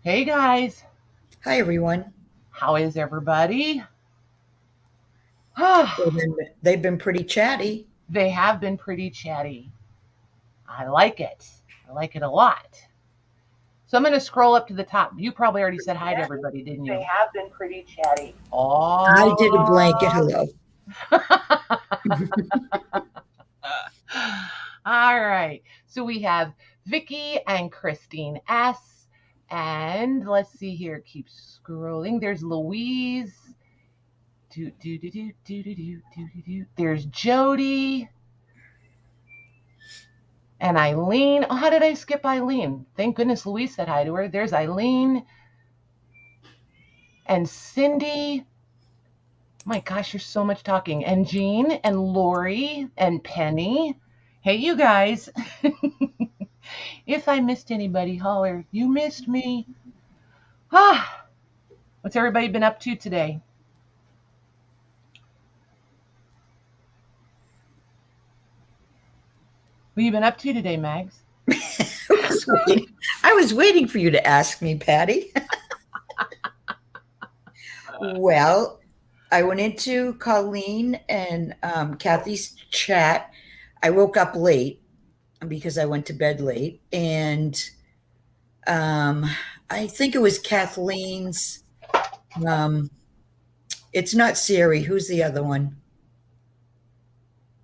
Hey guys, Hi, everyone. how is everybody? They've been pretty chatty. They have been pretty chatty. I like it. I like it a lot. So I'm going to scroll up to the top. You probably already said hi to everybody, didn't you? They have been pretty chatty. I did a Oh. blanket hello. All right. So we have Vicky and Christine S. And let's see here. Keep scrolling. There's Louise. There's Jody and Eileen. Oh, how did I skip Eileen? Thank goodness Louise said hi to her. There's Eileen and Cindy. My gosh, there's so much talking. And Jean and Lori and Penny. Hey, you guys. If I missed anybody, holler. You missed me. What's everybody been up to today? What have you been up to today, Mags? I was waiting for you to ask me, Patty. Well, I went into Colleen and Kathy's chat. I woke up late because I went to bed late. And I think it was Kathleen's. It's not Siri. Who's the other one?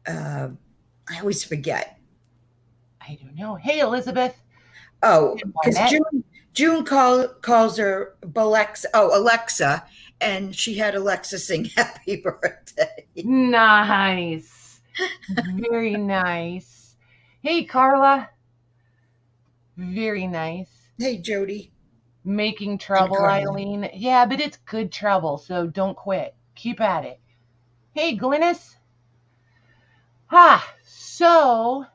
I always forget. I don't know. Hey, Elizabeth. Oh, because June calls her Alexa. Oh, Alexa, and she had Alexa sing "Happy Birthday." Nice, very nice. Hey, Carla. Very nice. Hey, Jody. Making trouble, Eileen. Yeah, but it's good trouble, so don't quit. Keep at it. Hey, Glynis. So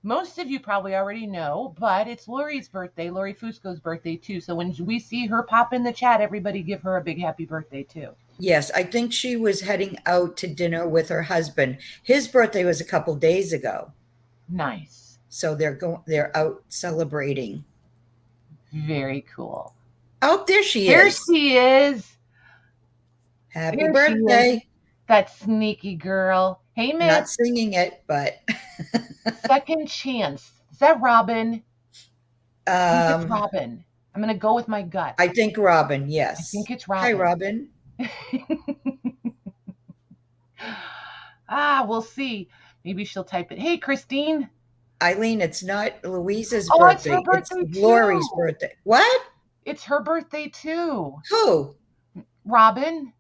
most of you probably already know, but it's Lori's birthday, Lori Fusco's birthday too. So when we see her pop in the chat, everybody give her a big happy birthday too. Yes, I think she was heading out to dinner with her husband. His birthday was a couple days ago. Nice. So they're out celebrating. Very cool. Oh, there she is. There she is. Happy birthday. That sneaky girl. Hey, Miss. Not singing it, but. Second chance. Is that Robin? I think it's Robin. I'm going to go with my gut. I think Robin, yes. I think it's Robin. Hi, Robin. We'll see. Maybe she'll type it. Hey, Christine. Eileen, it's not Louise's birthday. It's her birthday it's Lori's birthday. What? It's her birthday too. Who? Robin.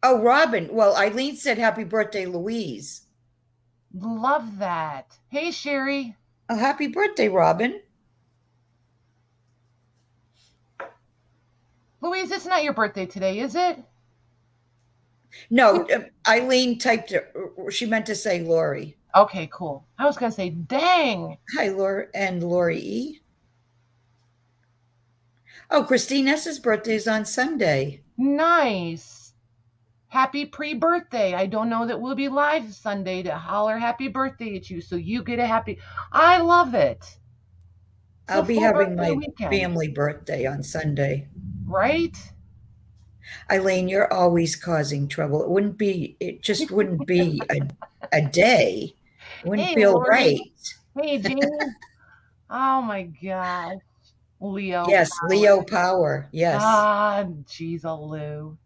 Oh, Robin. Well, Eileen said happy birthday, Louise. Love that. Hey, Sherry. Oh, happy birthday, Robin. Louise, it's not your birthday today, is it? No, Eileen typed it. She meant to say Lori. Okay, cool. I was going to say, dang. Hi, Lori and Lori E. Oh, Christine S.'s birthday is on Sunday. Nice. Happy pre-birthday. I don't know that we'll be live Sunday to holler happy birthday at you, so you get a happy. I love it. I'll be having my family birthday on Sunday. Right? Eileen, you're always causing trouble. It just wouldn't be a day. It wouldn't feel Lori. right. Hey, Jamie. Oh my gosh. Leo. Yes, power. Leo power. Yes. Geez, Lou.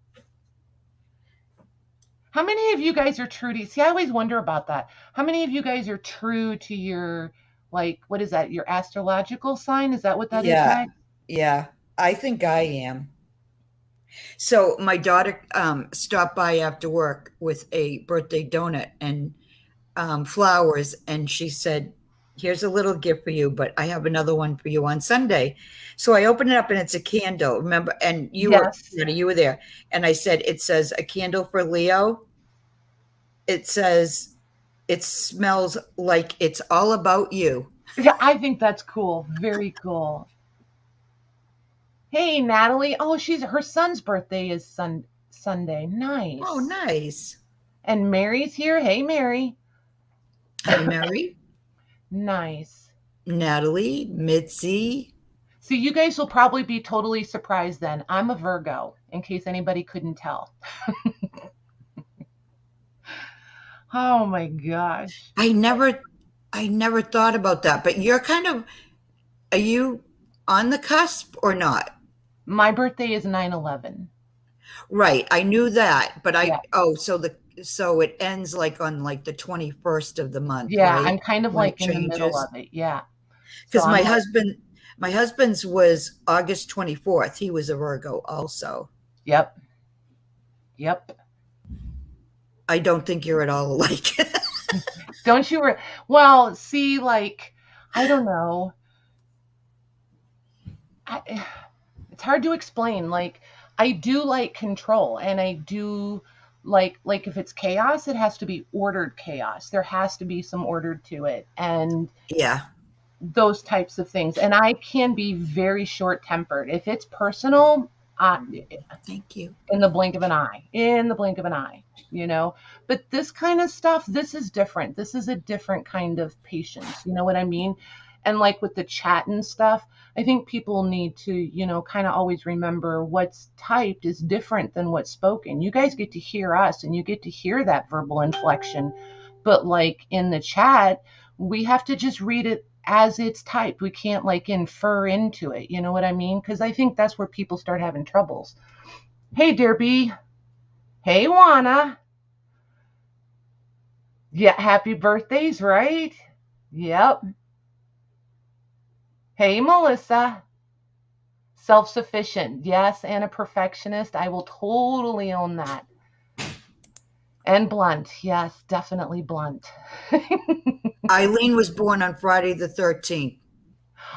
How many of you guys are true to, see, I always wonder about that. How many of you guys are true to your, like, what is that? Your astrological sign? Is that what that is? Yeah. I think I am. So my daughter stopped by after work with a birthday donut and flowers. And she said, here's a little gift for you, but I have another one for you on Sunday. So I opened it up and it's a candle. Remember? And you were there. And I said, it says a candle for Leo. It says, it smells like it's all about you. Yeah, I think that's cool. Very cool. Hey, Natalie. Oh, her son's birthday is Sunday. Nice. Oh, nice. And Mary's here. Hey, Mary. Hey, Mary. Nice. Natalie, Mitzi. So you guys will probably be totally surprised then. I'm a Virgo, in case anybody couldn't tell. Oh my gosh. I never thought about that, but are you on the cusp or not? My birthday is 9/11. Right. I knew that, but Yeah. so it ends like on like the 21st of the month, Yeah, right? I'm kind of When it like in the middle changes. of it. Yeah. So Because I'm like, my husband's was August 24th. He was a Virgo also. yep. Yep. I don't think you're at all alike. Don't you well, see, like, I don't know. It's hard to explain. Like, I do like control, and I do like if it's chaos, it has to be ordered chaos. There has to be some order to it, and Yeah. those types of things. And I can be very short tempered. If it's personal, Thank you. in the blink of an eye, in the blink of an eye, you know. But this kind of stuff, this is different. This is a different kind of patience. You know what I mean? And like with the chat and stuff, I think people need to, kind of always remember what's typed is different than what's spoken. You guys get to hear us and you get to hear that verbal inflection. But like in the chat, we have to just read it as it's typed. We can't like infer into it. You know what I mean? Because I think that's where people start having troubles. Hey, Derby. Hey, Juana. Yeah, happy birthdays, right? Yep. Hey, Melissa. Self-sufficient. Yes, and a perfectionist. I will totally own that. And blunt. Yes, definitely blunt. Eileen was born on Friday the 13th.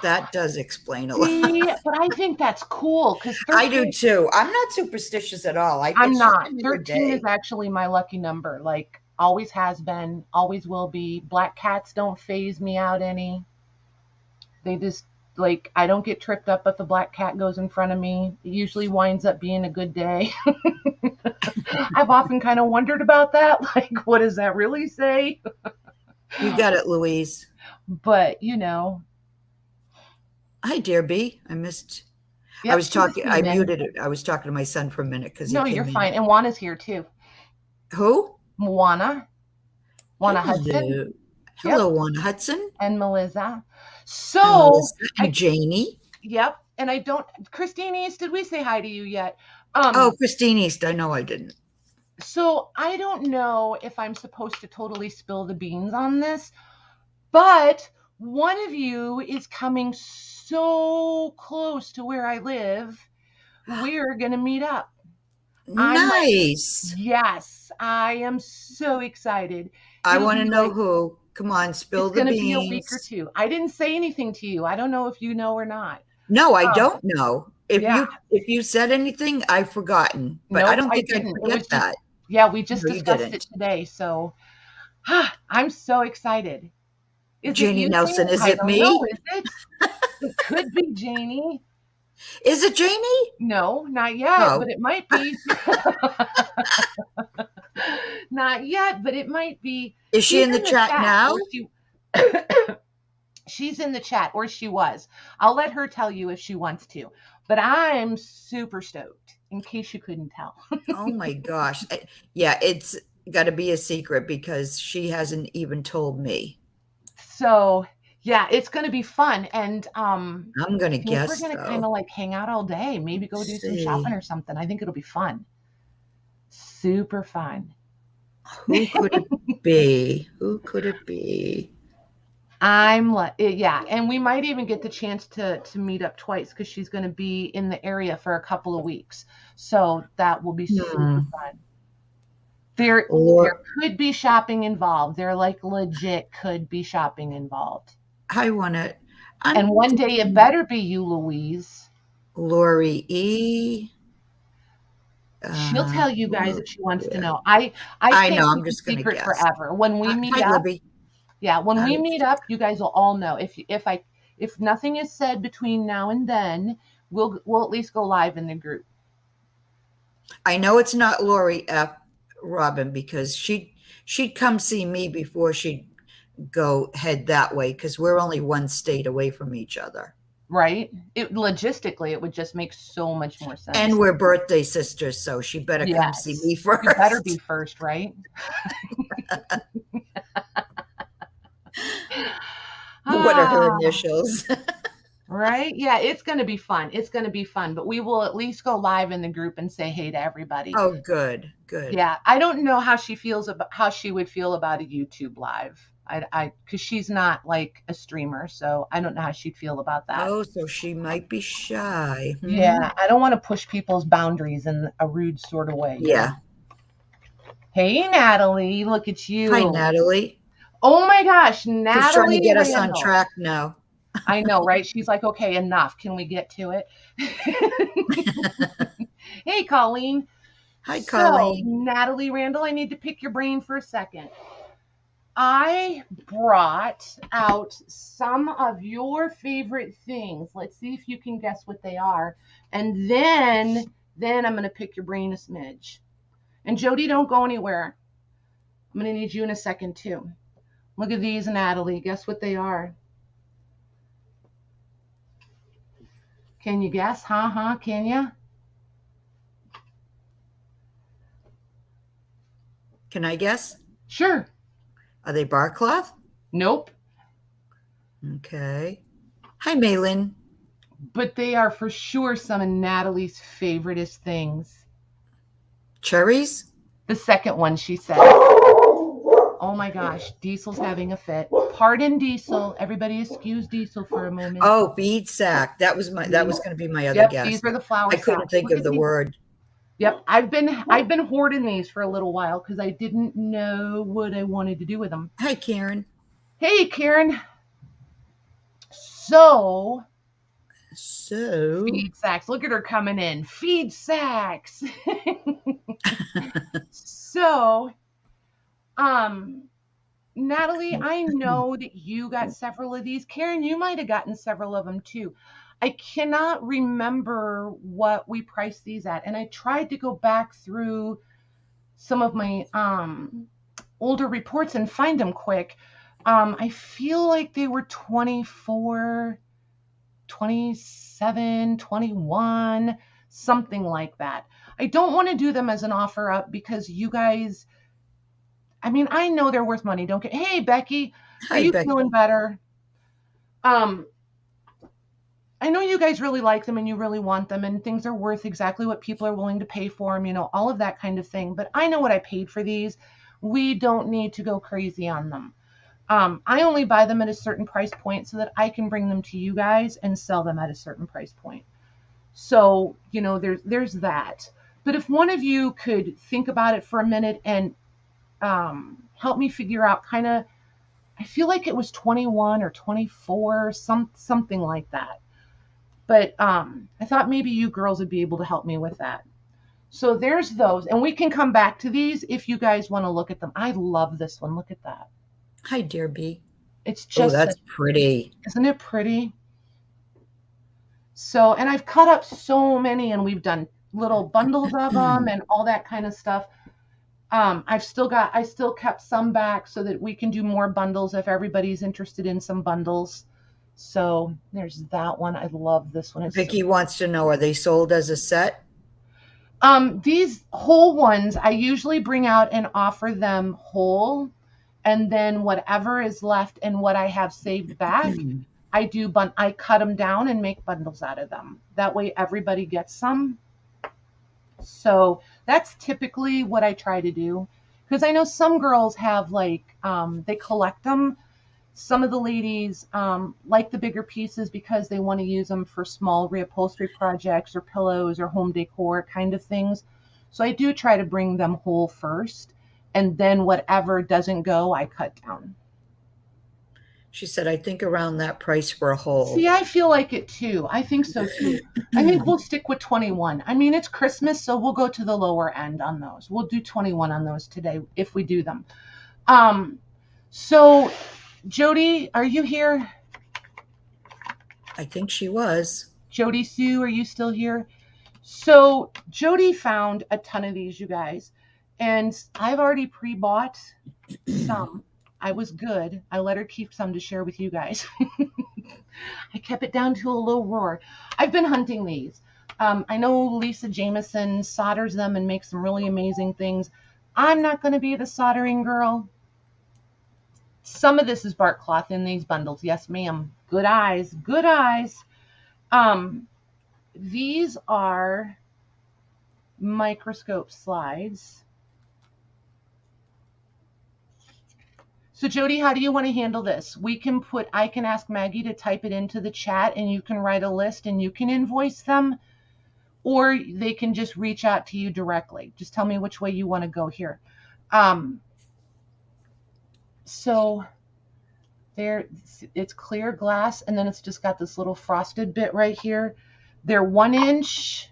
That does explain a lot. See, but I think that's cool because I do too. I'm not superstitious at all. I'm It's just not. another 13 is day. actually my lucky number. Like, always has been, always will be. Black cats don't phase me out any. They just, like, I don't get tripped up if a black cat goes in front of me. It usually winds up being a good day. I've often kind of wondered about that. Like, what does that really say? You got it, Louise. But, Hi, dear B. I missed. yep, I was she just talking. I came in. muted it. I was talking to my son for a minute because he No, you're came in. fine. And Juana's here too. Who? Juana Hudson. Hello. Yep. Hello, Juana Hudson. And Melissa. And So, Melissa and Janie. yep. And I don't, Christine East, did we say hi to you yet? Oh, Christine East. I know I didn't. So I don't know if I'm supposed to totally spill the beans on this, but one of you is coming so close to where I live. We're going to meet up. Nice. Yes, I am so excited. I want to know who. Come on, spill the beans. It's going to be a week or two. I didn't say anything to you. I don't know if you know or not. No, I don't know. Yeah. If you said anything, I've forgotten. But Nope, I don't think I didn't. forget that. Yeah, we just No, you discussed didn't. it today. So I'm so excited. Is Janie it you, Nelson, Janie? is I it don't me? know, is it? It could be Janie. Is it Janie? No, not yet, Oh. but it might be. Not yet, but it might be. Is she in the chat now? She's in the chat, or she was. I'll let her tell you if she wants to. But I'm super stoked, in case you couldn't tell. Oh my gosh. Yeah, it's got to be a secret because she hasn't even told me. So, yeah, it's going to be fun. And I'm going to guess, we're going to kind of like hang out all day, maybe go do some shopping or something. I think it'll be fun. Super fun. Who could it be? Who could it be? Yeah, and we might even get the chance to meet up twice because she's going to be in the area for a couple of weeks. So that will be super fun. There could be shopping involved. There like legit could be shopping involved. I want to. And one day it better be you, Louise. Lori E. She'll tell you guys if she wants to know. I know. I'm just going to guess forever. When we meet up, Libby. Yeah, when we meet up, you guys will all know. If nothing is said between now and then, we'll at least go live in the group. I know it's not Lori F. Robin because she'd come see me before she'd go head that way because we're only one state away from each other. right? It logistically, it would just make so much more sense. And we're birthday sisters, so she better come see me first. You better be first, right? What are her initials? Right? Yeah, it's going to be fun. It's going to be fun, but we will at least go live in the group and say hey to everybody. Oh, good, good. Yeah, I don't know how she would feel about a YouTube live. Because she's not like a streamer, so I don't know how she'd feel about that. Oh, so she might be shy. Yeah, I don't want to push people's boundaries in a rude sort of way. Yeah. Hey, Natalie, look at you. Hi, Natalie. Oh my gosh, Natalie. She's trying to get us on track now. I know, right? She's like, okay, enough. Can we get to it? Hey, Colleen. Hi, Colleen. So, Natalie Randall, I need to pick your brain for a second. I brought out some of your favorite things. Let's see if you can guess what they are. And then I'm going to pick your brain a smidge. And Jody, don't go anywhere. I'm going to need you in a second too. Look at these, Natalie. Guess what they are? Can you guess? Can you? Can I guess? Sure. Are they bar cloth? Nope. Okay. Hi, Malin. But they are for sure some of Natalie's favoriteest things. Cherries? The second one, she said. Oh my gosh, Diesel's having a fit. Pardon, Diesel. Everybody excuse Diesel for a moment. Oh, bead sack. That was going to be my other guess. These are the flower sacks. I couldn't think of the word. Yep, I've been hoarding these for a little while because I didn't know what I wanted to do with them. Hi, Karen. Hey, Karen. So feed sacks. Look at her coming in. Feed sacks. So, Natalie, I know that you got several of these. Karen, you might have gotten several of them too. I cannot remember what we priced these at. And I tried to go back through some of my older reports and find them quick. I feel like they were 24, 27, 21, something like that. I don't want to do them as an offer up because you guys, I mean, I know they're worth money. Don't get, hey, Becky, are you feeling better? I know you guys really like them and you really want them and things are worth exactly what people are willing to pay for them, you know, all of that kind of thing. But I know what I paid for these. We don't need to go crazy on them. I only buy them at a certain price point so that I can bring them to you guys and sell them at a certain price point. So, you know, there's that. But if one of you could think about it for a minute and help me figure out kind of, I feel like it was 21 or 24, something like that. But I thought maybe you girls would be able to help me with that. So there's those. And we can come back to these if you guys want to look at them. I love this one. Look at that. Hi, dear B. It's just that's pretty. Isn't it pretty? So, and I've cut up so many and we've done little bundles of them and all that kind of stuff. I still kept some back so that we can do more bundles if everybody's interested in some bundles. So there's that one. I love this one. Vicky wants to know, are they sold as a set? These whole ones, I usually bring out and offer them whole. And then whatever is left and what I have saved back, I cut them down and make bundles out of them. That way everybody gets some. So that's typically what I try to do. Because I know some girls have like, they collect them. Some of the ladies like the bigger pieces because they want to use them for small reupholstery projects or pillows or home decor kind of things. So I do try to bring them whole first. And then whatever doesn't go, I cut down. She said, I think around that price for a whole. See, I feel like it too. I think so too. I think we'll stick with 21. I mean, it's Christmas, so we'll go to the lower end on those. We'll do 21 on those today if we do them. So, Jody, are you here? I think she was. Jody Sue, are you still here? So, Jody found a ton of these, you guys. And I've already pre-bought some. I was good. I let her keep some to share with you guys. I kept it down to a low roar. I've been hunting these. I know Lisa Jameson solders them and makes some really amazing things. I'm not going to be the soldering girl. Some of this is bark cloth in these bundles. Yes, ma'am. Good eyes. Good eyes. These are microscope slides. So Jody, how do you want to handle this? I can ask Maggie to type it into the chat and you can write a list and you can invoice them, or they can just reach out to you directly. Just tell me which way you want to go here. So there, it's clear glass and then it's just got this little frosted bit right here. They're 1 inch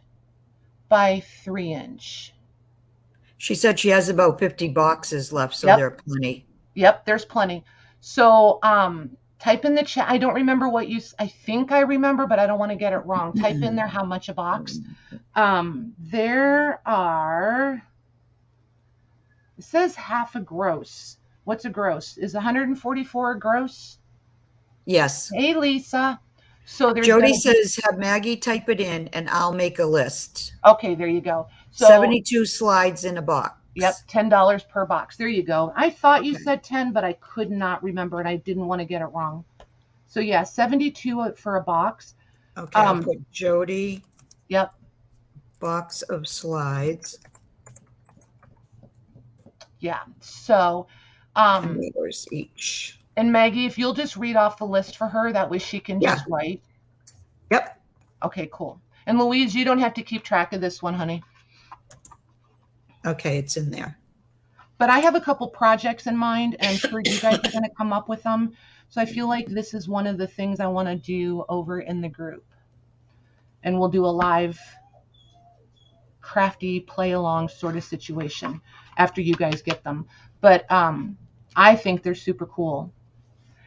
by 3 inch. She said she has about 50 boxes left, so there are plenty. Yep, there's plenty. So type in the chat. I don't remember I think I remember, but I don't want to get it wrong. Type in there how much a box. There are, it says half a gross. What's a gross? Is 144 a gross? Yes. Hey, Lisa. So there's Jody says have Maggie type it in and I'll make a list. Okay, there you go. So 72 slides in a box. Yep, $10 per box. There you go. I thought you said 10, but I could not remember and I didn't want to get it wrong. So yeah, 72 for a box. Okay, I'll put Jody. Yep. Box of slides. Yeah. So $10 each. And Maggie, if you'll just read off the list for her, that way she can just write. Yep. Okay, cool. And Louise, you don't have to keep track of this one, honey. Okay, it's in there. But I have a couple projects in mind, and I'm sure you guys are going to come up with them. So I feel like this is one of the things I want to do over in the group. And we'll do a live crafty play along sort of situation after you guys get them. But I think they're super cool.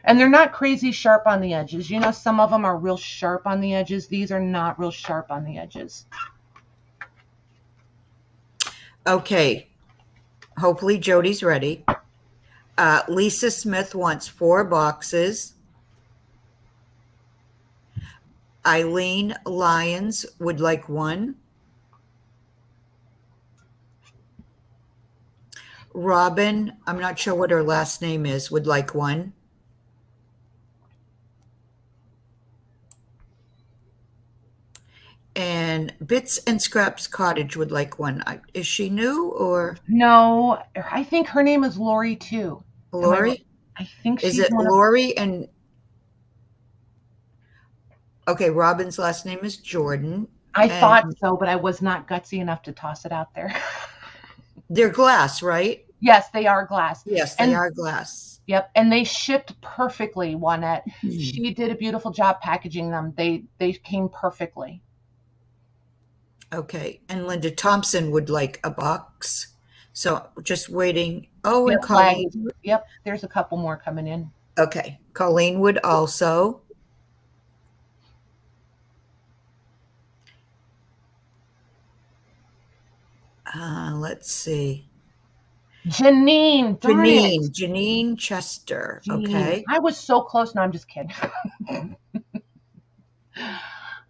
And they're not crazy sharp on the edges. You know, some of them are real sharp on the edges. These are not real sharp on the edges. Okay. Hopefully Jody's ready. Lisa Smith wants 4 boxes. Eileen Lyons would like 1. Robin, I'm not sure what her last name is, would like 1. And Bits and Scraps Cottage would like 1. Is she new or? No, I think her name is Lori too. Lori? I think she's Is it Lori and? Okay, Robin's last name is Jordan. I thought so, but I was not gutsy enough to toss it out there. They're glass, right? Yes, they are glass. Yes, they are glass. Yep, and they shipped perfectly, Juanette. She did a beautiful job packaging them. They came perfectly. Okay, and Linda Thompson would like a box. So just waiting. Oh, Yep, and Colleen. Yep, there's a couple more coming in. Okay, Colleen would also. Let's see. Janine Chester. Janine. Okay. I was so close. No, I'm just kidding.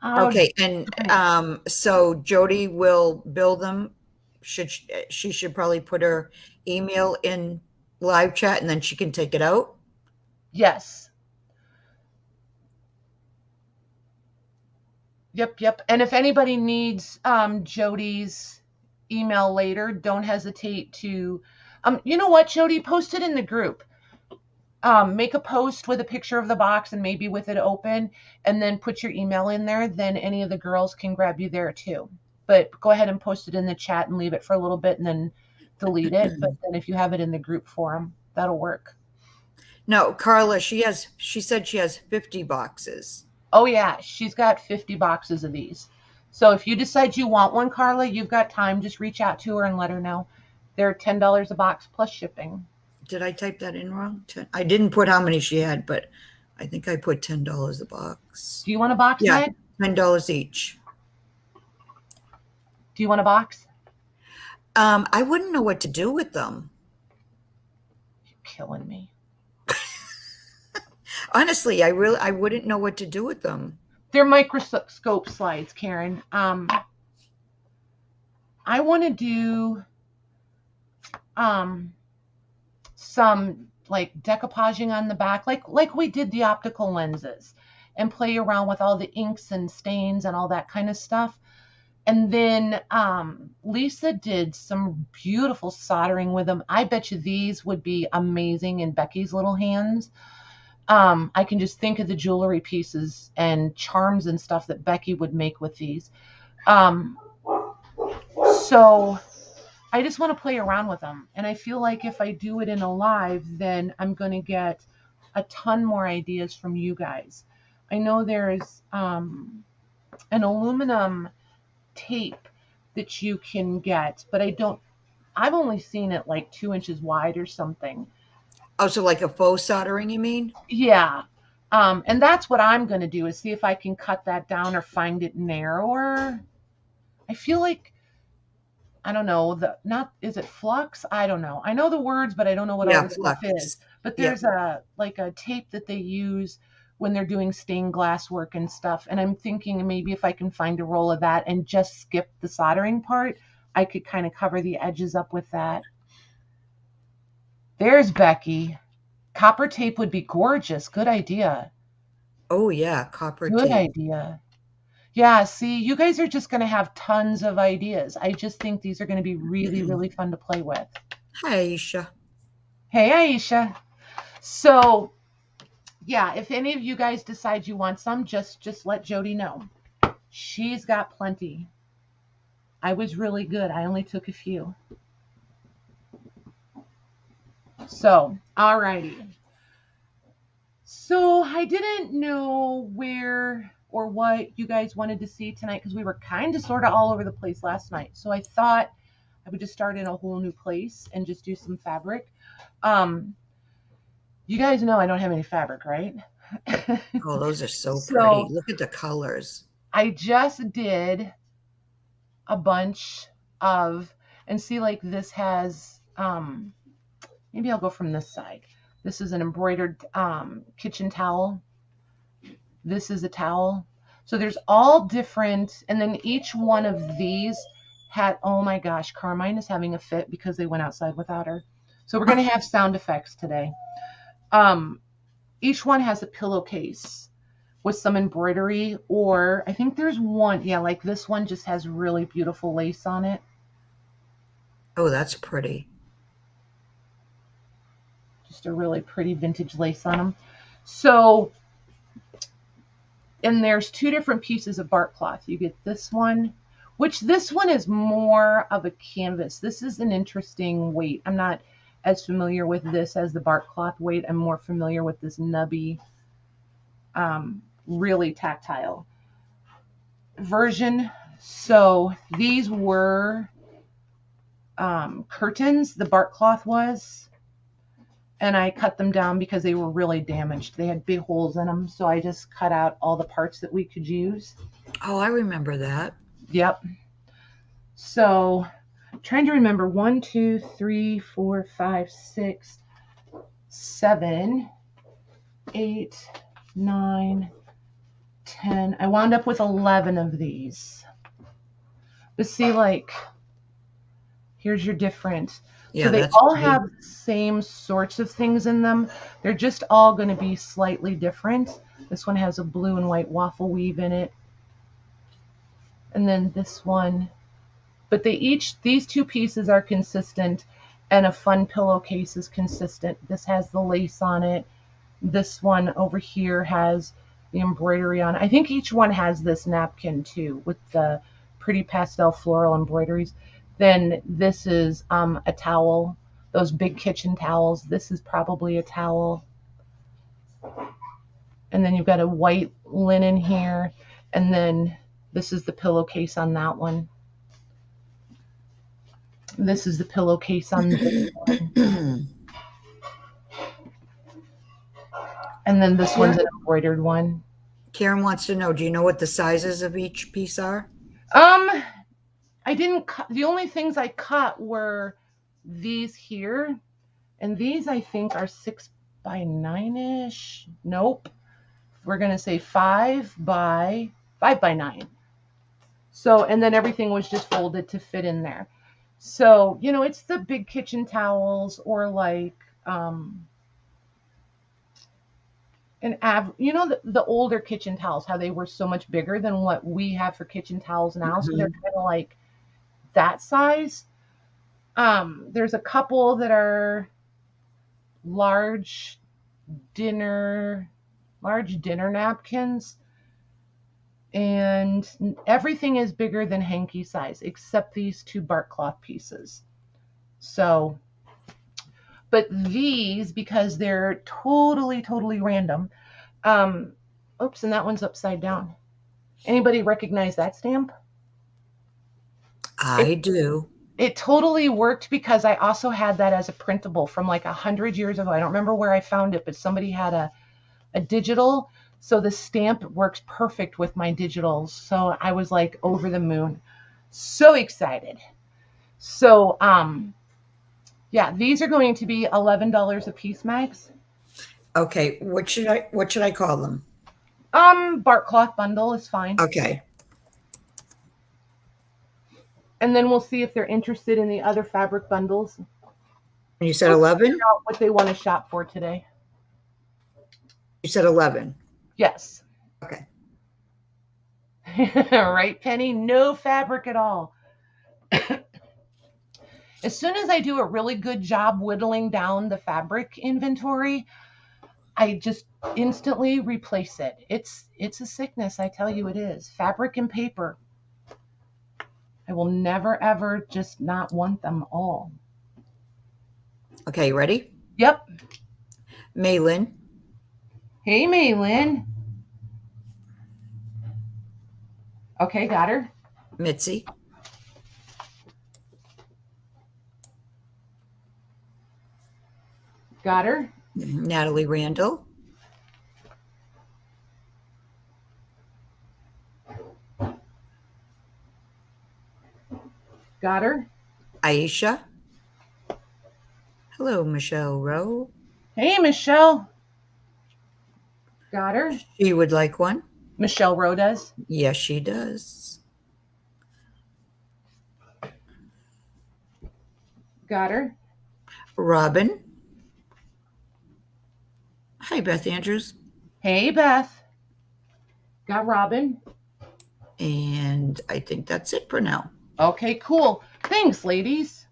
Okay, and so Jody will bill them. She should probably put her email in live chat and then she can take it out? Yes. Yep. And if anybody needs Jody's email later, don't hesitate to you know what, Jody, post it in the group. Make a post with a picture of the box and maybe with it open, and then put your email in there. Then any of the girls can grab you there too. But go ahead and post it in the chat and leave it for a little bit and then delete it. But then if you have it in the group forum, that'll work. No, Carla, she said she has 50 boxes. Oh yeah, she's got 50 boxes of these. So if you decide you want one, Carla, you've got time. Just reach out to her and let her know. They're $10 a box plus shipping. Did I type that in wrong? I didn't put how many she had, but I think I put $10 a box. Do you want a box? Yeah, Ed? $10 each. Do you want a box? I wouldn't know what to do with them. You're killing me. Honestly, I wouldn't know what to do with them. They're microscope slides, Karen. I want to do some like decoupaging on the back, like we did the optical lenses, and play around with all the inks and stains and all that kind of stuff. And then Lisa did some beautiful soldering with them. I bet you these would be amazing in Becky's little hands. I can just think of the jewelry pieces and charms and stuff that Becky would make with these. So I just want to play around with them. And I feel like if I do it in a live, then I'm going to get a ton more ideas from you guys. I know there's an aluminum tape that you can get, but I've only seen it like 2 inches wide or something. Oh, so like a faux soldering, you mean? Yeah. And that's what I'm going to do, is see if I can cut that down or find it narrower. I feel like, I don't know, is it flux? I don't know. I know the words, but I don't know what all the stuff is. But there's a tape that they use when they're doing stained glass work and stuff. And I'm thinking maybe if I can find a roll of that and just skip the soldering part, I could kind of cover the edges up with that. There's Becky. Copper tape would be gorgeous. Good idea. Oh yeah, copper Good tape. idea. Yeah, see, you guys are just going to have tons of ideas. I just think these are going to be really, really fun to play with. Hi, Aisha. Hey, Aisha. So, yeah, if any of you guys decide you want some, just let Jody know. She's got plenty. I was really good. I only took a few. So, alrighty. So, I didn't know where or what you guys wanted to see tonight, because we were kind of sort of all over the place last night. So I thought I would just start in a whole new place and just do some fabric. You guys know I don't have any fabric, right? Oh, those are so pretty. Look at the colors. I just did a bunch of, and see, like this has, maybe I'll go from this side. This is an embroidered kitchen towel. This is a towel. So there's all different, and then each one of these had, oh my gosh, Carmine is having a fit because they went outside without her. So we're going to have sound effects today. Each one has a pillowcase with some embroidery, or I think there's one, yeah, like this one just has really beautiful lace on it. Oh, that's pretty. Just a really pretty vintage lace on them. So, and there's two different pieces of bark cloth. You get this one, which this one is more of a canvas. This is an interesting weight. I'm not as familiar with this as the bark cloth weight. I'm more familiar with this nubby, really tactile version. So these were curtains, the bark cloth was, and I cut them down because they were really damaged. They had big holes in them, so I just cut out all the parts that we could use. Oh, I remember that. Yep. So, trying to remember, 1, 2, 3, 4, 5, 6, 7, 8, 9, 10. I wound up with 11 of these. But see, like, here's your different. Yeah, so they all have the same sorts of things in them. They're just all going to be slightly different. This one has a blue and white waffle weave in it. And then this one. But these two pieces are consistent, and a fun pillowcase is consistent. This has the lace on it. This one over here has the embroidery on it. I think each one has this napkin too, with the pretty pastel floral embroideries. Then this is a towel, those big kitchen towels. This is probably a towel. And then you've got a white linen here. And then this is the pillowcase on that one. This is the pillowcase on this one. And then this one's an embroidered one. Karen wants to know, do you know what the sizes of each piece are? I didn't cut. The only things I cut were these here, and these I think are 6 by 9-ish. Nope. We're going to say 5 by 9. So, and then everything was just folded to fit in there. So, it's the big kitchen towels, or like, the older kitchen towels, how they were so much bigger than what we have for kitchen towels now. So they're kind of like that size. There's a couple that are large dinner napkins, and everything is bigger than hanky size except these 2 bark cloth pieces. So, but these, because they're totally random. Oops, and that one's upside down. Anybody recognize that stamp? I do. It totally worked because I also had that as a printable from like 100 years ago. I don't remember where I found it, but somebody had a digital. So the stamp works perfect with my digitals. So I was like over the moon. So excited. So, yeah, these are going to be $11 a piece, Max. Okay, what should I call them? Bark cloth bundle is fine. Okay. And then we'll see if they're interested in the other fabric bundles. You said 11? What they want to shop for today. You said 11. Yes. Okay. Right, Penny? No fabric at all. As soon as I do a really good job whittling down the fabric inventory, I just instantly replace it. It's a sickness, I tell you it is. Fabric and paper. I will never, ever just not want them all. Okay, you ready? Yep. Maylin. Hey, Maylin. Okay, got her. Mitzi. Got her. Natalie Randall. Got her. Aisha. Hello, Michelle Rowe. Hey, Michelle. Got her. She would like one. Michelle Rowe does. Yes, she does. Got her. Robin. Hi, Beth Andrews. Hey, Beth. Got Robin. And I think that's it for now. Okay, cool. Thanks, ladies.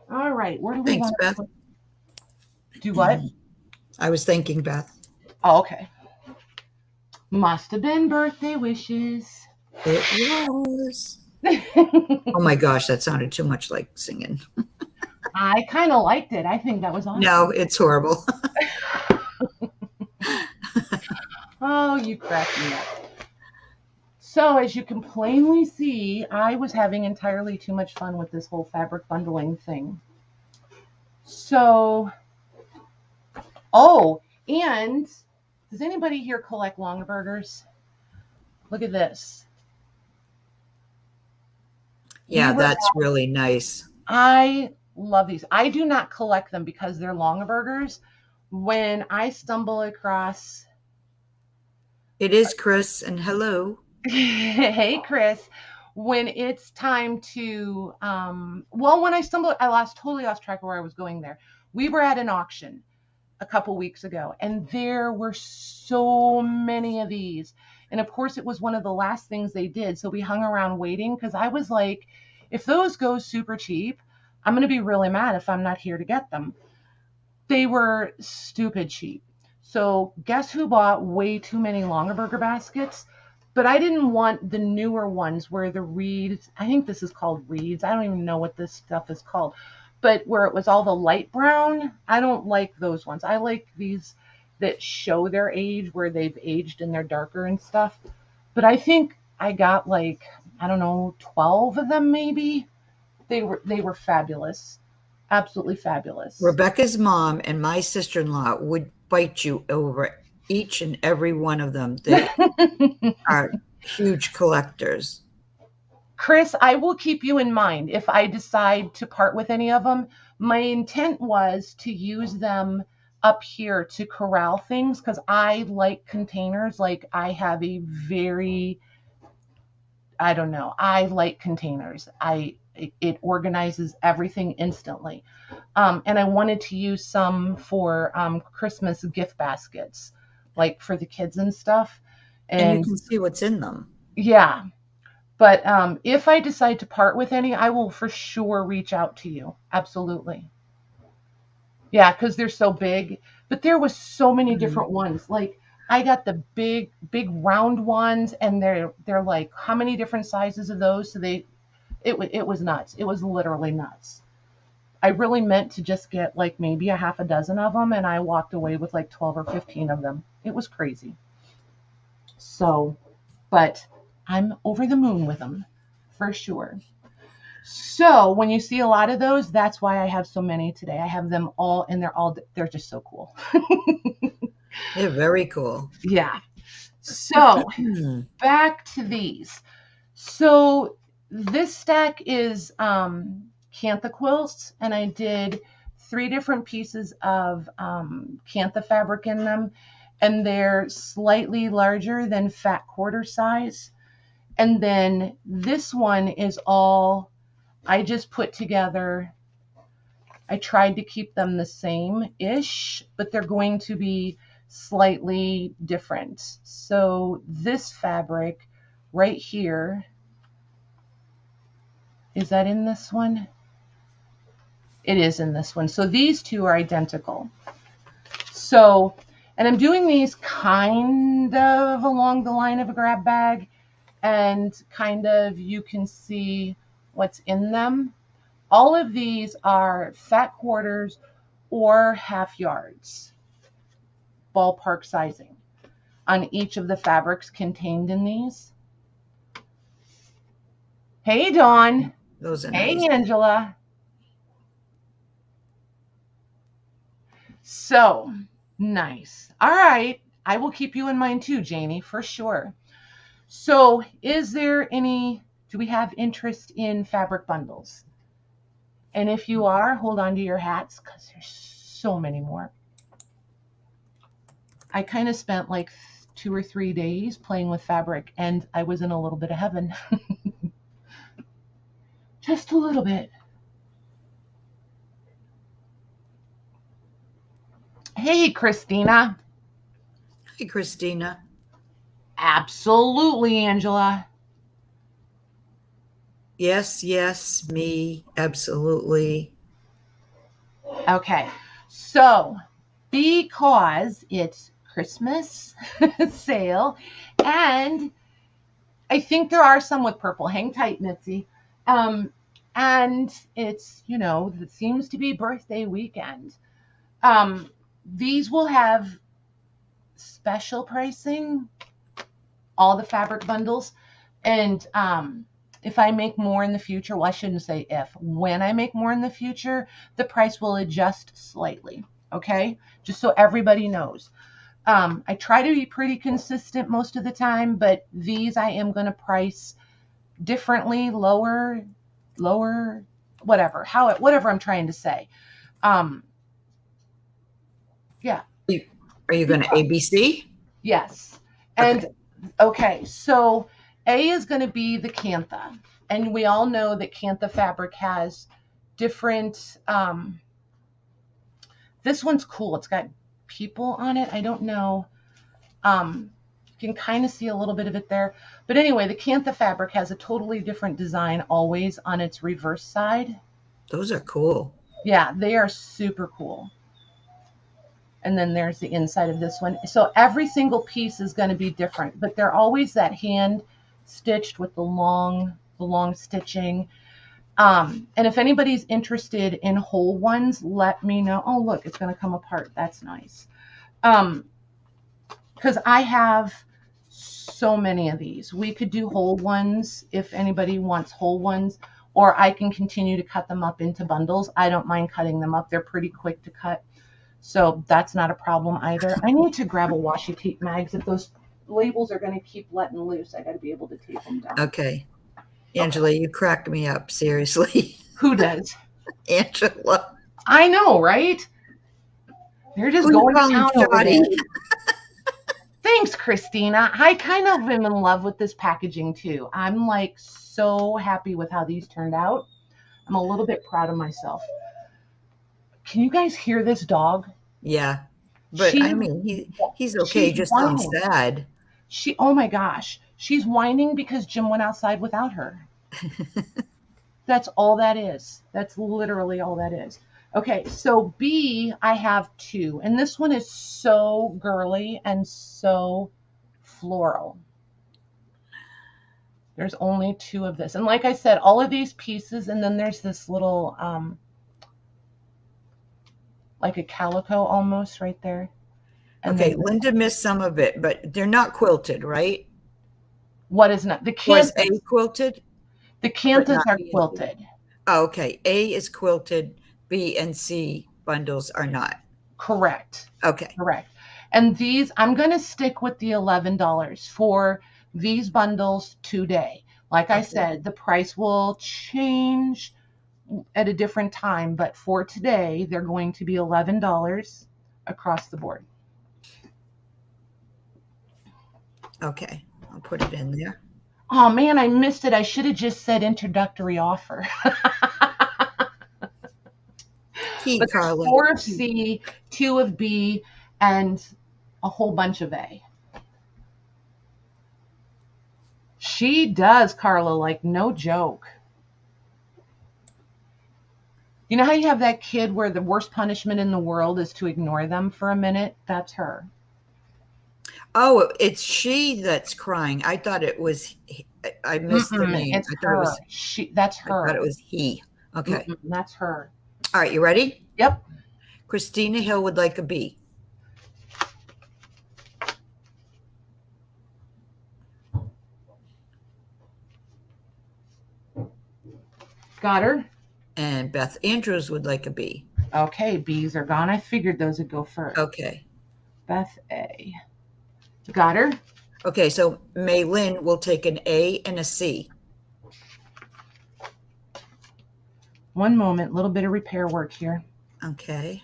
All right, where do we Thanks, Beth. Do what? I was thanking Beth. Oh, okay. Must have been birthday wishes. It was. Oh my gosh, that sounded too much like singing. I kind of liked it. I think that was awesome. No, it's horrible. Oh, you cracked me up. So as you can plainly see, I was having entirely too much fun with this whole fabric bundling thing. So, oh, and does anybody here collect Longabergers? Look at this. Yeah, that's really nice. I love these. I do not collect them because they're Longabergers. When I stumble across... It is Chris, and hello. Hey, Chris. When it's time to, when I stumbled, I totally lost track of where I was going there. We were at an auction a couple weeks ago, and there were so many of these. And of course, it was one of the last things they did. So we hung around waiting because I was like, if those go super cheap, I'm going to be really mad if I'm not here to get them. They were stupid cheap. So guess who bought way too many Longaberger baskets? But I didn't want the newer ones where the reeds, I think this is called reeds. I don't even know what this stuff is called. But where it was all the light brown, I don't like those ones. I like these that show their age, where they've aged and they're darker and stuff. But I think I got like, I don't know, 12 of them maybe. They were fabulous. Absolutely fabulous. Rebecca's mom and my sister-in-law would fight you over each and every one of them. They are huge collectors. Chris, I will keep you in mind if I decide to part with any of them. My intent was to use them up here to corral things because I like containers. Like I have a very, I don't know, I like containers. It organizes everything instantly. And I wanted to use some for Christmas gift baskets, like for the kids and stuff. And you And can see what's in them. yeah, but if I decide to part with any, I will for sure reach out to you. Absolutely. Yeah, because they're so big. But there was so many different ones. Like I got the big, big round ones, and they're like how many different sizes of those? So it was nuts. It was literally nuts. I really meant to just get like maybe a half a dozen of them, and I walked away with like 12 or 15 of them. It was crazy. So, but I'm over the moon with them for sure. So when you see a lot of those, that's why I have so many today. I have them all, and they're just so cool. They're very cool. Yeah. So back to these. So this stack is Cantha quilts, and I did 3 different pieces of Cantha fabric in them, and they're slightly larger than fat quarter size. And then this one is all I just put together. I tried to keep them the same-ish, but they're going to be slightly different. So this fabric right here, is that in this one? It is in this one. So these two are identical. So, and I'm doing these kind of along the line of a grab bag, and kind of you can see what's in them. All of these are fat quarters or half yards, ballpark sizing on each of the fabrics contained in these. Hey, Dawn. Those are hey, nice. Angela. So nice. All right. I will keep you in mind too, Janie, for sure. So do we have interest in fabric bundles? And if you are, hold on to your hats because there's so many more. I kind of spent like 2 or 3 days playing with fabric, and I was in a little bit of heaven. Just a little bit. Hey, Christina. Hi, Christina. Absolutely, Angela. Yes, me, absolutely. Okay, so because it's Christmas sale, and I think there are some with purple. Hang tight, Mitzi. And it's, it seems to be birthday weekend. These will have special pricing, all the fabric bundles. And if I make more in the future, well, I shouldn't say if, when I make more in the future, the price will adjust slightly. Okay? Just so everybody knows. I try to be pretty consistent most of the time, but these I am going to price differently, lower, whatever I'm trying to say. Yeah. Are you going to ABC? Yes. And okay, so A is going to be the Cantha. And we all know that Cantha fabric has different, this one's cool. It's got people on it. I don't know. You can kind of see a little bit of it there. But anyway, the Cantha fabric has a totally different design always on its reverse side. Those are cool. Yeah, they are super cool. And then there's the inside of this one. So every single piece is going to be different, but they're always that hand stitched with the long stitching. And if anybody's interested in whole ones, let me know. Oh, look, it's going to come apart. That's nice. Because I have so many of these. We could do whole ones if anybody wants whole ones, or I can continue to cut them up into bundles. I don't mind cutting them up. They're pretty quick to cut. So that's not a problem either. I need to grab a washi tape, Mags. If those labels are going to keep letting loose, I got to be able to tape them down. Okay. Angela, you cracked me up, seriously. Who does? Angela. I know, right? You're just Who you going to calling town over Shoddy? there. Thanks, Christina. I kind of am in love with this packaging too. I'm like so happy with how these turned out. I'm a little bit proud of myself. Can you guys hear this dog? Yeah. But I mean, he's okay, She's just sounds whining. sad. Oh my gosh, she's whining because Jim went outside without her. That's all that is. That's literally all that is. Okay, so B, I have two, and this one is so girly and so floral. There's only two of this. And like I said, all of these pieces, and then there's this little, like a calico almost right there. And Okay, then Linda missed some of it, but they're not quilted, right? what is not? Was A quilted, The but canthas not are B and C? quilted. Oh, okay, A is quilted, B and C bundles are not. Correct. Okay. Correct. And these, I'm going to stick with the $11 for these bundles today. Like I said, the price will change at a different time, but for today, they're going to be $11 across the board. Okay, I'll put it in there. Oh man, I missed it. I should have just said introductory offer. But there's 4 of C, 2 of B, and a whole bunch of A. She does, Carla, like no joke. You know how you have that kid where the worst punishment in the world is to ignore them for a minute? That's her. Oh, it's she that's crying. I thought it was, I missed the name. It's her. That's her. I thought it was he. Okay. That's her. All right, you ready? Yep. Christina Hill would like a B. Got her. And Beth Andrews would like a B. Okay, B's are gone. I figured those would go first. Okay. Beth A. Got her. Okay, so May Lynn will take an A and a C. One moment, little bit of repair work here. Okay.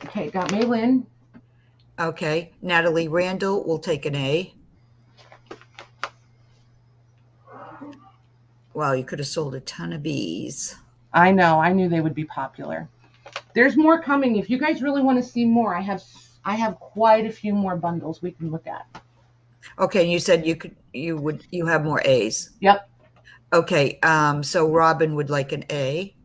Okay, got May Lynn. Okay, Natalie Randall will take an A. Wow, you could have sold a ton of B's. I know. I knew they would be popular. There's more coming. If you guys really want to see more, I have quite a few more bundles we can look at. Okay, you said you have more A's. Yep. Okay, so Robin would like an A.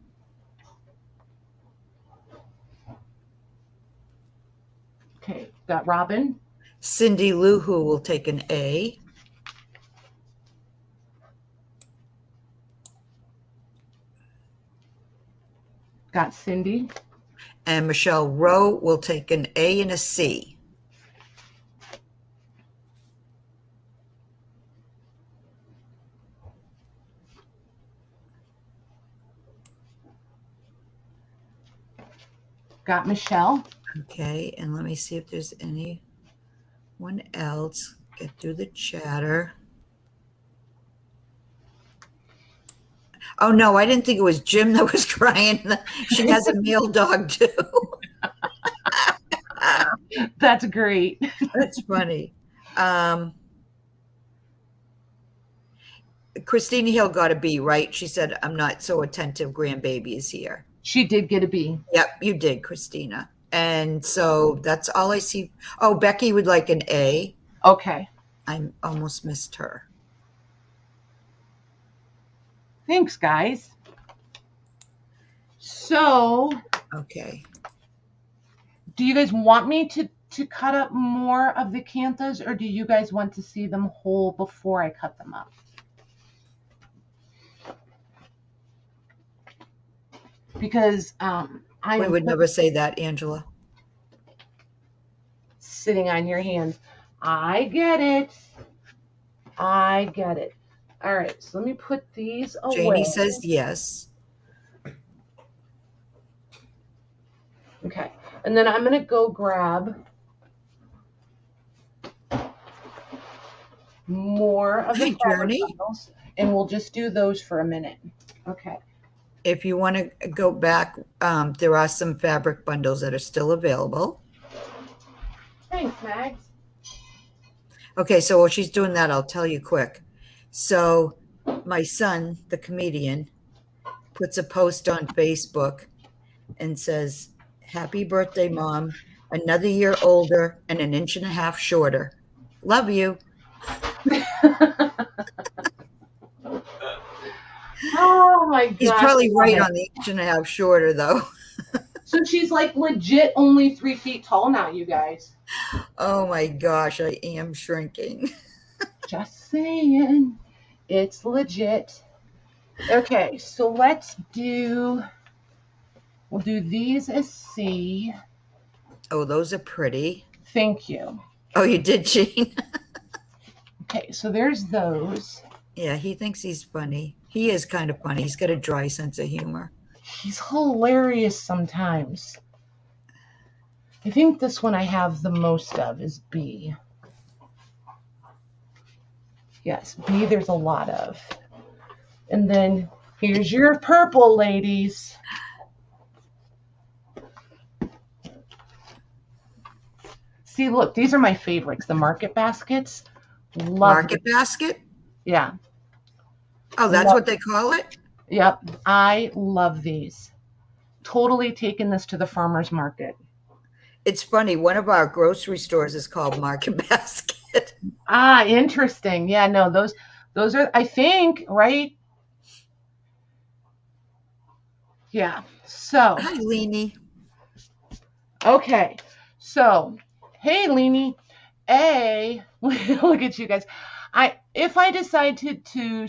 Okay, got Robin. Cindy Luhu will take an A. Got Cindy. And Michelle Rowe will take an A and a C. Got Michelle. Okay, and let me see if there's anyone else. Get through the chatter. Oh, no, I didn't think it was Jim that was crying. She has a male dog, too. That's great. That's funny. Christina Hill got a B, right? She said, I'm not so attentive. Grandbaby is here. She did get a B. Yep, you did, Christina. And so that's all I see. Oh, Becky would like an A. Okay. I almost missed her. Thanks, guys. So, okay. Do you guys want me to cut up more of the canthas, or do you guys want to see them whole before I cut them up? Because we would never say that, Angela. Sitting on your hands. I get it. I get it. All right, so let me put these away. Janie says yes. Okay, and then I'm going to go grab more of the Hey, fabric Journey. bundles, and we'll just do those for a minute. Okay. If you want to go back, there are some fabric bundles that are still available. Thanks, Mags. Okay, so while she's doing that, I'll tell you quick. So my son, the comedian, puts a post on Facebook and says, "Happy birthday, Mom. Another year older and an inch and a half shorter. Love you." Oh my He's gosh. probably I love right it. on the inch and a half shorter, though. So she's like legit only 3 feet tall now, you guys. Oh my gosh, I am shrinking. Just saying. It's legit. Okay, so we'll do these as C. Oh, those are pretty. Thank you. Oh, you did, Gene? Okay, so there's those. Yeah, he thinks he's funny. He is kind of funny. He's got a dry sense of humor. He's hilarious sometimes. I think this one I have the most of is B. Yes, B there's a lot of. And then here's your purple, ladies. See, look, these are my favorites. The market baskets. Love Market them. basket? Yeah. Oh, that's what they call it? Yep. I love these. Totally taking this to the farmer's market. It's funny. One of our grocery stores is called Market Basket. Ah, interesting. Yeah, no, those are, I think, right? Yeah. So, Hi, Leanie. okay. So, hey, Leanie. Look at you guys. If I decide to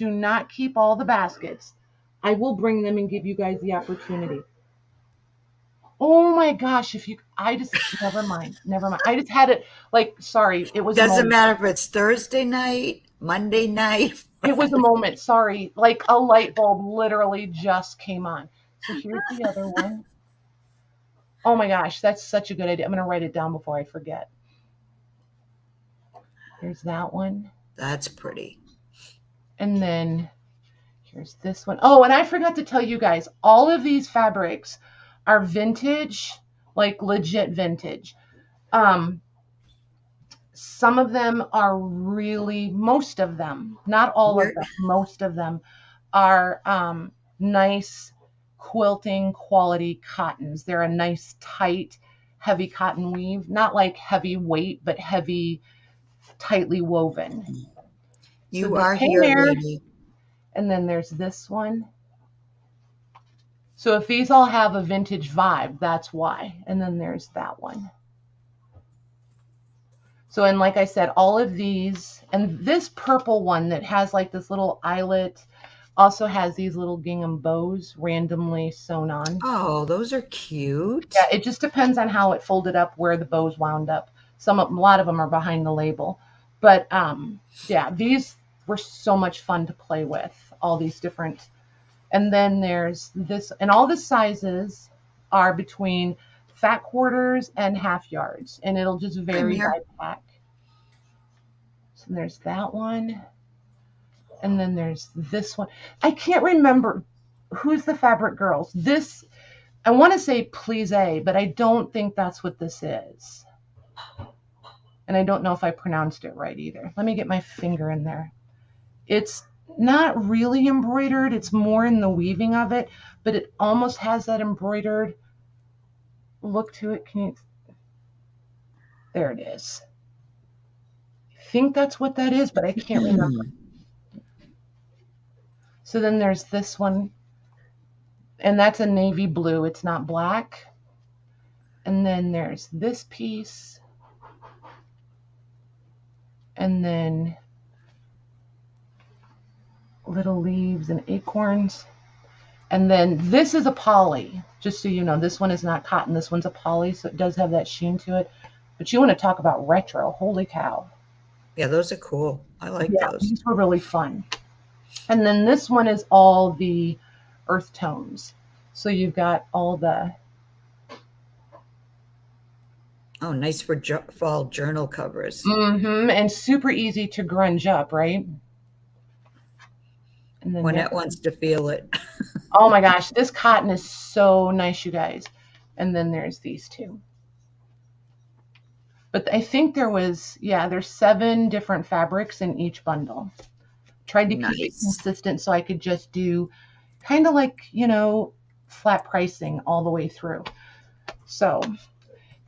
not keep all the baskets, I will bring them and give you guys the opportunity. Oh my gosh, never mind. I just had it sorry, it was a Doesn't moment. matter if it's Thursday night, Monday night. It was a moment, sorry. Like a light bulb literally just came on. So here's the other one. Oh my gosh, that's such a good idea. I'm going to write it down before I forget. Here's that one. That's pretty. And then here's this one. Oh, and I forgot to tell you guys, all of these fabrics are vintage, like legit vintage. Some of them are most of them, not all of them, most of them are nice quilting quality cottons. They're a nice, tight, heavy cotton weave, not like heavy weight, but heavy, tightly woven. You are here, lady. And then there's this one. So if these all have a vintage vibe, that's why. And then there's that one. So, and like I said, all of these, and this purple one that has like this little eyelet also has these little gingham bows randomly sewn on. Oh, those are cute. Yeah, it just depends on how it folded up, where the bows wound up. A lot of them are behind the label. But yeah, these were so much fun to play with, all these different. And then there's this, and all the sizes are between fat quarters and half yards, and it'll just vary by pack. So there's that one. And then there's this one. I can't remember who's the fabric girls. This, I want to say Plissé, but I don't think that's what this is. And I don't know if I pronounced it right either. Let me get my finger in there. It's not really embroidered. It's more in the weaving of it, but it almost has that embroidered look to it. There it is. I think that's what that is, but I can't remember. So then there's this one, and that's a navy blue. It's not black. And then there's this piece. And then little leaves and acorns. And then this is a poly, just so you know. This one is not cotton. This one's a poly, so it does have that sheen to it. But you want to talk about retro. Holy cow. Yeah, those are cool. I like those. These were really fun. And then this one is all the earth tones. So you've got all the... Oh, nice for fall journal covers. And super easy to grunge up, right? And then Juanette wants to feel it. oh my gosh, this cotton is so nice, you guys. And then there's these two. But I think there's 7 different fabrics in each bundle. Tried to keep it consistent so I could just do kind of like, flat pricing all the way through. So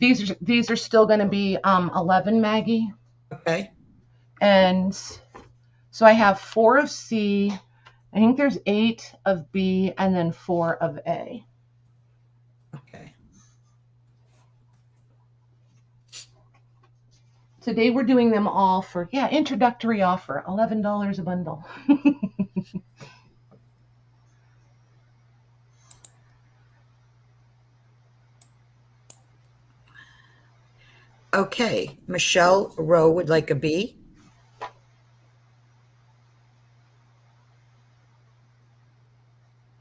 these are still going to be 11, Maggie. Okay. And so I have 4 of C. I think there's 8 of B and then 4 of A. Okay. Today we're doing them all for, introductory offer, $11 a bundle. Okay. Michelle Rowe would like a B.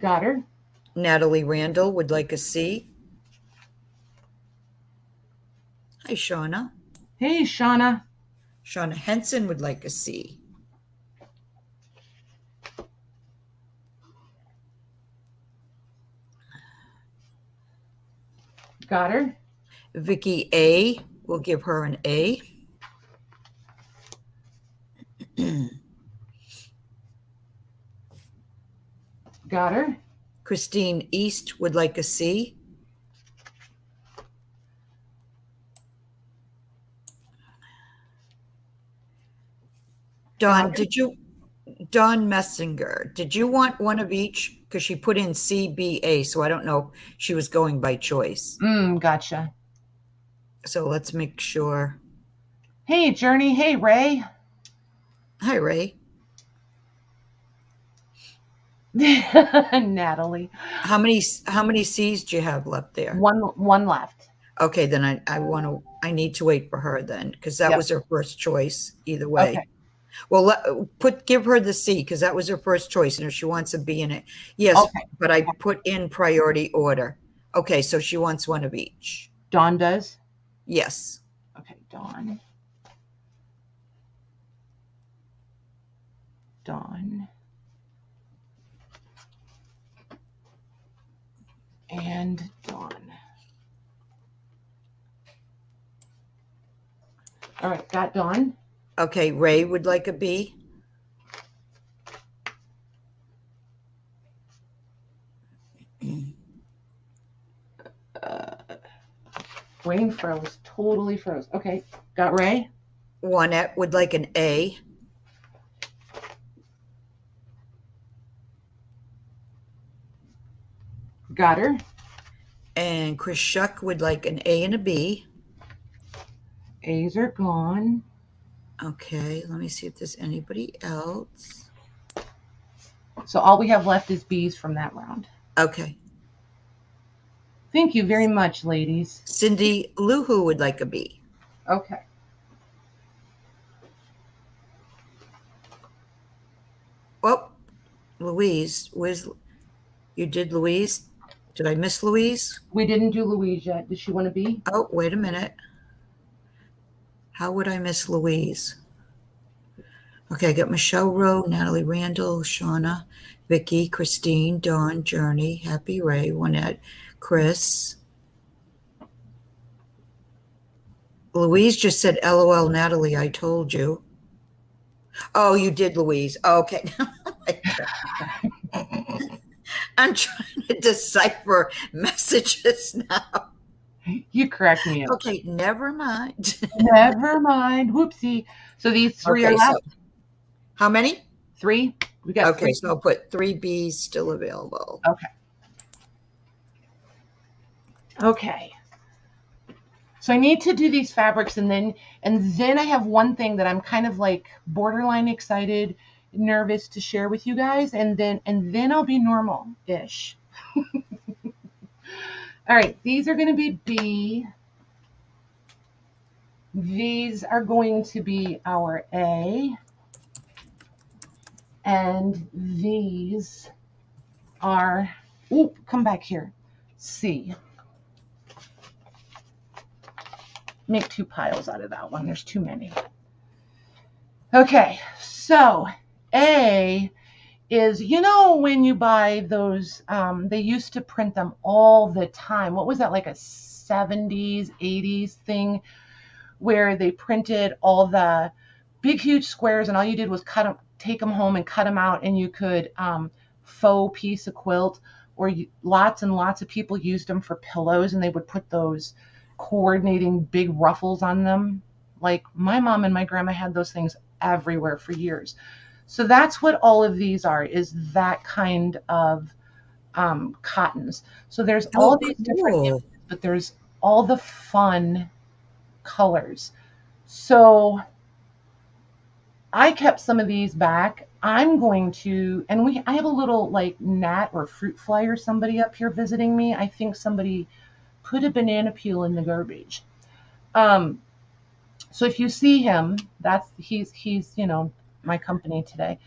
Got her. Natalie Randall would like a C. Hi, Shauna. Hey, Shauna. Shauna Henson would like a C. Got her. Vicky A. We'll give her an A. Got her. Christine East would like a C. Dawn Messinger, did you want one of each? Because she put in CBA, so I don't know if she was going by choice. Gotcha. So let's make sure. Hey, Journey. Hey, Ray. Hi, Ray. Natalie. How many C's do you have left there? One left. Okay, then I need to wait for her then, because that was her first choice either way. Okay. Well, give her the C, because that was her first choice, and if she wants a B in it, yes. Okay. But I put in priority order. Okay, so she wants one of each. Dawn does. Yes. Okay, Dawn. And Dawn. All right, got Dawn. Okay, Ray would like a B. Wayne froze, totally froze. Okay, got Ray. Juanette would like an A. Got her. And Chris Shuck would like an A and a B. A's are gone. Okay, let me see if there's anybody else. So all we have left is B's from that round. Okay. Thank you very much, ladies. Cindy Luhu would like a B. Okay. Oh, Louise, you did Louise? Did I miss Louise? We didn't do Louise yet. Does she want to be? Oh, wait a minute. How would I miss Louise? Okay, I got Michelle Rowe, Natalie Randall, Shauna, Vicky, Christine, Dawn, Journey, Happy Ray, Juanette, Chris. Louise just said, LOL, Natalie, I told you. Oh, you did, Louise. Okay. I'm trying to decipher messages now. You correct me. Okay, never mind. Never mind. Whoopsie. So these 3 are left. So how many? 3. We got 3. So I'll put 3 B's still available. Okay. So I need to do these fabrics, and then I have one thing that I'm kind of like borderline excited, nervous to share with you guys, and then I'll be normal-ish. All right, these are going to be B. These are going to be our A. And these are, come back here, C. make 2 piles out of that one. There's too many. Okay, so A is, when you buy those, they used to print them all the time. What was that, like a 70s, 80s thing where they printed all the big, huge squares, and all you did was take them home and cut them out, and you could faux piece a quilt, or lots and lots of people used them for pillows, and they would put those coordinating big ruffles on them. Like my mom and my grandma had those things everywhere for years. So that's what all of these are, is that kind of cottons. So there's all these different images, but there's all the fun colors. So I kept some of these back. I'm going to, and I have a little like gnat or fruit fly or somebody up here visiting me. I think somebody put a banana peel in the garbage. So if you see him, he's my company today.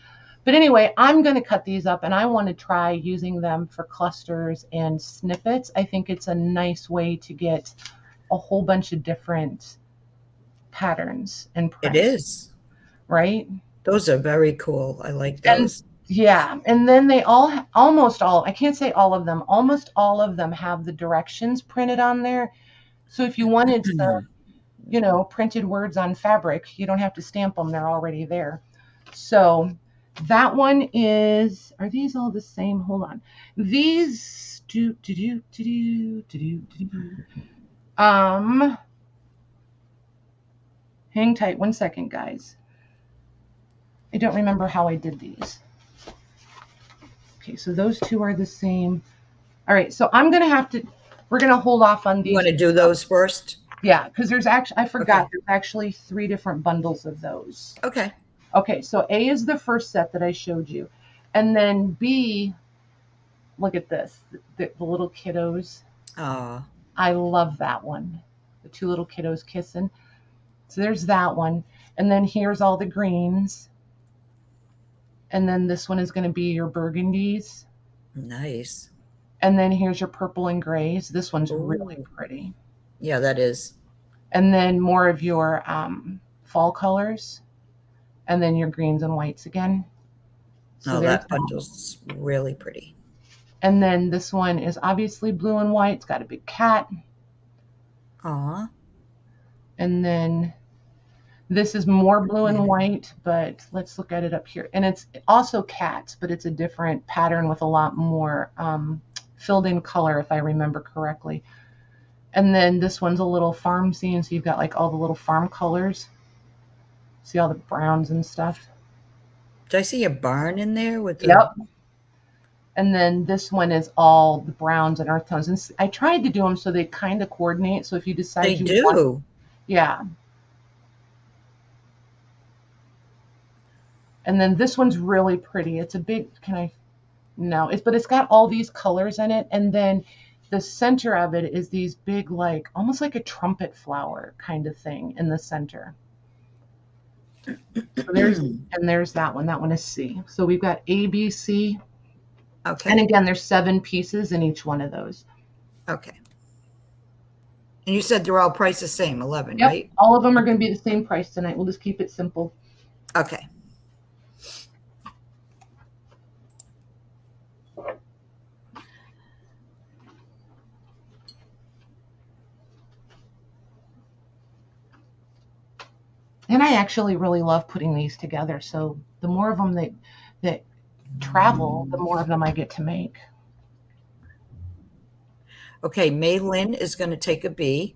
But anyway, I'm going to cut these up, and I want to try using them for clusters and snippets. I think it's a nice way to get a whole bunch of different patterns and prints. It is. Right? Those are very cool. I like those. And then they almost all, I can't say all of them, almost all of them have the directions printed on there. So if you wanted to, printed words on fabric, you don't have to stamp them. They're already there. So that one is, are these all the same? Hold on. These hang tight 1 second, guys. I don't remember how I did these. Okay, so those 2 are the same. All right, so we're going to hold off on these. You want to do those first? Yeah, because I forgot, there's actually 3 different bundles of those. Okay. Okay, so A is the first set that I showed you. And then B, look at this, the little kiddos. Oh. I love that one. The 2 little kiddos kissing. So there's that one. And then here's all the greens. And then this one is going to be your burgundies. Nice. And then here's your purple and grays. This one's really pretty. Yeah, that is. And then more of your fall colors. And then your greens and whites again. So that bundle's really pretty. And then this one is obviously blue and white. It's got a big cat. Aw. And then this is more blue and white, but let's look at it up here. And it's also cats, but it's a different pattern with a lot more filled in color, if I remember correctly. And then this one's a little farm scene, so you've got like all the little farm colors. See all the browns and stuff? Did I see a barn in there with the... Yep. And then this one is all the browns and earth tones. And I tried to do them so they kind of coordinate. So if you decide they do. Yeah. And then this one's really pretty. It's a big, but it's got all these colors in it. And then the center of it is these big, like, almost like a trumpet flower kind of thing in the center. So there's that one. That one is C. So we've got A, B, C. Okay. And again, there's 7 pieces in each one of those. Okay. And you said they're all priced the same, 11, yep. Right? All of them are going to be the same price tonight. We'll just keep it simple. Okay. And I actually really love putting these together. So the more of them that travel, the more of them I get to make. Okay, Mei Lin is going to take a B.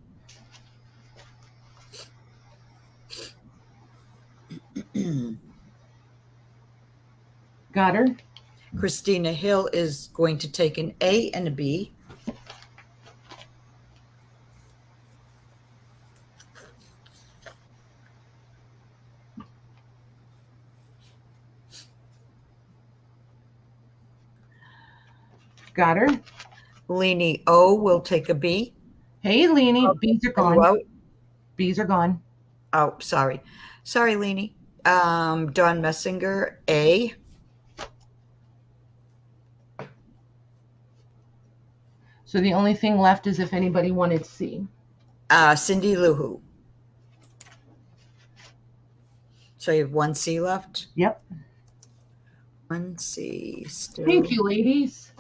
Got her. Christina Hill is going to take an A and a B. Got her. Leanie O will take a B. Hey, Leanie. B's are gone. Out? B's are gone. Oh, sorry. Sorry, Leanie. Dawn Messinger, A. So the only thing left is if anybody wanted C. Cindy Luhu. So you have one C left? Yep. One C still Thank you, ladies.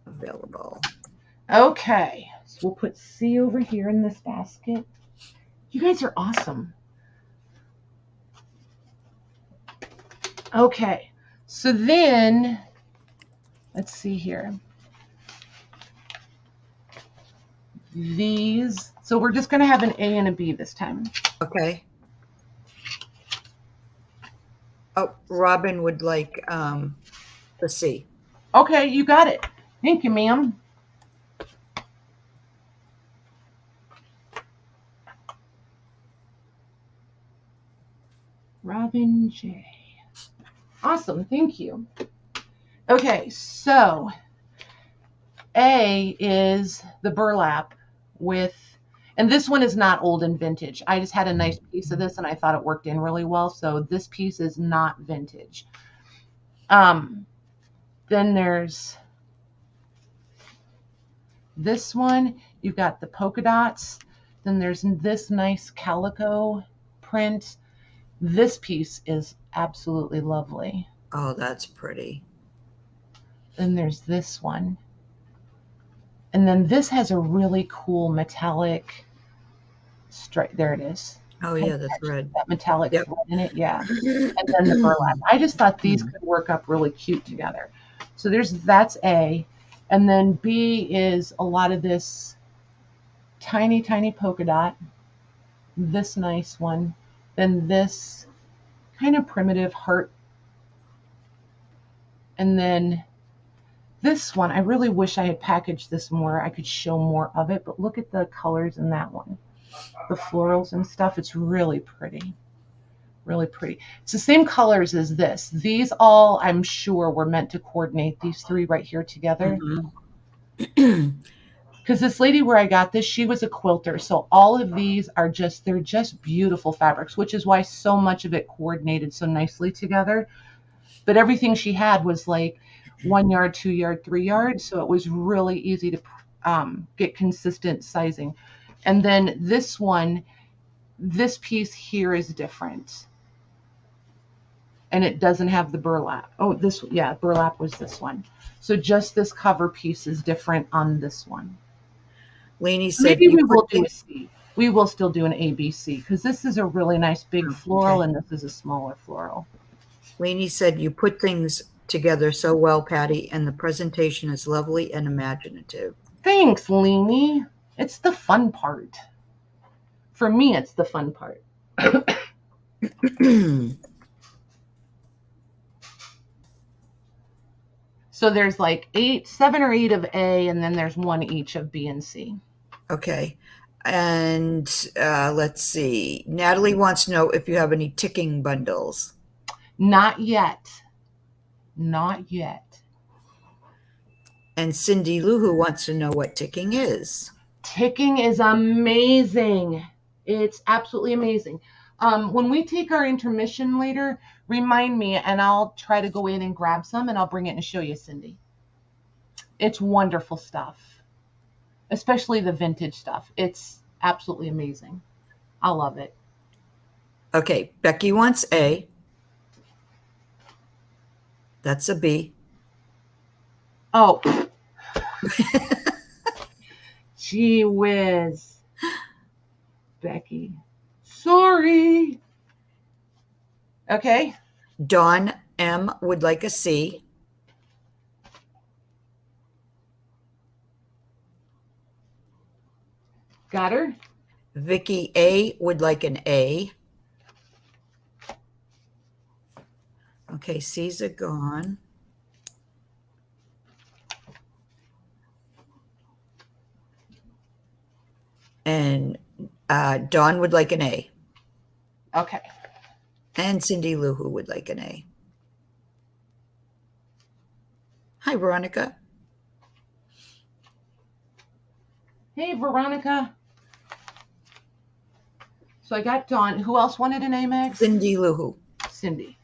available. Okay, so we'll put C over here in this basket. You guys are awesome. Okay, so then, let's see here. These, so we're just going to have an A and a B this time. Okay. Oh, Robin would like the C. Okay, you got it. Thank you, ma'am. Robin J. Awesome, thank you. Okay, so A is the burlap with, and this one is not old and vintage. I just had a nice piece of this and I thought it worked in really well. So this piece is not vintage. Then there's this one. You've got the polka dots. Then there's this nice calico print. This piece is absolutely lovely. Oh, that's pretty. Then there's this one. And then this has a really cool metallic stripe. There it is. Oh, yeah, that's red. That metallic Yep. thread in it, yeah. And then the burlap. I just thought these could work up really cute together. So that's A. And then B is a lot of this tiny, tiny polka dot. This nice one. Then this kind of primitive heart. And then this one, I really wish I had packaged this more. I could show more of it, but look at the colors in that one. The florals and stuff, it's really pretty. Really pretty. It's the same colors as this. These all, I'm sure, were meant to coordinate these three right here together. Because this lady where I got this, she was a quilter. So all of these are they're just beautiful fabrics, which is why so much of it coordinated so nicely together. But everything she had was like 1 yard, 2 yard, 3 yard. So it was really easy to get consistent sizing. And then this one, this piece here is different. And it doesn't have the burlap. Oh, burlap was this one. So just this cover piece is different on this one. Lainey said maybe we will do a C. We will still do an ABC because this is a really nice big floral and this is a smaller floral. Lainey said you put things together so well, Patty, and the presentation is lovely and imaginative. Thanks, Lainey. It's the fun part. For me, it's the fun part. So there's like 7 or 8 of A, and then there's 1 each of B and C. Okay. And let's see. Natalie wants to know if you have any ticking bundles. Not yet. Not yet. And Cindy Luhu wants to know what ticking is. Ticking is amazing. It's absolutely amazing. When we take our intermission later, remind me and I'll try to go in and grab some and I'll bring it and show you, Cindy. It's wonderful stuff, especially the vintage stuff. It's absolutely amazing. I love it. Okay, Becky wants A. That's a B. Oh. Gee whiz. Becky. Sorry. Okay. Dawn M would like a C. Got her. Vicky A would like an A. Okay, C's are gone. And Dawn would like an A. Okay. And Cindy Luhu would like an A. Hi, Veronica. Hey, Veronica. So I got Dawn. Who else wanted an A, Max? Cindy Luhu. Cindy.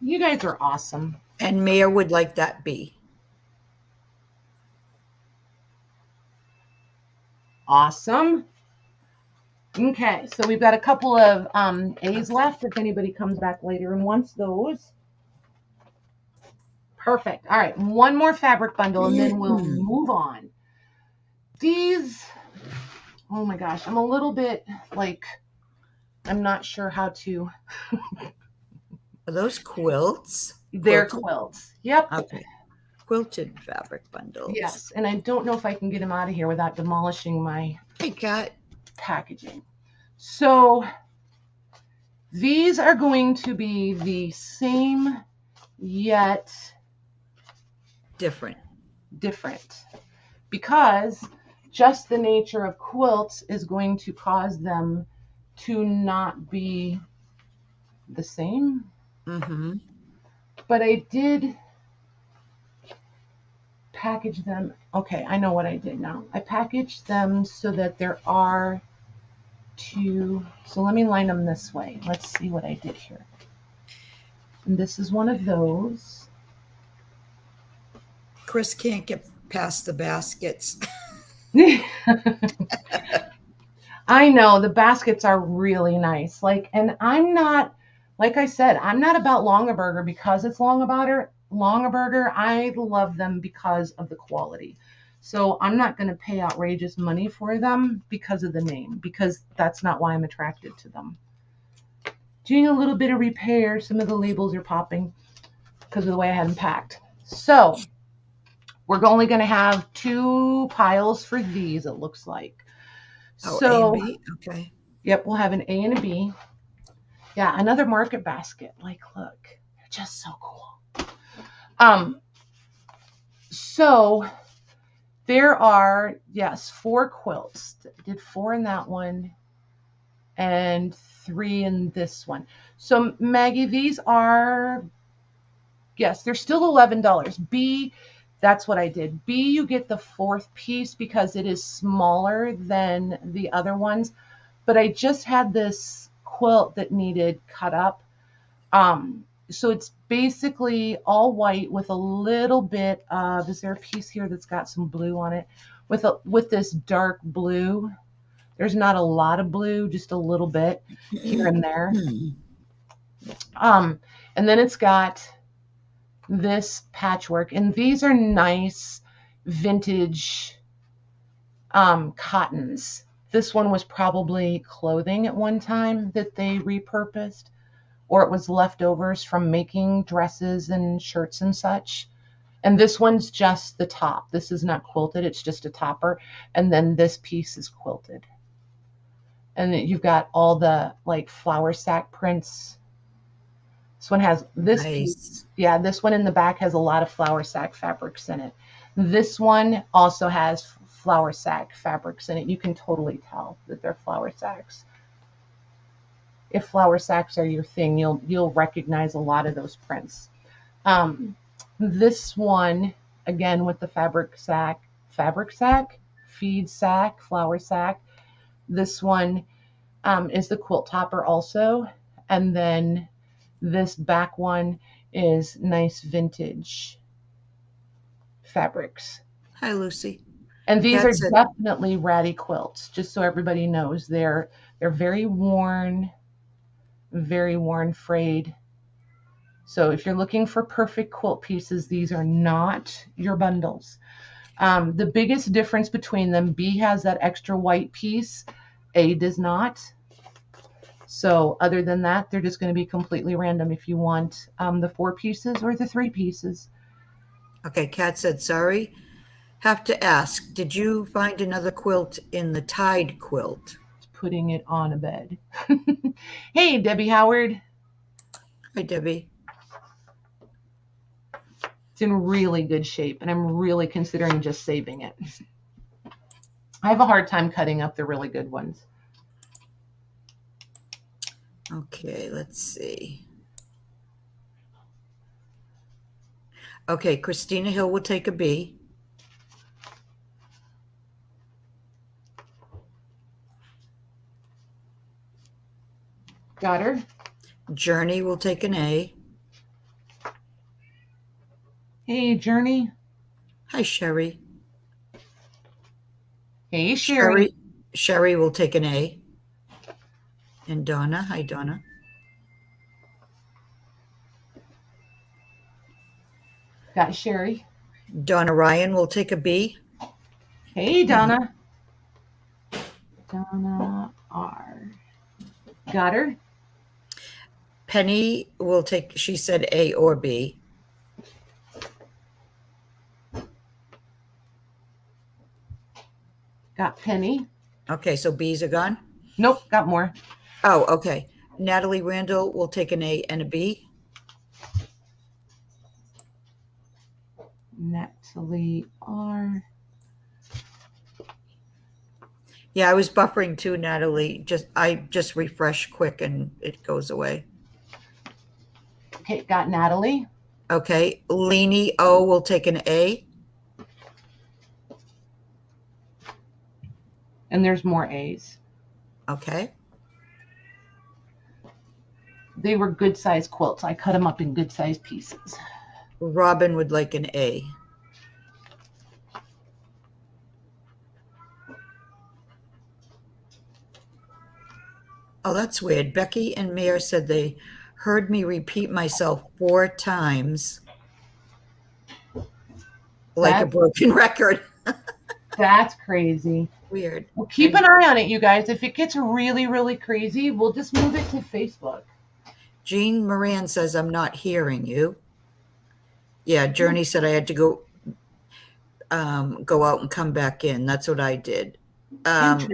You guys are awesome. And Mia would like that B. Awesome. Okay, so we've got a couple of A's left if anybody comes back later and wants those. Perfect. All right, one more fabric bundle and then we'll move on. These, oh my gosh, I'm a little bit like, I'm not sure how to. Are those quilts? They're Quilted? quilts. Yep. Okay. Quilted fabric bundles. Yes, and I don't know if I can get them out of here without demolishing my packaging. So these are going to be the same yet different because just the nature of quilts is going to cause them to not be the same. But I did package them. Okay, I know what I did now. I packaged them so that there are two. So let me line them this way. Let's see what I did here. And this is one of those. Chris can't get past the baskets. I know the baskets are really nice. And I'm not, like I said, I'm not about Longaberger because it's Longaberger. I love them because of the quality. So I'm not going to pay outrageous money for them because of the name, because that's not why I'm attracted to them. Doing a little bit of repair. Some of the labels are popping because of the way I had them packed. So we're only going to have 2 piles for these, it looks like. Oh, so, A and B? Okay. Yep, we'll have an A and a B. Yeah, another market basket. Like, look, they're just so cool. So there are, yes, 4 quilts. I did 4 in that one and 3 in this one. So Maggie, these are, yes, they're still $11. B, that's what I did. B, you get the 4th piece because it is smaller than the other ones. But I just had this quilt that needed cut up. So it's basically all white with a little bit of, is there a piece here that's got some blue on it? With this dark blue. There's not a lot of blue, just a little bit here and there. And then it's got this patchwork, and these are nice vintage cottons. This one was probably clothing at one time that they repurposed, or it was leftovers from making dresses and shirts and such. And this one's just the top. This is not quilted, it's just a topper. And then this piece is quilted. And you've got all the like flower sack prints. This one has this piece. Yeah, this one in the back has a lot of flower sack fabrics in it. This one also has flower sack fabrics in it. You can totally tell that they're flower sacks. If flower sacks are your thing, you'll recognize a lot of those prints. This one, again with the feed sack, flower sack. This one is the quilt topper also, and then this back one is nice vintage fabrics. Hi, Lucy. And these are definitely ratty quilts, just so everybody knows. They're very worn, frayed. So if you're looking for perfect quilt pieces, these are not your bundles. The biggest difference between them, B has that extra white piece, A does not. So other than that, they're just going to be completely random if you want the 4 pieces or the 3 pieces. Okay, Kat said, sorry. Have to ask, did you find another quilt in the Tide quilt? Putting it on a bed. Hey, Debbie Howard. Hi, Debbie. It's in really good shape, and I'm really considering just saving it. I have a hard time cutting up the really good ones. Okay, let's see. Okay, Christina Hill will take a B. Got her. Journey will take an A. Hey, Journey. Hi, Sherry. Hey, Sherry. Sherry will take an A. And Donna. Hi, Donna. Got Sherry. Donna Ryan will take a B. Hey, Donna. Donna R. Got her. Penny will take, she said A or B. Got Penny. Okay, so B's are gone? Nope, got more. Oh, okay. Natalie Randall will take an A and a B. Natalie R. Yeah, I was buffering too, Natalie. I just refresh quick and it goes away. Okay, got Natalie. Okay, Leanie O will take an A. And there's more A's. Okay. They were good size quilts. I cut them up in good size pieces. Robin would like an A. Oh, that's weird. Becky and Mayor said they heard me repeat myself 4 times like a broken record. That's crazy. Weird. Well, keep an eye on it, you guys. If it gets really, really crazy, we'll just move it to Facebook. Jean Moran says, I'm not hearing you. Yeah, Journey said I had to go out and come back in. That's what I did.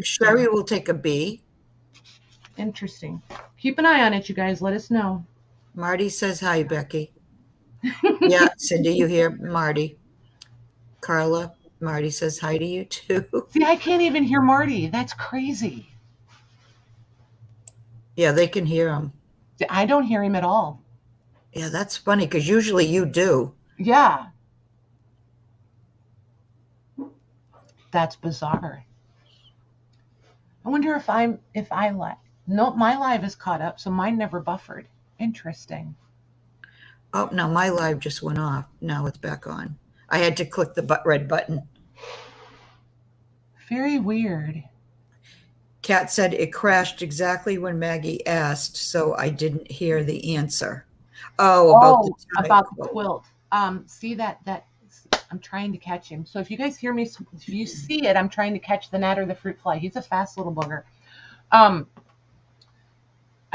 Sherry will take a B. Interesting. Keep an eye on it, you guys. Let us know. Marty says hi, Becky. Yeah, Cindy, you hear Marty. Carla, Marty says hi to you too. See, I can't even hear Marty. That's crazy. Yeah, they can hear him. I don't hear him at all. Yeah, that's funny because usually you do. Yeah. That's bizarre. I wonder if I live. No, my live is caught up, so mine never buffered. Interesting. Oh, no, my live just went off. Now it's back on. I had to click the red button. Very weird. Kat said it crashed exactly when Maggie asked, so I didn't hear the answer. About the quilt. See that I'm trying to catch him. So if you guys hear me, if you see it, I'm trying to catch the gnat or the fruit fly. He's a fast little booger.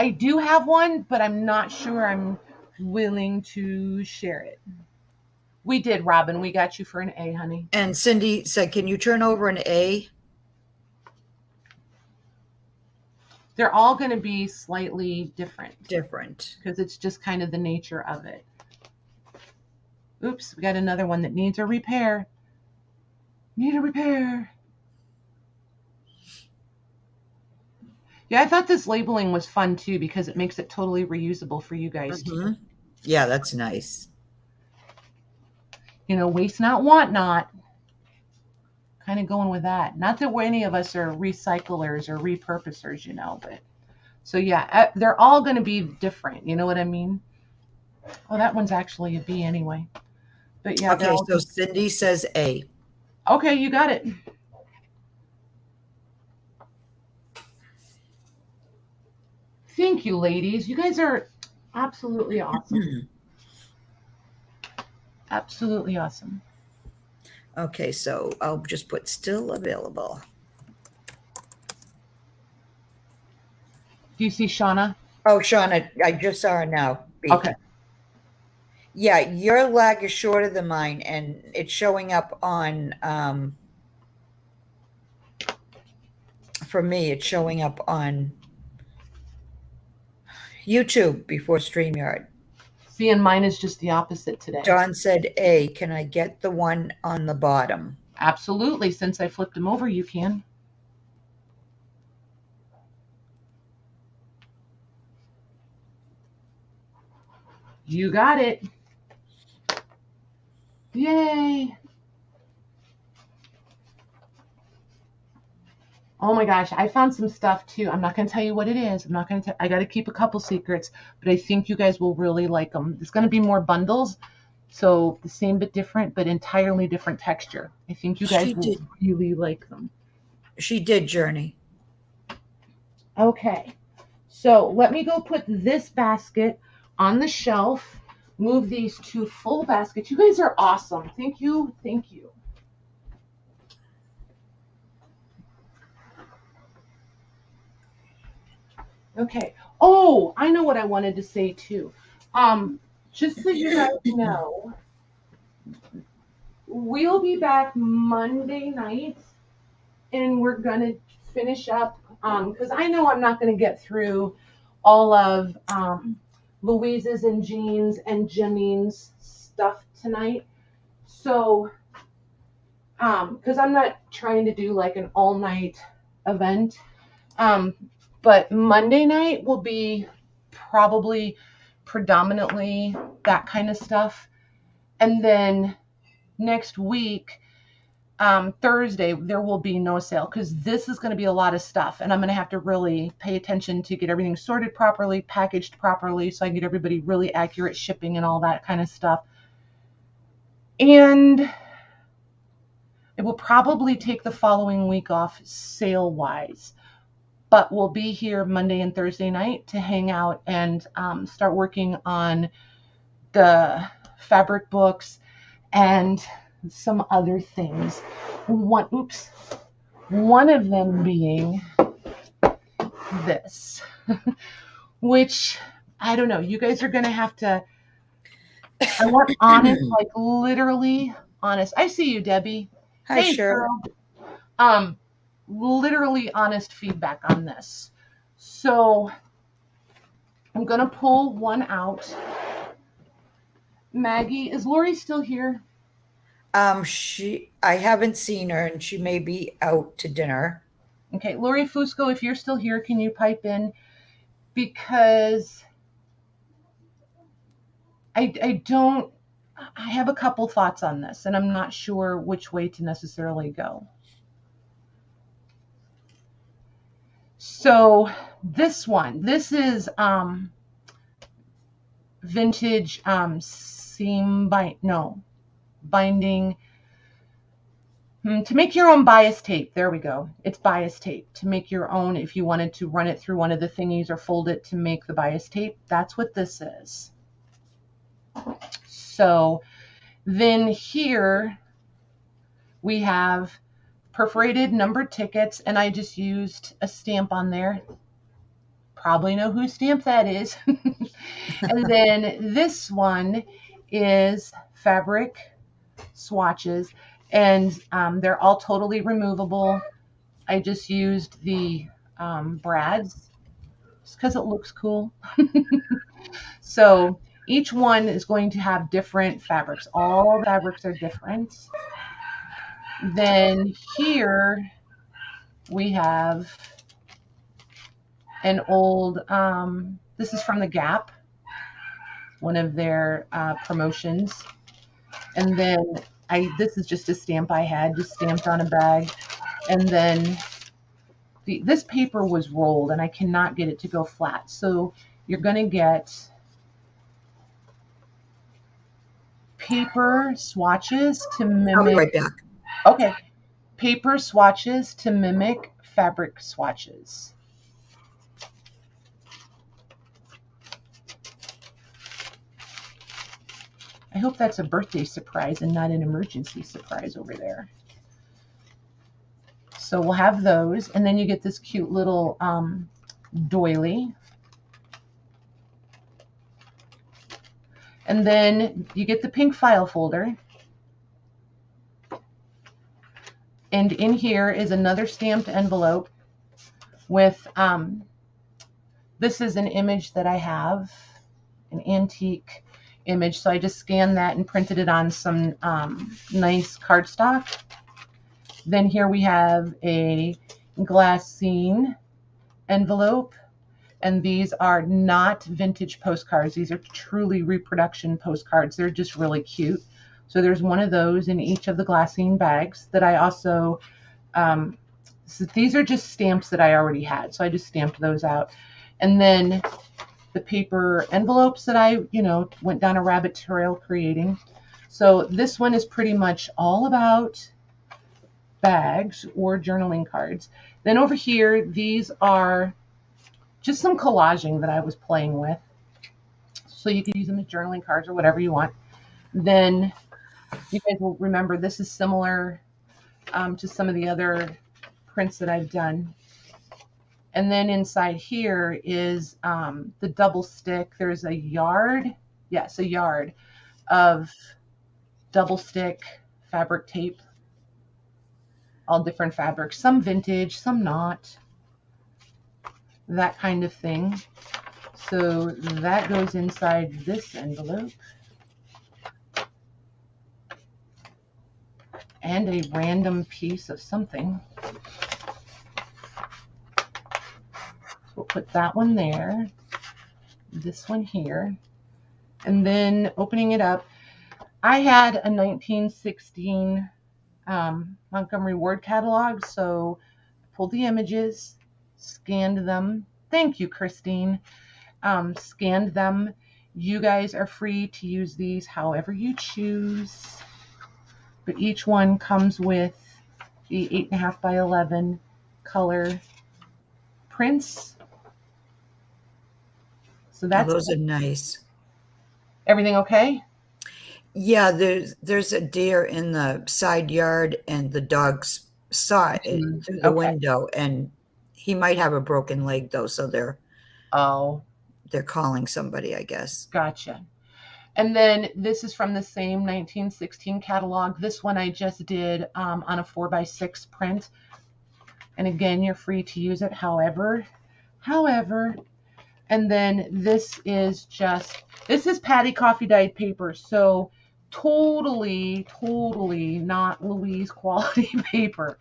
I do have one, but I'm not sure I'm willing to share it. We did, Robin. We got you for an A, honey. And Cindy said, can you turn over an A? They're all going to be slightly different. Because it's just kind of the nature of it. Oops, we got another one that needs a repair. Need a repair. Yeah, I thought this labeling was fun too because it makes it totally reusable for you guys too. Yeah, that's nice. You know, waste not, want not. Kind of going with that. Not that any of us are recyclers or repurposers, you know, but so yeah, they're all going to be different. You know what I mean? Oh, that one's actually a B anyway. But yeah. Okay, so Cindy says A. Okay, you got it. Thank you, ladies. You guys are absolutely awesome. Absolutely awesome. Okay, so I'll just put still available. Do you see Shauna? Oh, Shauna, I just saw her now. B. Okay. Yeah, your lag is shorter than mine, and it's showing up on, for me, it's showing up on YouTube before StreamYard. See, and mine is just the opposite today. Dawn said A. Can I get the one on the bottom? Absolutely. Since I flipped them over, you can. You got it. Yay. Oh my gosh, I found some stuff too. I'm not going to tell you what it is. I got to keep a couple secrets, but I think you guys will really like them. It's going to be more bundles. So the same but different, but entirely different texture. I think you guys will really like them. She did, Journey. Okay. So let me go put this basket on the shelf, move these 2 full baskets. You guys are awesome. Thank you. Thank you. Okay. Oh, I know what I wanted to say too. Just so you guys know, we'll be back Monday night and we're going to finish up because I know I'm not going to get through all of Louise's and Jean's and Jimine's stuff tonight. So, because I'm not trying to do like an all night event. But Monday night will be probably predominantly that kind of stuff. And then next week, Thursday, there will be no sale because this is going to be a lot of stuff. And I'm going to have to really pay attention to get everything sorted properly, packaged properly, so I can get everybody really accurate shipping and all that kind of stuff. And it will probably take the following week off sale-wise. But we'll be here Monday and Thursday night to hang out and start working on the fabric books and some other things. One of them being this, which I don't know. You guys are going to have to, I want honest, like literally honest. I see you, Debbie. Hi, Hey, Cheryl. girl. Literally honest feedback on this. So I'm going to pull one out. Maggie, is Lori still here? I haven't seen her and she may be out to dinner. Okay, Lori Fusco, if you're still here, can you pipe in? Because I have a couple thoughts on this and I'm not sure which way to necessarily go. So this is vintage binding to make your own bias tape. There we go. It's bias tape to make your own if you wanted to run it through one of the thingies or fold it to make the bias tape. That's what this is. So then here we have perforated numbered tickets, and I just used a stamp on there. Probably know whose stamp that is. And then this one is fabric swatches, and they're all totally removable. I just used the brads just because it looks cool. So each one is going to have different fabrics. All fabrics are different. Then here we have an old, this is from the Gap, one of their promotions. And then this is just a stamp I had, just stamped on a bag. And then this paper was rolled and I cannot get it to go flat. So you're going to get paper swatches to mimic. I'll be right back. Okay. Paper swatches to mimic fabric swatches. I hope that's a birthday surprise and not an emergency surprise over there. So we'll have those, and then you get this cute little doily. And then you get the pink file folder. And in here is another stamped envelope with, this is an image that I have, an antique image. So I just scanned that and printed it on some nice cardstock. Then here we have a glassine envelope. And these are not vintage postcards. These are truly reproduction postcards. They're just really cute. So there's one of those in each of the glassine bags that I also, so these are just stamps that I already had. So I just stamped those out. And then the paper envelopes that I, went down a rabbit trail creating. So this one is pretty much all about bags or journaling cards. Then over here, these are just some collaging that I was playing with. So you can use them as journaling cards or whatever you want. Then you guys will remember this is similar to some of the other prints that I've done. And then inside here is the double stick. There's a yard. Yes, a yard of double stick fabric tape. All different fabrics. Some vintage, some not. That kind of thing. So that goes inside this envelope. And a random piece of something. We'll put that one there, this one here, and then opening it up, I had a 1916 Montgomery Ward catalog, so I pulled the images, scanned them. Thank you, Christine. Scanned them. You guys are free to use these however you choose, but each one comes with the 8.5 by 11 color prints. So that's those are nice. Everything okay? Yeah, there's a deer in the side yard, and the dogs saw it through the window, and he might have a broken leg though, so they're calling somebody, I guess. Gotcha. And then this is from the same 1916 catalog. This one I just did on a 4x6 print. And again, you're free to use it however. And then this is Patty coffee dyed paper. So totally not Louise quality paper.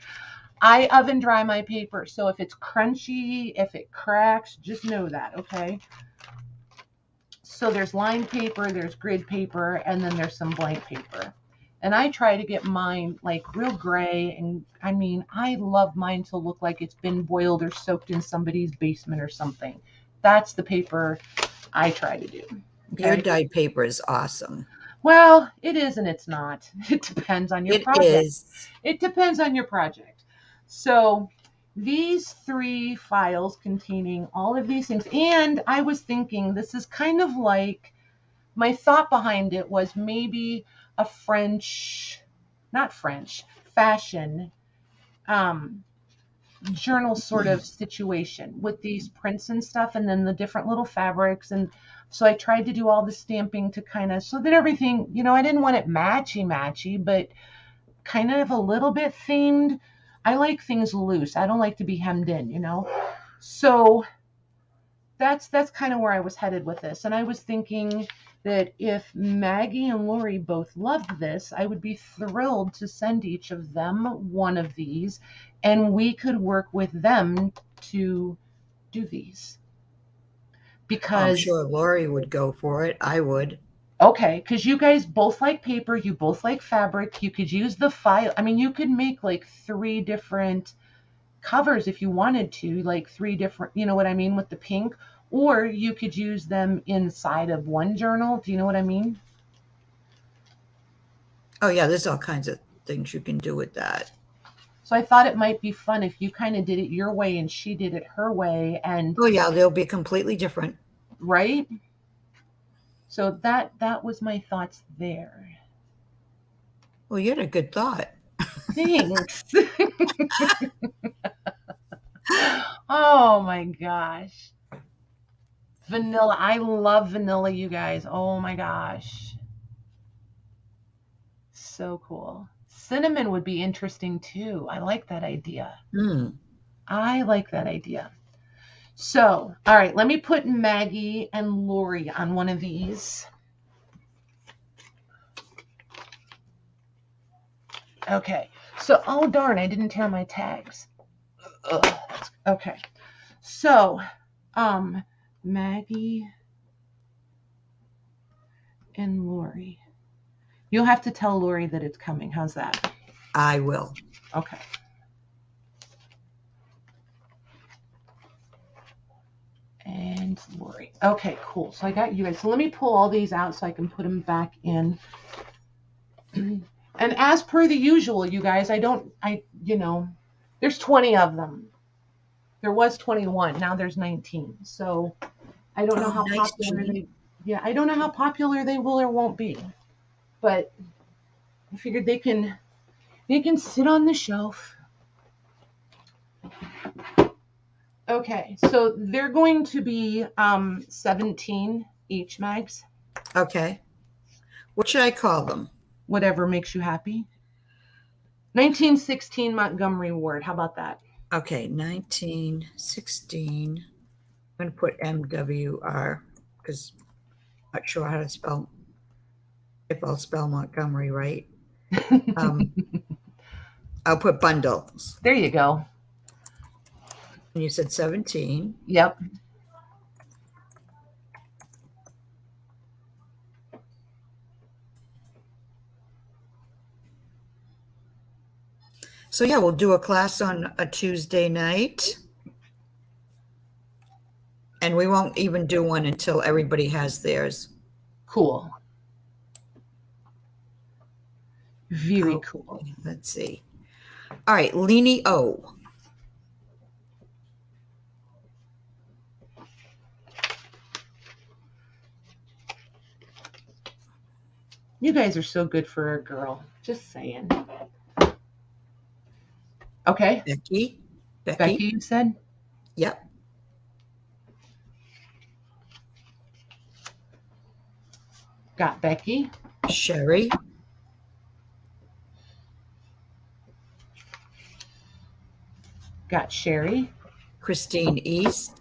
I oven dry my paper. So if it's crunchy, if it cracks, just know that, okay? So there's lined paper, there's grid paper, and then there's some blank paper. And I try to get mine like real gray. And I mean, I love mine to look like it's been boiled or soaked in somebody's basement or something. That's the paper I try to do. Okay? Your dyed paper is awesome. Well, it is and it's not. It depends on your project. It is. It depends on your project. So these 3 files containing all of these things. And I was thinking this is kind of like, my thought behind it was maybe a fashion journal sort of situation with these prints and stuff, and then the different little fabrics. And so I tried to do all the stamping to kind of, so that everything, I didn't want it matchy, but kind of a little bit themed. I like things loose. I don't like to be hemmed in, So that's kind of where I was headed with this. And I was thinking that if Maggie and Lori both loved this, I would be thrilled to send each of them one of these, and we could work with them to do these. Because I'm sure Lori would go for it. I would. Okay, because you guys both like paper, you both like fabric. You could use the file. I mean, you could make like 3 different covers if you wanted to, like 3 different, you know what I mean, with the pink. Or you could use them inside of one journal. Do you know what I mean? Oh, yeah, there's all kinds of things you can do with that. So I thought it might be fun if you kind of did it your way and she did it her way. And oh, yeah, they'll be completely different. Right? So that was my thoughts there. Well, you had a good thought. Thanks. Oh, my gosh. Vanilla. I love vanilla, you guys. Oh my gosh. So cool. Cinnamon would be interesting too. I like that idea. I like that idea. So, all right, let me put Maggie and Lori on one of these. Okay. So, oh darn, I didn't tear my tags. Ugh. Okay. So, Maggie and Lori. You'll have to tell Lori that it's coming. How's that? I will. Okay. And Lori. Okay, cool. So I got you guys. So let me pull all these out so I can put them back in. And as per the usual, you guys, there's 20 of them. There was 21. Now there's 19. So I don't know how nice, popular Jean. they. Yeah, I don't know how popular they will or won't be, but I figured they can sit on the shelf. Okay, so they're going to be 17 each, Mags. Okay. What should I call them? Whatever makes you happy. 1916 Montgomery Ward. How about that? Okay, 1916. I'm going to put MWR because I'm not sure how to spell, if I'll spell Montgomery right. I'll put bundles. There you go. And you said 17. Yep. So yeah, we'll do a class on a Tuesday night. And we won't even do one until everybody has theirs. Cool. Very Okay, cool. let's see. All right, Leanie O. You guys are so good for a girl. Just saying. Okay. Becky. Becky, you said? Yep. Got Becky. Sherry. Got Sherry. Christine East.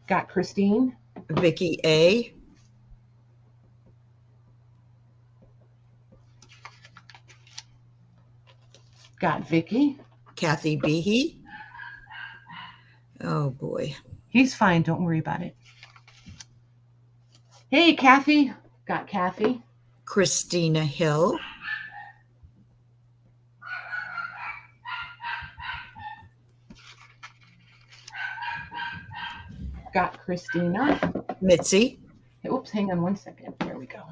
Got Christine. Vicky A. Got Vicky. Kathy Behe. Oh boy. He's fine. Don't worry about it. Hey, Kathy. Got Kathy. Christina Hill. Got Christina. Mitzi. Oops, hang on one second. There we go.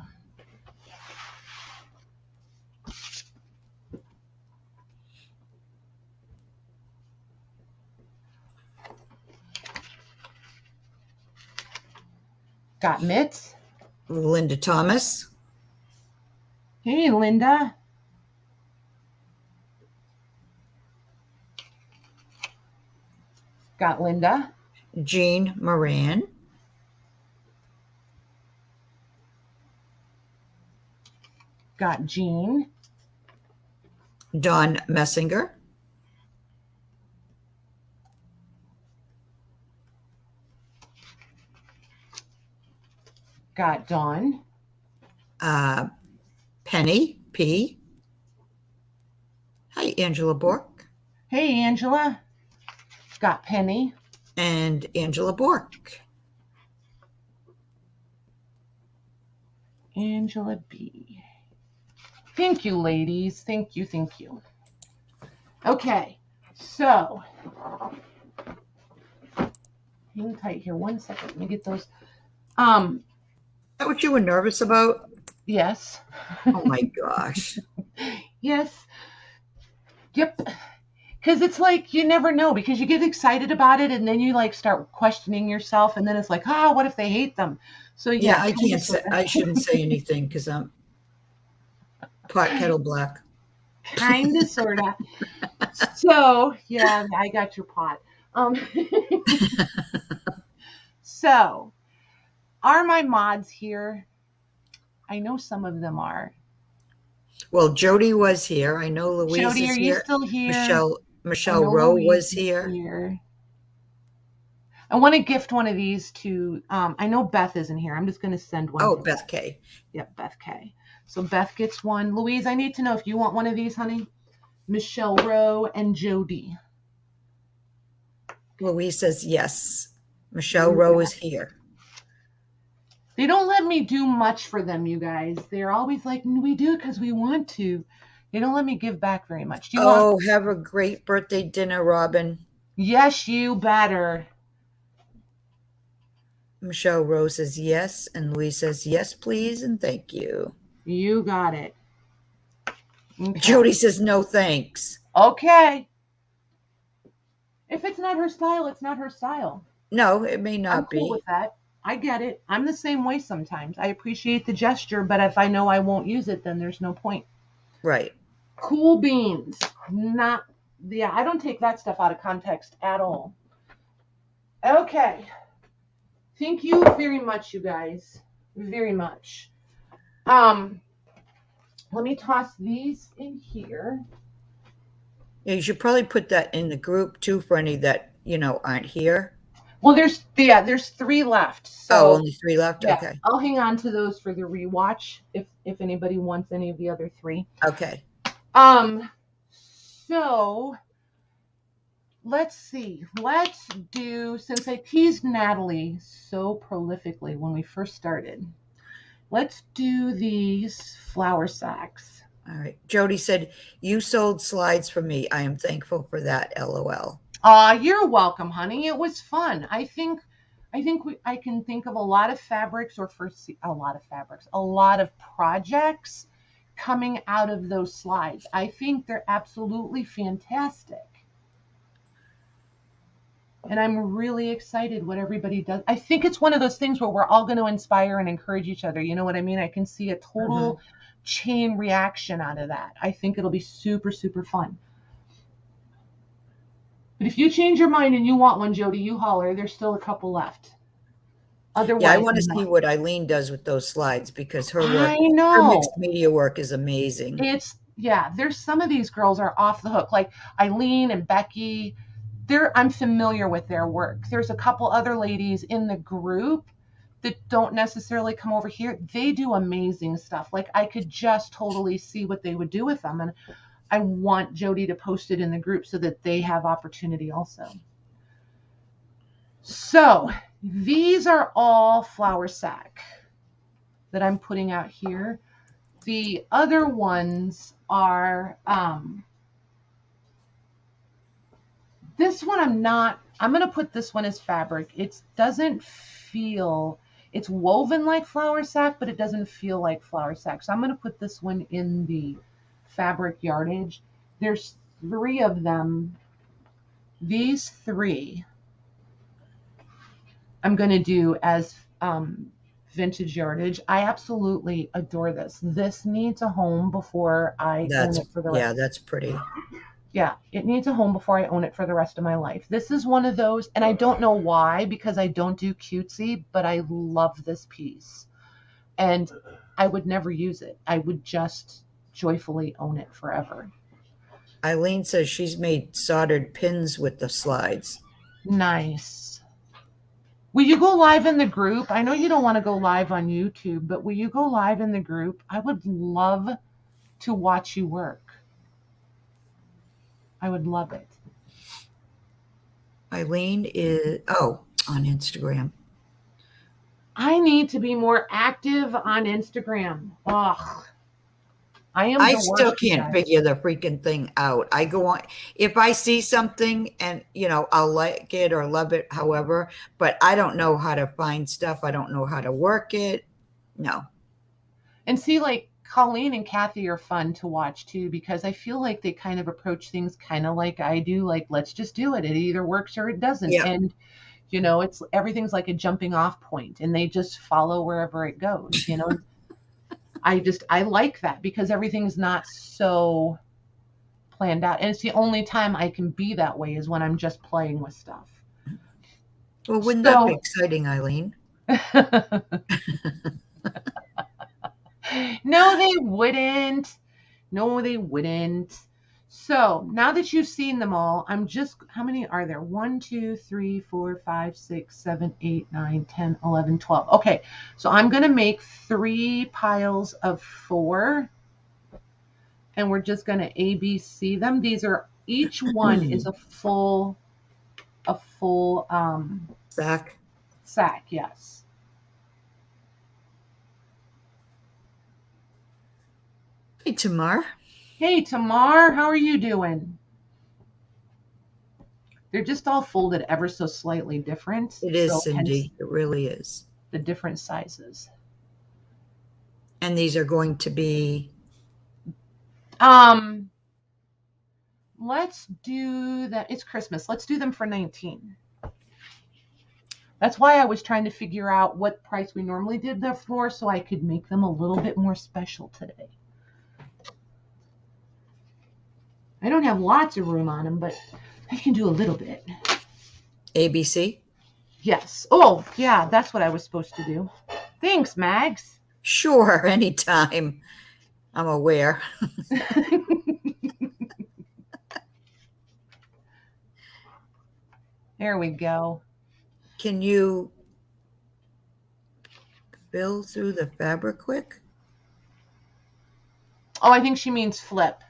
Got Mitz. Linda Thomas. Hey, Linda. Got Linda. Jean Moran. Got Jean. Dawn Messinger. Got Dawn. Penny P. Hi, Angela Bork. Hey, Angela. Got Penny. And Angela Bork. Angela B. Thank you, ladies. Thank you. Thank you. Okay, so hang tight here 1 second. Let me get those. Is that what you were nervous about? Yes. Oh my gosh. Yes. Yep. Because it's like you never know, because you get excited about it and then you like start questioning yourself, and then it's like, what if they hate them? So Yeah, I can't say, I shouldn't say anything because I'm pot kettle black. Kind of, sort of. So, yeah, I got your pot. So, are my mods here? I know some of them are. Well, Jody was here. I know Louise Jody, is are here. you still here? Michelle Rowe was here. I want to gift one of these to, I know Beth isn't here. I'm just going to send one. Oh, Beth K. Yep, Beth K. So Beth gets one. Louise, I need to know if you want one of these, honey. Michelle Rowe and Jody. Louise says yes. Michelle Rowe is here. They don't let me do much for them, you guys. They're always like, we do it because we want to. They don't let me give back very much. Do you want? Have a great birthday dinner, Robin. Yes, you better. Michelle Rowe says yes, and Louise says yes, please, and thank you. You got it. Okay. Jody says no thanks. Okay. If it's not her style, it's not her style. No, it may not I'm cool be. with that. I get it. I'm the same way sometimes. I appreciate the gesture, but if I know I won't use it, then there's no point. Right. Cool beans. Not, yeah, I don't take that stuff out of context at all. Okay. Thank you very much, you guys. Very much. Let me toss these in here. Yeah, you should probably put that in the group too for any that, aren't here. Well, there's 3 left. So only 3 left? yeah, Okay. I'll hang on to those for the rewatch if anybody wants any of the other 3. Okay. So let's see. Let's do, since I teased Natalie so prolifically when we first started, let's do these flour sacks. All right. Jody said, you sold slides for me. I am thankful for that. LOL. You're welcome, honey. It was fun. I can think of a lot of fabrics a lot of projects coming out of those slides. I think they're absolutely fantastic. And I'm really excited what everybody does. I think it's one of those things where we're all going to inspire and encourage each other. You know what I mean? I can see a total chain reaction out of that. I think it'll be super, super fun. But if you change your mind and you want one, Jody, you holler. There's still a couple left. Otherwise, I want to see what Eileen does with those slides because her work, I know. her mixed media work is amazing. There's some of these girls are off the hook, like Eileen and Becky. I'm familiar with their work. There's a couple other ladies in the group that don't necessarily come over here. They do amazing stuff. Like I could just totally see what they would do with them. And I want Jody to post it in the group so that they have opportunity also. So these are all flour sack that I'm putting out here. The other ones are, this one I'm going to put this one as fabric. It doesn't feel, it's woven like flour sack, but it doesn't feel like flour sack. So I'm going to put this one in the fabric yardage. There's 3 of them. These 3 I'm going to do as vintage yardage. I absolutely adore this. This needs a home before I own it for the rest. Yeah, that's pretty. Yeah, it needs a home before I own it for the rest of my life. This is one of those, and I don't know why, because I don't do cutesy, but I love this piece. And I would never use it. I would just joyfully own it forever. Eileen says she's made soldered pins with the slides. Nice. Will you go live in the group? I know you don't want to go live on YouTube, but will you go live in the group? I would love to watch you work. I would love it. Eileen is, on Instagram. I need to be more active on Instagram. Ugh. I still can't figure the freaking thing out. I go on, if I see something and, I'll like it or love it, however, but I don't know how to find stuff. I don't know how to work it. No. And see, like, Colleen and Kathy are fun to watch too, because I feel like they kind of approach things kind of like I do, like, let's just do it. It either works or it doesn't. Yeah. And, everything's like a jumping off point and they just follow wherever it goes, I like that because everything's not so planned out. And it's the only time I can be that way is when I'm just playing with stuff. Well, wouldn't that be exciting, Eileen? No, they wouldn't. No, they wouldn't. So now that you've seen them all, how many are there? 1, 2, 3, 4, 5, 6, 7, 8, 9, 10, 11, 12. Okay, so I'm going to make 3 piles of 4. And we're just going to ABC them. These are, each one is a full sack. Sack, yes. Hey, Tamar. Hey, Tamar, how are you doing? They're just all folded ever so slightly different. It is, Cindy. It really is. The different sizes. And these are going to be, let's do that. It's Christmas. Let's do them for 19. That's why I was trying to figure out what price we normally did them for so I could make them a little bit more special today. I don't have lots of room on them, but I can do a little bit. ABC? Yes. Oh, yeah, that's what I was supposed to do. Thanks, Mags. Sure, anytime. I'm aware. There we go. Can you bill through the fabric quick? Oh, I think she means flip.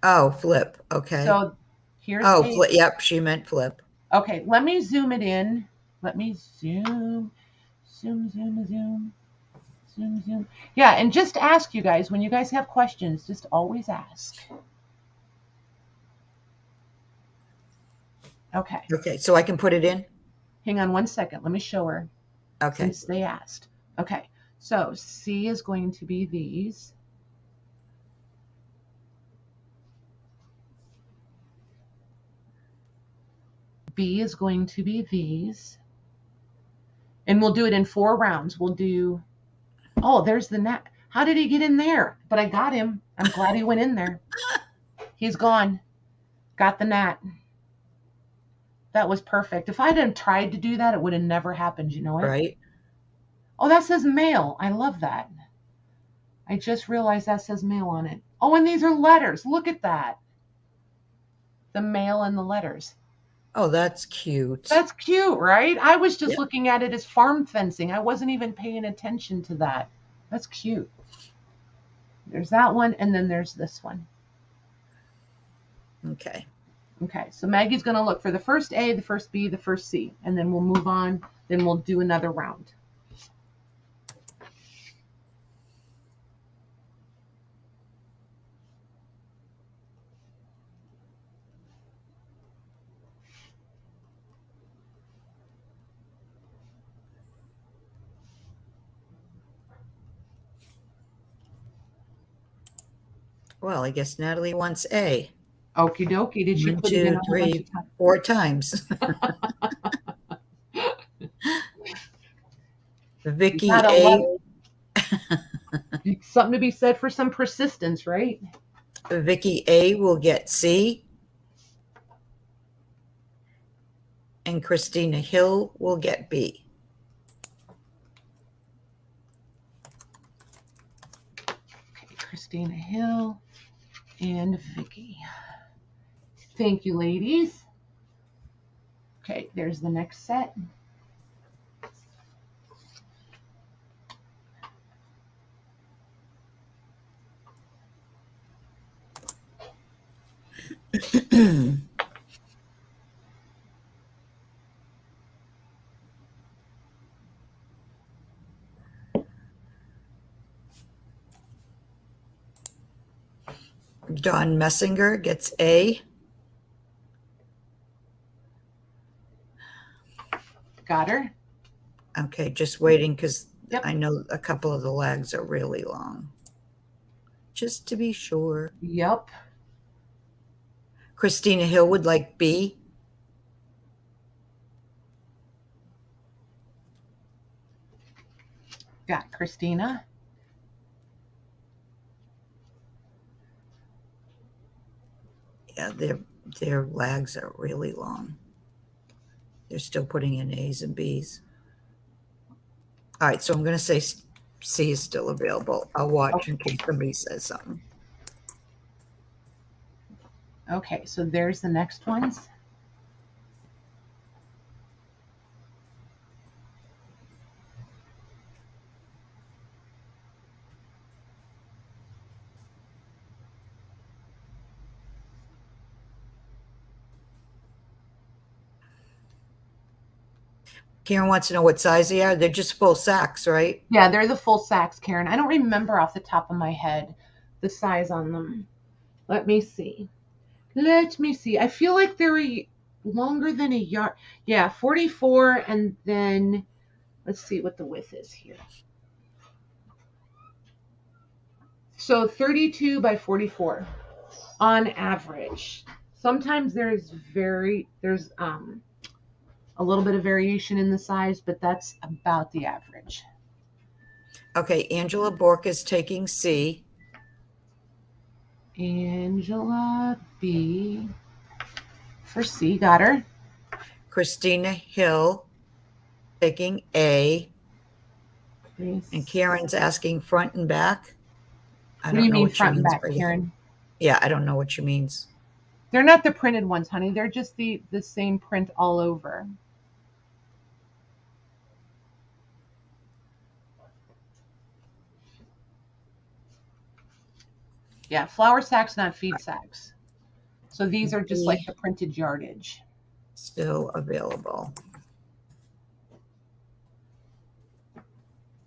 Oh, flip. Okay. So here's flip. Yep, she meant flip. Okay, let me zoom it in. Let me zoom. Yeah, and just ask you guys, when you guys have questions, just always ask. Okay. Okay, so I can put it in? Hang on one second. Let me show her. Okay. Since they asked. Okay, so C is going to be these. B is going to be these. And we'll do it in 4 rounds. We'll do, oh, there's the net. How did he get in there? But I got him. I'm glad he went in there. He's gone. Got the gnat. That was perfect. If I hadn't tried to do that, it would have never happened, you know it? Right. Oh, that says mail. I love that. I just realized that says mail on it. Oh, and these are letters. Look at that. The mail and the letters. Oh, that's cute. That's cute, right? I was just looking at it as farm fencing. I wasn't even paying attention to that. That's cute. There's that one, and then there's this one. Okay. Okay, so Maggie's going to look for the first A, the first B, the first C, and then we'll move on. Then we'll do another round. Well, I guess Natalie wants A. Okie dokie. Did you 1, put it in 2, a whole bunch 3, of times? 4 times. Vicky A. Something to be said for some persistence, right? Vicky A will get C. And Christina Hill will get B. Okay, Christina Hill and Vicky. Thank you, ladies. Okay, there's the next set. Dawn Messinger gets A. Got her? Okay, just waiting because Yep. I know a couple of the lags are really long. Just to be sure. Yep. Christina Hill would like B. Got Christina. Yeah, their lags are really long. They're still putting in A's and B's. All right, so I'm going to say C is still available. I'll watch in case somebody says something. Okay, so there's the next ones. Karen wants to know what size they are. They're just full sacks, right? Yeah, they're the full sacks, Karen. I don't remember off the top of my head the size on them. Let me see. I feel like they're longer than a yard. Yeah, 44, and then let's see what the width is here. So 32 by 44 on average. Sometimes there's a little bit of variation in the size, but that's about the average. Okay, Angela Bork is taking C. Angela B for C, got her. Christina Hill taking A. And Karen's asking front and back. I What do you mean front and back, Karen? Yeah, I don't know what she means. They're not the printed ones, honey. They're just the same print all over. Yeah, flour sacks, not feed sacks. So these are just like the printed yardage. Still available.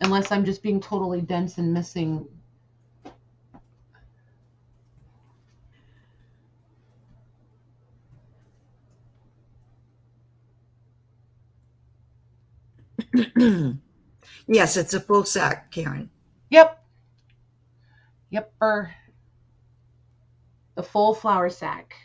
Unless I'm just being totally dense and missing. Yes, it's a full sack, Karen. Yep. The full flour sack.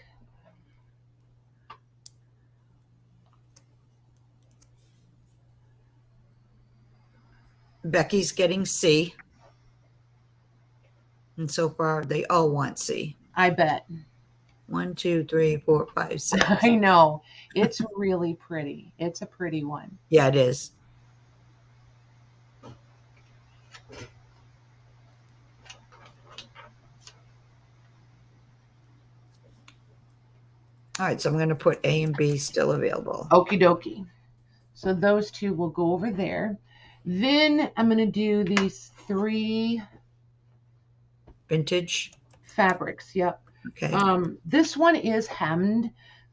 Becky's getting C. And so far, they all want C. I bet. 1, 2, 3, 4, 5, 6. I know. It's really pretty. It's a pretty one. Yeah, it is. All right, so I'm going to put A and B still available. Okie dokie. So those two will go over there. Then I'm going to do these 3 vintage fabrics. Yep. Okay. This one is hemmed.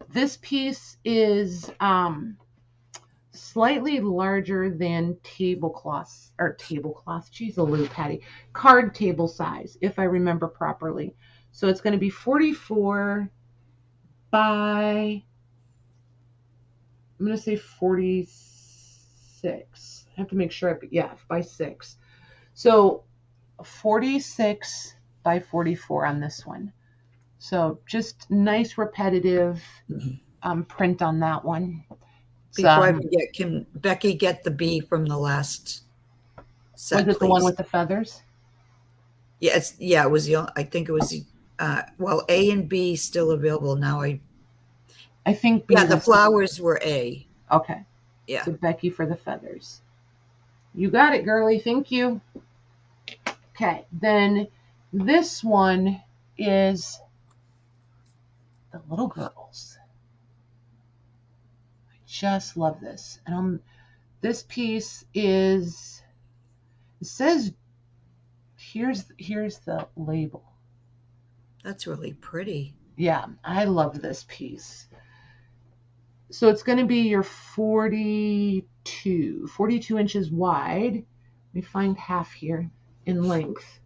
This piece is slightly larger than tablecloth. Geez, a little Patty. Card table size, if I remember properly. So it's going to be 44 by, I'm going to say 46. I have to make sure, by 6. So 46 by 44 on this one. So just nice repetitive print on that one. Before I forget, can Becky get the B from the last set? Was it the one with the feathers? Yes, yeah, it was I think it was well, A and B still available now. I think B. Yeah, the flowers were A. Okay. Yeah. So Becky for the feathers. You got it, girly. Thank you. Okay, then this one is the little girls. I just love this. And this piece is, it says, here's the label. That's really pretty. Yeah, I love this piece. So it's going to be your 42 inches wide. Let me find half here in length.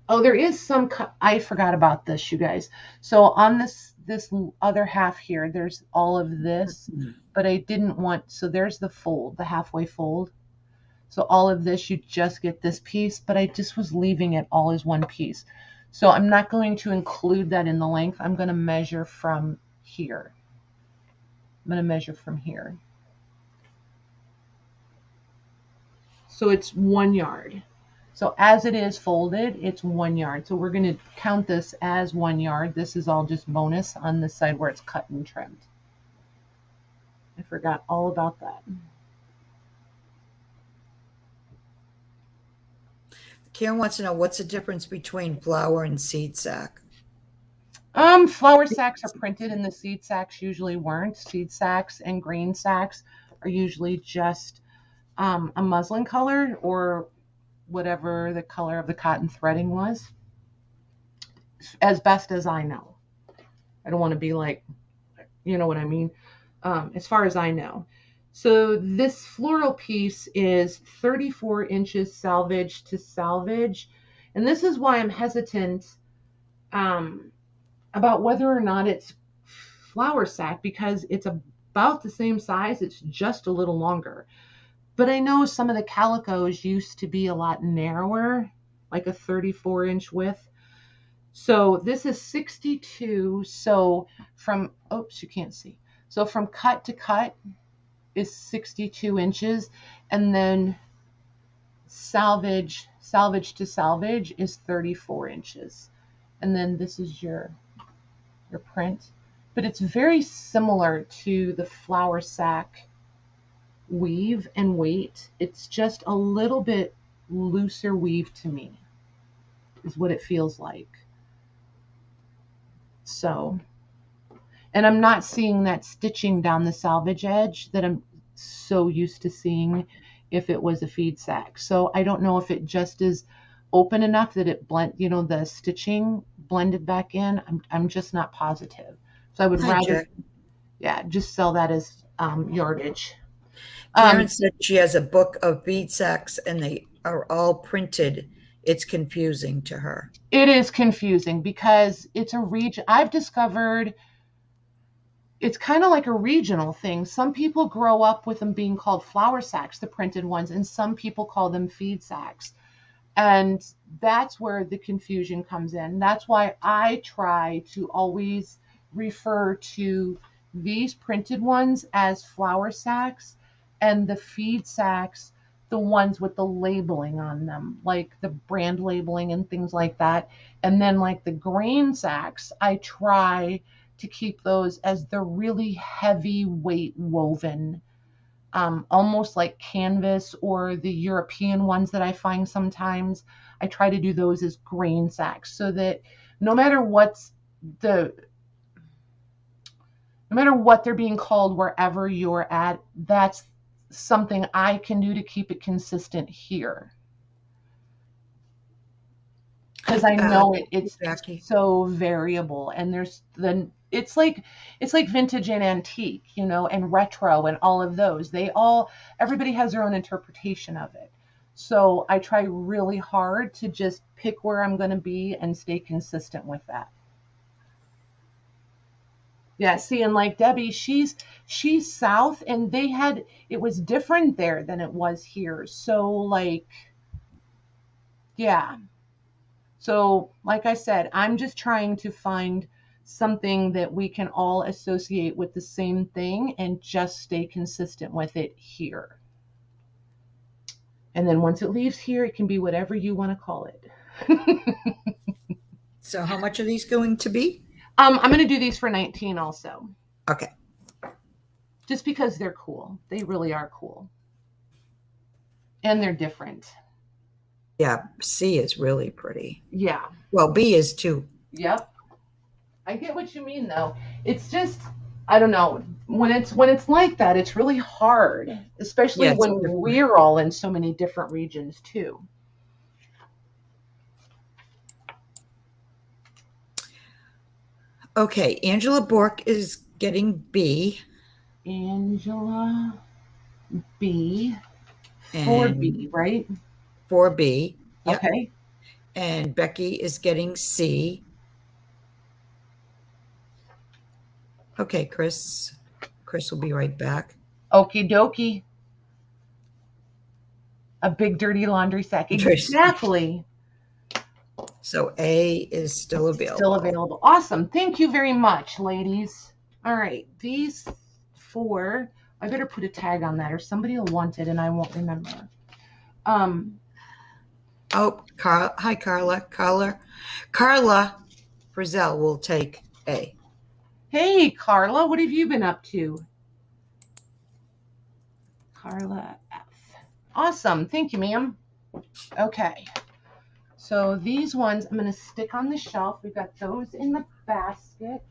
Oh, there is some, I forgot about this, you guys. So on this other half here, there's all of this, but I didn't want, so there's the fold, the halfway fold. So all of this, you just get this piece, but I just was leaving it all as one piece. So I'm not going to include that in the length. I'm going to measure from here. I'm going to measure from here. So it's 1 yard. So as it is folded, it's 1 yard. So we're going to count this as 1 yard. This is all just bonus on this side where it's cut and trimmed. I forgot all about that. Karen wants to know, what's the difference between flour and seed sack? Flour sacks are printed and the seed sacks usually weren't. Seed sacks and grain sacks are usually just a muslin color or whatever the color of the cotton threading was, as best as I know. I don't want to be like, you know what I mean? As far as I know. So this floral piece is 34 inches salvage to salvage. And this is why I'm hesitant about whether or not it's flour sack, because it's about the same size. It's just a little longer. But I know some of the calicos used to be a lot narrower. like a 34-inch width. So this is 62. So from, oops, you can't see. So from cut to cut is 62 inches. And then salvage to salvage is 34 inches. And then this is your print. But it's very similar to the flour sack weave and weight. It's just a little bit looser weave to me, is what it feels like. So, and I'm not seeing that stitching down the salvage edge that I'm so used to seeing if it was a feed sack. So I don't know if it just is open enough that it blend, the stitching blended back in. I'm just not positive. So I would rather, just sell that as yardage. Karen said she has a book of bead sacks and they are all printed. It's confusing to her. It is confusing because it's a region. I've discovered it's kind of like a regional thing. Some people grow up with them being called flour sacks, the printed ones, and some people call them feed sacks. And that's where the confusion comes in. That's why I try to always refer to these printed ones as flour sacks and the feed sacks, the ones with the labeling on them, like the brand labeling and things like that. And then like the grain sacks, I try to keep those as the really heavy weight woven, almost like canvas, or the European ones that I find sometimes. I try to do those as grain sacks so that no matter what they're being called wherever you're at, that's something I can do to keep it consistent here. Because I know it's so variable, and it's like vintage and antique, and retro and all of those. Everybody has their own interpretation of it. So I try really hard to just pick where I'm going to be and stay consistent with that. Yeah, see, and like Debbie, she's south, and it was different there than it was here. So like, yeah. So like I said, I'm just trying to find something that we can all associate with the same thing and just stay consistent with it here. And then once it leaves here, it can be whatever you want to call it. So how much are these going to be? I'm going to do these for 19 also. Okay. Just because they're cool. They really are cool. And they're different. Yeah, C is really pretty. Yeah. Well, B is too. Yep. I get what you mean though. It's just, I don't know, when it's like that, it's really hard, especially when we're all in so many different regions too. Okay, Angela Bork is getting B. Angela B. 4B, right? 4B. Yep. Okay. And Becky is getting C. Okay, Chris will be right back. Okie dokie. A big dirty laundry sack. Exactly. So A is still available. Awesome. Thank you very much, ladies. All right. These 4, I better put a tag on that or somebody will want it and I won't remember. Oh, hi, Carla. Carla Frizzell will take A. Hey, Carla, what have you been up to? Carla F. Awesome. Thank you, ma'am. Okay. So these ones I'm going to stick on the shelf. We've got those in the basket.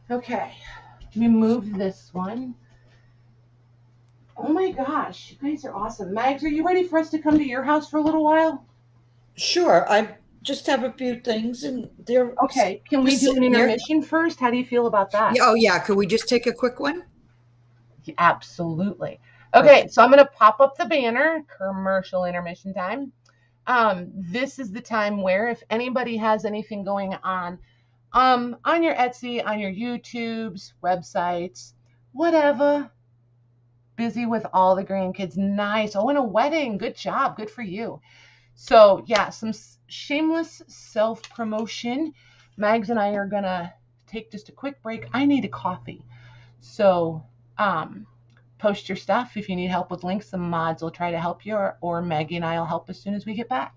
Okay. Let me move this one. Oh my gosh, you guys are awesome. Mags, are you ready for us to come to your house for a little while? Sure. I just have a few things and they're okay. Can we do an intermission first? How do you feel about that? Oh yeah. Could we just take a quick one? Absolutely. Okay, so I'm going to pop up the banner, commercial intermission time. This is the time where if anybody has anything going on your Etsy, on your YouTubes, websites, whatever, busy with all the grandkids. Nice. Oh, and a wedding. Good job. Good for you. So yeah, some shameless self-promotion. Mags and I are gonna take just a quick break. I need a coffee. So post your stuff. If you need help with links, some mods will try to help you, or Maggie and I will help as soon as we get back.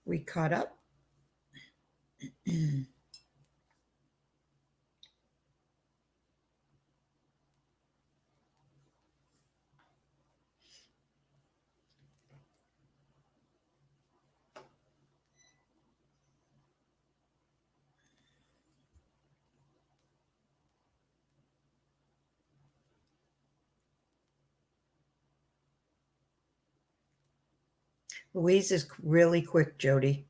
We caught up. Louise is really quick, Jody.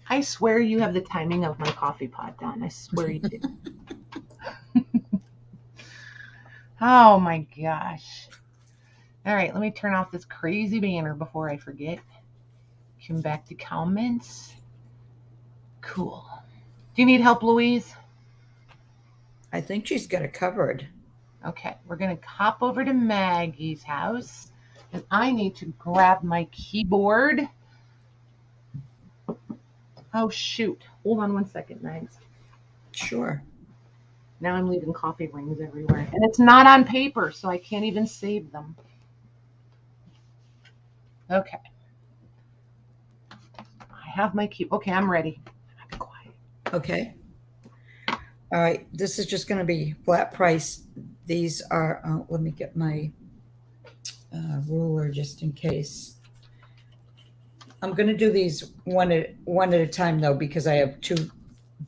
I swear you have the timing of my coffee pot done. I swear you do. Oh my gosh. All right, let me turn off this crazy banner before I forget. Come back to comments. Cool. Do you need help, Louise? I think she's got it covered. Okay, we're going to hop over to Maggie's house. And I need to grab my keyboard. Oh, shoot. Hold on one second, Mags. Sure. Now I'm leaving coffee rings everywhere. And it's not on paper, so I can't even save them. Okay. I have my key. Okay, I'm ready. I'll be quiet. Okay. All right. This is just going to be flat price. These are, let me get my ruler just in case. I'm going to do these one at a time though, because I have two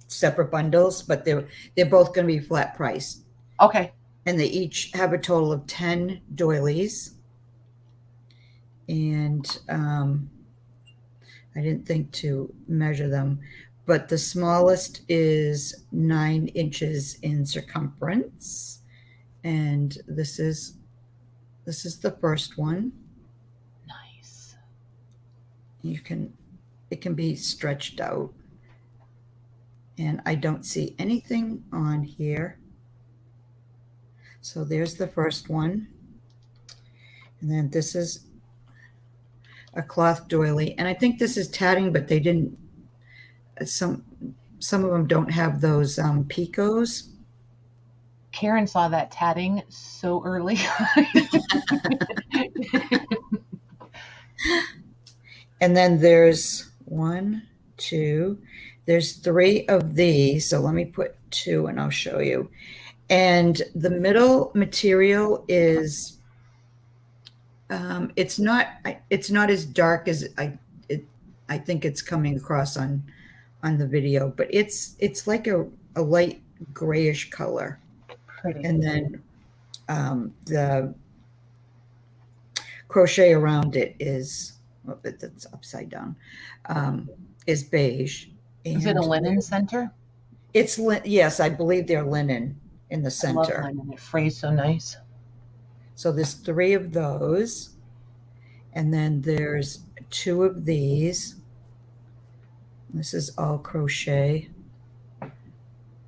separate bundles, but they're both going to be flat price. Okay. And they each have a total of 10 doilies. And I didn't think to measure them, but the smallest is 9 inches in circumference. And this is the first one. Nice. It can be stretched out. And I don't see anything on here. So there's the first one. And then this is a cloth doily. And I think this is tatting, but they didn't, some of them don't have those picos. Karen saw that tatting so early. And then there's there's 3 of these. So let me put 2 and I'll show you. And the middle material is, it's not as dark as I think it's coming across on the video, but it's like a light grayish color. Pretty. And then the crochet around it is, that's upside down, is beige. Is it a linen center? It's yes, I believe they're linen in the center. I love linen. It frays so nice. So there's 3 of those, and then there's 2 of these. This is all crochet.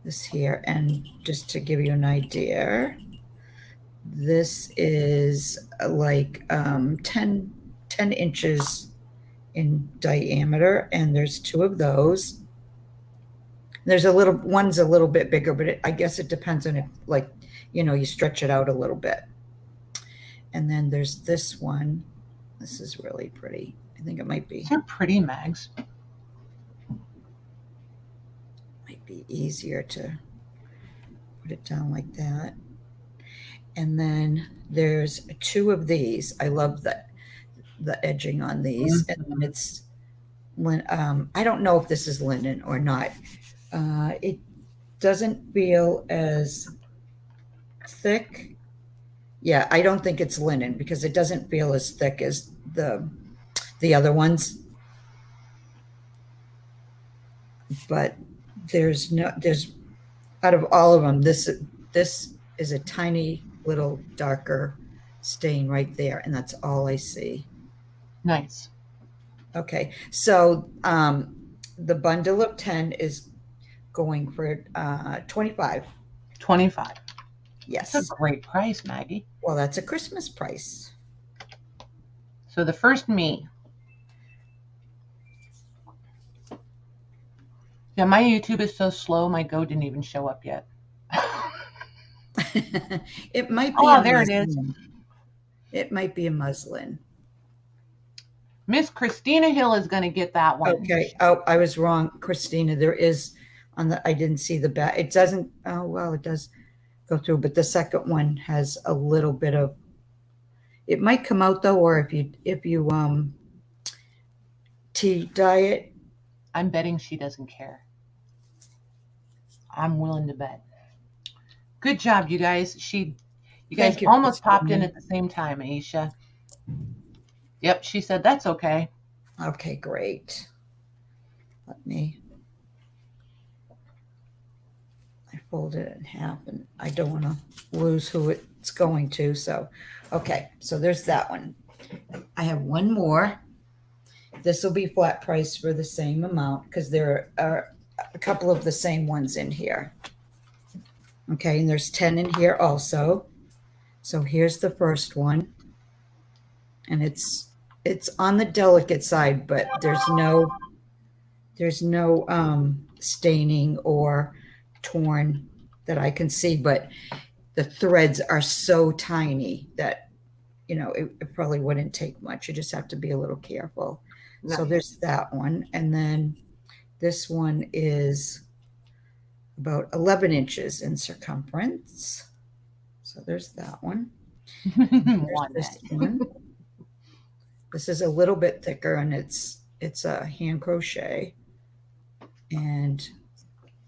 This here, and just to give you an idea, this is like 10 inches in diameter, and there's 2 of those. There's one's a little bit bigger, but I guess it depends on if, like, you stretch it out a little bit. And then there's this one. This is really pretty. I think it might be. They're pretty, Mags. Might be easier to put it down like that. And then there's 2 of these. I love the edging on these. Mm-hmm. And it's I don't know if this is linen or not. It doesn't feel as thick. Yeah, I don't think it's linen because it doesn't feel as thick as the other ones. But there's out of all of them, this is a tiny little darker stain right there, and that's all I see. Nice. Okay, so the bundle of 10 is going for $25. $25. Yes. That's a great price, Maggie. Well, that's a Christmas price. So the first me. Yeah, my YouTube is so slow, my Go didn't even show up yet. It might be. Oh, there it is. It might be a muslin. Miss Christina Hill is going to get that one. Okay. Oh, I was wrong, Christina. There is I didn't see the back. It doesn't. Oh, well, it does go through, but the second one has a little bit of. It might come out though, or if you tea dye it. I'm betting she doesn't care. I'm willing to bet. Good job, you guys. You guys almost popped in at the same time, Aisha. Yep, she said that's okay. Okay, great. I folded it in half and I don't want to lose who it's going to. So, okay, so there's that one. I have one more. This will be flat price for the same amount because there are a couple of the same ones in here. Okay, and there's 10 in here also. So here's the first one. And it's on the delicate side, but there's no staining or torn that I can see, but the threads are so tiny that, you know, it probably wouldn't take much. You just have to be a little careful. Nice. So there's that one. And then this one is about 11 inches in circumference. So there's that one. This one. This is a little bit thicker and it's a hand crochet. And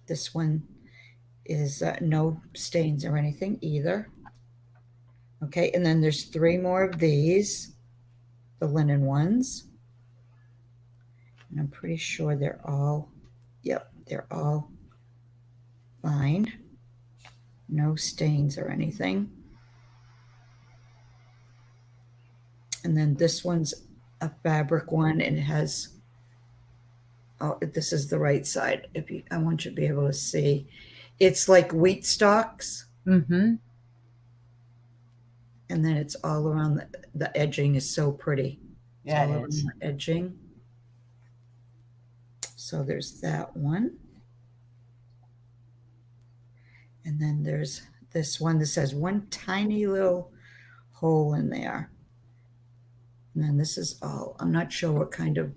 this one is no stains or anything either. Okay, and then there's 3 more of these, the linen ones. And I'm pretty sure they're all, yep, they're all fine. No stains or anything. And then this one's a fabric one and it has, oh, this is the right side. I want you to be able to see. It's like wheat stalks. Mm-hmm. And then it's all around the edging is so pretty. Yeah, it is. The edging. So there's that one. And then there's this one that says one tiny little hole in there. And then this is all, I'm not sure what kind of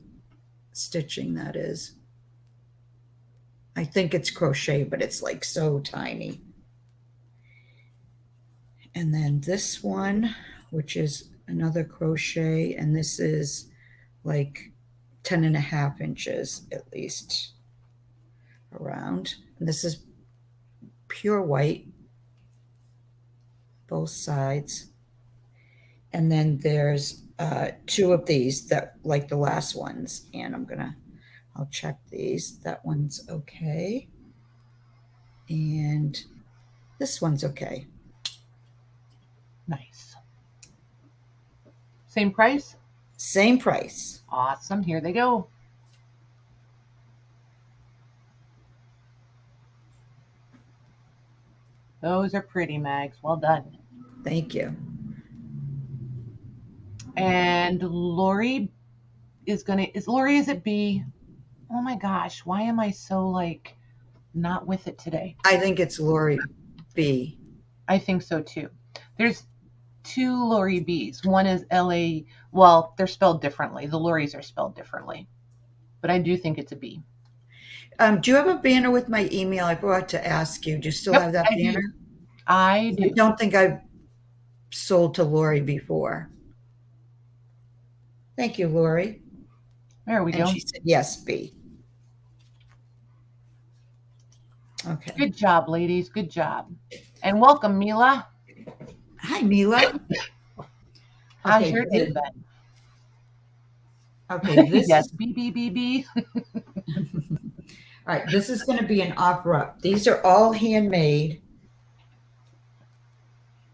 stitching that is. I think it's crochet, but it's like so tiny. And then this one, which is another crochet, and this is like 10.5 inches at least around. And this is pure white, both sides. And then there's 2 of these that like the last ones. And I'll check these. That one's okay. And this one's okay. Nice. Same price? Same price. Awesome. Here they go. Those are pretty, Mags. Well done. Thank you. And Lori is it B? Oh my gosh, why am I so like not with it today? I think it's Lori B. I think so too. There's 2 Lori B's. One is LA. Well, they're spelled differently. The Loris are spelled differently. But I do think it's a B. Do you have a banner with my email? I forgot to ask you. Do you still have that banner? I do. I don't think I've sold to Lori before. Thank you, Lori. There we go. She said yes, B. Okay. Good job, ladies. Good job. And welcome, Mila. Hi, Mila. How's your day been? Okay, this yes, B. All right, this is going to be an offer-up. These are all handmade,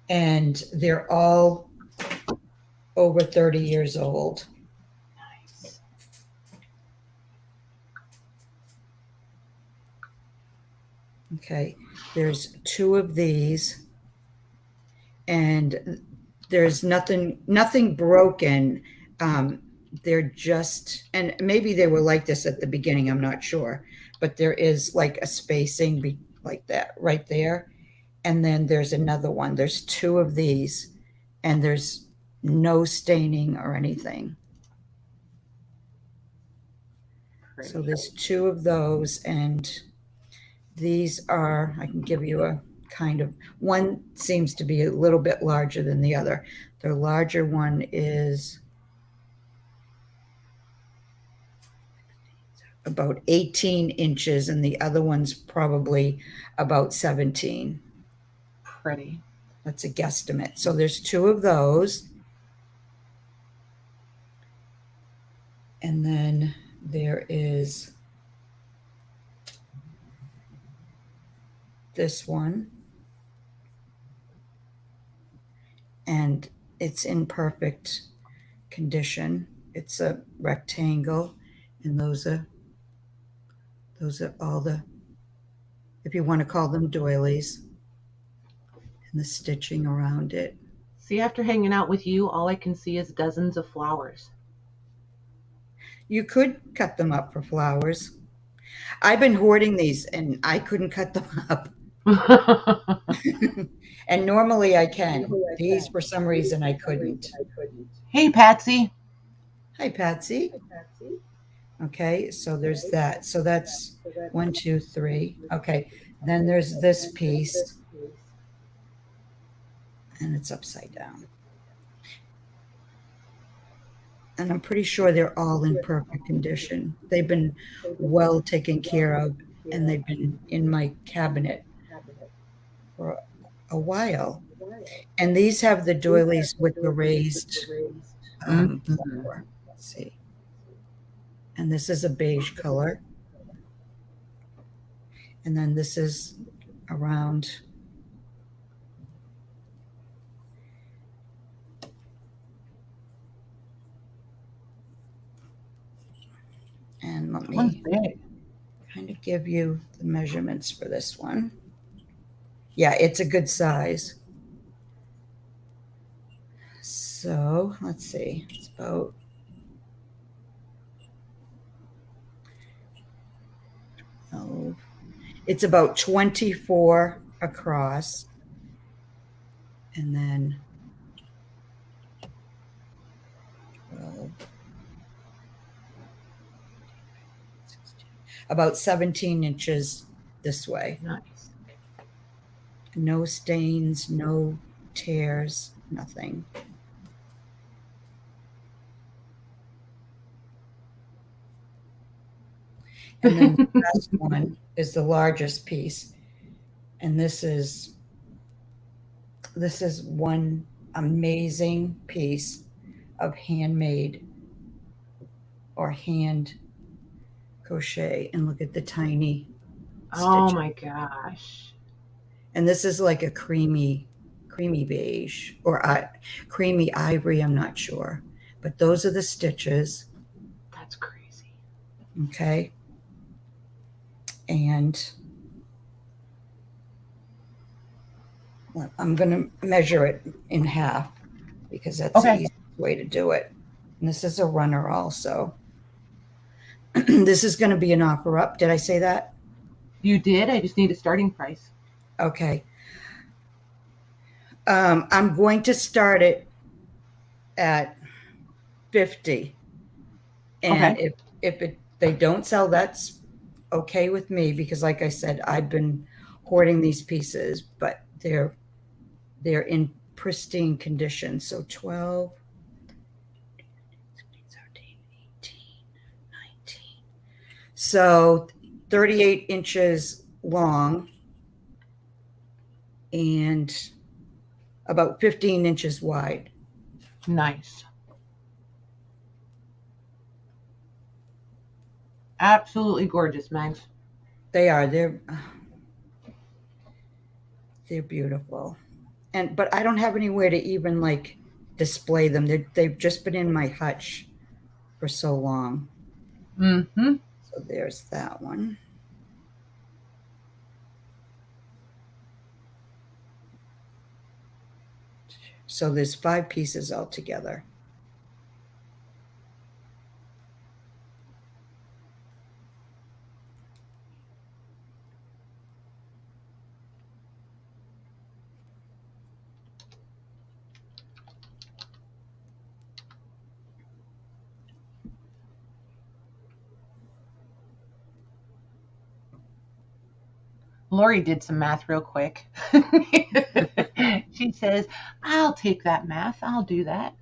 and they're all over 30 years old. Nice. Okay, there's 2 of these, and there's nothing broken. They're just, and maybe they were like this at the beginning, I'm not sure, but there is like a spacing like that right there. And then there's another one. There's 2 of these, and there's no staining or anything. Pretty. So there's 2 of those, and these are, I can give you a kind of, one seems to be a little bit larger than the other. The larger one is about 18 inches, and the other one's probably about 17. Pretty. That's a guesstimate. So there's 2 of those. And then there is this one. And it's in perfect condition. It's a rectangle, and those are all the, if you want to call them doilies, and the stitching around it. See, after hanging out with you, all I can see is dozens of flowers. You could cut them up for flowers. I've been hoarding these and I couldn't cut them up. And normally I can. These, for some reason, I couldn't. Hey, Patsy. Hi, Patsy. Okay, so there's that. So that's 1, 2, 3. Okay, then there's this piece, and it's upside down. And I'm pretty sure they're all in perfect condition. They've been well taken care of, and they've been in my cabinet for a while. And these have the doilies with the raised flower. Let's see. And this is a beige color. And then this is around. And let me kind of give you the measurements for this one. Yeah, it's a good size. So let's see, it's about 24 across, and then 12, about 17 inches this way. Nice. No stains, no tears, nothing. And then the last one is the largest piece. And this is one amazing piece of handmade or hand crochet. And look at the tiny Oh stitch. my gosh. And this is like a creamy beige or creamy ivory, I'm not sure. But those are the stitches. That's crazy. Okay. And I'm going to measure it in half because that's the easiest way to do it. And this is a runner also. This is going to be an offer up. Did I say that? You did? I just need a starting price. Okay. I'm going to start it at 50. And if they don't sell, that's okay with me because, like I said, I've been hoarding these pieces, but they're in pristine condition. So 12, 13, 18, 19. So 38 inches long and about 15 inches wide. Nice. Absolutely gorgeous, Mags. They are. They're beautiful. But I don't have anywhere to even like display them. They've just been in my hutch for so long. Mm-hmm. So there's that one. So there's 5 pieces altogether. Lori did some math real quick. She says, I'll take that math. I'll do that.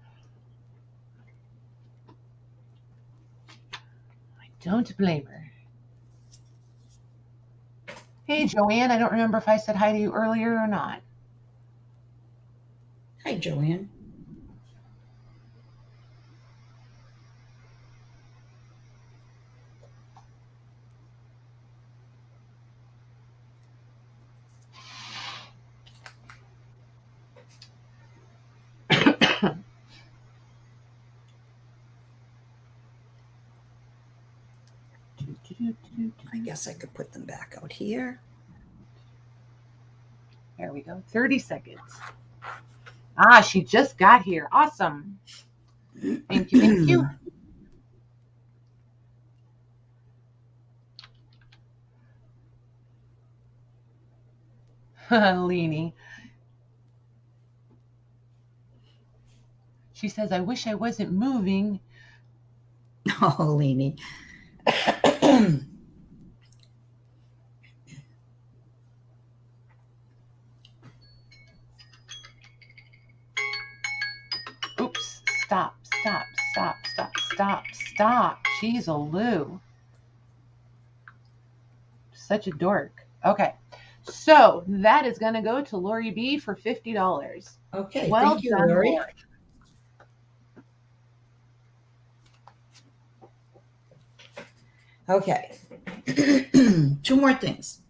I don't blame her. Hey, Joanne, I don't remember if I said hi to you earlier or not. Hi, Joanne. I guess I could put them back out here. There we go. 30 seconds. Ah, she just got here. Awesome. Thank you. Thank you. Leanie. She says, I wish I wasn't moving. Oh, Leanie. Oops. Stop. Jeez, a Lou. Such a dork. Okay. So that is going to go to Lori B for $50. Okay. Well thank you, done, Lori. Lori. Okay. 2 more things.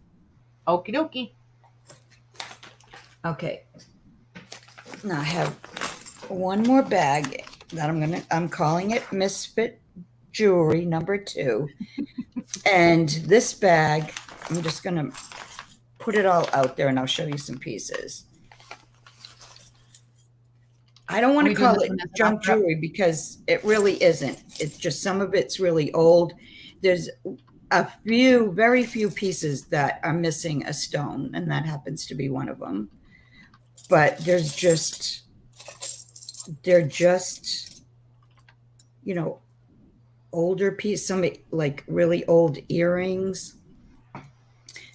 Okie dokie. Okay. Now I have one more bag that I'm calling it Misfit Jewelry number 2. And this bag, I'm just going to put it all out there and I'll show you some pieces. I don't want to call it junk jewelry because it really isn't. It's just some of it's really old. There's a few, very few pieces that are missing a stone, and that happens to be one of them. But they're just, you know, older pieces, some like really old earrings.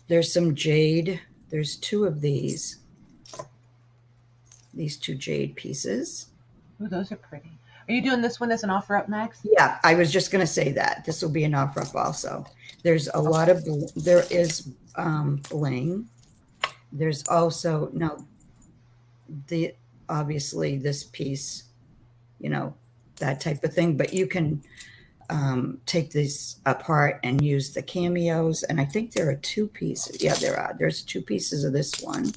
There's some jade. There's 2 of these 2 jade pieces. Oh, those are pretty. Are you doing this one as an offer up, Max? Yeah, I was just going to say that. This will be an offer up also. There's a lot of, there is bling. There's also, now, obviously this piece, you know, that type of thing, but you can take this apart and use the cameos. And I think there are 2 pieces. Yeah, there are. There's 2 pieces of this one.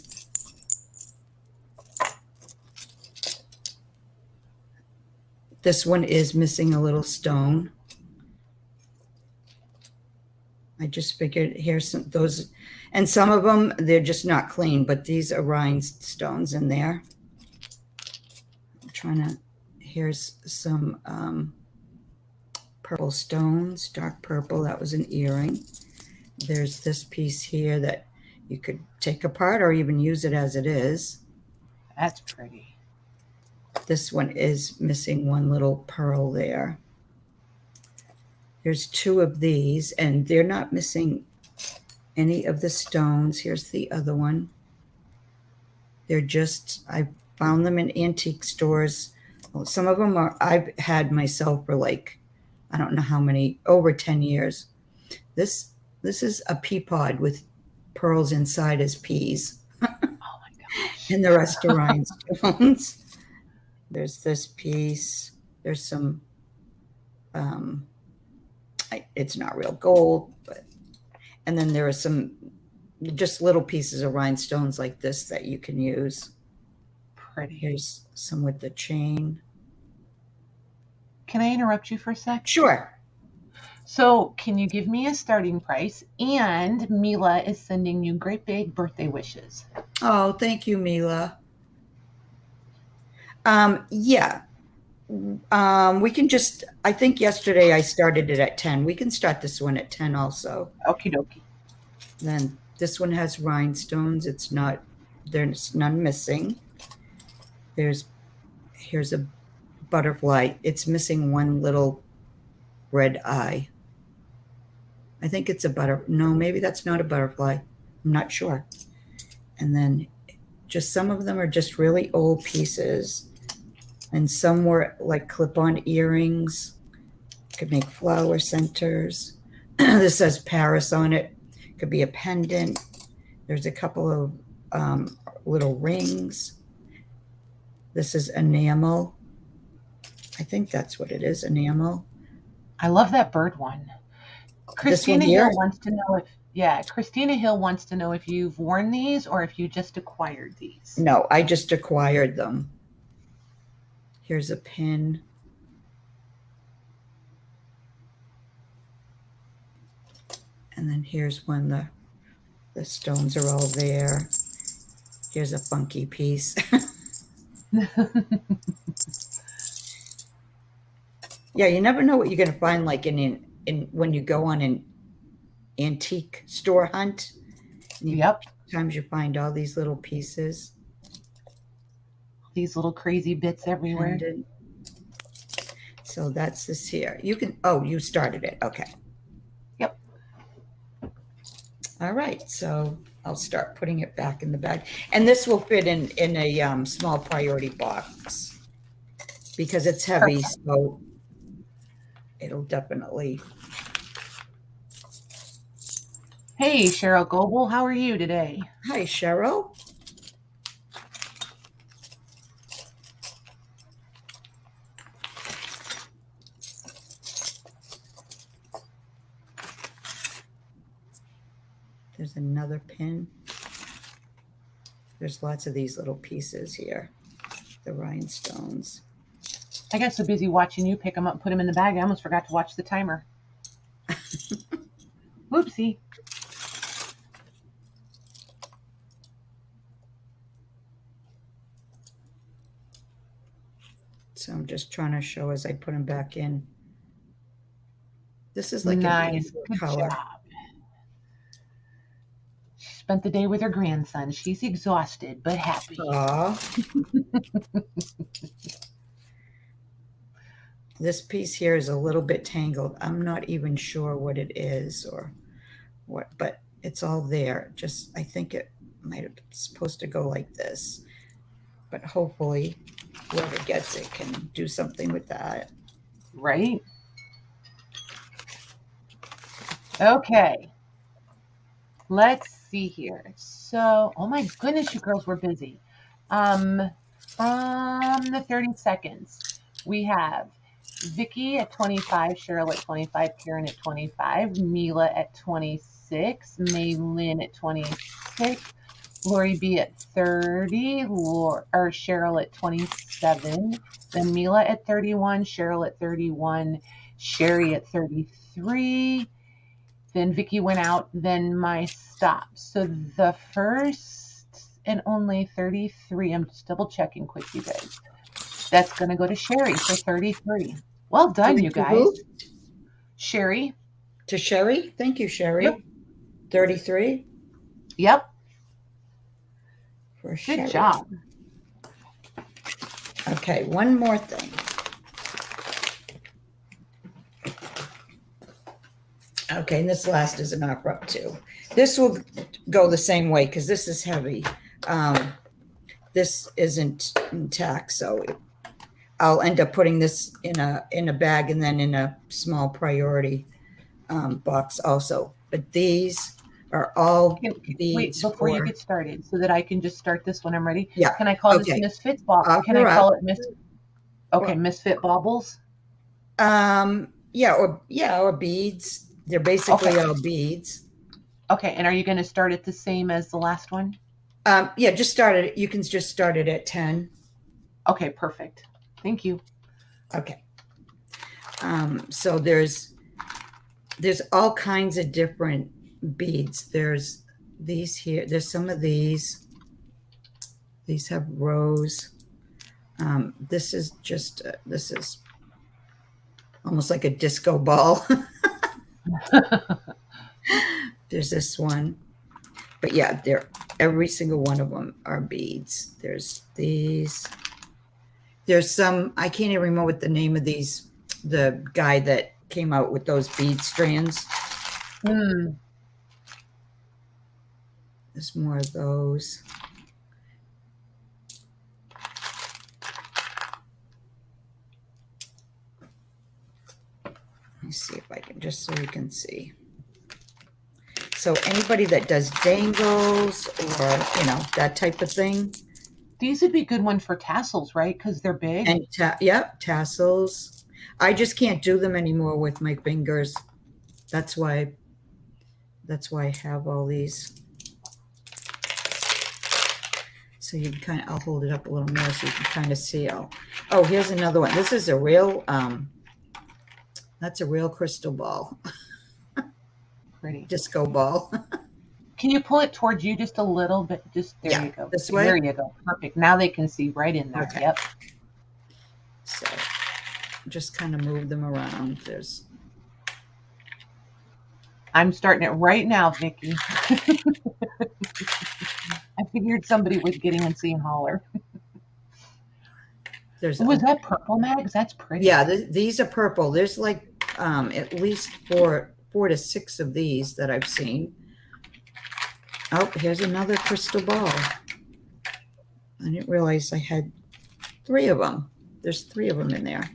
This one is missing a little stone. I just figured here's those, and some of them, they're just not clean, but these are rhinestones in there. I'm trying to, here's some purple stones, dark purple. That was an earring. There's this piece here that you could take apart or even use it as it is. That's pretty. This one is missing one little pearl there. There's 2 of these, and they're not missing any of the stones. Here's the other one. They're just, I found them in antique stores. Well, some of them are, I've had myself for like, I don't know how many, over 10 years. This is a pea pod with pearls inside as peas. Oh my gosh. And the rest are rhinestones. There's this piece. There's some, it's not real gold, but, and then there are some just little pieces of rhinestones like this that you can use. Pretty. Here's some with the chain. Can I interrupt you for a sec? Sure. So can you give me a starting price? And Mila is sending you great big birthday wishes. Oh, thank you, Mila. Yeah. We can just, I think yesterday I started it at 10. We can start this one at 10 also. Okie dokie. Then this one has rhinestones. It's not, there's none missing. Here's a butterfly. It's missing one little red eye. I think it's no, maybe that's not a butterfly. I'm not sure. And then just some of them are just really old pieces. And some were like clip-on earrings. Could make flower centers. This says Paris on it. Could be a pendant. There's a couple of little rings. This is enamel. I think that's what it is, enamel. I love that bird one. Christina Hill wants to know Christina Hill wants to know if you've worn these or if you just acquired these. No, I just acquired them. Here's a pin. And then here's when the stones are all there. Here's a funky piece. Yeah, you never know what you're going to find, like in when you go on an antique store hunt. Yep. Sometimes you find all these little pieces. These little crazy bits everywhere. Pendant. So that's this here. You can, oh, you started it. Okay. Yep. All right. So I'll start putting it back in the bag. And this will fit in a small priority box because it's heavy. Perfect. So it'll definitely. Hey, Cheryl Goebel, how are you today? Hi, Cheryl. There's another pin. There's lots of these little pieces here, the rhinestones. I got so busy watching you pick them up and put them in the bag, I almost forgot to watch the timer. Whoopsie. So I'm just trying to show as I put them back in. This is like nice. An Good color. job. She spent the day with her grandson. She's exhausted, but happy. This piece here is a little bit tangled. I'm not even sure what it is or what, but it's all there. Just, I think it might have supposed to go like this, but hopefully whoever gets it can do something with that. Right? Okay. Let's see here. So, oh my goodness, you girls were busy. From the 30 seconds, we have Vicky at 25, Cheryl at 25, Karen at 25, Mila at 26, Maylin at 26, Lori B at 30, Cheryl at 27, then Mila at 31, Cheryl at 31, Sherry at 33, then Vicky went out, then my stop. So the first and only 33, I'm just double checking quick, you guys. That's going to go to Sherry for 33. Well done, you guys. Who? Sherry. To Sherry? Thank you, Sherry. Yep. 33? Yep. For Sherry. Good job. Okay, one more thing. Okay, and this last is an offer up too. This will go the same way because this is heavy. This isn't intact, so I'll end up putting this in a bag and then in a small priority box also. But these are all beads. Wait, before you get started, so that I can just start this when I'm ready. Yeah. Can I call this Misfits Baubles? Can I call it Misfit Baubles? Yeah, or beads. They're basically all beads. Okay, and are you going to start it the same as the last one? Yeah, just start it. You can just start it at 10. Okay, perfect. Thank you. Okay. So there's all kinds of different beads. There's these here. There's some of these. These have rows. This is just this is almost like a disco ball. There's this one, but yeah, every single one of them are beads. There's these. There's some, I can't even remember what the name of these, the guy that came out with those bead strands. There's more of those. Let me see if I can, just so you can see. So anybody that does dangles or, that type of thing. These would be good one for tassels, right? Because they're big. And tassels. I just can't do them anymore with my fingers. That's why I have all these. So you can I'll hold it up a little more so you can kind of see. Oh, here's another one. This is a real, that's a real crystal ball. pretty. disco ball. Can you pull it towards you just a little bit? Just there Yeah, you go. this way? There you go. Perfect. Now they can see right in there. Okay. Yep. So just kind of move them around. I'm starting it right now, Vicki. I figured somebody was getting and seeing holler. Was that purple, Mags? That's pretty. Yeah, these are purple. There's like at least four to six of these that I've seen. Oh, here's another crystal ball. I didn't realize I had 3 of them. There's 3 of them in there.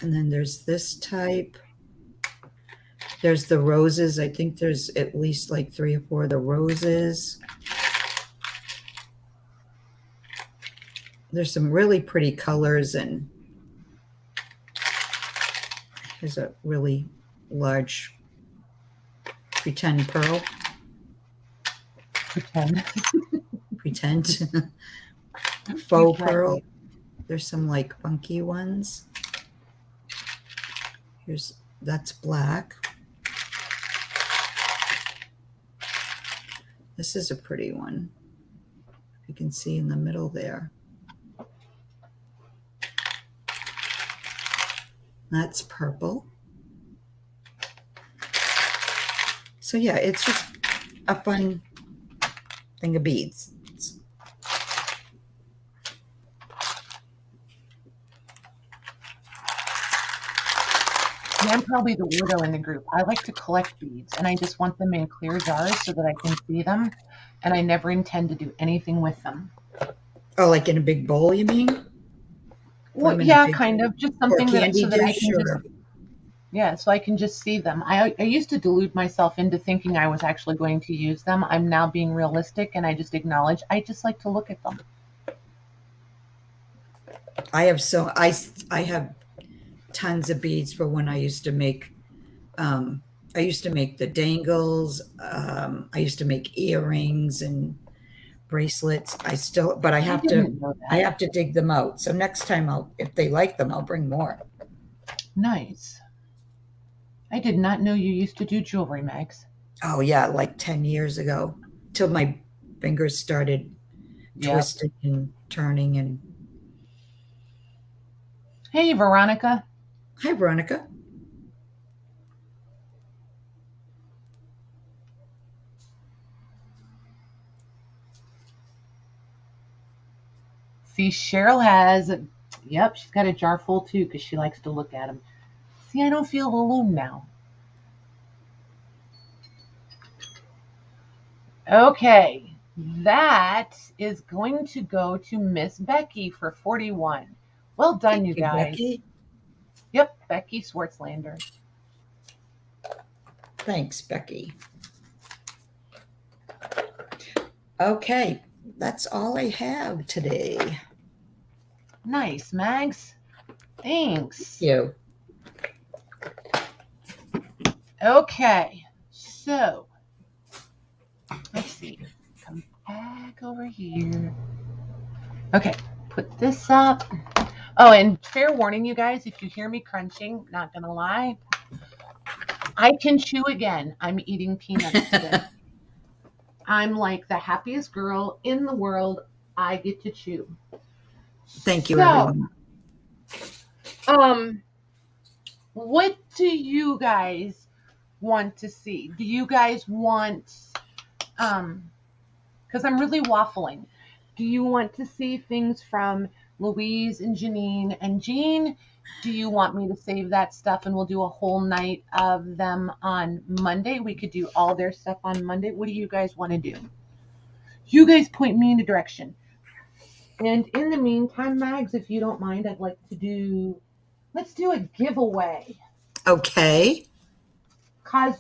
And then there's this type. There's the roses. I think there's at least like 3 or 4 of the roses. There's some really pretty colors, and here's a really large pretend pearl. Pretend. Faux pearl. There's some like funky ones. That's black. This is a pretty one. You can see in the middle there. That's purple. So yeah, it's just a fun thing of beads. Yeah, I'm probably the weirdo in the group. I like to collect beads, and I just want them in clear jars so that I can see them, and I never intend to do anything with them. Oh, like in a big bowl, you mean? Well, yeah, kind of. Just something so that I can so I can just see them. I used to delude myself into thinking I was actually going to use them. I'm now being realistic, and I just acknowledge I just like to look at them. I have tons of beads for when I used to make the dangles. I used to make earrings and bracelets. But I have to dig them out. So next time if they like them, I'll bring more. Nice. I did not know you used to do jewelry, Mags. Oh yeah, like 10 years ago, till my fingers started twisting and turning. And hey, Veronica. Hi, Veronica. See, Cheryl has, she's got a jar full too because she likes to look at them. See, I don't feel alone now. Okay, that is going to go to Miss Becky for 41. Well done, Thank you guys. Becky. Yep, Becky Swartzlander. Thanks, Becky. Okay, that's all I have today. Nice, Mags. Thanks. Thank you. Okay, so let's see. Come back over here. Okay, put this up. Oh, and fair warning, you guys, if you hear me crunching, not gonna lie, I can chew again. I'm eating peanuts today. I'm like the happiest girl in the world. I get to chew. Thank you, everyone. What do you guys want to see? Do you guys want, because I'm really waffling. Do you want to see things from Louise and Janine and Jean? Do you want me to save that stuff and we'll do a whole night of them on Monday? We could do all their stuff on Monday. What do you guys want to do? You guys point me in a direction. And in the meantime, Mags, if you don't mind, I'd like to let's do a giveaway. Okay. Because,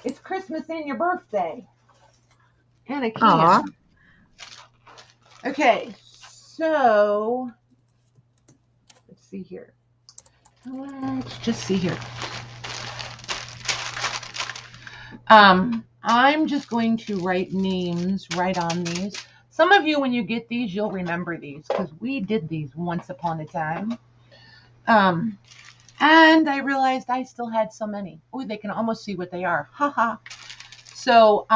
it's Christmas and your birthday. And I can't. Aww. Okay, so let's see here. Let's just see here. I'm just going to write names right on these. Some of you, when you get these, you'll remember these because we did these once upon a time. And I realized I still had so many. Oh, they can almost see what they are. Haha. So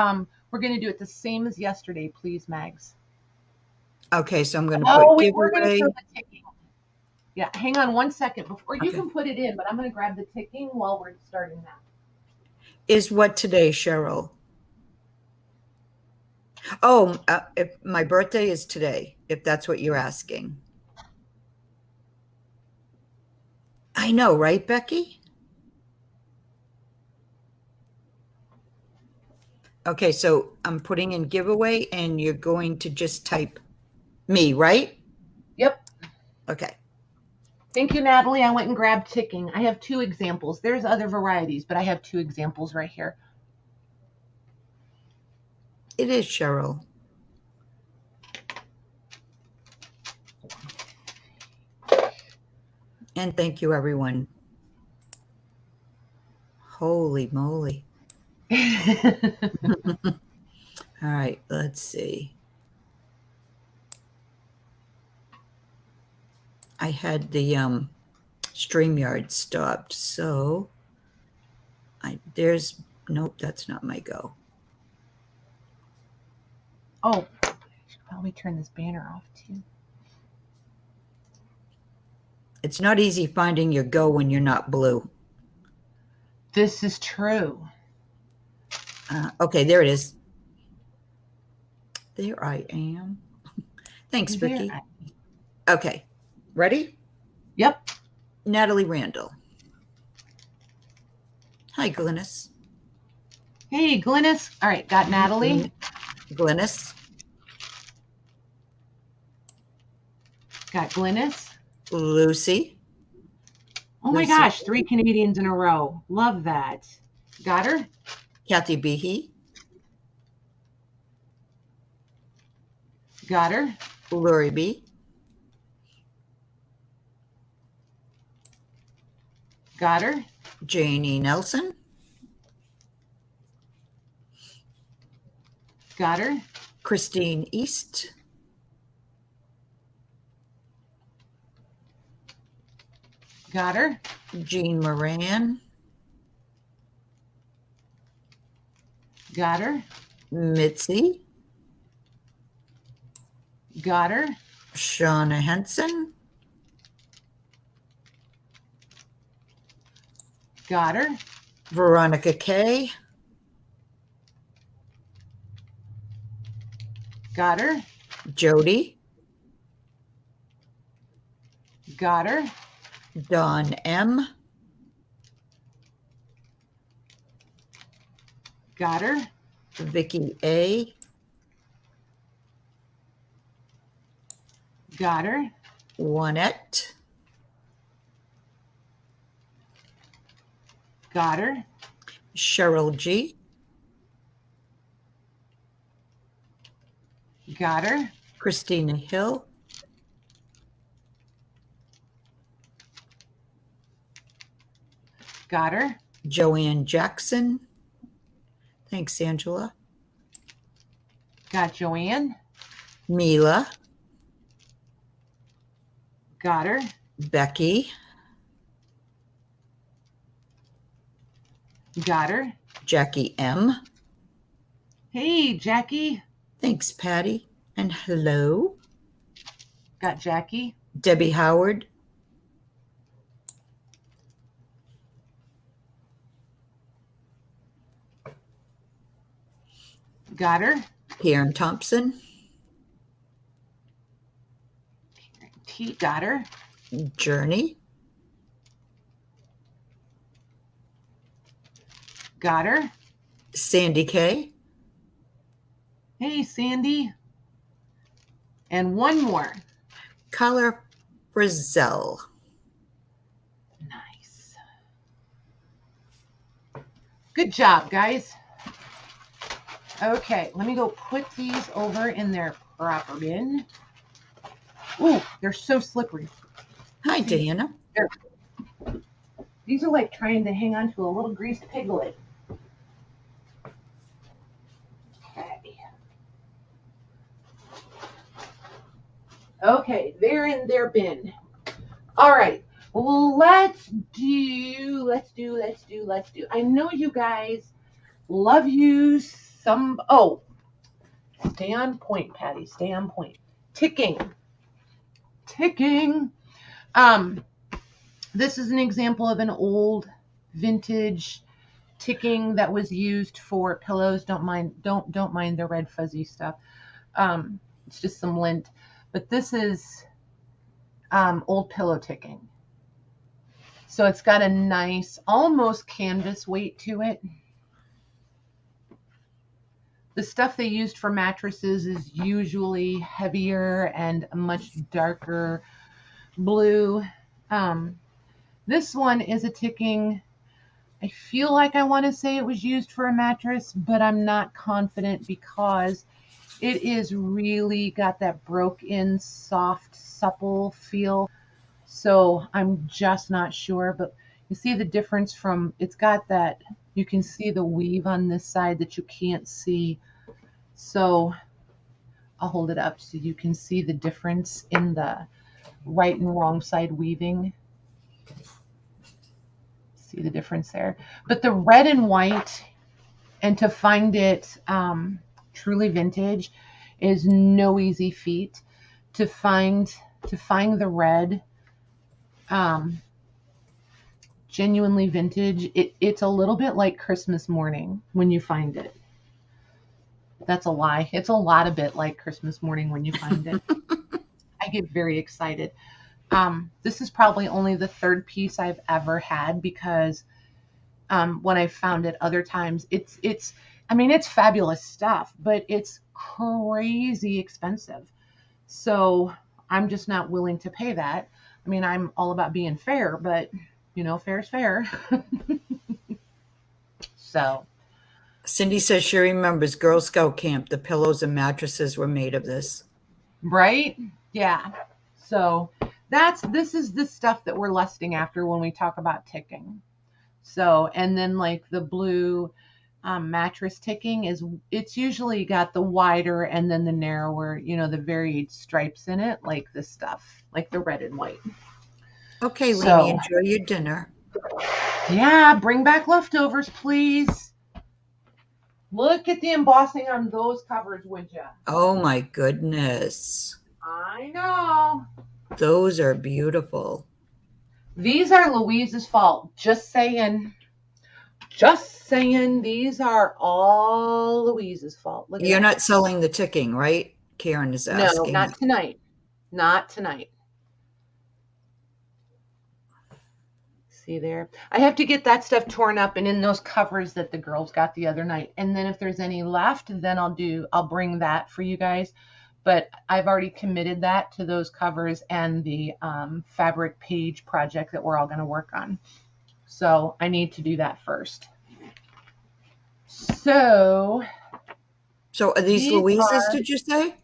we're going to do it the same as yesterday, please, Mags. Okay, so I'm going to Oh, put we were going to show giveaway. the ticking. Yeah, hang on 1 second before you Okay. can put it in, but I'm going to grab the ticking while we're starting that. Is what today, Cheryl? Oh, if my birthday is today, if that's what you're asking. I know, right, Becky? Okay, so I'm putting in giveaway and you're going to just type me, right? Yep. Okay. Thank you, Natalie. I went and grabbed ticking. I have 2 examples. There's other varieties, but I have 2 examples right here. It is Cheryl. And thank you, everyone. Holy moly. All right, let's see. I had the Streamyard stopped, so there's nope, that's not my go. Oh, I should probably turn this banner off too. It's not easy finding your go when you're not blue. This is true. Okay, there it is. There I am. Thanks, Vicky. Okay, ready? Yep. Natalie Randall. Hi, Glynis. Hey, Glynis. All right, got Natalie. Glynis. Got Glynis. Lucy. Oh my gosh, 3 Canadians in a row. Love that. Got her. Kathy Behe. Got her. Lori B. Got her. Janie Nelson. Got her. Christine East. Got her. Jean Moran. Got her. Mitzi. Got her. Shauna Henson. Got her. Veronica Kay. Got her. Jody. Got her. Dawn M. Got her. Vicky A. Got her. Juanette. Got her. Cheryl G. Got her. Christina Hill. Got her. Joanne Jackson. Thanks, Angela. Got Joanne. Mila. Got her. Becky. Got her. Jackie M. Hey, Jackie. Thanks, Patty. And hello. Got Jackie. Debbie Howard. Got her. Karen Thompson. T. Got her. Journey. Got her. Sandy K. Hey, Sandy. And one more. Color Frizzell. Nice. Good job, guys. Okay, let me go put these over in their proper bin. Ooh, they're so slippery. Hi, Diana. These are like trying to hang on to a little greased piglet. Okay. Okay, they're in their bin. All right, let's do. I know you guys love you some. Oh, stay on point, Patty. Stay on point. Ticking. This is an example of an old vintage ticking that was used for pillows. Don't mind the red fuzzy stuff. It's just some lint. But this is old pillow ticking. So it's got a nice, almost canvas weight to it. The stuff they used for mattresses is usually heavier and a much darker blue. This one is a ticking. I feel like I want to say it was used for a mattress, but I'm not confident because it is really got that broke-in, soft, supple feel. So I'm just not sure, but you see the difference from, it's got that, you can see the weave on this side that you can't see. So I'll hold it up so you can see the difference in the right and wrong side weaving. See the difference there. But the red and white, and to find it truly vintage is no easy feat. To find the red genuinely vintage, it's a little bit like Christmas morning when you find it. That's a lie. It's a lot of bit like Christmas morning when you find it. I get very excited. This is probably only the third piece I've ever had because when I found it other times, it's fabulous stuff, but it's crazy expensive. So I'm just not willing to pay that. I mean, I'm all about being fair, but fair's fair. So Cindy says she remembers Girl Scout camp. The pillows and mattresses were made of this. Right? Yeah. So this is the stuff that we're lusting after when we talk about ticking. So, and then like the blue mattress ticking it's usually got the wider and then the narrower, the varied stripes in it, like this stuff, like the red and white. Okay, Leni, enjoy your dinner. Yeah, bring back leftovers, please. Look at the embossing on those covers, would ya? Oh my goodness. I know. Those are beautiful. These are Louise's fault. Just saying. These are all Louise's fault. Look at You're that. not selling the ticking, right? Karen is asking. No, not tonight. Not tonight. See there? I have to get that stuff torn up and in those covers that the girls got the other night. And then if there's any left, then I'll bring that for you guys. But I've already committed that to those covers and the fabric page project that we're all going to work on. So I need to do that first. So are these Louise's, did you say?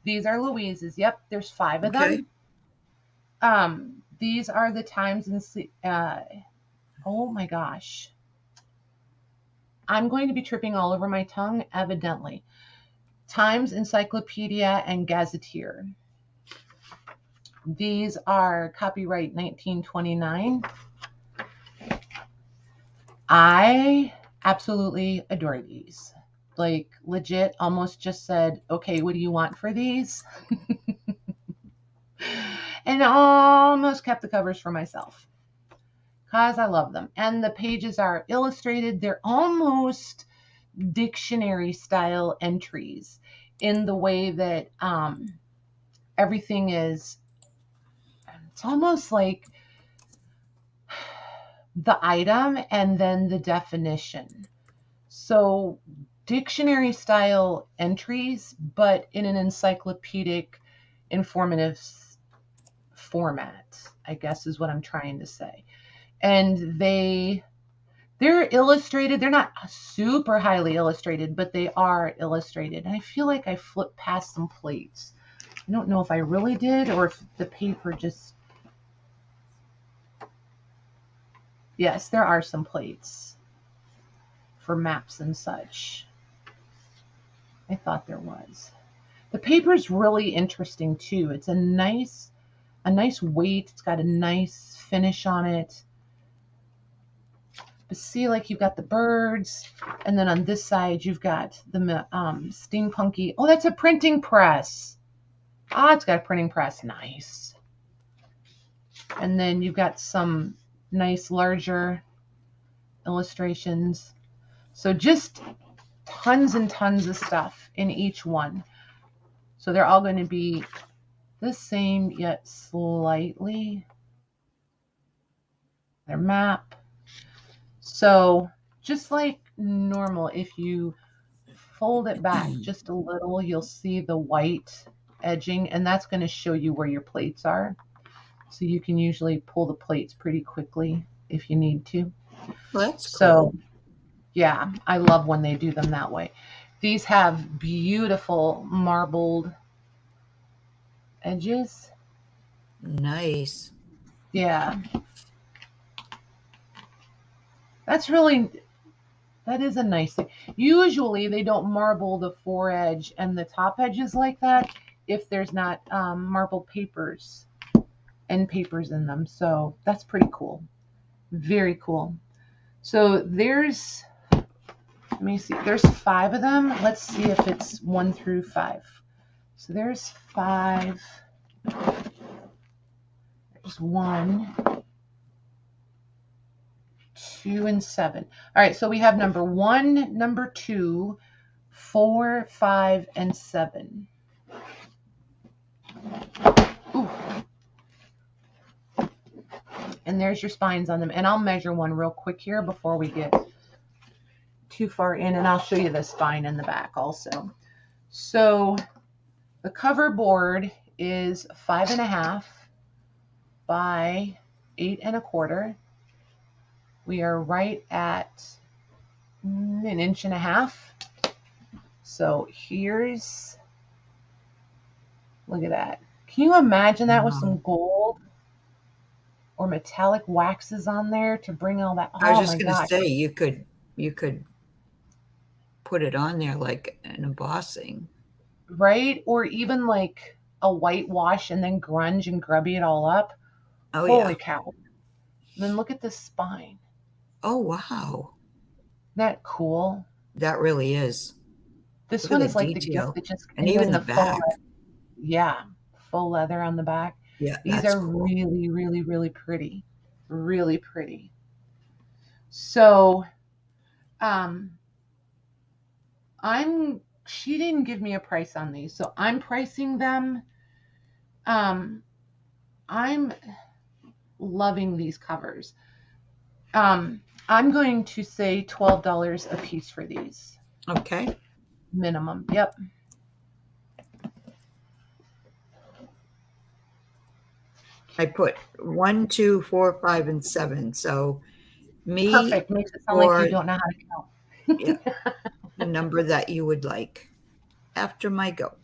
These are Louise's. Yep, there's 5 of them. These are the times in oh my gosh. I'm going to be tripping all over my tongue, evidently. Times Encyclopedia and Gazetteer. These are copyright 1929. I absolutely adore these. Like legit, almost just said, okay, what do you want for these? And almost kept the covers for myself because I love them. And the pages are illustrated. They're almost dictionary style entries in the way that everything is. It's almost like the item and then the definition. So dictionary style entries, but in an encyclopedic, informative format, I guess is what I'm trying to say. And they're illustrated. They're not super highly illustrated, but they are illustrated. And I feel like I flipped past some plates. I don't know if I really did or if the paper just... Yes, there are some plates for maps and such. I thought there was. The paper's really interesting too. It's a nice a nice weight. It's got a nice finish on it. But see, like you've got the birds, and then on this side you've got the steampunky. Oh, that's a printing press. Ah, it's got a printing press. Nice. And then you've got some nice larger illustrations. So just tons and tons of stuff in each one. So they're all going to be the same, yet slightly. Their map. So just like normal, if you fold it back just a little, you'll see the white edging, and that's going to show you where your plates are. So you can usually pull the plates pretty quickly if you need to. Well, that's cool. Yeah, I love when they do them that way. These have beautiful marbled edges. Nice. Yeah. That is a nice thing. Usually they don't marble the foredge and the top edges like that if there's not marbled papers and papers in them. So that's pretty cool. Very cool. So there's, let me see, there's 5 of them. Let's see if it's 1 through 5. So there's 5. There's 1, 2, and 7. All right, so we have number 1, number 2, 4, 5, and 7. Ooh. And there's your spines on them. And I'll measure one real quick here before we get too far in, and I'll show you the spine in the back also. So the cover board is 5.5 by 8.25. We are right at 1.5 inches. So here's, look at that. Can you imagine that with some gold or metallic waxes on there to bring all that? I was just going to say, you could put it on there like an embossing. Right? Or even like a whitewash and then grunge and grubby it all up. Oh, holy cow. And then look at this spine. Oh, wow. Isn't that cool? That really is. This one is like detail. The gift that just, and even the back. Yeah, full leather on the back. Yeah, these are cool. Really, really, really pretty. Really pretty. So, she didn't give me a price on these, so I'm pricing them. I'm loving these covers. I'm going to say $12 a piece for these. Okay. Minimum. Yep. I put 1, 2, 4, 5, and 7. So me. Perfect. Makes it sound like you don't know how to count. Yeah. The number that you would like after my go.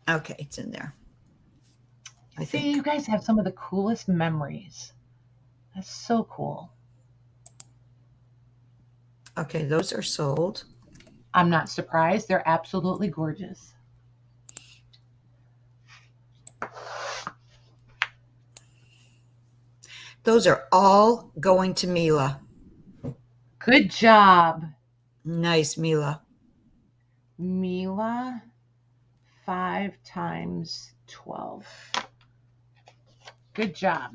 Okay, it's in there. I think you guys have some of the coolest memories. That's so cool. Okay, those are sold. I'm not surprised. They're absolutely gorgeous. Those are all going to Mila. Good job. Nice, Mila. Mila, 5 times 12. Good job.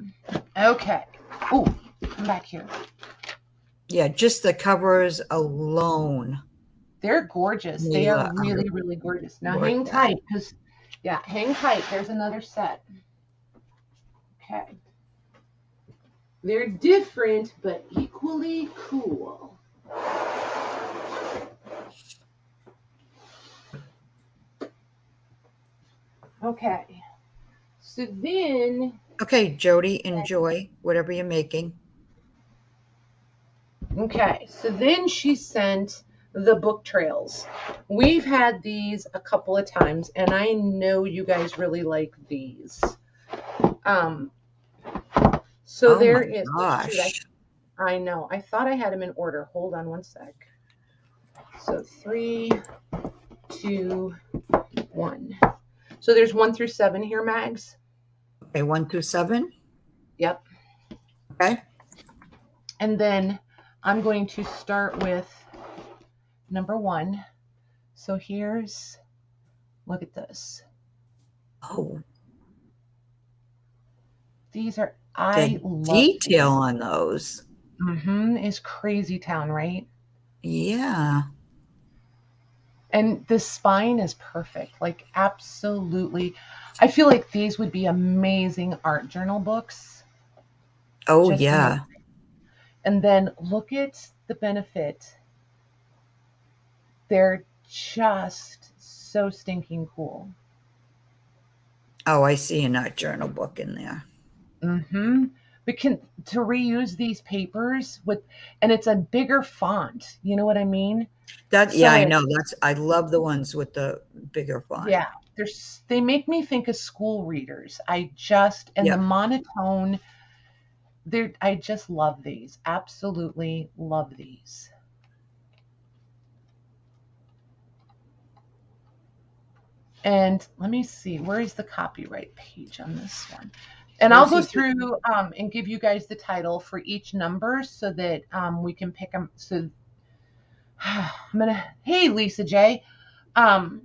Okay. Oh, come back here. Yeah, just the covers alone. They're gorgeous. Mila, they are really, really gorgeous. Now hang tight, because, yeah, hang tight. There's another set. Okay. They're different, but equally cool. Okay. So then... Okay, Jody, enjoy whatever you're making. Okay, so then she sent the book trails. We've had these a couple of times, and I know you guys really like these. So there is. Gosh. I know. I thought I had them in order. Hold on one sec. So 3, 2, 1. So there's 1 through 7 here, Mags. Okay, 1 through 7. Yep. Okay. And then I'm going to start with number 1. So here's, look at this. Oh, These are, the I love detail on those. Is crazy town, right? Yeah. And the spine is perfect, like absolutely. I feel like these would be amazing art journal books. Oh, Just yeah. amazing. And then look at the benefit. They're just so stinking cool. Oh, I see an art journal book in there. But to reuse these papers with, and it's a bigger font. You know what I mean? Yeah, I know. I love the ones with the bigger font. Yeah, they make me think of school readers. The monotone. I just love these. Absolutely love these. And let me see, where is the copyright page on this one? And I'll go through and give you guys the title for each number so that we can pick them. So hey, Lisa J. And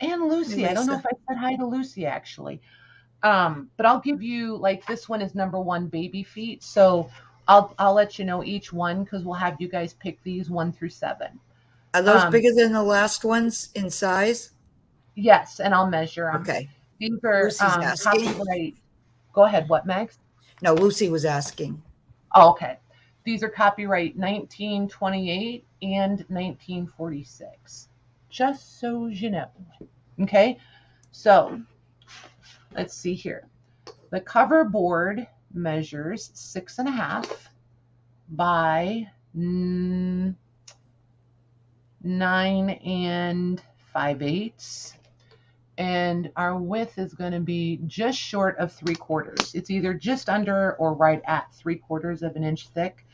Lucy. Hey, I don't know if I said hi to Lucy actually. But I'll give you, like, this one is number 1, baby feet. So I'll let you know each one because we'll have you guys pick these 1 through 7. Are those bigger than the last ones in size? Yes, and I'll measure them. Okay. These are copyright. Go ahead. What, Max? No, Lucy was asking. Oh, okay. These are copyright 1928 and 1946. Just so you know. Okay. So let's see here. The cover board measures 6.5 by 9 5/8. And our width is going to be just short of 3/4. It's either just under or right at 3/4 of an inch thick.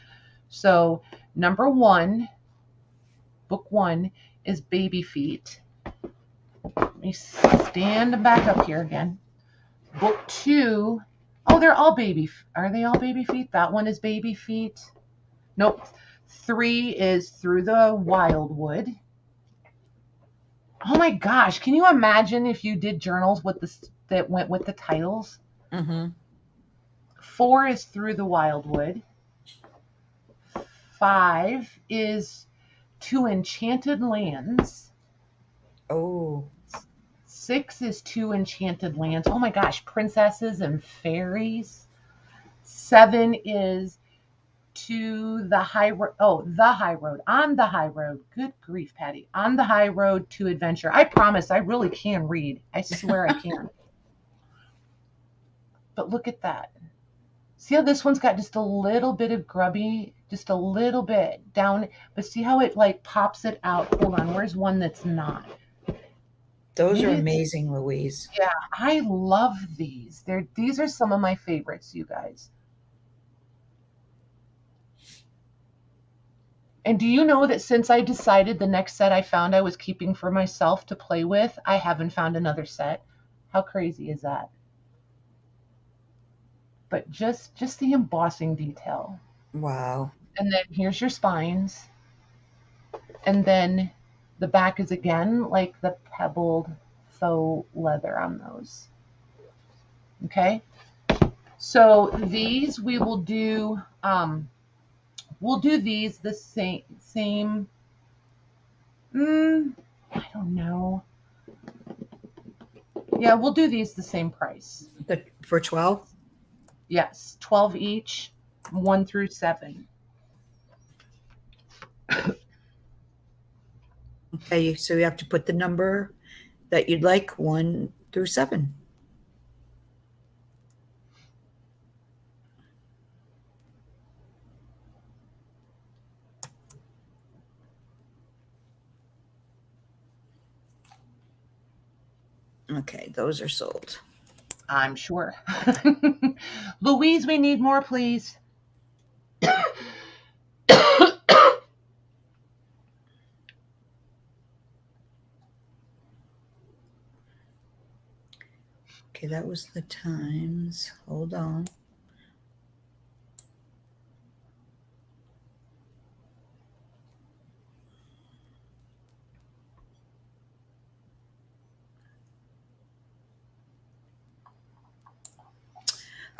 So number 1, book 1, is baby feet. Let me stand back up here again. Book 2, oh, they're all baby. Are they all baby feet? That one is baby feet. Nope. 3 is Through the Wildwood. Oh my gosh, can you imagine if you did journals with that went with the titles? 4 is Through the Wildwood. 5 is To Enchanted Lands. Oh. 6 is To Enchanted Lands. Oh my gosh, Princesses and Fairies. 7 is To the High Road. Oh, the High Road. On the High Road. Good grief, Patty. On the High Road to Adventure. I promise I really can read. I swear I can. But look at that. See how this one's got just a little bit of grubby, just a little bit down, but see how it like pops it out. Hold on, where's one that's not? Those are amazing, Louise. Yeah, I love these. These are some of my favorites, you guys. And do you know that since I decided the next set I found I was keeping for myself to play with, I haven't found another set? How crazy is that? But just the embossing detail. Wow. And then here's your spines. And then the back is again like the pebbled faux leather on those. Okay. So these we will do, we'll do these the same. I don't know. Yeah, we'll do these the same price. For 12? Yes, 12 each, 1 through 7. Okay, so you have to put the number that you'd like, 1 through 7. Okay, those are sold. I'm sure. Louise, we need more, please. Okay, that was the times. Hold on.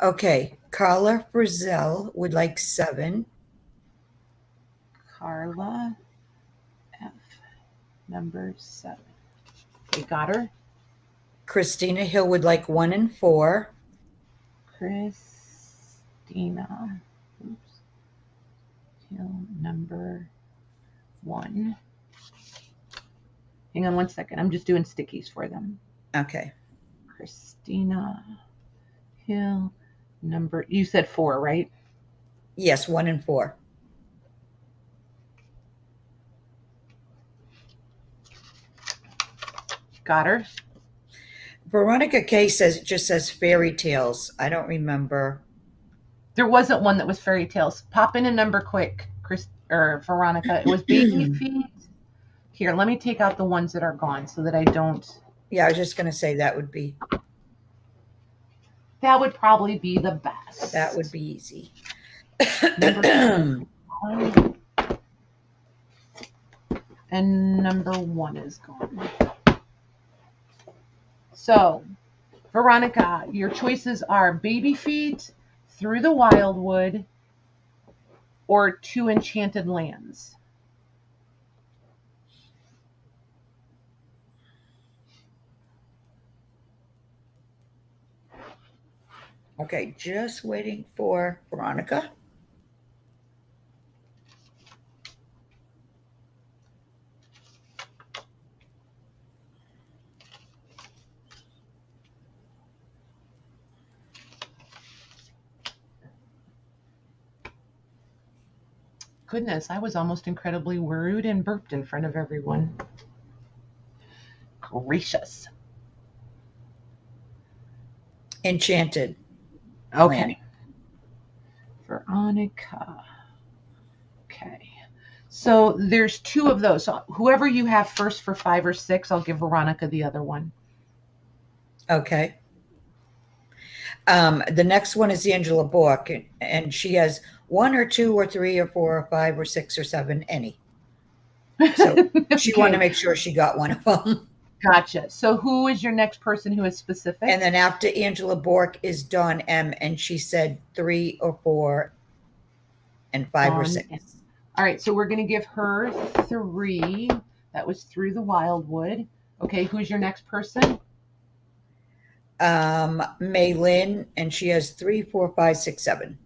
Okay, Carla Brazil would like 7. Carla F, number 7. Okay, got her. Christina Hill would like 1 and 4. Christina, oops, Hill, number 1. Hang on one second. I'm just doing stickies for them. Okay. Christina Hill, number, you said 4, right? Yes, 1 and 4. Got her. Veronica K just says fairy tales. I don't remember. There wasn't one that was fairy tales. Pop in a number quick, Chris or Veronica. It was baby feet. Here, let me take out the ones that are gone so that I don't. Yeah, I was just going to say that would probably be the best. That would be easy. Number 1. And number 1 is gone. So, Veronica, your choices are baby feet, through the wildwood, or 2 enchanted lands. Okay, just waiting for Veronica. Goodness, I was almost incredibly rude and burped in front of everyone. Gracious. Enchanted. Okay. Land. Veronica. Okay. So there's 2 of those. So whoever you have first for 5 or 6, I'll give Veronica the other one. Okay. The next one is Angela Bork, and she has 1 or 2 or 3 or 4 or 5 or 6 or 7, any. So she wanted to make sure she got one of them. Gotcha. So who is your next person who is specific? And then after Angela Bork is Dawn M, and she said 3 or 4 and 5 or 6. All right, so we're going to give her 3. That was through the wildwood. Okay, who's your next person? May Lynn, and she has 3, 4, 5, 6, 7.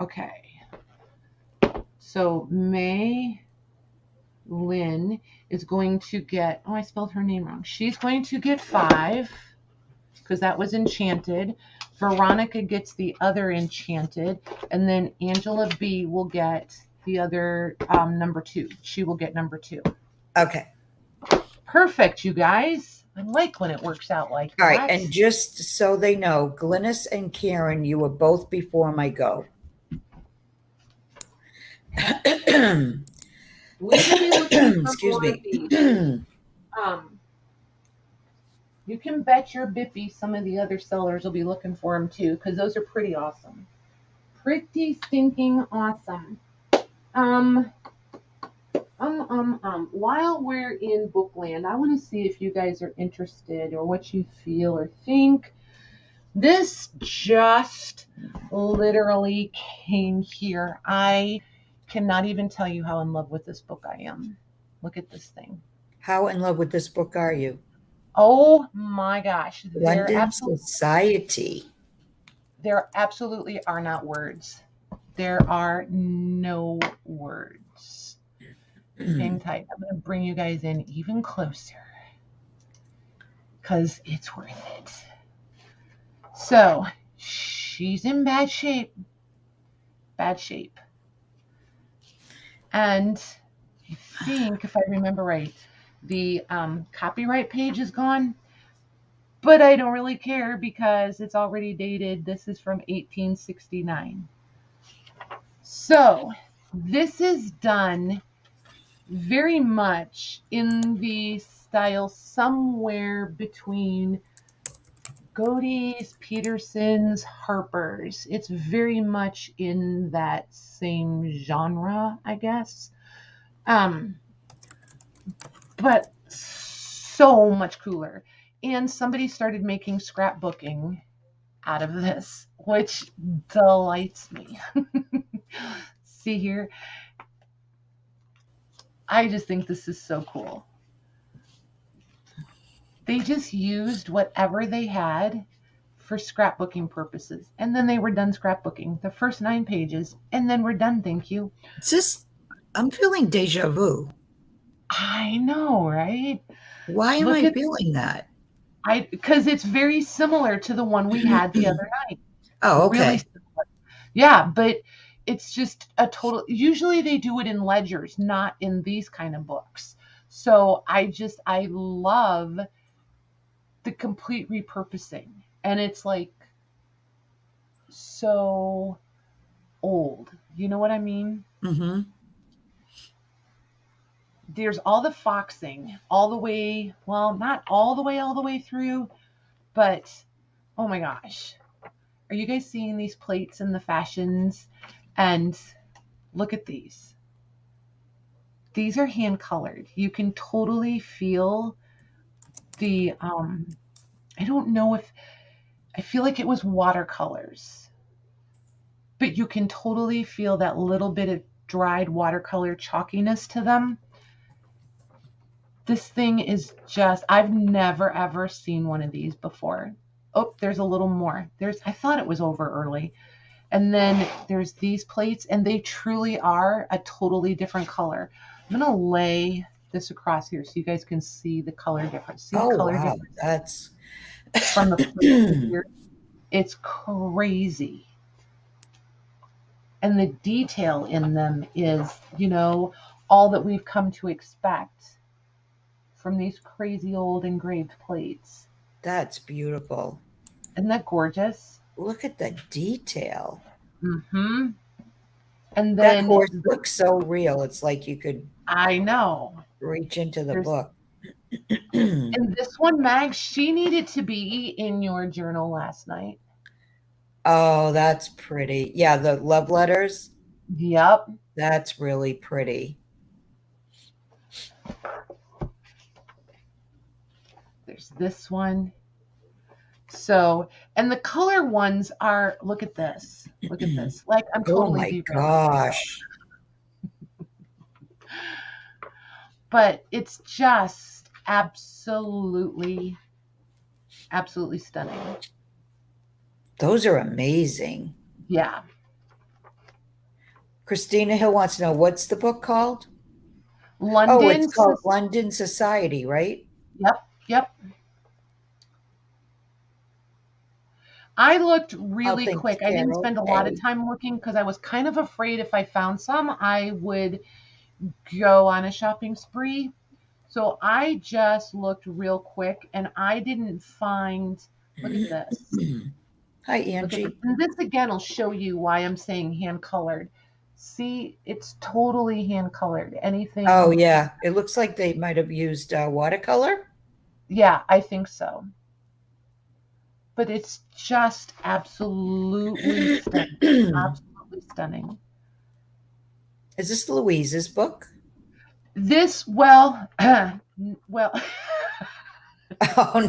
Okay. So May Lynn is going to get, I spelled her name wrong. She's going to get 5 because that was enchanted. Veronica gets the other enchanted, and then Angela B will get the other number 2. She will get number 2. Okay. Perfect, you guys. I like when it works out like that. All right, and just so they know, Glynis and Karen, you were both before my go. Excuse me. You can bet your bippy some of the other sellers will be looking for them too, because those are pretty awesome. Pretty stinking awesome. While we're in Bookland, I want to see if you guys are interested or what you feel or think. This just literally came here. I cannot even tell you how in love with this book I am. Look at this thing. How in love with this book are you? Oh my gosh. London Society. There absolutely are not words. There are no words. Hang tight. I'm going to bring you guys in even closer because it's worth it. So she's in bad shape. Bad shape. And I think, if I remember right, the copyright page is gone. But I don't really care because it's already dated. This is from 1869. So this is done very much in the style somewhere between Godey's, Peterson's, Harper's. It's very much in that same genre, I guess. But so much cooler. And somebody started making scrapbooking out of this, which delights me. See here? I just think this is so cool. They just used whatever they had for scrapbooking purposes. And then they were done scrapbooking the first 9 pages, and then we're done. Thank you. I'm feeling deja vu. I know, right? Why am I feeling that? Because it's very similar to the one we had the other night. Oh, okay. Really similar. Yeah, but it's just a total. Usually they do it in ledgers, not in these kind of books. So I love the complete repurposing. And it's like so old. You know what I mean? Mm-hmm. There's all the foxing all the way, well, not all the way through, but oh my gosh. Are you guys seeing these plates and the fashions? And look at these. These are hand colored. You can totally feel the, I don't know if, I feel like it was watercolors, but you can totally feel that little bit of dried watercolor chalkiness to them. This thing is just, I've never ever seen one of these before. Oh, there's a little more. I thought it was over early. And then there's these plates, and they truly are a totally different color. I'm going to lay this across here so you guys can see the color difference. See the color difference? That's from the plate here. It's crazy. And the detail in them is, all that we've come to expect from these crazy old engraved plates. That's beautiful. Isn't that gorgeous? Look at the detail. Mm-hmm. And then that horse looks so real. It's like you could. I know. Reach into the book. And this one, Mag, she needed to be in your journal last night. Oh, that's pretty. Yeah, the love letters. Yep. That's really pretty. There's this one. So, and the color ones are, look at this. Look at this. Like, I'm totally Oh my gosh. But it's just absolutely stunning. Those are amazing. Yeah. Christina Hill wants to know, what's the book called? London. Oh, it's called London Society, right? Yep. I looked really quick. I didn't spend a lot of time looking because I was kind of afraid if I found some, I would go on a shopping spree. So I just looked real quick, and I didn't find, look at this. Hi, Angie. And this again will show you why I'm saying hand colored. See, it's totally hand colored. Anything. Oh, yeah. It looks like they might have used watercolor. Yeah, I think so. But it's just absolutely stunning. Absolutely stunning. Is this Louise's book? This, well. Oh,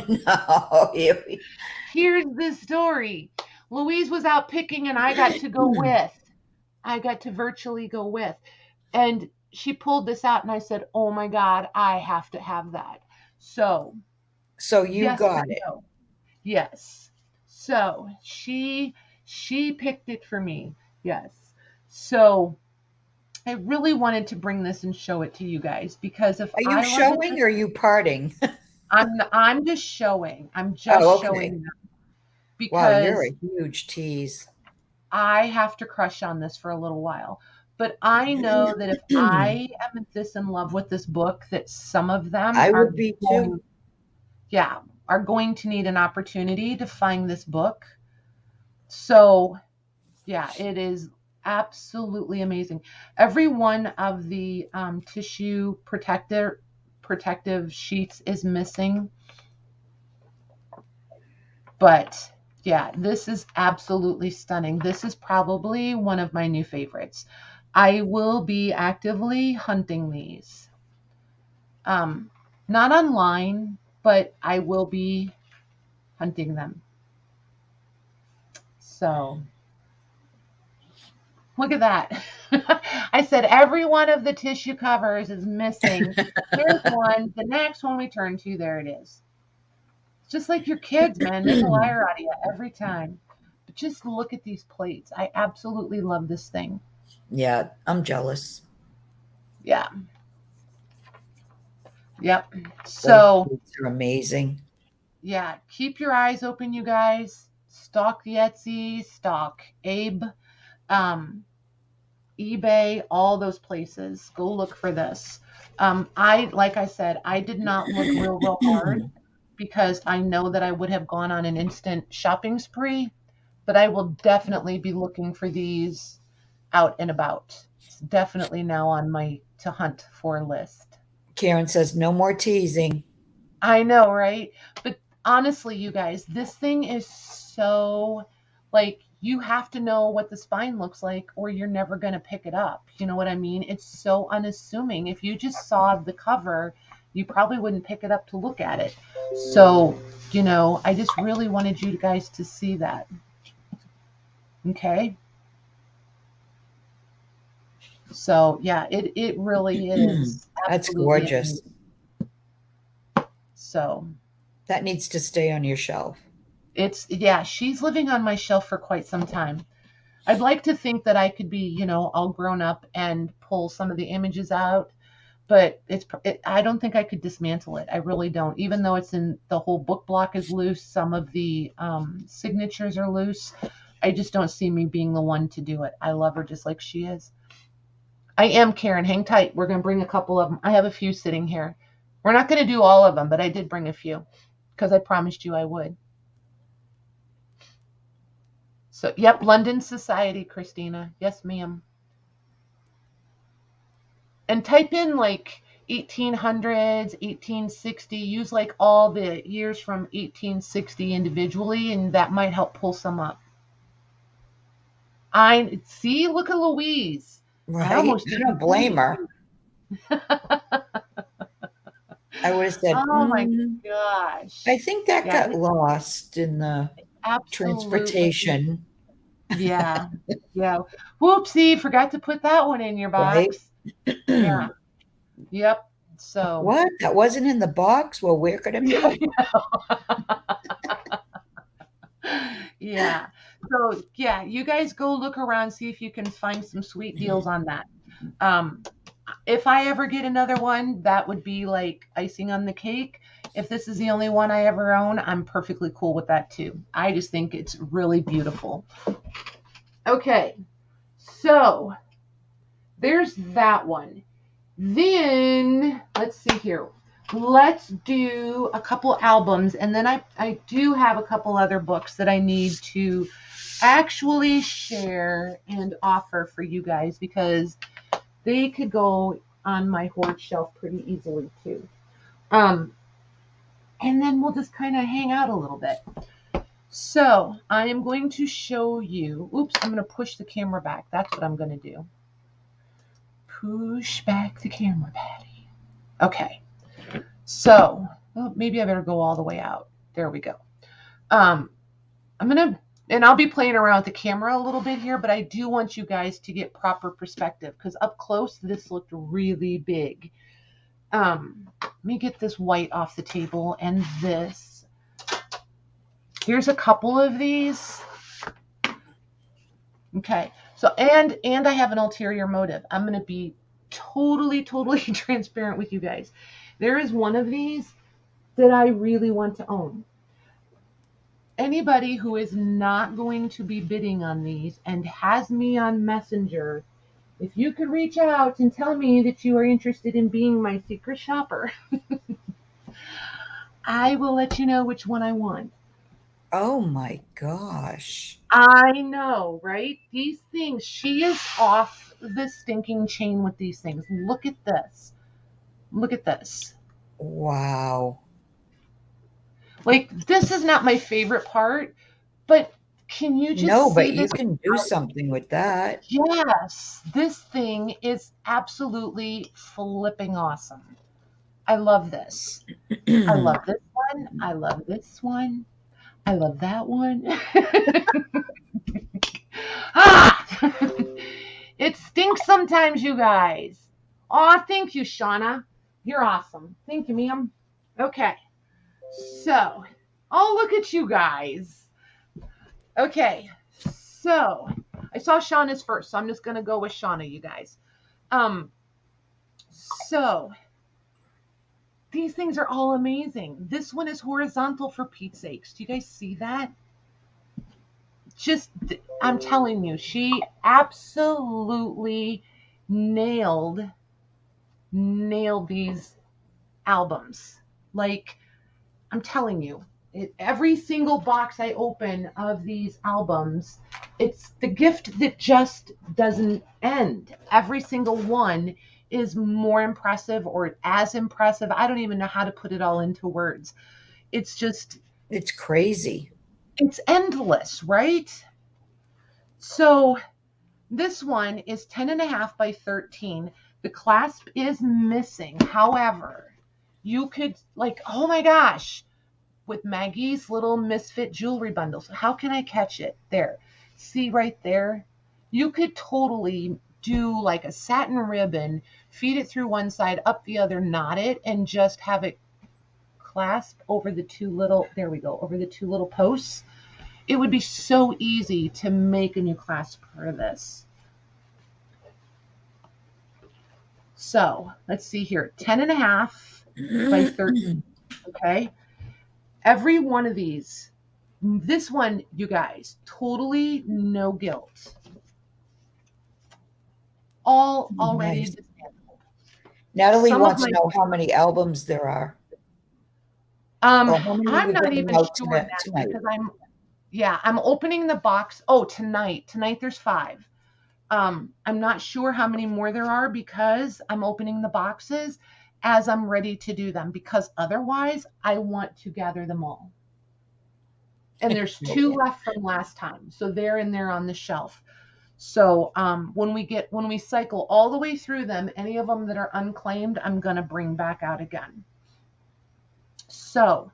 no. Here's the story. Louise was out picking, and I got to go with. I got to virtually go with. And she pulled this out, and I said, oh, my God, I have to have that. So you got it. No. Yes. So she picked it for me. Yes. So I really wanted to bring this and show it to you guys, because if are you showing or are you parting? I'm just showing. I'm just showing them. Because wow, you're a huge tease. I have to crush on this for a little while. But I know that if I am this in love with this book, that some of them would be too. Yeah, are going to need an opportunity to find this book. So, yeah, it is absolutely amazing. Every one of the tissue protective sheets is missing. But yeah, this is absolutely stunning. This is probably one of my new favorites. I will be actively hunting these. Not online, but I will be hunting them. So look at that. I said every one of the tissue covers is missing. Here's one. The next one we turn to, there it is. It's just like your kids, man. Make a liar out of you every time. But just look at these plates. I absolutely love this thing. Yeah, I'm jealous. Yeah. Yep. Those So, plates are amazing. yeah, keep your eyes open, you guys. Stalk the Etsy, stalk Abe, um, eBay, all those places. Go look for this. Like I said, I did not look real hard because I know that I would have gone on an instant shopping spree, but I will definitely be looking for these out and about. It's definitely now on my to hunt for list. Karen says, no more teasing. I know, right? But honestly, you guys, this thing is so like you have to know what the spine looks like or you're never going to pick it up. You know what I mean? It's so unassuming. If you just saw the cover, you probably wouldn't pick it up to look at it. So, I just really wanted you guys to see that. Okay? So, yeah, it really is. That's Absolutely gorgeous. amazing. So, that needs to stay on your shelf. She's living on my shelf for quite some time. I'd like to think that I could be, all grown up and pull some of the images out, but I don't think I could dismantle it. I really don't. Even though the whole book block is loose, some of the signatures are loose. I just don't see me being the one to do it. I love her just like she is. I am, Karen. Hang tight. We're going to bring a couple of them. I have a few sitting here. We're not going to do all of them, but I did bring a few because I promised you I would. So, yep, London Society, Christina. Yes, ma'am. And type in like 1800s, 1860. Use like all the years from 1860 individually, and that might help pull some up. I see. Look at Louise. Right? I almost I don't blame her. I would have said, oh my gosh. I think that got lost in the transportation. Yeah. Yeah. Whoopsie, forgot to put that one in your box. Right? Yeah. Yep. So what? That wasn't in the box? Well, where could it be? Yeah. So yeah, you guys go look around, see if you can find some sweet deals on that. If I ever get another one, that would be like icing on the cake. If this is the only one I ever own, I'm perfectly cool with that too. I just think it's really beautiful. Okay, so there's that one. Then let's see here. Let's do a couple albums, and then I do have a couple other books that I need to actually share and offer for you guys because they could go on my hoard shelf pretty easily too. And then we'll just kind of hang out a little bit. So I am going to show you. Oops, I'm going to push the camera back. That's what I'm going to do. Push back the camera, Patty. Okay. So maybe I better go all the way out. There we go. I'm going to, and I'll be playing around with the camera a little bit here, but I do want you guys to get proper perspective because up close, this looked really big. Let me get this white off the table and this. Here's a couple of these. Okay. So, and I have an ulterior motive. I'm going to be totally transparent with you guys. There is one of these that I really want to own. Anybody who is not going to be bidding on these and has me on Messenger, if you could reach out and tell me that you are interested in being my secret shopper, I will let you know which one I want. Oh my gosh. I know, right? These things, she is off the stinking chain with these things. Look at this. Look at this. Wow. Like, this is not my favorite part, but can you just No, see but you this? can do something with that. Yes, this thing is absolutely flipping awesome. I love this. I love this one. I love this one. I love that one. Ah! It stinks sometimes, you guys. Aw, thank you, Shauna. You're awesome. Thank you, ma'am. Okay. So, oh, look at you guys. Okay. So, I saw Shauna's first, so I'm just going to go with Shauna, you guys. So, these things are all amazing. This one is horizontal, for Pete's sakes. Do you guys see that? Just, I'm telling you, she absolutely nailed these albums. Like, I'm telling you, every single box I open of these albums, it's the gift that just doesn't end. Every single one is more impressive or as impressive. I don't even know how to put it all into words. It's just, It's crazy. it's endless, right? So this one is 10.5 by 13. The clasp is missing. However, you could, like, oh my gosh, with Maggie's little misfit jewelry bundles. How can I catch it? There. See right there? You could totally do like a satin ribbon, feed it through one side, up the other, knot it, and just have it clasp over the two little, there we go, over the two little posts. It would be so easy to make a new clasp for this. So let's see here, 10.5 by 13. Okay. Every one of these, this one, you guys, totally no guilt. All already Nice. dismantled. Natalie Some wants of to my, know how many albums there are, or how many are I'm you not bringing even out sure that tonight? because I'm opening the box. Oh, tonight. Tonight there's 5. I'm not sure how many more there are because I'm opening the boxes as I'm ready to do them, because otherwise I want to gather them all. And there's 2 left from last time. So they're in there on the shelf. So when we cycle all the way through them, any of them that are unclaimed, I'm going to bring back out again. So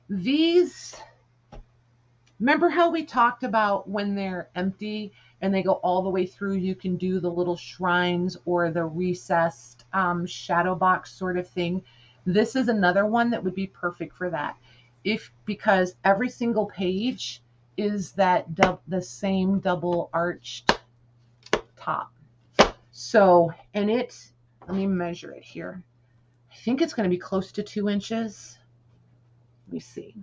these, remember how we talked about when they're empty and they go all the way through, you can do the little shrines or the recessed shadow box sort of thing. This is another one that would be perfect for that. Because every single page is that the same double arched top. So, and let me measure it here. I think it's going to be close to 2 inches. Let me see.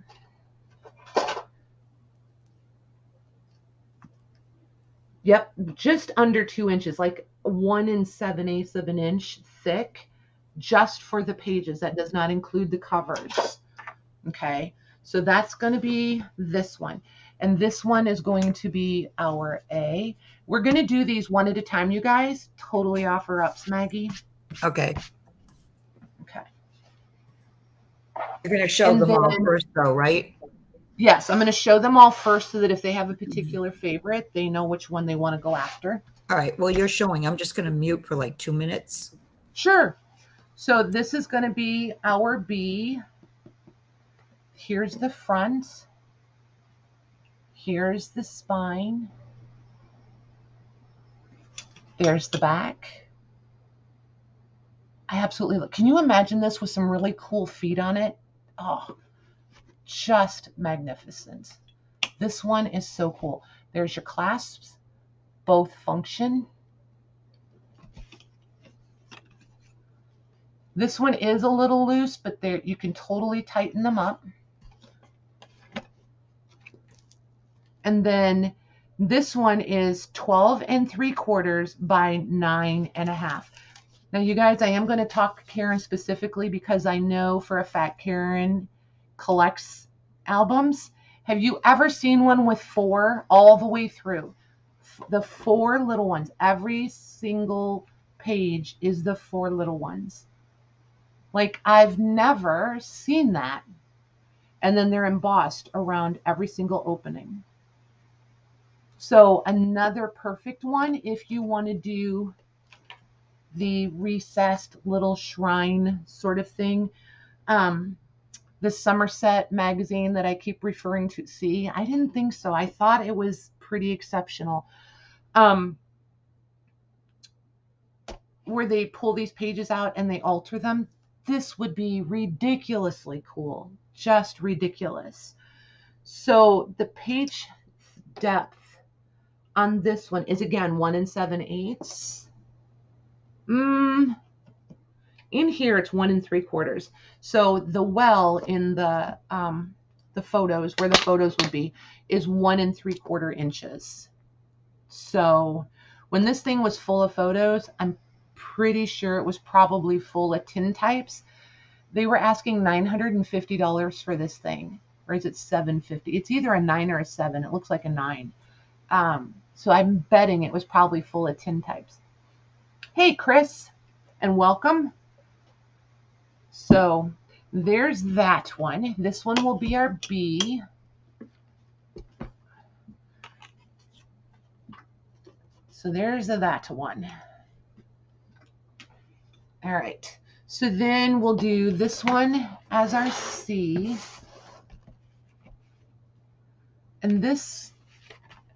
Yep, just under 2 inches, like 1 7/8 of an inch thick, just for the pages. That does not include the covers. Okay, so that's going to be this one. And this one is going to be our A. We're going to do these one at a time, you guys. Totally offer ups, Maggie. Okay. Okay. You're going to show them all first, though, right? Yes, I'm going to show them all first so that if they have a particular favorite, they know which one they want to go after. All right. Well, you're showing. I'm just going to mute for like 2 minutes. Sure. So this is going to be our B. Here's the front. Here's the spine. There's the back. I absolutely love. Can you imagine this with some really cool feet on it? Oh, just magnificent. This one is so cool. There's your clasps. Both function. This one is a little loose, but there you can totally tighten them up. And then this one is 12 3/4 by 9.5. Now, you guys, I am going to talk to Karen specifically because I know for a fact Karen collects albums. Have you ever seen one with 4 all the way through? The 4 little ones. Every single page is the 4 little ones. Like, I've never seen that. and then they're embossed around every single opening. So another perfect one if you want to do the recessed little shrine sort of thing. The Somerset magazine that I keep referring to. See, I didn't think so. I thought it was pretty exceptional. Where they pull these pages out and they alter them. This would be ridiculously cool. Just ridiculous. So the page depth on this one is again 1 7/8. In here it's 1 3/4. So the well in the photos, where the photos would be, is 1 3/4 inches. So when this thing was full of photos, I'm pretty sure it was probably full of tin types. They were asking $950 for this thing, or is it $750? It's either a 9 or a 7. It looks like a 9. So I'm betting it was probably full of tin types. Hey, Chris, and welcome. So there's that one. This one will be our B. So there's that one. All right. So then we'll do this one as our C. And this,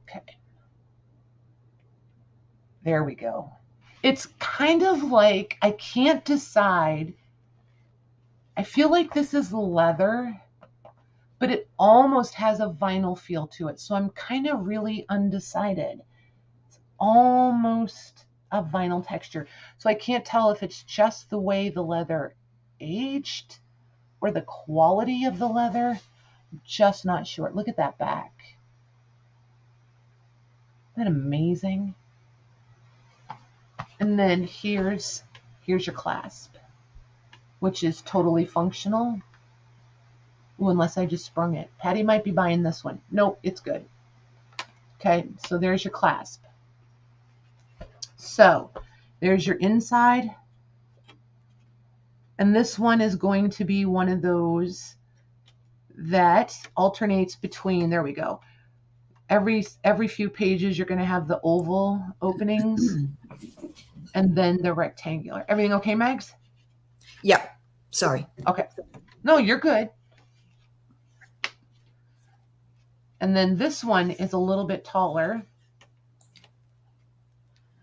okay. There we go. It's kind of like, I can't decide. I feel like this is leather, but it almost has a vinyl feel to it. So I'm kind of really undecided. It's almost a vinyl texture. So I can't tell if it's just the way the leather aged or the quality of the leather. I'm just not sure. Look at that back. Isn't that amazing? And then here's your clasp, which is totally functional. Ooh, unless I just sprung it. Patty might be buying this one. Nope, it's good. Okay, so there's your clasp. So there's your inside. And this one is going to be one of those that alternates between, there we go. Every few pages, you're going to have the oval openings and then the rectangular. Everything okay, Mags? Yeah, sorry. Okay. No, you're good. And then this one is a little bit taller.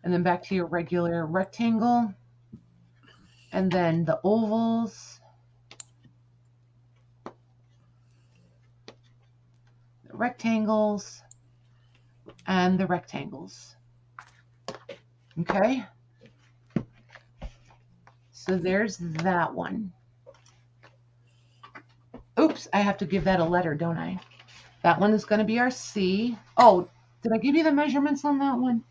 And then back to your regular rectangle. And then the ovals. The rectangles. And the rectangles. Okay. So there's that one. Oops, I have to give that a letter, don't I? That one is going to be our C. Oh, did I give you the measurements on that one?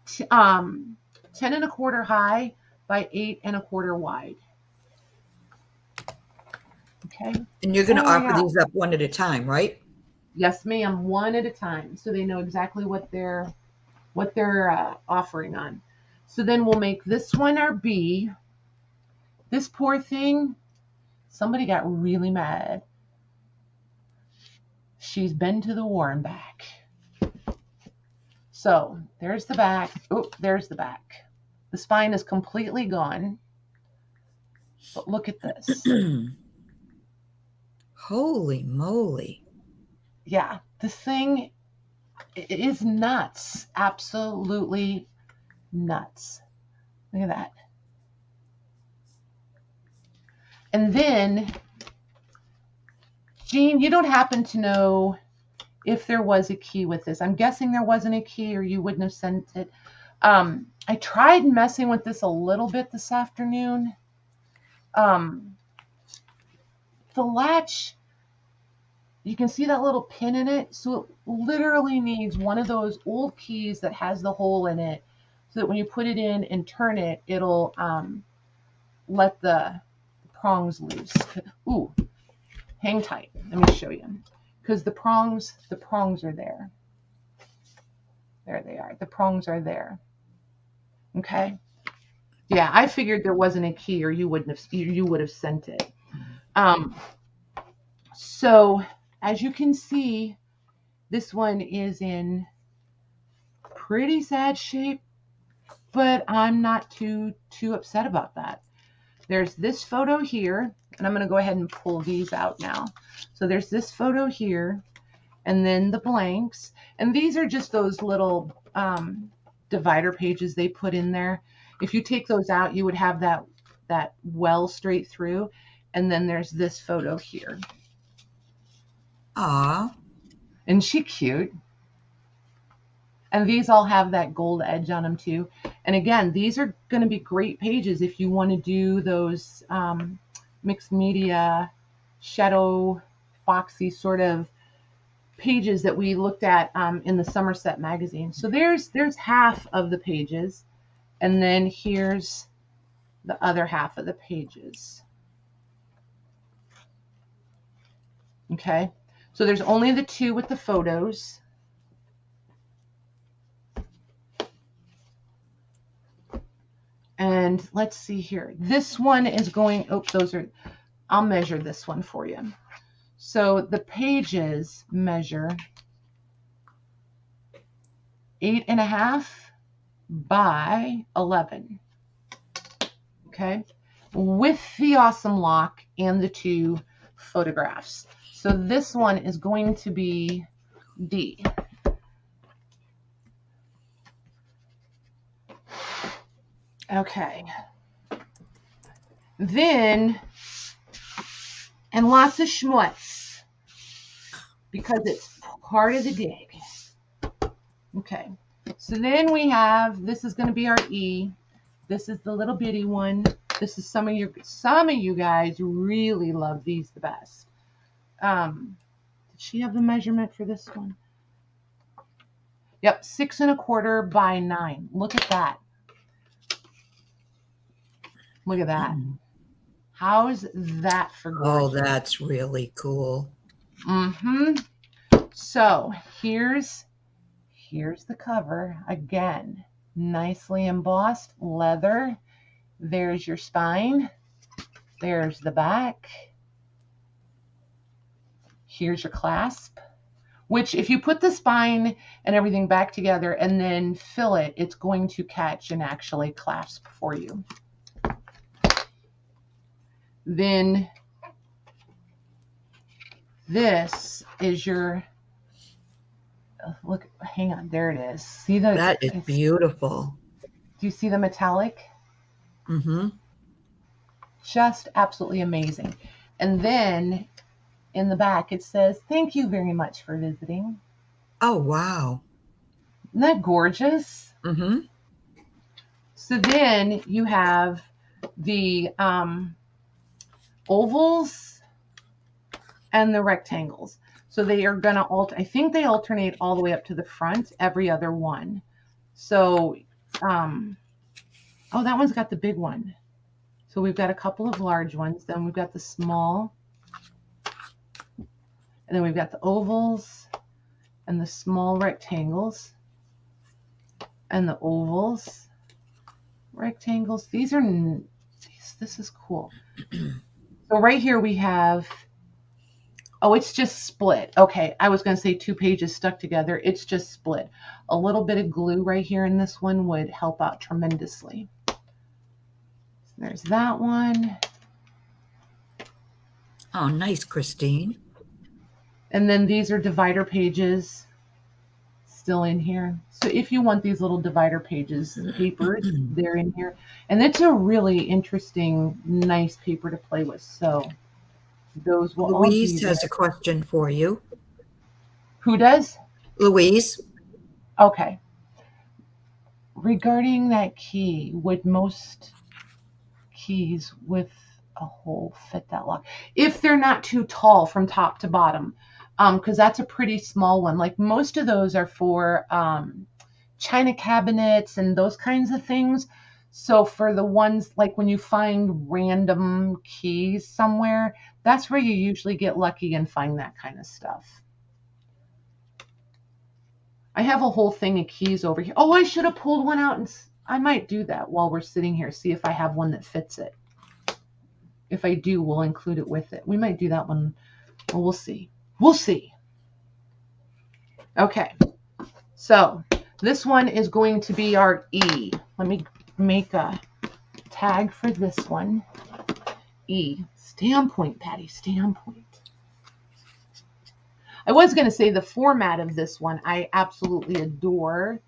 10 1/4 high by 8 1/4 wide. Okay. And you're going to offer these up one at a time, right? Yes, ma'am. One at a time, so they know exactly what they're offering on. So then we'll make this one our B. This poor thing, somebody got really mad. She's been to the war and back. So there's the back. Oh, there's the back. The spine is completely gone. But look at this. Holy moly. Yeah, this thing is nuts. Absolutely nuts. Look at that. And then, Jean, you don't happen to know if there was a key with this. I'm guessing there wasn't a key or you wouldn't have sent it. I tried messing with this a little bit this afternoon. The latch, you can see that little pin in it. So it literally needs one of those old keys that has the hole in it so that when you put it in and turn it, it'll let the prongs loose. Ooh, hang tight. Let me show you. Because the prongs are there. There they are. The prongs are there. Okay. Yeah, I figured there wasn't a key or you would have sent it. So as you can see, this one is in pretty sad shape, but I'm not too upset about that. There's this photo here, and I'm going to go ahead and pull these out now. So there's this photo here, and then the blanks, and these are just those little divider pages they put in there. If you take those out, you would have that well straight through, and then there's this photo here. Aw. Isn't she cute? And these all have that gold edge on them too. And again, these are going to be great pages if you want to do those mixed media, shadow, boxy sort of pages that we looked at in the Somerset magazine. So there's half of the pages, and then here's the other half of the pages. Okay, so there's only the two with the photos. And let's see here. This one is going, I'll measure this one for you. So the pages measure 8.5 by 11. Okay, with the awesome lock and the two photographs. So this one is going to be D. Okay. Then, and lots of schmutz, because it's part of the gig. Okay. So then we have, this is going to be our E. This is the little bitty one. This is some of you guys really love these the best. Did she have the measurement for this one? Yep, 6.25 by 9. Look at that. Look at that. How's that for gorgeous? Oh, that's really cool. Mm-hmm. So here's the cover. Again, nicely embossed leather. There's your spine. There's the back. Here's your clasp, which if you put the spine and everything back together and then fill it, it's going to catch and actually clasp for you. Then this is your, look, hang on, there it is. See the, that is beautiful. Do you see the metallic? Mm-hmm. Just absolutely amazing. And then in the back it says, "Thank you very much for visiting." Oh, wow. Isn't that gorgeous? Mm-hmm. So then you have the ovals and the rectangles. So they are going to I think they alternate all the way up to the front, every other one. So, oh, that one's got the big one. So we've got a couple of large ones. Then we've got the small. And then we've got the ovals and the small rectangles and the ovals, rectangles. These are, this is cool. So right here we have, oh, it's just split. Okay, I was going to say 2 pages stuck together. It's just split. A little bit of glue right here in this one would help out tremendously. There's that one. Oh, nice, Christine. And then these are divider pages still in here. So if you want these little divider pages, papers, they're in here. And it's a really interesting, nice paper to play with. So those will Louise all be has a question for you. Who does? Louise. Okay. Regarding that key, would most keys with a hole fit that lock? If they're not too tall from top to bottom, because that's a pretty small one. Like most of those are for china cabinets and those kinds of things. So for the ones like when you find random keys somewhere, that's where you usually get lucky and find that kind of stuff. I have a whole thing of keys over here. Oh, I should have pulled one out, and I might do that while we're sitting here, see if I have one that fits it. If I do, we'll include it with it. We might do that one Well, we'll see. We'll see. Okay. So this one is going to be our E. Let me make a tag for this one. E. Stay on point, Patty. Stay on point. I was going to say the format of this one I absolutely adore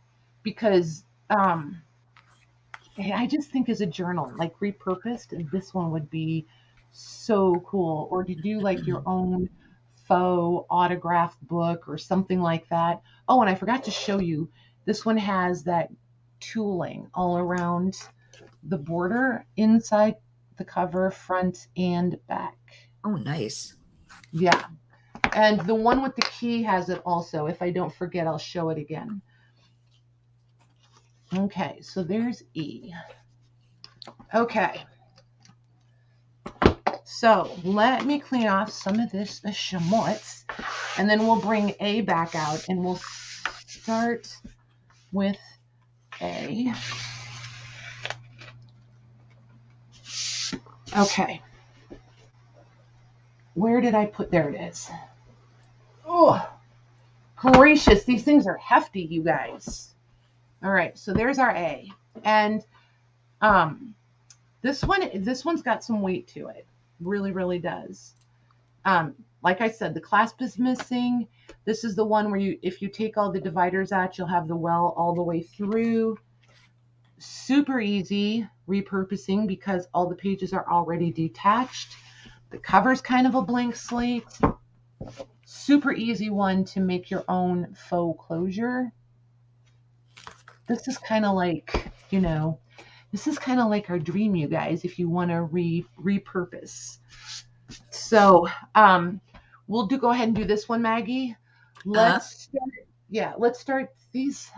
because I just think as a journal, like repurposed, and this one would be so cool. Or to do like your own faux autographed book or something like that. Oh, and I forgot to show you, this one has that tooling all around the border, inside the cover, front and back. Oh, nice. Yeah. And the one with the key has it also. If I don't forget, I'll show it again. Okay, so there's E. Okay. So let me clean off some of this schmutz, and then we'll bring A back out, and we'll start with A. Okay. Where did I put? There it is. Oh, gracious. These things are hefty, you guys. All right. So there's our A. And this one's got some weight to it. Really, really does. Like I said, the clasp is missing. This is the one where if you take all the dividers out, you'll have the well all the way through. Super easy repurposing because all the pages are already detached. The cover's kind of a blank slate. Super easy one to make your own faux closure. This is kind of like, this is kind of like our dream, you guys, if you want to repurpose. So we'll go ahead and do this one, Maggie. Let's start these.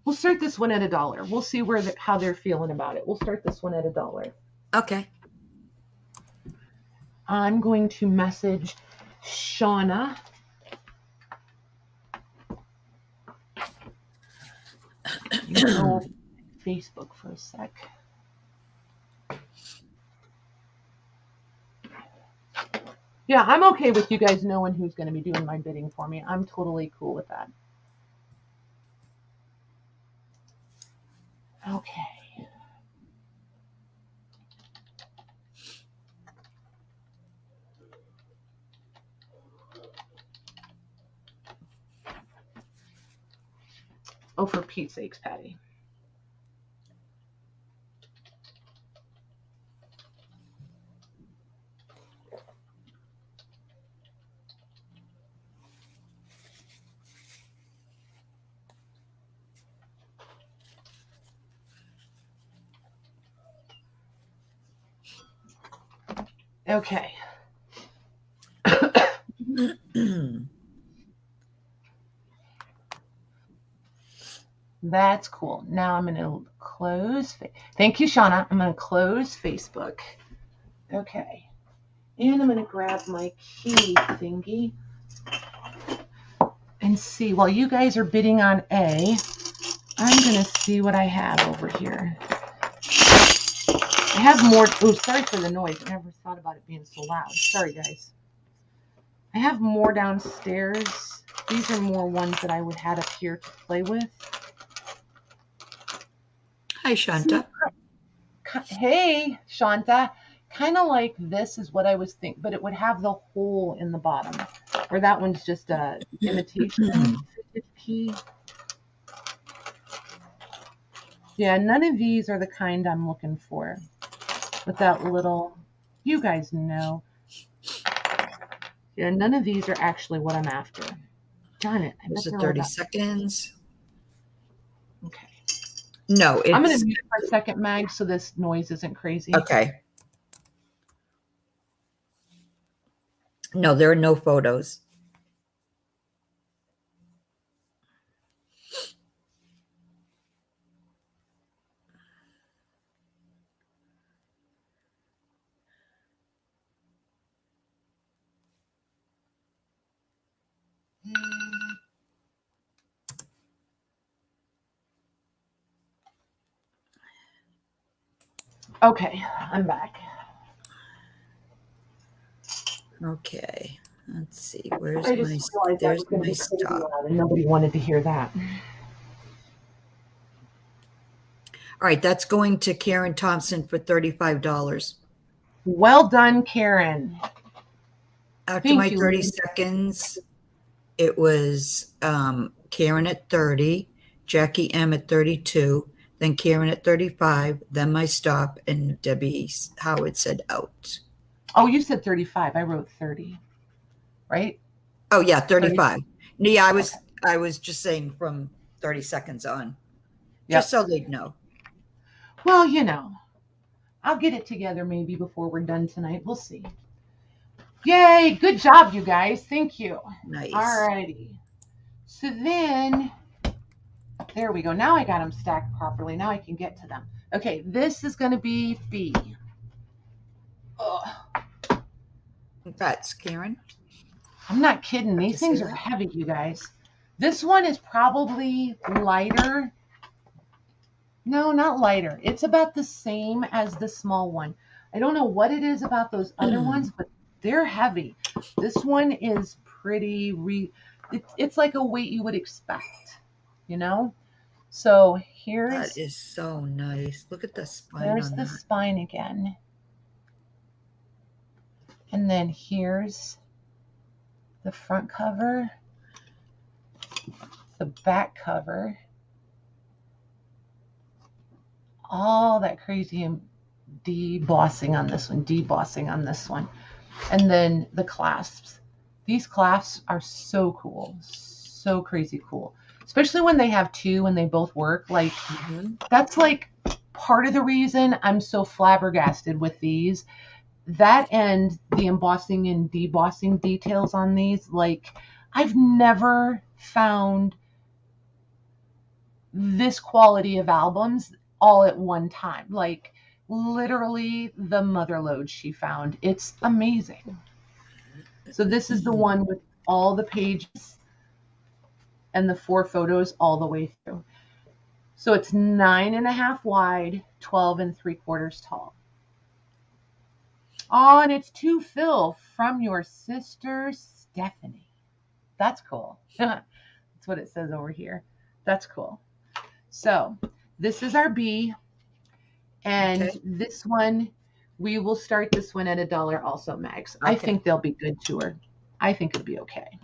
We'll start this one at $1. We'll see how they're feeling about it. We'll start this one at $1. Okay. I'm going to message Shauna. Go Facebook for a sec. Yeah, I'm okay with you guys knowing who's going to be doing my bidding for me. I'm totally cool with that. Okay. Oh, for Pete's sakes, Patty. Okay. That's cool. Now I'm going to close. Thank you, Shauna. I'm going to close Facebook. Okay. And I'm going to grab my key thingy and see. While you guys are bidding on A, I'm going to see what I have over here. I have more. Oh, sorry for the noise. I never thought about it being so loud. Sorry, guys. I have more downstairs. These are more ones that I would have up here to play with. Hi, Shanta. Hey, Shanta. Kind of like this is what I was thinking, but it would have the hole in the bottom, where that one's just a imitation key. Yeah, none of these are the kind I'm looking for. With that little, you guys know. Yeah, none of these are actually what I'm after. Darn it. There's the 30 seconds. Okay. No, I'm going to mute for a second, Mag, so this noise isn't crazy. Okay. No, there are no photos. Okay, I'm back. Okay. Let's see. Where's I my? just realized that There's was going to my be crazy stop. loud, and nobody wanted to hear that. All right, that's going to Karen Thompson for $35. Well done, Karen. After Thank my you, 30 Lynn. seconds, it was Karen at 30, Jackie M at 32, then Karen at 35, then my stop, and Debbie Howard said out. Oh, you said 35. I wrote 30, right? Oh yeah, 30. 35. Yeah, Okay. I was just saying from 30 seconds on, just Yep. so they'd know. Well, you know, I'll get it together maybe before we're done tonight. We'll see. Yay! Good job, you guys. Thank you. Nice. Alrighty. So then, there we go. Now I got them stacked properly. Now I can get to them. Okay, this is going to be B. Ugh. That's Karen. I'm not kidding. Did you These see things are that? heavy, you guys. This one is probably lighter. No, not lighter. It's about the same as the small one. I don't know what it is about those other ones, but they're heavy. This one is pretty, it's like a weight you would expect, you know? So That here's, is so nice. Look at the spine there's on the that. spine again. And then here's the front cover, the back cover, all that crazy debossing on this one, debossing on this one. And then the clasps. These clasps are so cool, so crazy cool. Especially when they have two and they both work. Like, that's like part of the reason I'm so flabbergasted with these. That and the embossing and debossing details on these. Like, I've never found this quality of albums all at one time. Like, literally the mother lode she found. It's amazing. So this is the one with all the pages and the 4 photos all the way through. So it's 9.5 wide, 12 3/4 tall. Oh, and it's to Phil from your sister Stephanie. That's cool. That's what it says over here. That's cool. So this is our B. And Okay. this one, we will start this one at $1 also, Max. I Okay. think they'll be good to her. I think it'll be okay.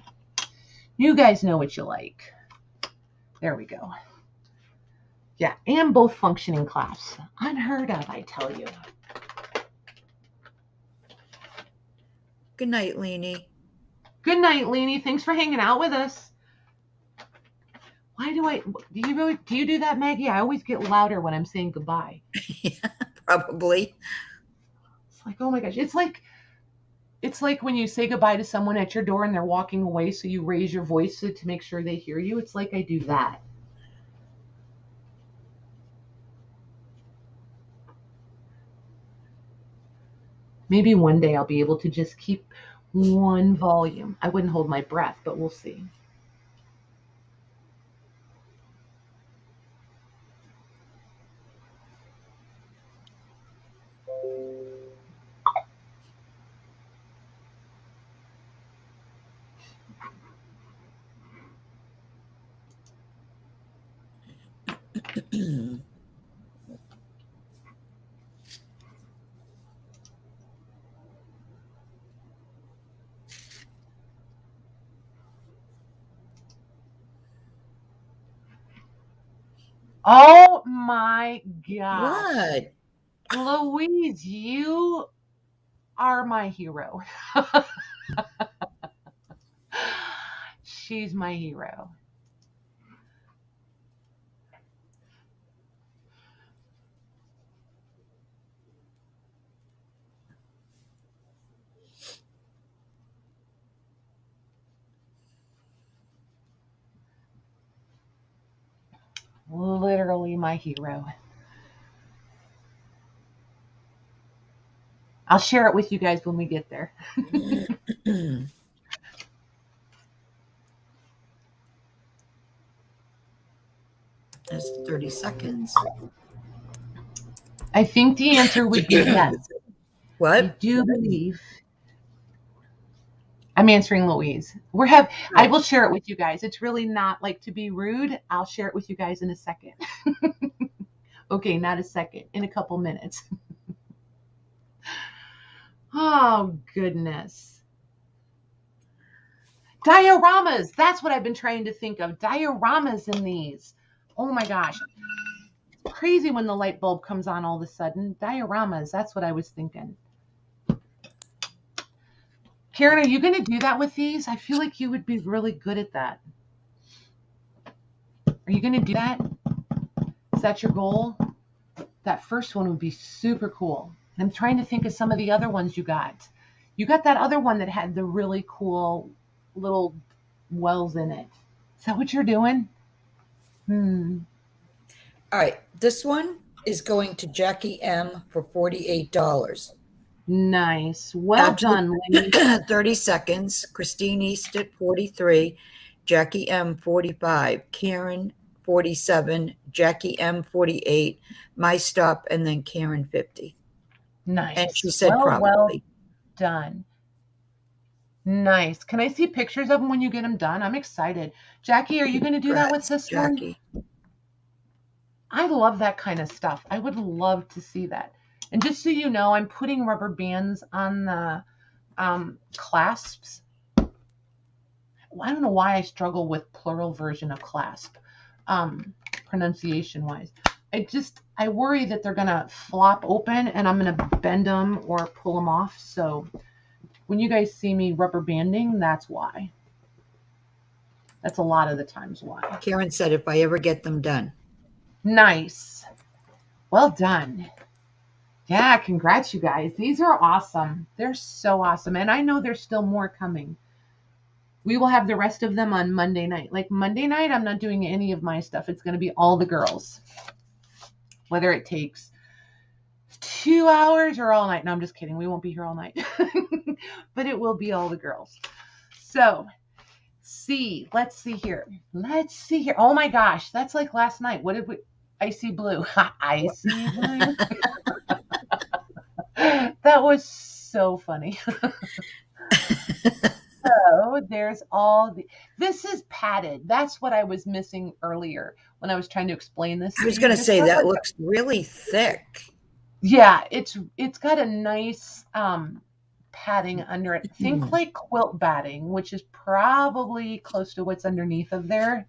You guys know what you like. There we go. Yeah, and both functioning clasps. Unheard of, I tell you. Good night, Leanie. Good night, Leanie. Thanks for hanging out with us. Why do you do that, Maggie? I always get louder when I'm saying goodbye. Yeah, probably. It's like, oh my gosh. It's like when you say goodbye to someone at your door and they're walking away, so you raise your voice to make sure they hear you. It's like I do that. Maybe one day I'll be able to just keep one volume. I wouldn't hold my breath, but we'll see. Oh my gosh. What? Louise, you are my hero. She's my hero. Literally my hero. I'll share it with you guys when we get there. That's 30 seconds. I think the answer would be yes. I What? do believe I'm answering Louise. I will share it with you guys. It's really not like to be rude. I'll share it with you guys in a second. Okay, not a second. In a couple minutes. Oh, goodness. Dioramas. That's what I've been trying to think of. Dioramas in these. Oh my gosh. It's crazy when the light bulb comes on all of a sudden. Dioramas. That's what I was thinking. Karen, are you going to do that with these? I feel like you would be really good at that. Are you going to do that? Is that your goal? That first one would be super cool. I'm trying to think of some of the other ones you got. You got that other one that had the really cool little wells in it. Is that what you're doing? All right, this one is going to Jackie M for $48. Nice. Well done, lady. 30 seconds. Christine East at 43. Jackie M 45. Karen 47. Jackie M 48. My stop, and then Karen 50. Nice. And she said probably. Well done. Nice. Can I see pictures of them when you get them done? I'm excited. Jackie, are you going to do that with this Jackie. one? I love that kind of stuff. I would love to see that. And just so you know, I'm putting rubber bands on the clasps. I don't know why I struggle with plural version of clasp, pronunciation-wise. I worry that they're going to flop open and I'm going to bend them or pull them off. So when you guys see me rubber banding, that's why. That's a lot of the times why. Karen said if I ever get them done. Nice. Well done. Yeah, congrats, you guys. These are awesome. They're so awesome. And I know there's still more coming. We will have the rest of them on Monday night. Like Monday night, I'm not doing any of my stuff. It's going to be all the girls. Whether it takes 2 hours or all night. No, I'm just kidding. We won't be here all night. But it will be all the girls. So, let's see here. Oh my gosh, that's like last night. What did we? Icy blue. Icy blue. That was so funny. So there's this is padded. That's what I was missing earlier when I was trying to explain this. I was going to say that looks really thick. Yeah, it's got a nice padding under it. Think like quilt batting, which is probably close to what's underneath of there.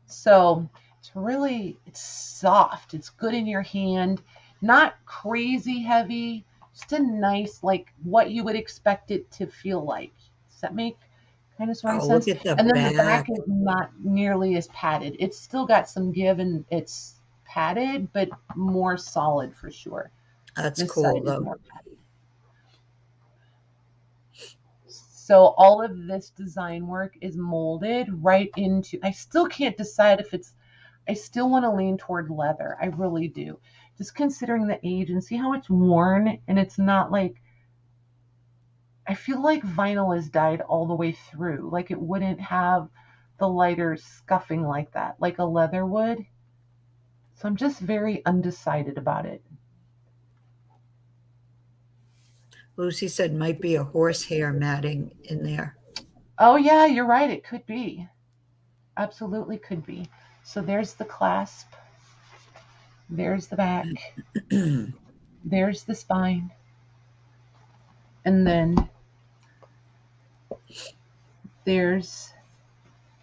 So it's soft. It's good in your hand. Not crazy heavy. Just a nice, like what you would expect it to feel like. Does that make kind of sort of sense? Look at and then the back is not nearly as padded. It's still got some give and it's padded, but more solid for sure. That's cool though. So all of this design work is molded right into, I still can't decide if I still want to lean toward leather. I really do. Just considering the age and see how it's worn, and it's not like, I feel like vinyl is dyed all the way through. Like it wouldn't have the lighter scuffing like that, like a leather would. So I'm just very undecided about it. Lucy said might be a horsehair matting in there. Oh yeah, you're right. It could be. Absolutely could be. So there's the clasp. There's the back. There's the spine. And then there's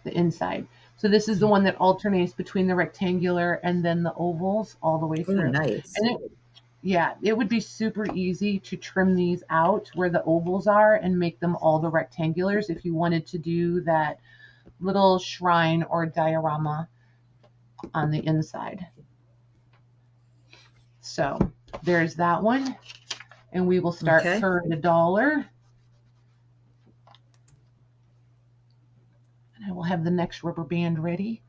the inside. So this is the one that alternates between the rectangular and then the ovals all the way through. Nice. And it would be super easy to trim these out where the ovals are and make them all the rectangulars if you wanted to do that little shrine or diorama on the inside. So there's that one. And we will start for $1. And I will have the next rubber band ready.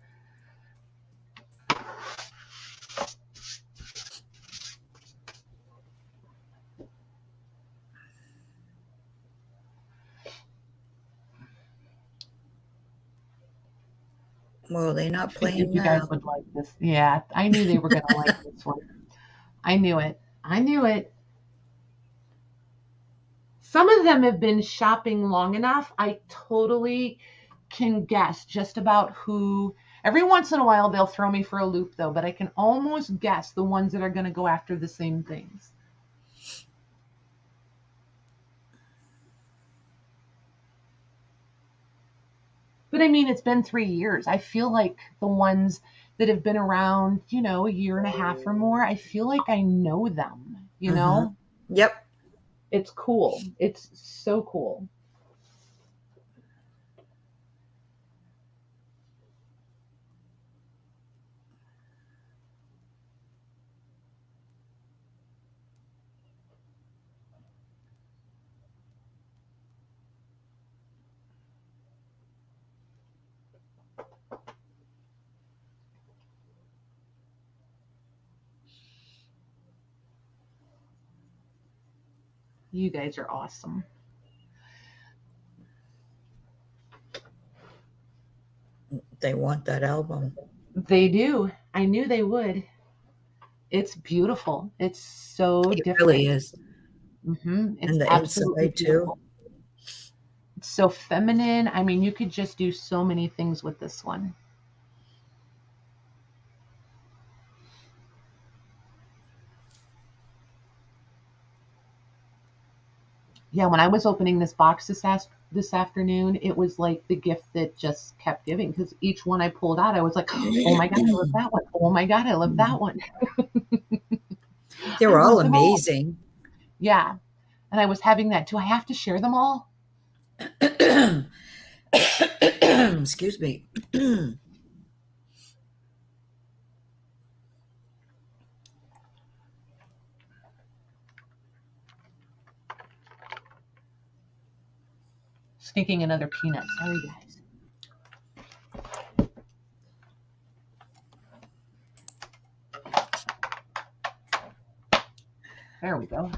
Well, they're not playing you guys would like this. Yeah, I knew they were going to like this one. I knew it. Some of them have been shopping long enough. I totally can guess just about who. Every once in a while, they'll throw me for a loop, though, but I can almost guess the ones that are going to go after the same things. But I mean, it's been 3 years. I feel like the ones that have been around, a year and a half or more, I feel like I know them, Yep. It's cool. It's so cool. You guys are awesome. They want that album. They do. I knew they would. It's beautiful. It's so It different. really is. Mm-hmm. It's And the absolutely inside beautiful. too. It's so feminine. I mean, you could just do so many things with this one. Yeah, when I was opening this box this afternoon, it was like the gift that just kept giving, because each one I pulled out, I was like, oh my God, I love that one. Oh my God, I love that one. They I were all love them all. amazing. Yeah. And I was having that. Do I have to share them all? Excuse me. Sneaking another peanut. Sorry, guys. There we go.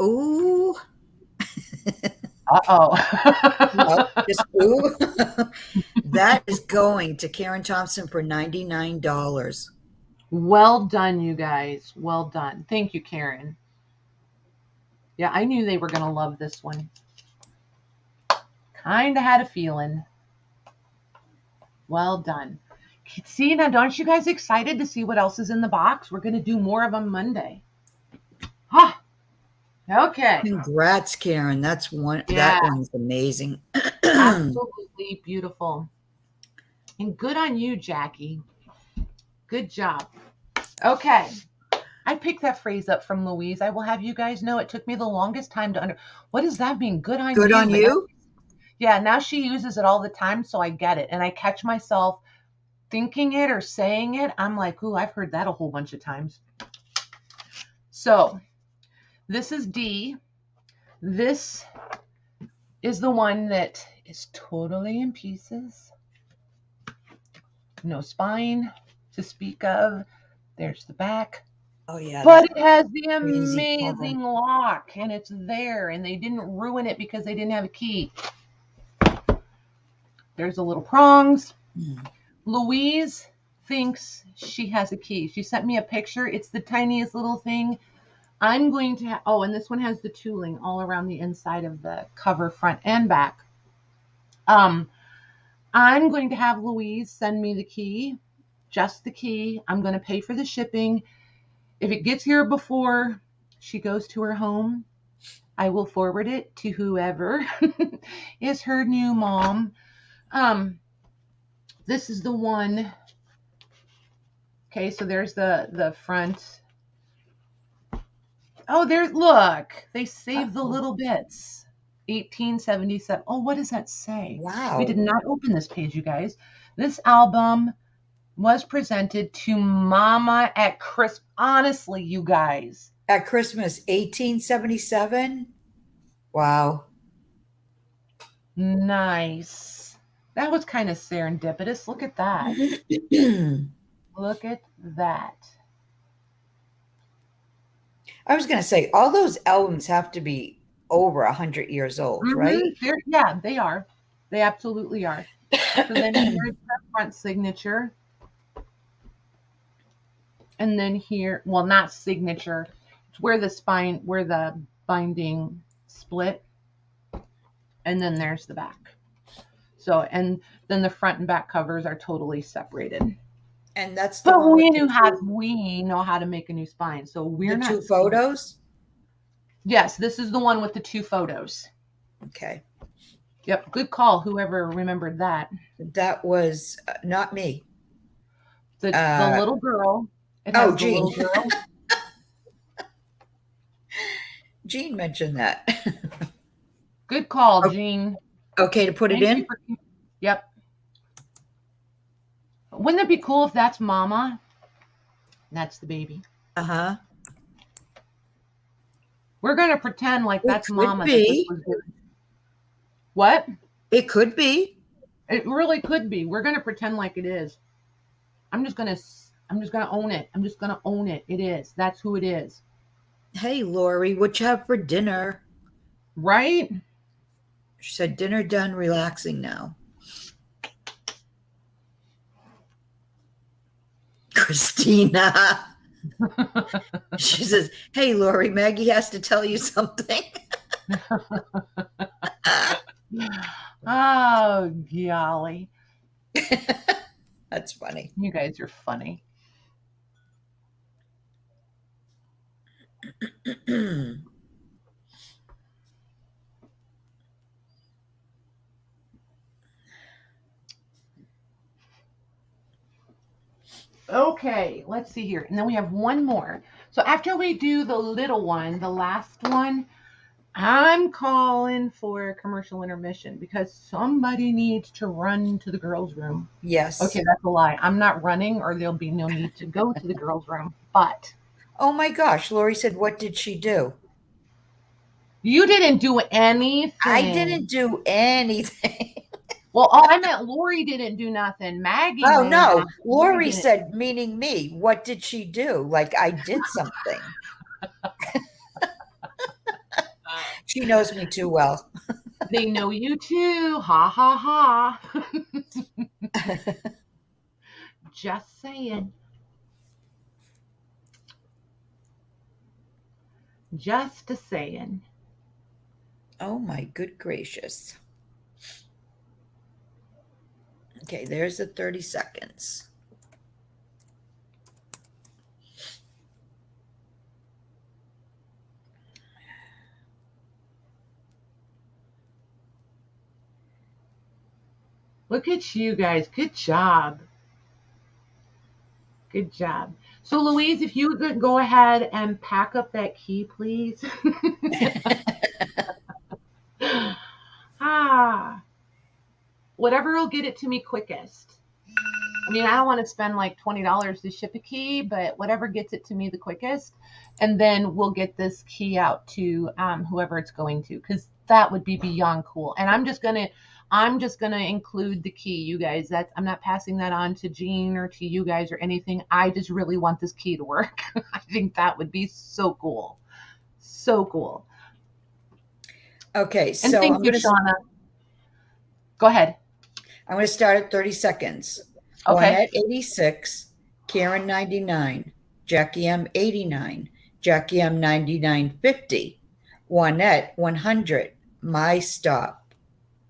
Ooh. Uh-oh. No, just ooh. That is going to Karen Thompson for $99. Well done, you guys. Well done. Thank you, Karen. Yeah, I knew they were going to love this one. Kind of had a feeling. Well done. See, now aren't you guys excited to see what else is in the box? We're going to do more of them Monday. Ah, okay. Congrats, Karen. That's one. Yeah. That one's amazing. Absolutely beautiful. And good on you, Jackie. Good job. Okay. I picked that phrase up from Louise. I will have you guys know it took me the longest time to what does that mean? Good on you. Good on you? Yeah, now she uses it all the time, so I get it. And I catch myself thinking it or saying it. I'm like, ooh, I've heard that a whole bunch of times. So this is D. This is the one that is totally in pieces. No spine to speak of. There's the back. Oh, yeah. But it has the amazing lock, and it's there, and they didn't ruin it because they didn't have a key. There's the little prongs. Louise thinks she has a key. She sent me a picture. It's the tiniest little thing. I'm going to and this one has the tooling all around the inside of the cover, front and back. I'm going to have Louise send me the key, just the key. I'm going to pay for the shipping. If it gets here before she goes to her home, I will forward it to whoever is her new mom. This is the one. Okay, so there's the front. Oh, look, they saved the little bits. 1877. Oh, what does that say? Wow. We did not open this page, you guys. This album was presented to Mama at Christmas. Honestly, you guys. At Christmas, 1877? Wow. Nice. That was kind of serendipitous. Look at that. Look at that. I was going to say, all those albums have to be over 100 years old, right? Yeah, they are. They absolutely are. So then here's the front signature. And then here, well, not signature. It's where the binding split. And then there's the back. So, and then the front and back covers are totally separated. And that's the But one we with know how to make a new spine. So we're the not two photos. Yes, this is the one with the 2 photos. Okay. Yep, good call. Whoever remembered that. That was not me. The little girl. It Oh, has the Jean. little girl. Jean mentioned that. Good call, Jean. Okay, to put it in? Yep. Wouldn't it be cool if that's Mama? That's the baby. Uh-huh. We're going to pretend like that's Mama. That this was given. What? It could be. It really could be. We're going to pretend like it is. I'm just going to own it. I'm just going to own it. It is. That's who it is. Hey, Lori, what you have for dinner? Right? She said, dinner done, relaxing now. Christina. She says, hey, Lori, Maggie has to tell you something. Oh, golly. That's funny. You guys are funny. Okay, let's see here. And then we have one more. So after we do the little one, the last one, I'm calling for a commercial intermission because somebody needs to run to the girls' room. Yes. Okay, that's a lie. I'm not running, or there'll be no need to go to the girls' room. But oh my gosh, Lori said, what did she do? You didn't do anything. I didn't do anything. Well, I meant Lori didn't do nothing. Maggie. Oh, no. Lori said, meaning me. What did she do? Like I did something. She knows me too well. They know you too. Ha, ha, ha. Just saying. Just a saying. Oh, my good gracious. Okay, there's the 30 seconds. Look at you guys. Good job. Good job. So, Louise, if you could go ahead and pack up that key, please. Whatever will get it to me quickest. I mean, I don't want to spend like $20 to ship a key, but whatever gets it to me the quickest. And then we'll get this key out to whoever it's going to, because that would be beyond cool. And I'm just gonna include the key, you guys. I'm not passing that on to Jean or to you guys or anything. I just really want this key to work. I think that would be so cool. So cool. Okay, and so thank you, Shauna. Go ahead. I'm going to start at 30 seconds. Okay. Juanette 86, Karen 99, Jackie M 89, Jackie M 99.50, Juanette 100, my stop,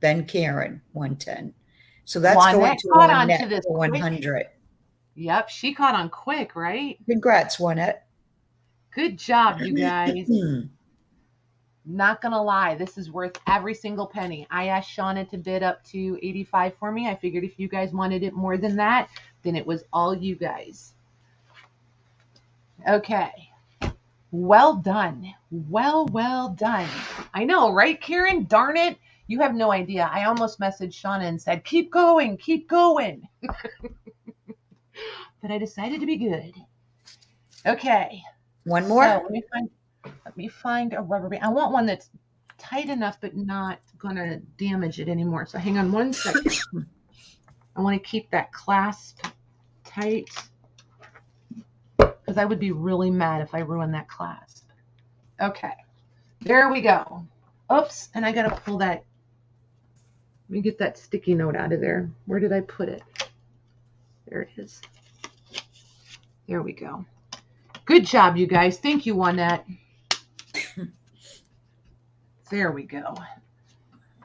then Karen 110. So that's Juanette going to caught Juanette on to this for 100. Quick. Yep, she caught on quick, right? Congrats, Juanette. Good job, you guys. Not gonna lie, this is worth every single penny. I asked Shauna to bid up to 85 for me. I figured if you guys wanted it more than that, then it was all you guys. Okay. Well done. Well done. I know, right, Karen? Darn it. You have no idea. I almost messaged Shauna and said, keep going, keep going. But I decided to be good. Okay. One more? So let me find a rubber band. I want one that's tight enough but not going to damage it anymore. So hang on one second. I want to keep that clasp tight because I would be really mad if I ruined that clasp. Okay. There we go. Oops. And I got to pull that. Let me get that sticky note out of there. Where did I put it? There it is. There we go. Good job, you guys. Thank you, Juanette. There we go.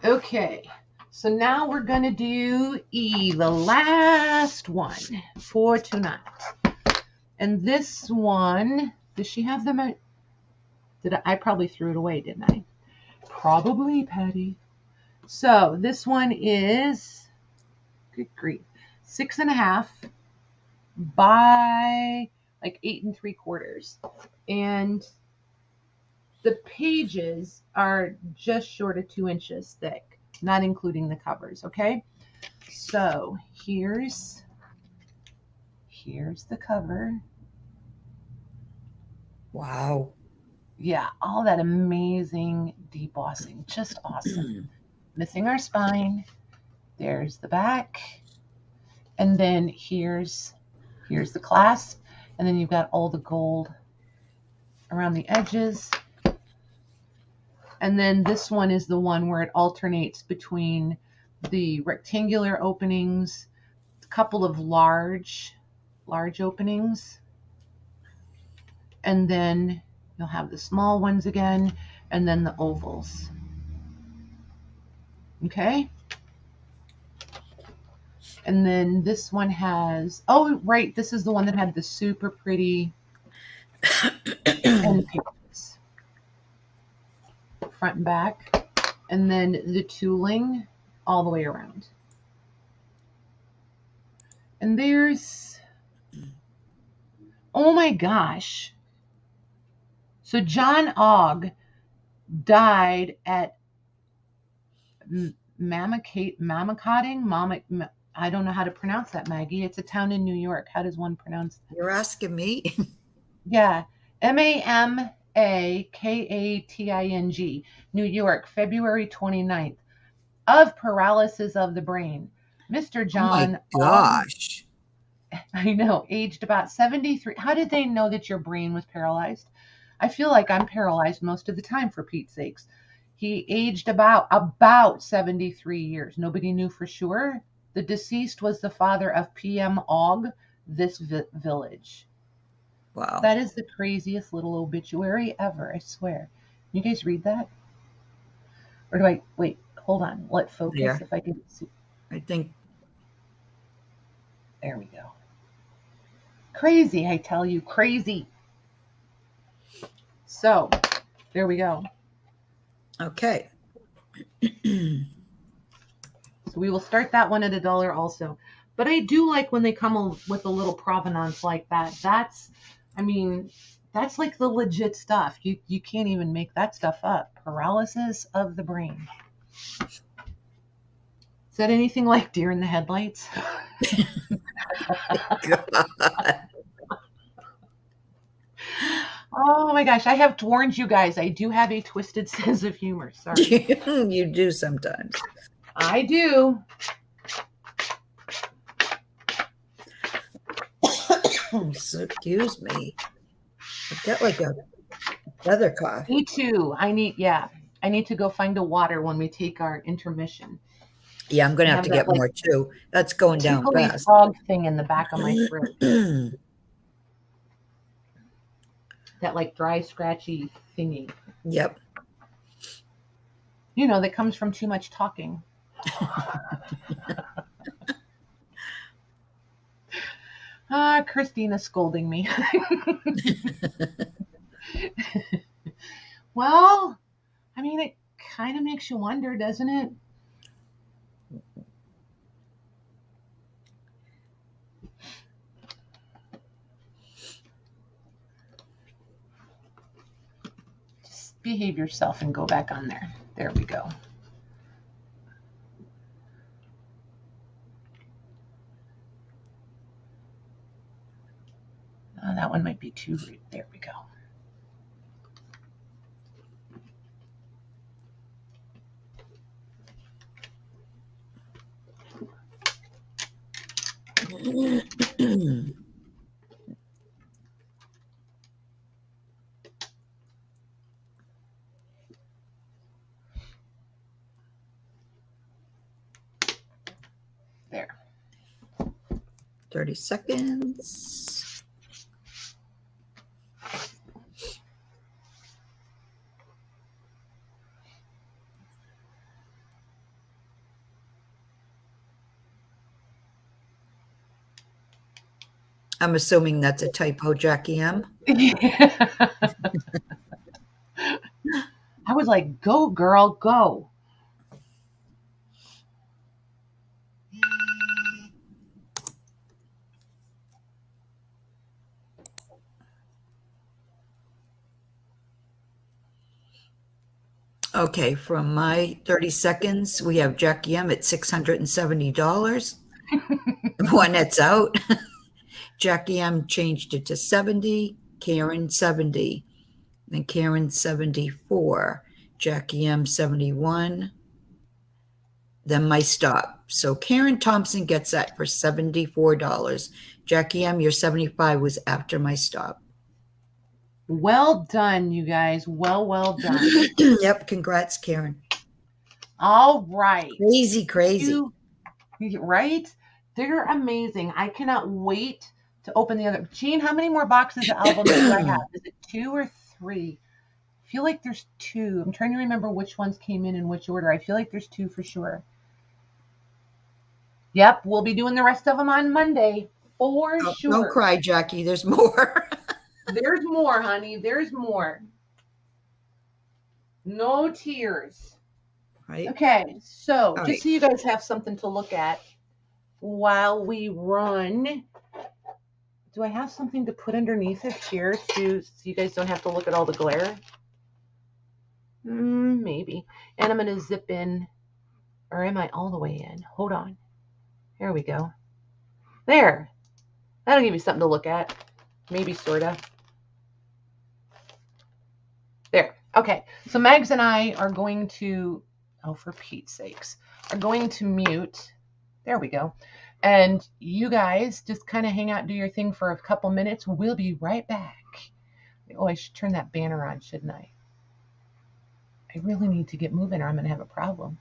Okay, so now we're going to do E, the last one for tonight. And this one, does she have them out? I probably threw it away, didn't I? Probably, Patty. So this one is, good grief, 6.5 by like 8 3/4. And the pages are just short of 2 inches thick, not including the covers, okay? So here's the cover. Wow. Yeah, all that amazing debossing, just awesome. Missing our spine. There's the back. And then here's the clasp. And then you've got all the gold around the edges. And then this one is the one where it alternates between the rectangular openings, a couple of large openings, and then you'll have the small ones again, and then the ovals. Okay? And then this one has, oh, right, this is the one that had the super pretty end pages, front and back, and then the tooling all the way around. And there's, oh my gosh. So John Ogg died at Mamakating. I don't know how to pronounce that, Maggie. It's a town in New York. How does one pronounce that? You're asking me? Yeah. Mamakating, New York, February 29th, of paralysis of the brain. Mr. John. Oh my gosh. I know, aged about 73. How did they know that your brain was paralyzed? I feel like I'm paralyzed most of the time, for Pete's sakes. He aged about 73 years. Nobody knew for sure. The deceased was the father of P.M. Ogg, this village. Wow. That is the craziest little obituary ever, I swear. You guys read that? Or do I, wait, hold on. Let focus Yeah. if I can see. I think. There we go. Crazy, I tell you, crazy. So, there we go. Okay. So we will start that one at $1 also. But I do like when they come with a little provenance like that. That's like the legit stuff. You can't even make that stuff up. Paralysis of the brain. Is that anything like Deer in the Headlights? God. Oh my gosh, I have warned you guys. I do have a twisted sense of humor. Sorry. You do sometimes. I do. Excuse me. I've got like a feather cough. Me too. I need to go find a water when we take our intermission. Yeah, I'm going to have to get more too. That's going down fast. Frog thing in the back of my throat. That like dry, scratchy thingy. Yep. You know, that comes from too much talking. Christina's scolding me. Well, I mean, it kind of makes you wonder, doesn't it? Just behave yourself and go back on there. There we go. Oh, that one might be too rude. There we go. There. 30 seconds. I'm assuming that's a typo, Jackie M. I was like, go, girl, go. Okay, from my 30 seconds, we have Jackie M at $670. Juanette's out. Jackie M changed it to 70, Karen 70, then Karen 74, Jackie M 71, then my stop. So Karen Thompson gets that for $74. Jackie M, your 75 was after my stop. Well done, you guys. Well done. Yep, congrats, Karen. All right. Crazy. Right? They're amazing. I cannot wait to open the other. Jean, how many more boxes of albums do I have? Is it 2 or 3? I feel like there's 2. I'm trying to remember which ones came in which order. I feel like there's 2 for sure. Yep, we'll be doing the rest of them on Monday for sure. Don't cry, Jackie. There's more. There's more, honey. There's more. No tears. Right. Okay, so just so you guys have something to look at while we run. Do I have something to put underneath it here so you guys don't have to look at all the glare? Maybe. And I'm going to zip in, or am I all the way in? Hold on. There we go. There. That'll give you something to look at. Maybe, sort of. There. Okay. So Mags and I are going to, oh, for Pete's sakes, are going to mute. There we go. And you guys just kind of hang out and do your thing for a couple minutes. We'll be right back. Oh, I should turn that banner on, shouldn't I? I really need to get moving or I'm going to have a problem.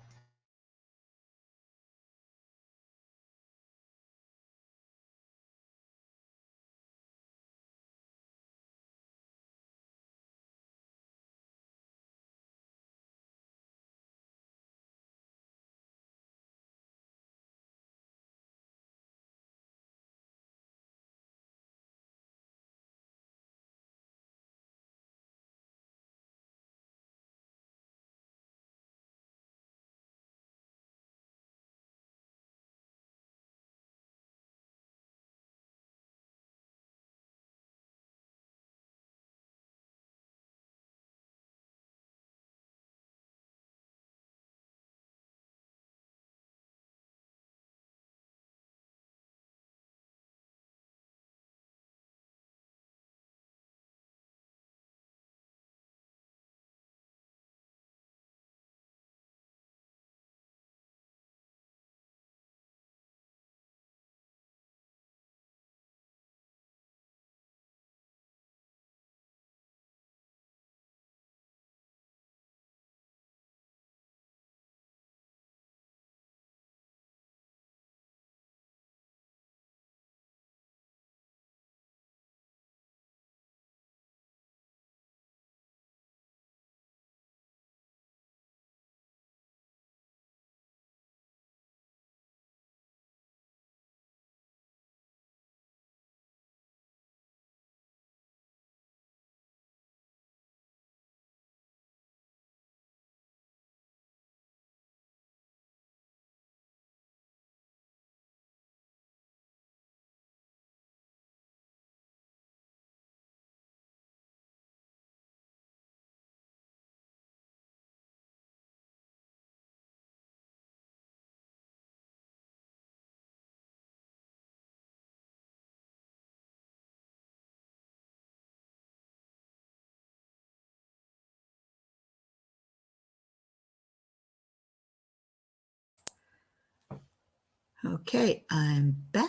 Okay, I'm back.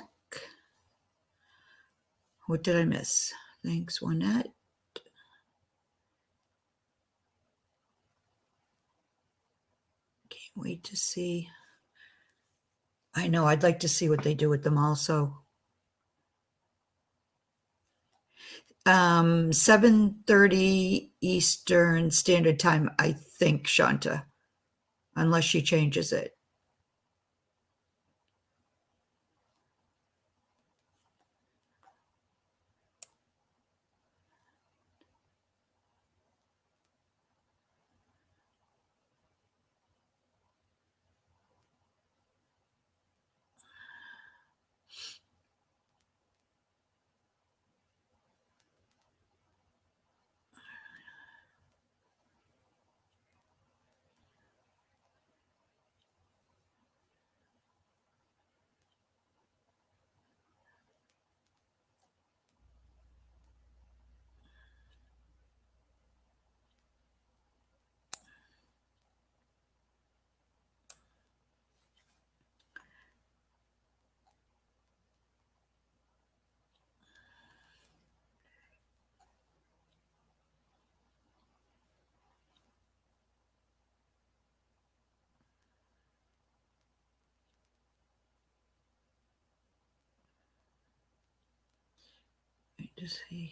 What did I miss? Thanks, Juanette. Can't wait to see. I know, I'd like to see what they do with them also. 7:30 Eastern Standard Time, I think, Shanta, unless she changes it. Does he?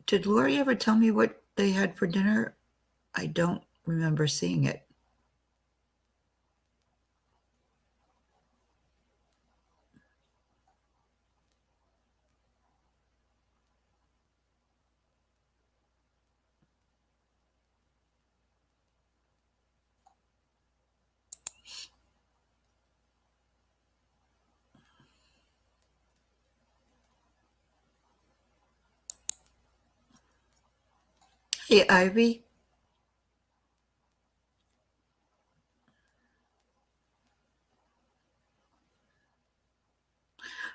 Did Lori ever tell me what they had for dinner? I don't remember seeing it. Hey, Ivy.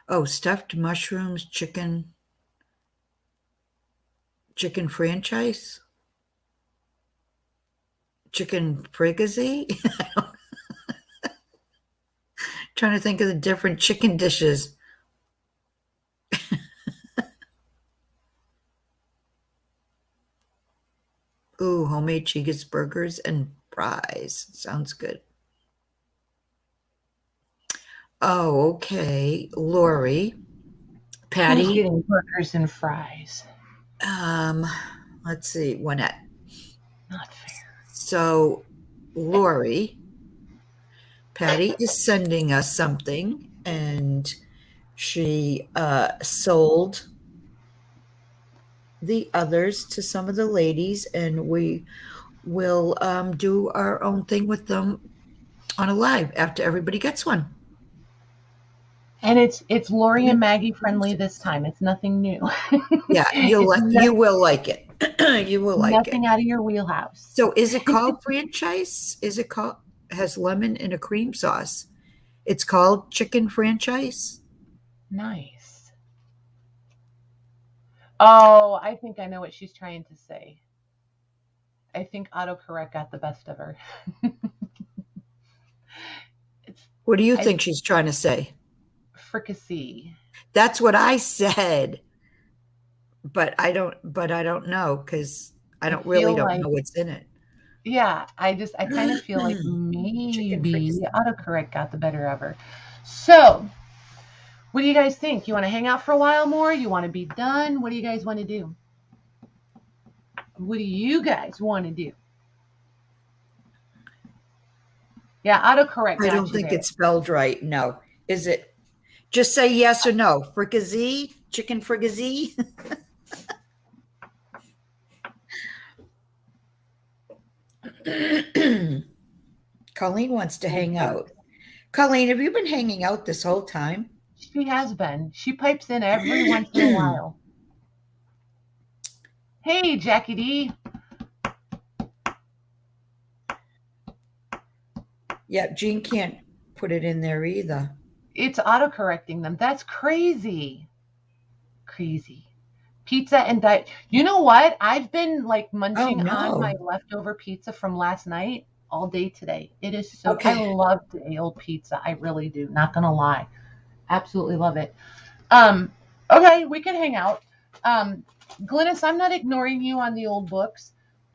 Oh, stuffed mushrooms, chicken franchise, chicken fricassee. Trying to think of the different chicken dishes. Ooh, homemade cheeseburgers and fries. Sounds good. Oh, okay. Lori, Who's Patty. getting burgers and fries? Um, let's see. Wynette. Not fair. So, Lori, Patty is sending us something, and she sold the others to some of the ladies, and we will do our own thing with them on a live after everybody gets one. And it's Lori and Maggie friendly this time. It's nothing new. Yeah, you will like it. You will like it. Nothing out of your wheelhouse. So is it called franchise? Is it called, has lemon and a cream sauce? It's called chicken franchise? Nice. Oh, I think I know what she's trying to say. I think autocorrect got the best of her. What do you think she's trying to say? Fricassee. That's what I said. But I don't know, because I don't really know what's in it. Yeah, I kind of feel like maybe autocorrect got the better of her. So, what do you guys think? You want to hang out for a while more? You want to be done? What do you guys want to do? What do you guys want to do? Yeah, autocorrect. I don't think it's spelled right. No. Is it? Just say yes or no. Fricassee? Chicken fricassee? Colleen wants to hang out. Colleen, have you been hanging out this whole time? She has been. She pipes in every once in a while. Hey, Jackie D. Yeah, Jean can't put it in there either. It's autocorrecting them. That's crazy. Crazy. Pizza and diet. You know what? I've been like munching on my leftover pizza from last night all day today. It is so I love day old pizza. I really do. Not gonna lie. Absolutely love it. Okay, we can hang out. Glynis, I'm not ignoring you on the old books.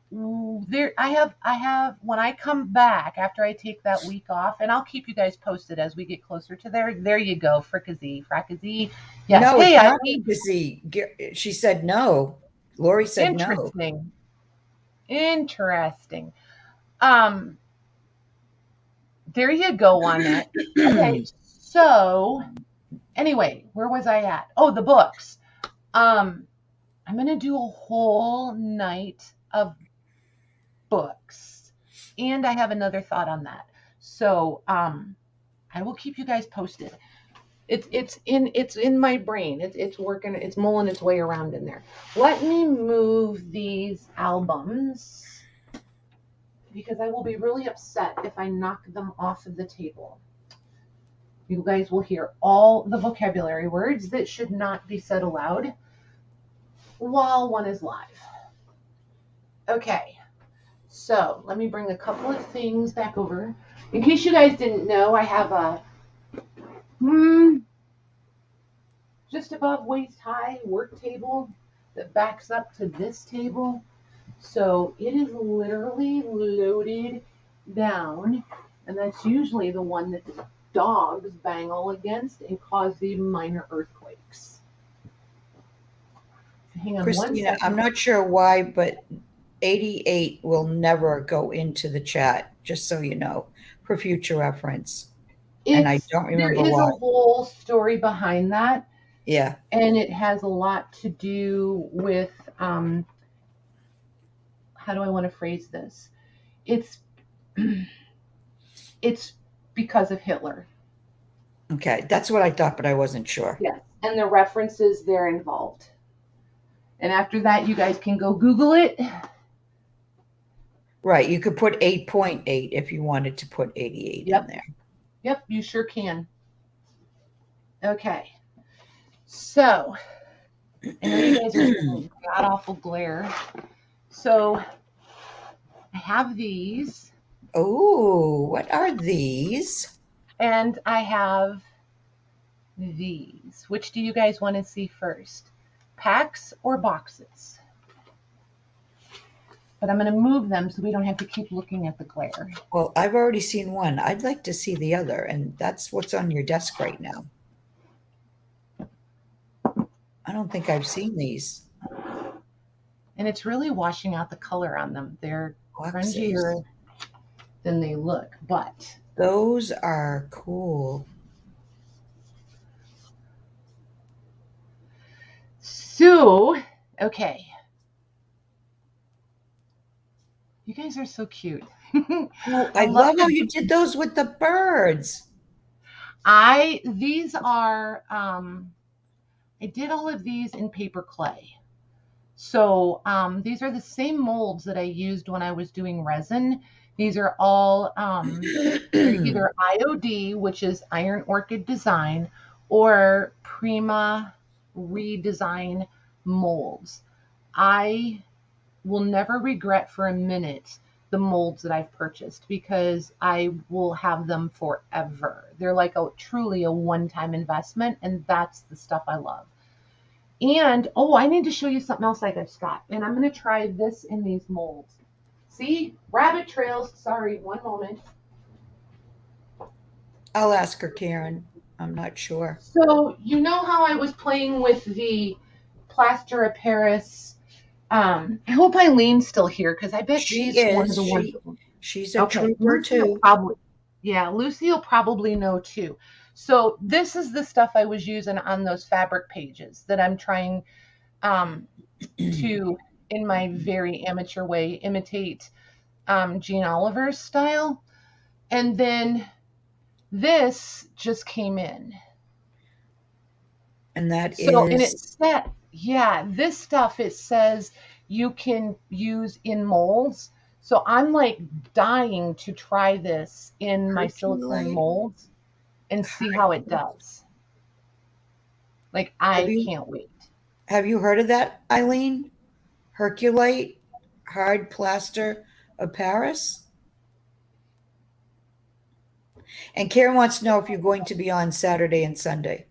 I have when I come back after I take that week off, and I'll keep you guys posted as we get closer to there you go, fricassee. Yes. No, hey, it's not fricassee. She said no. Lori said Interesting. There you go on that. Okay, so anyway, where was I at? Oh, the books. I'm gonna do a whole night of books, and I have another thought on that. So I will keep you guys posted. It's in my brain. It's working. It's mulling its way around in there. Let me move these albums because I will be really upset if I knock them off of the table. You guys will hear all the vocabulary words that should not be said aloud. while one is live. Okay, so let me bring a couple of things back over. In case you guys didn't know, I have a just above waist high work table that backs up to this table. So it is literally loaded down, and that's usually the one that the dogs bang all against and cause the minor earthquakes. Hang on Christina, 1 second. I'm not sure why, but 88 will never go into the chat, just so you know, for future reference. And I don't There remember is why. a whole story behind that, Yeah. and it has a lot to do with how do I want to phrase this? It's it's because of Hitler. Okay. That's what I thought, but I wasn't sure. Yes, and the references there involved. And after that, you guys can go Google it. Right. You could put 8.8 if you wanted to put 88 in there. Yep, you sure can. Okay. So, I know you guys are getting god awful glare. So, I have these. Oh, what are these? And I have these. Which do you guys want to see first? Packs or boxes? But I'm going to move them so we don't have to keep looking at the glare. Well, I've already seen one. I'd like to see the other, and that's what's on your desk right now. I don't think I've seen these. And it's really washing out the color on them. They're Boxes. grungier than they look, but those are cool. So, okay. You guys are so cute. Oh, I love how you did those with the birds. These are, I did all of these in paper clay. So these are the same molds that I used when I was doing resin. These are all either IOD, which is Iron Orchid Design, or Prima Redesign molds. I will never regret for a minute the molds that I've purchased because I will have them forever. They're like truly a one-time investment, and that's the stuff I love. And, oh, I need to show you something else I just got. And I'm going to try this in these molds. See? Rabbit trails. Sorry, one moment. I'll ask her, Karen. I'm not sure. So, you know how I was playing with the plaster of Paris? I hope Eileen's still here because I bet she's one of the ones. She's a trooper too. Lucy will probably know too. So this is the stuff I was using on those fabric pages that I'm trying to, in my very amateur way, imitate Jean Oliver's style. And then this just came in. And that and it said, yeah, this stuff, it says you can use in molds. So I'm like dying to try this in my silicone molds and see how it does. Like, I can't wait. Have you heard of that, Eileen? Herculite hard plaster of Paris? And Karen wants to know if you're going to be on Saturday and Sunday.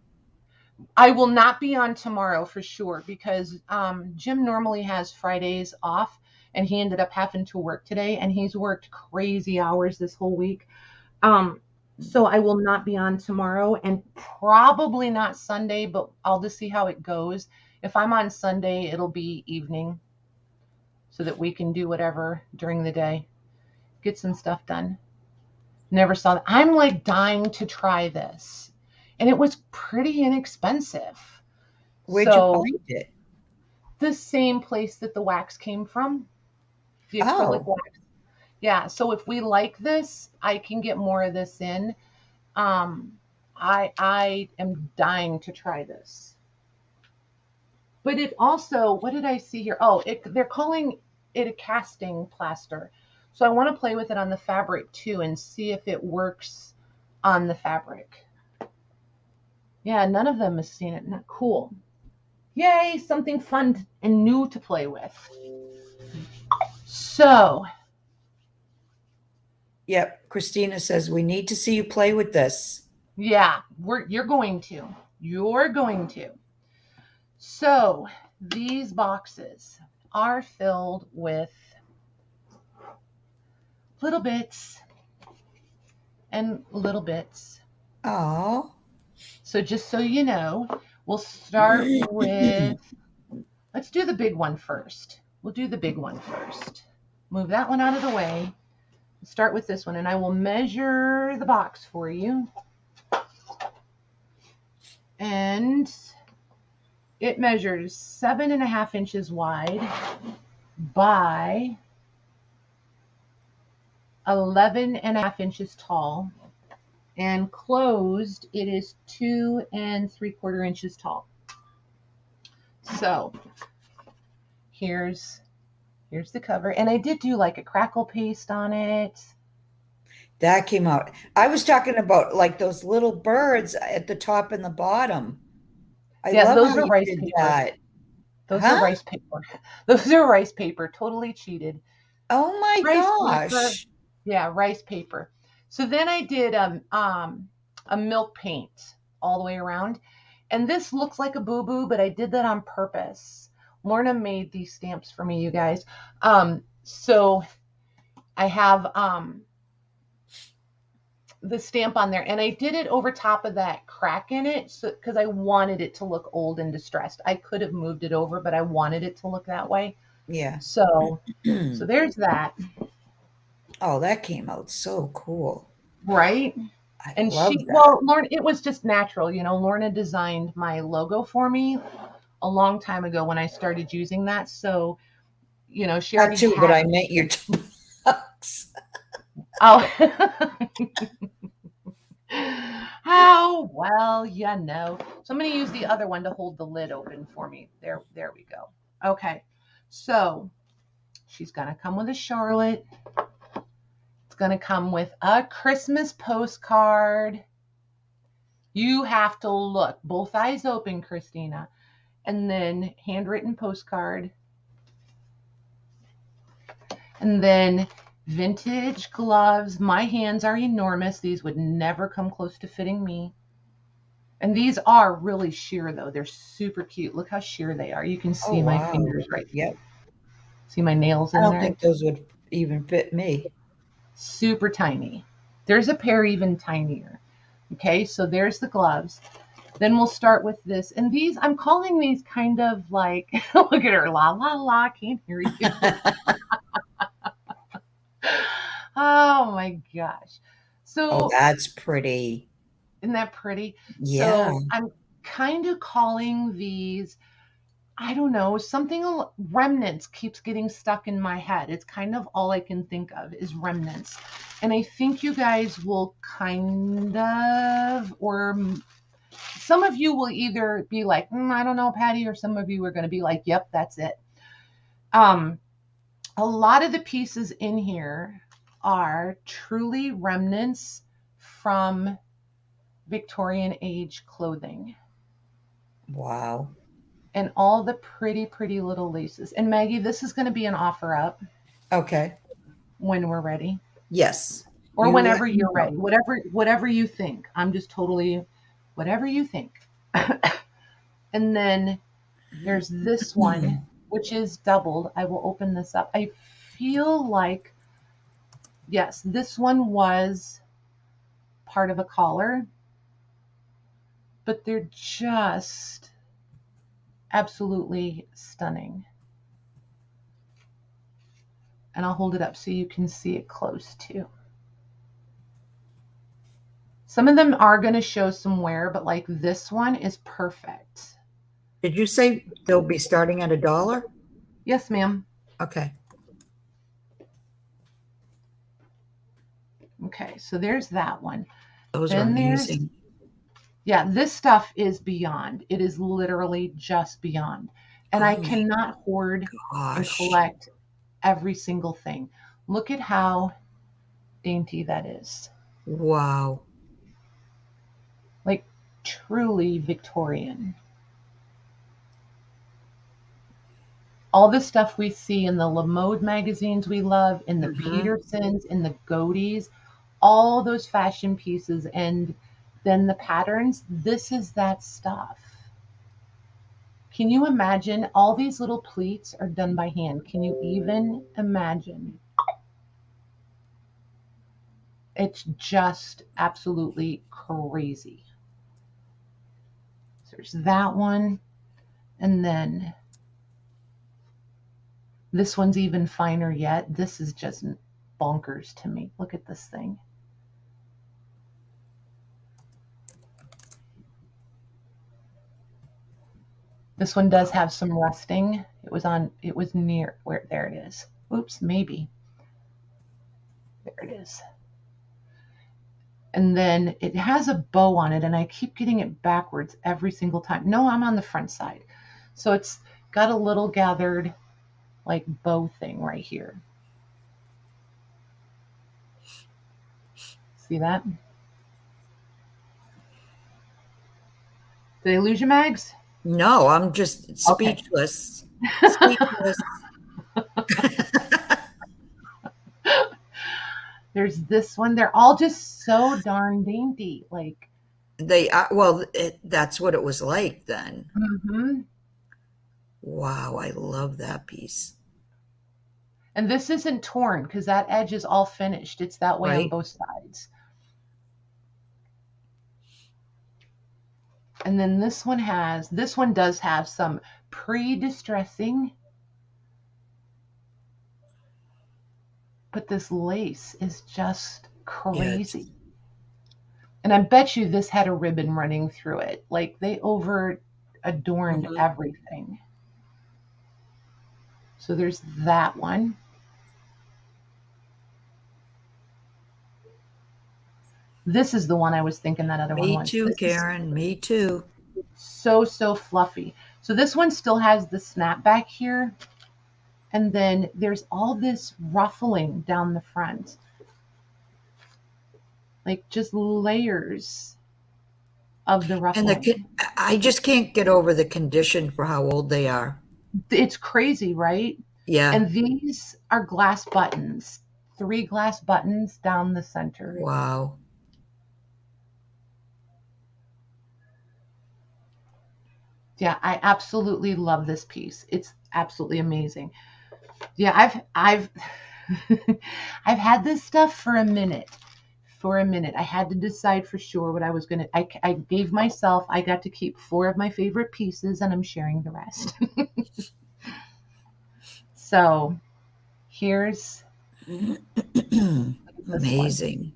I will not be on tomorrow for sure because Jim normally has Fridays off, and he ended up having to work today, and he's worked crazy hours this whole week. So I will not be on tomorrow, and probably not Sunday, but I'll just see how it goes. If I'm on Sunday, it'll be evening so that we can do whatever during the day. Get some stuff done. Never saw that. I'm like dying to try this. And it was pretty inexpensive. Where'd you find it? The same place that the wax came from. The acrylic wax. Yeah, so if we like this, I can get more of this in. I am dying to try this. But it also, what did I see here? Oh, they're calling it a casting plaster. So I want to play with it on the fabric too and see if it works on the fabric. Yeah, none of them has seen it. Not cool. Yay, something fun and new to play with. So, Yep. Christina says we need to see you play with this. yeah, you're going to. You're going to. So, these boxes are filled with little bits and little bits. Oh. So just so you know, we'll start with, let's do the big one first. We'll do the big one first. Move that one out of the way. Start with this one, and I will measure the box for you. And it measures 7.5 inches wide by 11.5 inches tall. And closed, it is 2 3/4 inches tall. So here's the cover, and I did do like a crackle paste on it. That came out. I was talking about like those little birds at the top and the bottom. I love Those how are you rice did paper. that. Those Huh? are rice paper. Those are rice paper. Totally cheated. Oh my Rice gosh. paper. Yeah, rice paper. So then I did a milk paint all the way around. And this looks like a boo-boo, but I did that on purpose. Lorna made these stamps for me, you guys. So I have the stamp on there, and I did it over top of that crack in it, so because I wanted it to look old and distressed. I could have moved it over, but I wanted it to look that way. Yeah. So there's that. Oh, that came out so cool. Right? I And love that. well, Lorna, it was just natural. Lorna designed my logo for me a long time ago when I started using that. So, she That already too, had. but I meant your box. Oh. Oh, well, So I'm going to use the other one to hold the lid open for me. There we go. Okay. So she's going to come with a Charlotte. It's going to come with a Christmas postcard. You have to look, both eyes open, Christina. And then handwritten postcard. And then vintage gloves. My hands are enormous. These would never come close to fitting me. And these are really sheer, though. They're super cute. Look how sheer they are. You can see my fingers right there. Yep. See my nails in I there? don't think those would even fit me. Super tiny. There's a pair even tinier. Okay, so there's the gloves. Then we'll start with this. And these, I'm calling these kind of like, look at her, la, la, la, can't hear you. Oh my gosh. So, that's pretty. Isn't that pretty? Yeah. So I'm kind of calling these, I don't know, something remnants keeps getting stuck in my head. It's kind of all I can think of is remnants. And I think you guys will kind of, or some of you will either be like, I don't know, Patty, or some of you are going to be like, yep, that's it. A lot of the pieces in here are truly remnants from Victorian age clothing. Wow. And all the pretty, pretty little laces. And Maggie, this is going to be an offer up. Okay. When we're ready. Yes. Or whenever you're ready. Whatever you think. I'm just totally whatever you think. And then there's this one, which is doubled. I will open this up. I feel like, yes, this one was part of a collar, but they're just absolutely stunning. And I'll hold it up so you can see it close too. Some of them are going to show some wear, but like this one is perfect. Did you say they'll be starting at $1? Yes, ma'am. Okay. Okay, so there's that one. Those are amazing. Yeah, this stuff is beyond. It is literally just beyond. And I cannot hoard and collect every single thing. Look at how dainty that is. Wow. Like truly Victorian. all the stuff we see in the Lamode magazines we love, in the Mm-hmm. Petersons, in the Godys, all those fashion pieces, and then the patterns. This is that stuff. Can you imagine? All these little pleats are done by hand. Can you even imagine? It's just absolutely crazy. So there's that one. And then this one's even finer yet. This is just bonkers to me. Look at this thing. This one does have some rusting. It was near where, there it is. Oops, maybe. There it is. And then it has a bow on it, and I keep getting it backwards every single time. No, I'm on the front side. So it's got a little gathered like bow thing right here. See that? Did I lose you, Mags? No, I'm just speechless. Okay. Speechless. There's this one. They're all just so darn dainty. Like they are. Well, that's what it was like then. Mm-hmm. Wow, I love that piece. And this isn't torn because that edge is all finished. It's that way on both sides. And then this one does have some pre-distressing, but this lace is just crazy. Yes. And I bet you this had a ribbon running through it. Like they over adorned everything. So there's that one. This is the one I was thinking that other one was. Me too, Karen. Me too. So fluffy. So this one still has the snapback here. And then there's all this ruffling down the front. Like just layers of the ruffling. And I just can't get over the condition for how old they are. It's crazy, right? Yeah. And these are glass buttons. 3 glass buttons down the center. Wow. Yeah, I absolutely love this piece. It's absolutely amazing. Yeah, I've I've had this stuff for a minute. I had to decide for sure what I was going to. I gave myself, I got to keep 4 of my favorite pieces, and I'm sharing the rest. So here's amazing.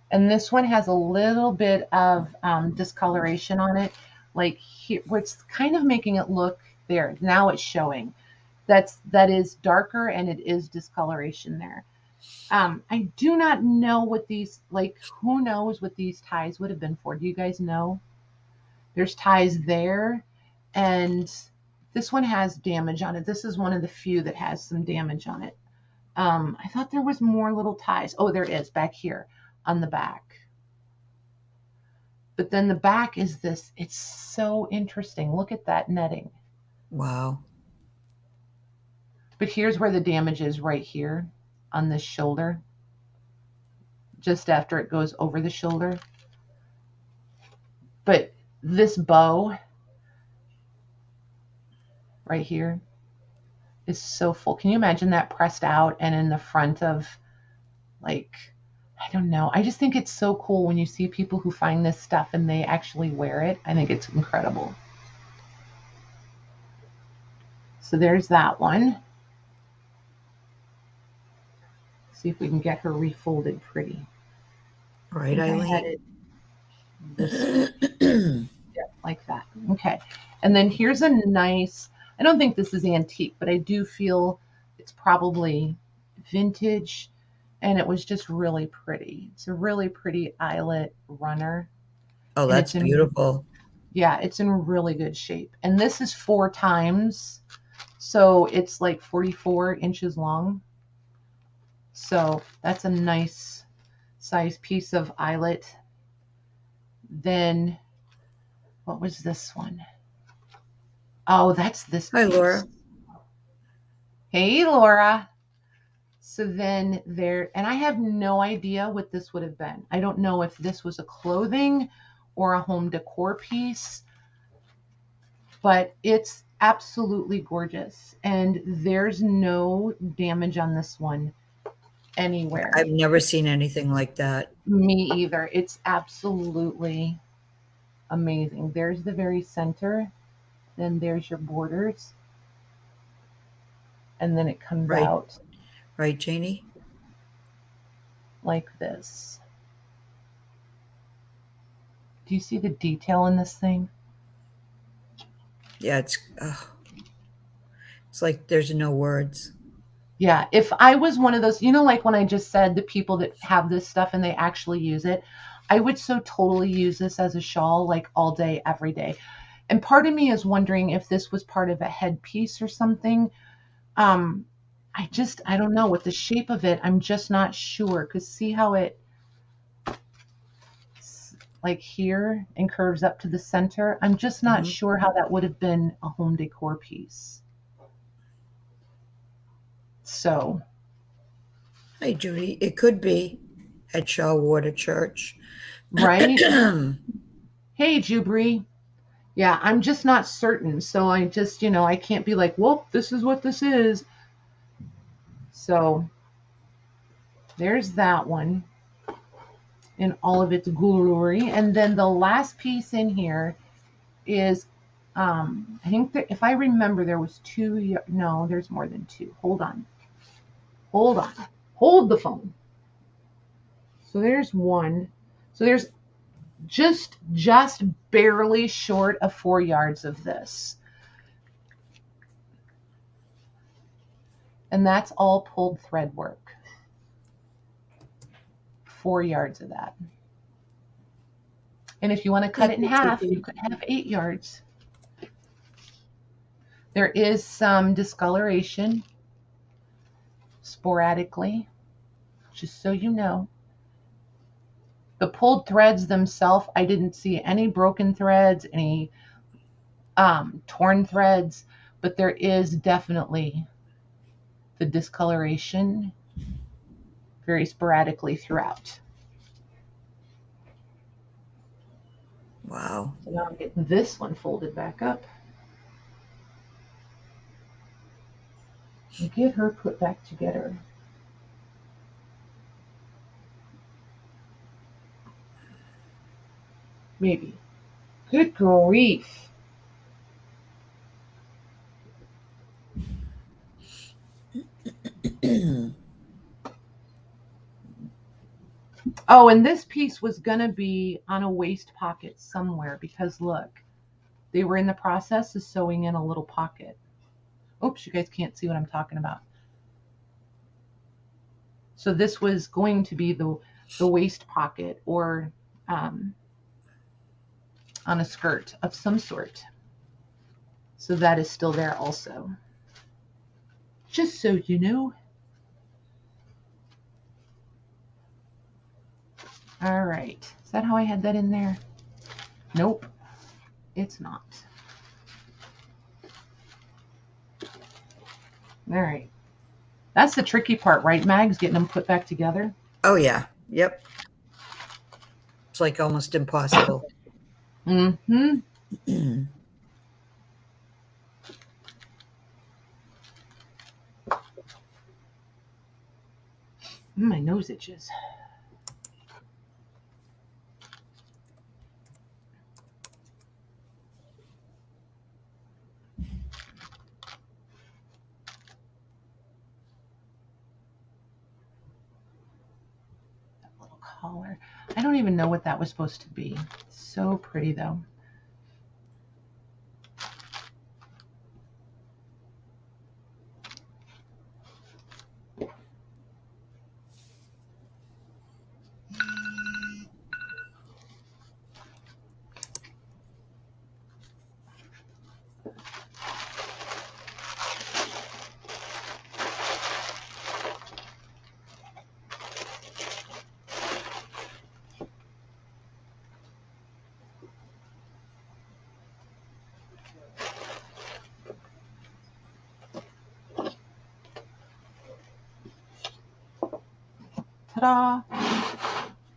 And this one has a little bit of discoloration on it. Like here, where it's kind of making it look there. Now it's showing. That is darker, and it is discoloration there. I do not know what these, like, who knows what these ties would have been for. Do you guys know? There's ties there, and this one has damage on it. This is one of the few that has some damage on it. I thought there was more little ties. Oh, there is back here on the back. But then the back is this. It's so interesting. Look at that netting. Wow. But here's where the damage is, right here on this shoulder. Just after it goes over the shoulder. But this bow right here is so full. Can you imagine that pressed out and in the front of, like, I don't know. I just think it's so cool when you see people who find this stuff and they actually wear it. I think it's incredible. So there's that one. See if we can get her refolded pretty. Right, Eileen. Yeah, like that. Okay. And then here's a nice, I don't think this is antique, but I do feel it's probably vintage. And it was just really pretty. It's a really pretty eyelet runner. Oh, that's beautiful. Yeah, it's in really good shape. And this is 4 times. So it's like 44 inches long. So that's a nice size piece of eyelet. Then, what was this one? Oh, that's this piece. Hi, Laura. Hey, Laura. So then there, and I have no idea what this would have been. I don't know if this was a clothing or a home decor piece, but it's absolutely gorgeous. And there's no damage on this one anywhere. I've never seen anything like that. Me either. It's absolutely amazing. There's the very center. Then there's your borders. And then it comes Right. out Right, Janie? like this. Do you see the detail in this thing? Yeah, it's like there's no words. Yeah, if I was one of those, like when I just said the people that have this stuff and they actually use it, I would so totally use this as a shawl like all day, every day. And part of me is wondering if this was part of a headpiece or something. I don't know with the shape of it. I'm just not sure because see how it like here and curves up to the center. I'm just not sure how that would have been a home decor piece. So, Hey, Judy, it could be at Shawwater Church. right? Hey, Jubri. Yeah, I'm just not certain. So I just, I can't be like, well, this is what this is. So there's that one in all of its glory. And then the last piece in here is, I think that if I remember, there was two. No, there's more than two. Hold on. Hold the phone. So there's one. So there's just barely short of 4 yards of this. And that's all pulled thread work. 4 yards of that. And if you want to cut it in half, you could have 8 yards. There is some discoloration sporadically, just so you know. The pulled threads themselves, I didn't see any broken threads, any torn threads, but there is definitely the discoloration very sporadically throughout. Wow. So now I'm getting this one folded back up. And get her put back together. Maybe. Good grief. Oh, and this piece was going to be on a waist pocket somewhere because look, they were in the process of sewing in a little pocket. Oops, you guys can't see what I'm talking about. So this was going to be the waist pocket or on a skirt of some sort. So that is still there also. Just so you know. All right. Is that how I had that in there? Nope, it's not. All right. That's the tricky part, right, Mags? Getting them put back together. Oh, yeah. Yep. It's like almost impossible. Mm-hmm. My nose itches. That little collar. I don't even know what that was supposed to be. So pretty, though. Ta-da!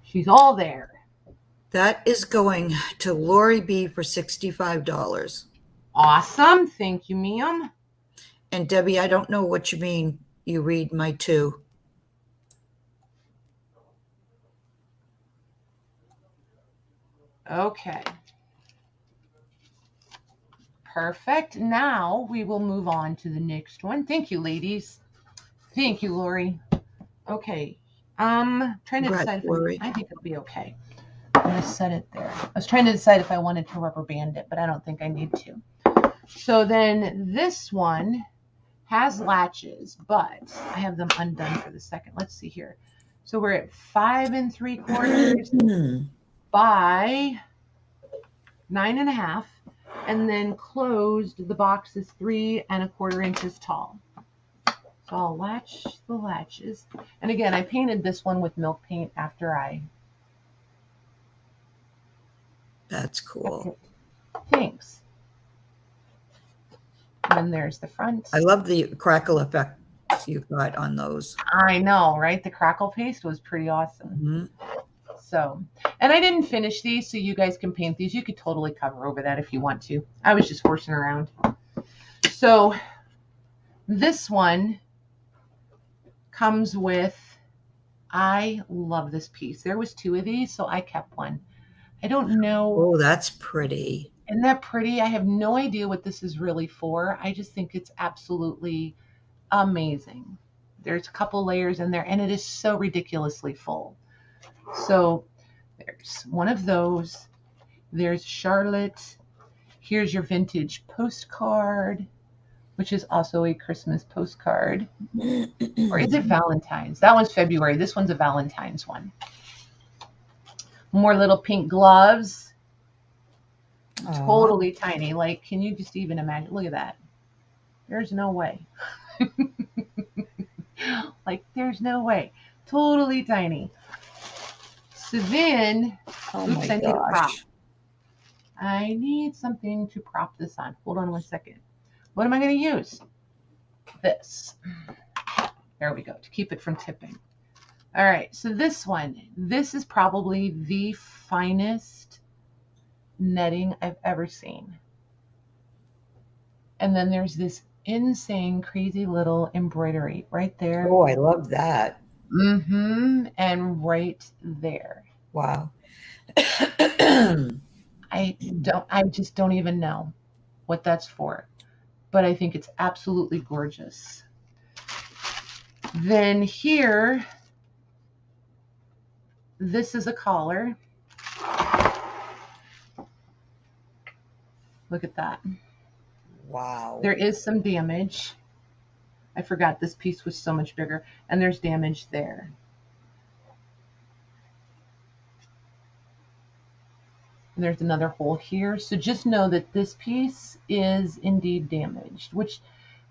She's all there. That is going to Lori B for $65. Awesome. Thank you, ma'am. And Debbie, I don't know what you mean. You read my 2. Okay. Perfect. Now we will move on to the next one. Thank you, ladies. Thank you, Lori. Okay. Trying to decide if I think it'll be okay. I'm going to set it there. I was trying to decide if I wanted to rubber band it, but I don't think I need to. So then this one has latches, but I have them undone for the second. Let's see here. So we're at 5 3/4 by 9 1/2, and then closed. The box is 3 1/4 inches tall. So I'll latch the latches. And again, I painted this one with milk paint after I. That's cool. Thanks. And then there's the front. I love the crackle effect you got on those. I know, right? The crackle paste was pretty awesome. Mm-hmm. So, and I didn't finish these, so you guys can paint these. You could totally cover over that if you want to. I was just horsing around. So this one comes with, I love this piece. There was 2 of these, so I kept one. I don't know. Oh, that's pretty. Isn't that pretty? I have no idea what this is really for. I just think it's absolutely amazing. There's a couple layers in there, and it is so ridiculously full. So there's one of those. There's Charlotte. Here's your vintage postcard, which is also a Christmas postcard. Or is it Valentine's? That one's February. This one's a Valentine's one. More little pink gloves. Aww. Totally tiny. Like, can you just even imagine? Look at that. There's no way. Like, there's no way. Totally tiny. So then, I need a prop. I need something to prop this on. Hold on 1 second. What am I going to use? This. There we go, to keep it from tipping. All right, so this one. This is probably the finest netting I've ever seen. And then there's this insane, crazy little embroidery right there. Oh, I love that. Mm-hmm. And right there. Wow. I just don't even know what that's for, but I think it's absolutely gorgeous. Then here, this is a collar. Look at that. Wow. There is some damage. I forgot this piece was so much bigger, and there's damage there. And there's another hole here. So just know that this piece is indeed damaged, which,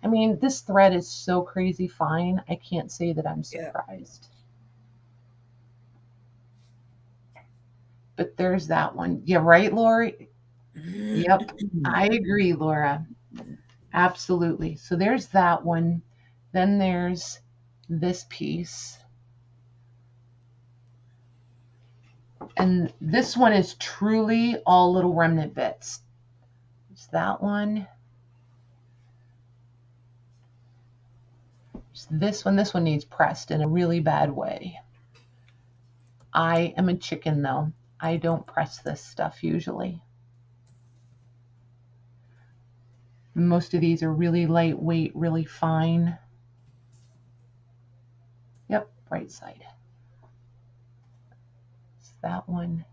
I mean, this thread is so crazy fine. I can't say that I'm surprised. Yeah. But there's that one. Yeah, right, Lori? Yep, I agree, Laura. Absolutely. So there's that one. Then there's this piece. And this one is truly all little remnant bits. There's that one. There's this one. This one needs pressed in a really bad way. I am a chicken, though. I don't press this stuff usually. Most of these are really lightweight, really fine. Yep, right side. It's that one.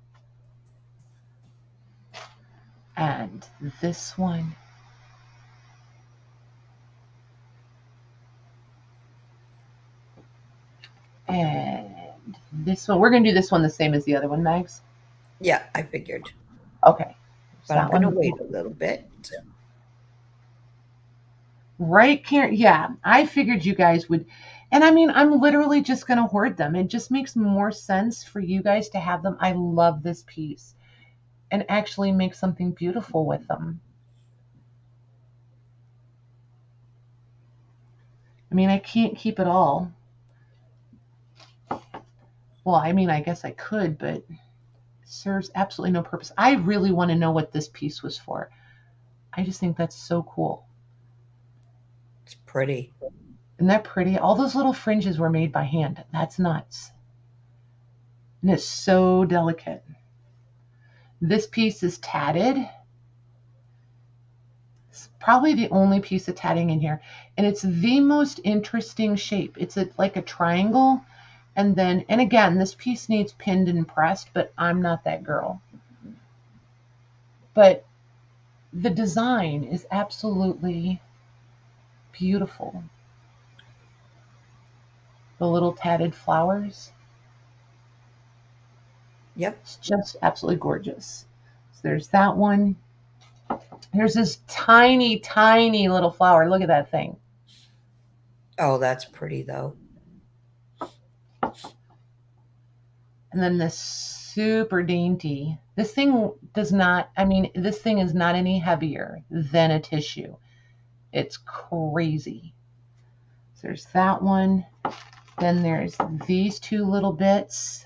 And this one. And this one. We're going to do this one the same as the other one, Mags. Yeah, I figured. Okay. But I'm going to wait a little bit. Right, Karen? Yeah, I figured you guys would. And I mean, I'm literally just going to hoard them. It just makes more sense for you guys to have them. I love this piece. And actually make something beautiful with them. I mean, I can't keep it all. Well, I mean, I guess I could, but it serves absolutely no purpose. I really want to know what this piece was for. I just think that's so cool. It's pretty. Isn't that pretty? All those little fringes were made by hand. That's nuts. And it's so delicate. This piece is tatted. It's probably the only piece of tatting in here. And it's the most interesting shape. It's like a triangle. And again, this piece needs pinned and pressed, but I'm not that girl. But the design is absolutely beautiful. The little tatted flowers. Yep. It's just absolutely gorgeous. So there's that one. There's this tiny, tiny little flower. Look at that thing. Oh, that's pretty though. And then this super dainty. This thing this thing is not any heavier than a tissue. It's crazy. So there's that one. Then there's these two little bits.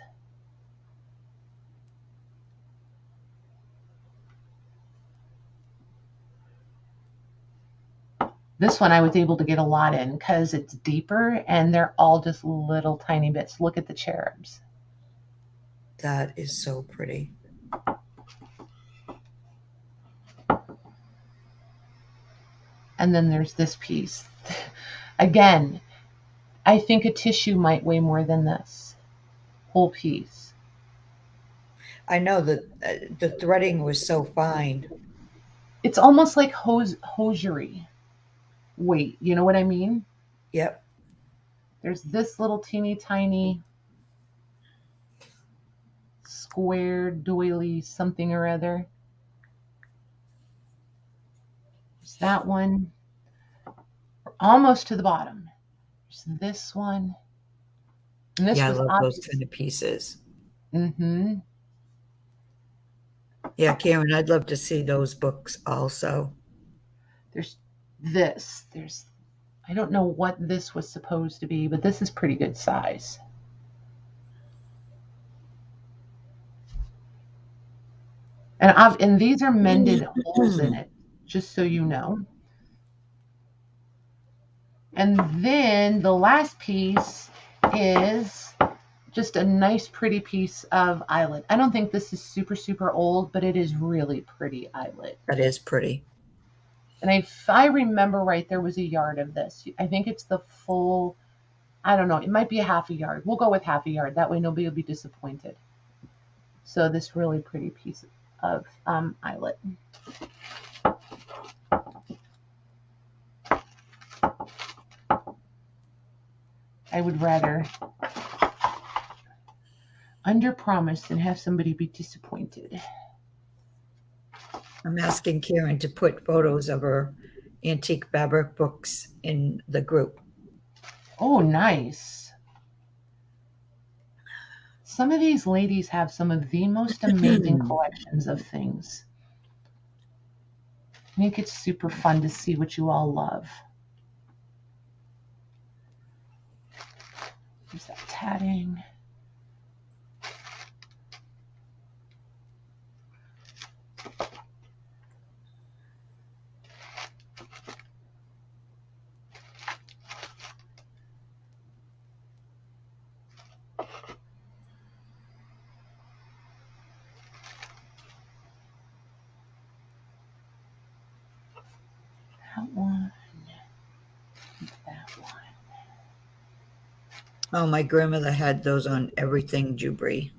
This one I was able to get a lot in because it's deeper and they're all just little tiny bits. Look at the cherubs. That is so pretty. And then there's this piece. Again, I think a tissue might weigh more than this whole piece. I know that the threading was so fine. It's almost like hosiery weight. You know what I mean? Yep. There's this little teeny tiny square doily something or other. There's that one. We're almost to the bottom. There's this one. And this I was love those kind of pieces. Mm-hmm. Yeah, Karen, I'd love to see those books also. There's this. I don't know what this was supposed to be, but this is pretty good size. And these are mended holes in it, just so you know. And then the last piece is just a nice, pretty piece of eyelet. I don't think this is super, super old, but it is really pretty eyelet. That is pretty. And if I remember right, there was a yard of this. I think it's the full, I don't know, it might be a half a yard. We'll go with half a yard. That way nobody will be disappointed. So this really pretty piece of eyelet. I would rather under promise than have somebody be disappointed. I'm asking Karen to put photos of her antique fabric books in the group. Oh, nice. Some of these ladies have some of the most amazing collections of things. I think it's super fun to see what you all love. There's that tatting. That one. That one. Oh, my grandmother had those on everything, Jubri.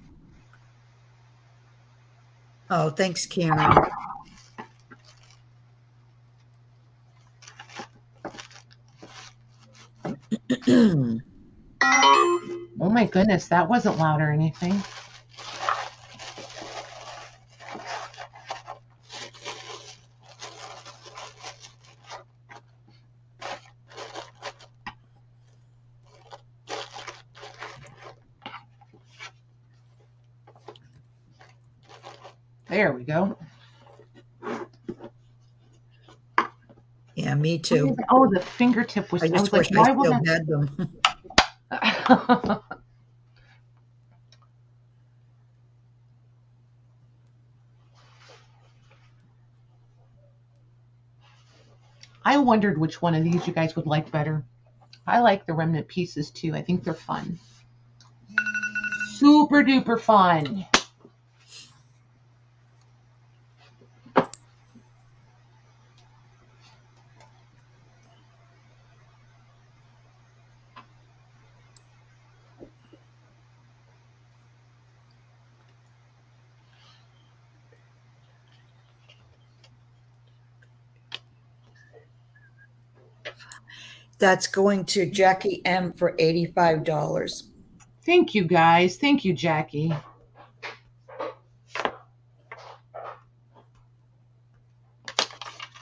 Oh, thanks, Karen. Oh my goodness, that wasn't loud or anything. There we go. Yeah, me too. Oh, the fingertip was. I just wish like, I still had them. wondered which one of these you guys would like better. I like the remnant pieces too. I think they're fun. Super duper fun. That's going to Jackie M for $85. Thank you, guys. Thank you, Jackie.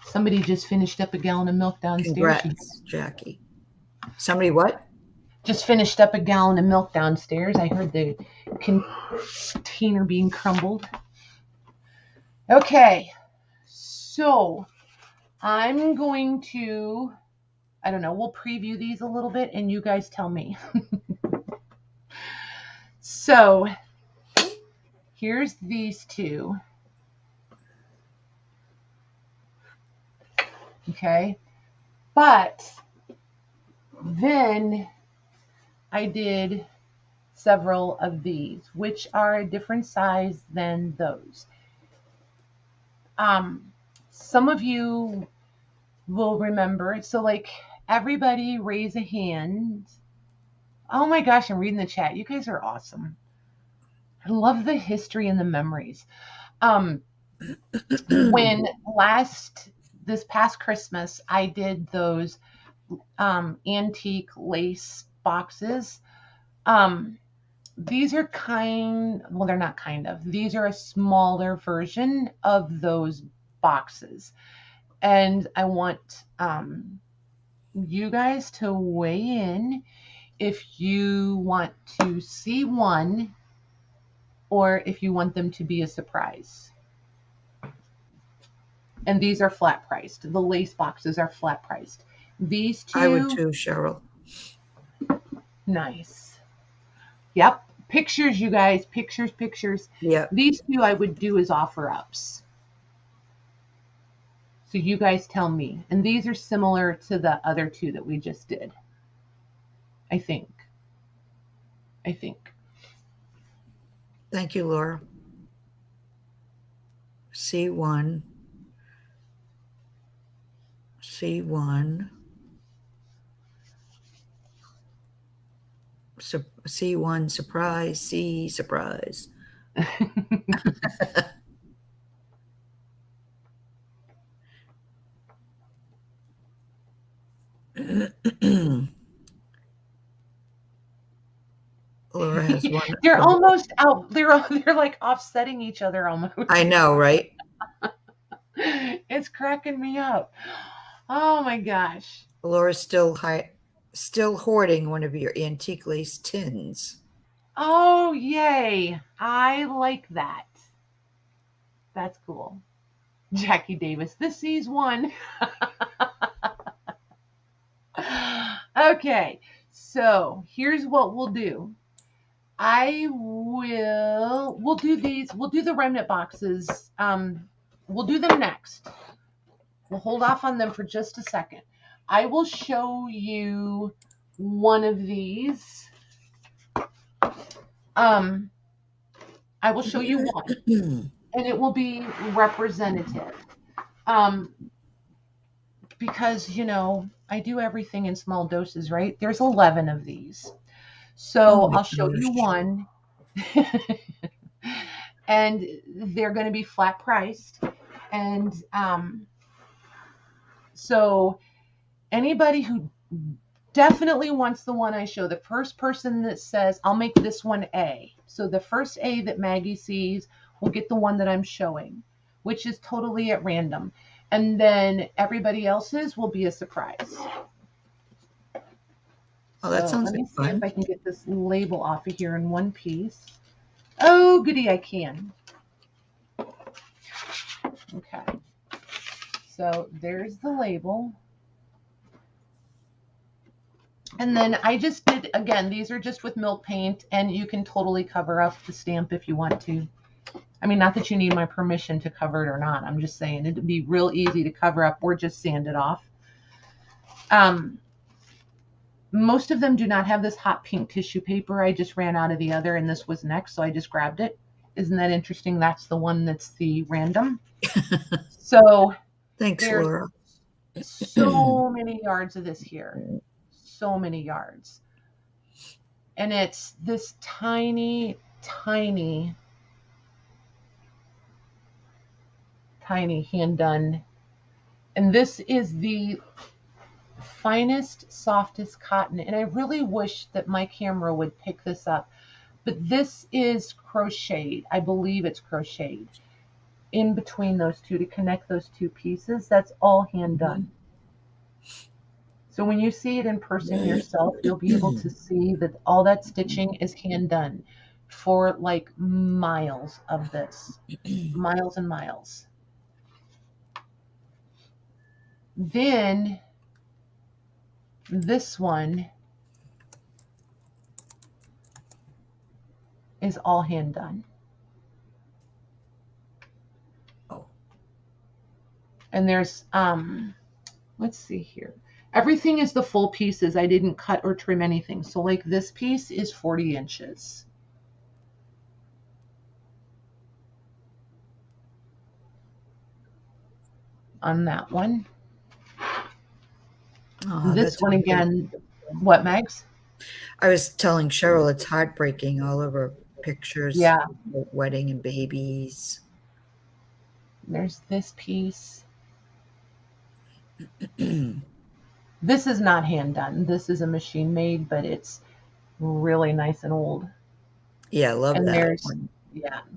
Somebody just finished up a gallon of milk downstairs. Congrats, Jackie. Somebody what? Just finished up a gallon of milk downstairs. I heard the container being crumbled. Okay, so I'm going to, I don't know, we'll preview these a little bit and you guys tell me. So here's these two. Okay, but then I did several of these, which are a different size than those. Some of you will remember, so like everybody raise a hand. Oh my gosh, I'm reading the chat. You guys are awesome. I love the history and the memories. When this past Christmas, I did those antique lace boxes. These are they're not kind of. These are a smaller version of those boxes. And I want you guys to weigh in if you want to see one or if you want them to be a surprise. And these are flat priced. The lace boxes are flat priced. These two. I would too, Cheryl. Nice. Yep. Pictures, you guys. Pictures. Yeah. These two I would do as offer ups. So you guys tell me. And these are similar to the other two that we just did. I think. Thank you, Laura. C1. C1 surprise, C surprise. Laura has one. They're almost out. They're like offsetting each other almost. I know, right? It's cracking me up. Oh my gosh. Laura's still hoarding one of your antique lace tins. Oh, yay. I like that. That's cool. Jackie Davis, this sees one. Okay, so here's what we'll do. We'll do these, we'll do the remnant boxes. We'll do them next. We'll hold off on them for just a second. I will show you one of these. I will show you one, and it will be representative. Because, you know, I do everything in small doses, right? There's 11 of these. So I'll show you one. And they're going to be flat priced. And so anybody who definitely wants the one I show, the first person that says, I'll make this one A. So the first A that Maggie sees will get the one that I'm showing, which is totally at random. And then everybody else's will be a surprise. Oh, that sounds let me fun. see if I can get this label off of here in one piece. Oh, goody, I can. Okay. So there's the label. And then I just did, again, these are just with milk paint, and you can totally cover up the stamp if you want to. I mean, not that you need my permission to cover it or not. I'm just saying it'd be real easy to cover up or just sand it off. Most of them do not have this hot pink tissue paper. I just ran out of the other and this was next, so I just grabbed it. Isn't that interesting? That's the one that's the random. So Thanks, there's Laura. so many yards of this here. So many yards. And it's this tiny, tiny, tiny hand done. And this is the finest, softest cotton. And I really wish that my camera would pick this up. But this is crocheted. I believe it's crocheted in between those two to connect those two pieces. That's all hand done. So when you see it in person yourself, you'll be able to see that all that stitching is hand done for like miles of this, miles and miles. Then this one is all hand done. Oh. And there's, let's see here. Everything is the full pieces. I didn't cut or trim anything. So like this piece is 40 inches. On that one. Oh, this one again, what, Megs? I was telling Cheryl it's heartbreaking, all of her pictures. Yeah. Wedding and babies. There's this piece. This is not hand done. This is a machine made, but it's really nice and old. Yeah, I love and that.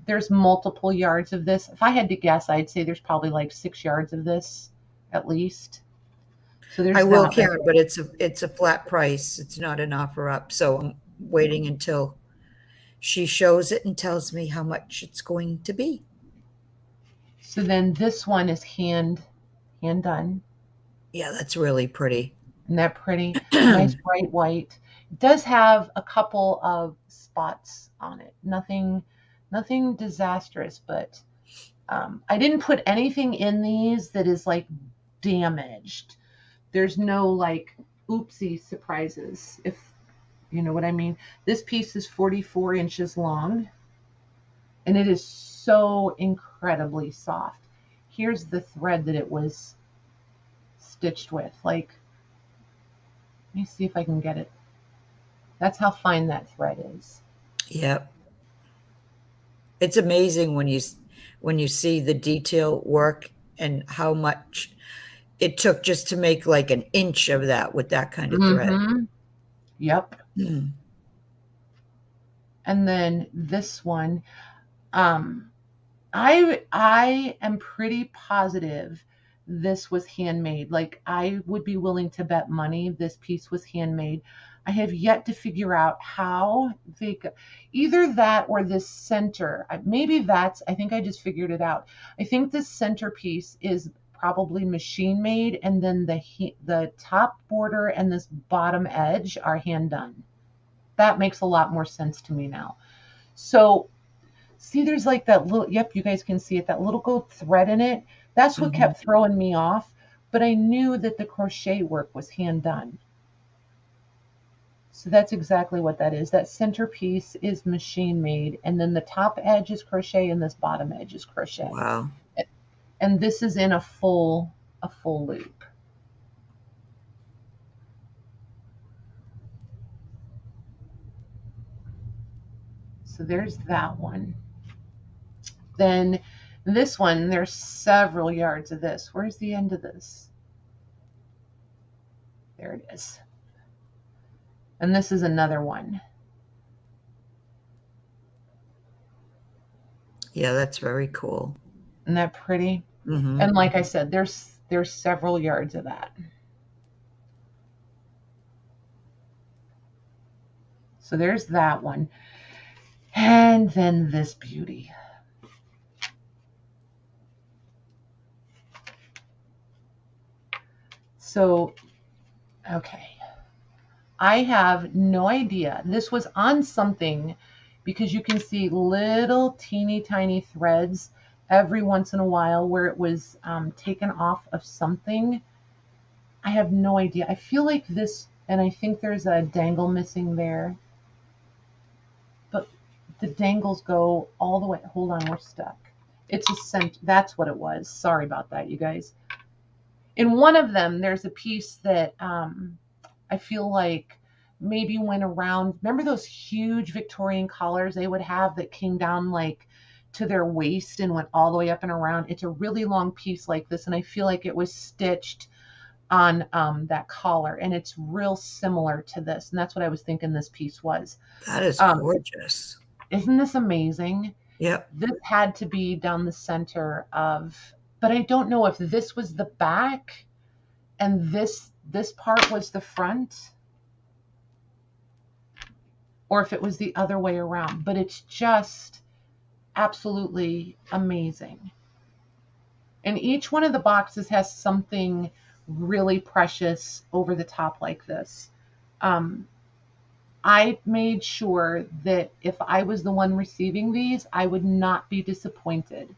There's multiple yards of this. If I had to guess, I'd say there's probably like 6 yards of this at least. So there's I will, Karen, but it's a flat price. It's not an offer up. So I'm waiting until she shows it and tells me how much it's going to be. So then this one is hand done. Yeah, that's really pretty. Isn't that pretty? Nice bright white. It does have a couple of spots on it. Nothing disastrous, but I didn't put anything in these that is like damaged. There's no like oopsie surprises, if you know what I mean. This piece is 44 inches long and it is so incredibly soft. Here's the thread that it was stitched with. Like, let me see if I can get it. That's how fine that thread is. Yep. It's amazing when you see the detail work and how much it took just to make like an inch of that with that kind of thread. Yep. And then this one, I am pretty positive this was handmade. Like, I would be willing to bet money this piece was handmade. I have yet to figure out how they either that or this center. Maybe that's, I think I just figured it out. I think this centerpiece is probably machine made, and then the top border and this bottom edge are hand done. That makes a lot more sense to me now. So see, there's like that little, yep, you guys can see it, that little gold thread in it. That's what kept throwing me off, but I knew that the crochet work was hand done. So that's exactly what that is. That centerpiece is machine made, and then the top edge is crochet and this bottom edge is crochet. Wow. And this is in a full loop. So there's that one. Then this one, there's several yards of this. Where's the end of this? There it is. And this is another one. Yeah, that's very cool. Isn't that pretty? And like I said, there's several yards of that. So there's that one. And then this beauty. So, okay. I have no idea. This was on something because you can see little teeny tiny threads every once in a while where it was taken off of something. I have no idea. I feel like this, and I think there's a dangle missing there. But the dangles go all the way. Hold on, we're stuck. It's a cent. That's what it was. Sorry about that, you guys. In one of them, there's a piece that I feel like maybe went around. Remember those huge Victorian collars they would have that came down like to their waist and went all the way up and around? It's a really long piece like this, and I feel like it was stitched on that collar, and it's real similar to this, and that's what I was thinking this piece was. That is gorgeous. Isn't this amazing? Yep. This had to be down the center of, but I don't know if this was the back and this part was the front, or if it was the other way around, but it's just absolutely amazing. And each one of the boxes has something really precious over the top like this. I made sure that if I was the one receiving these, I would not be disappointed.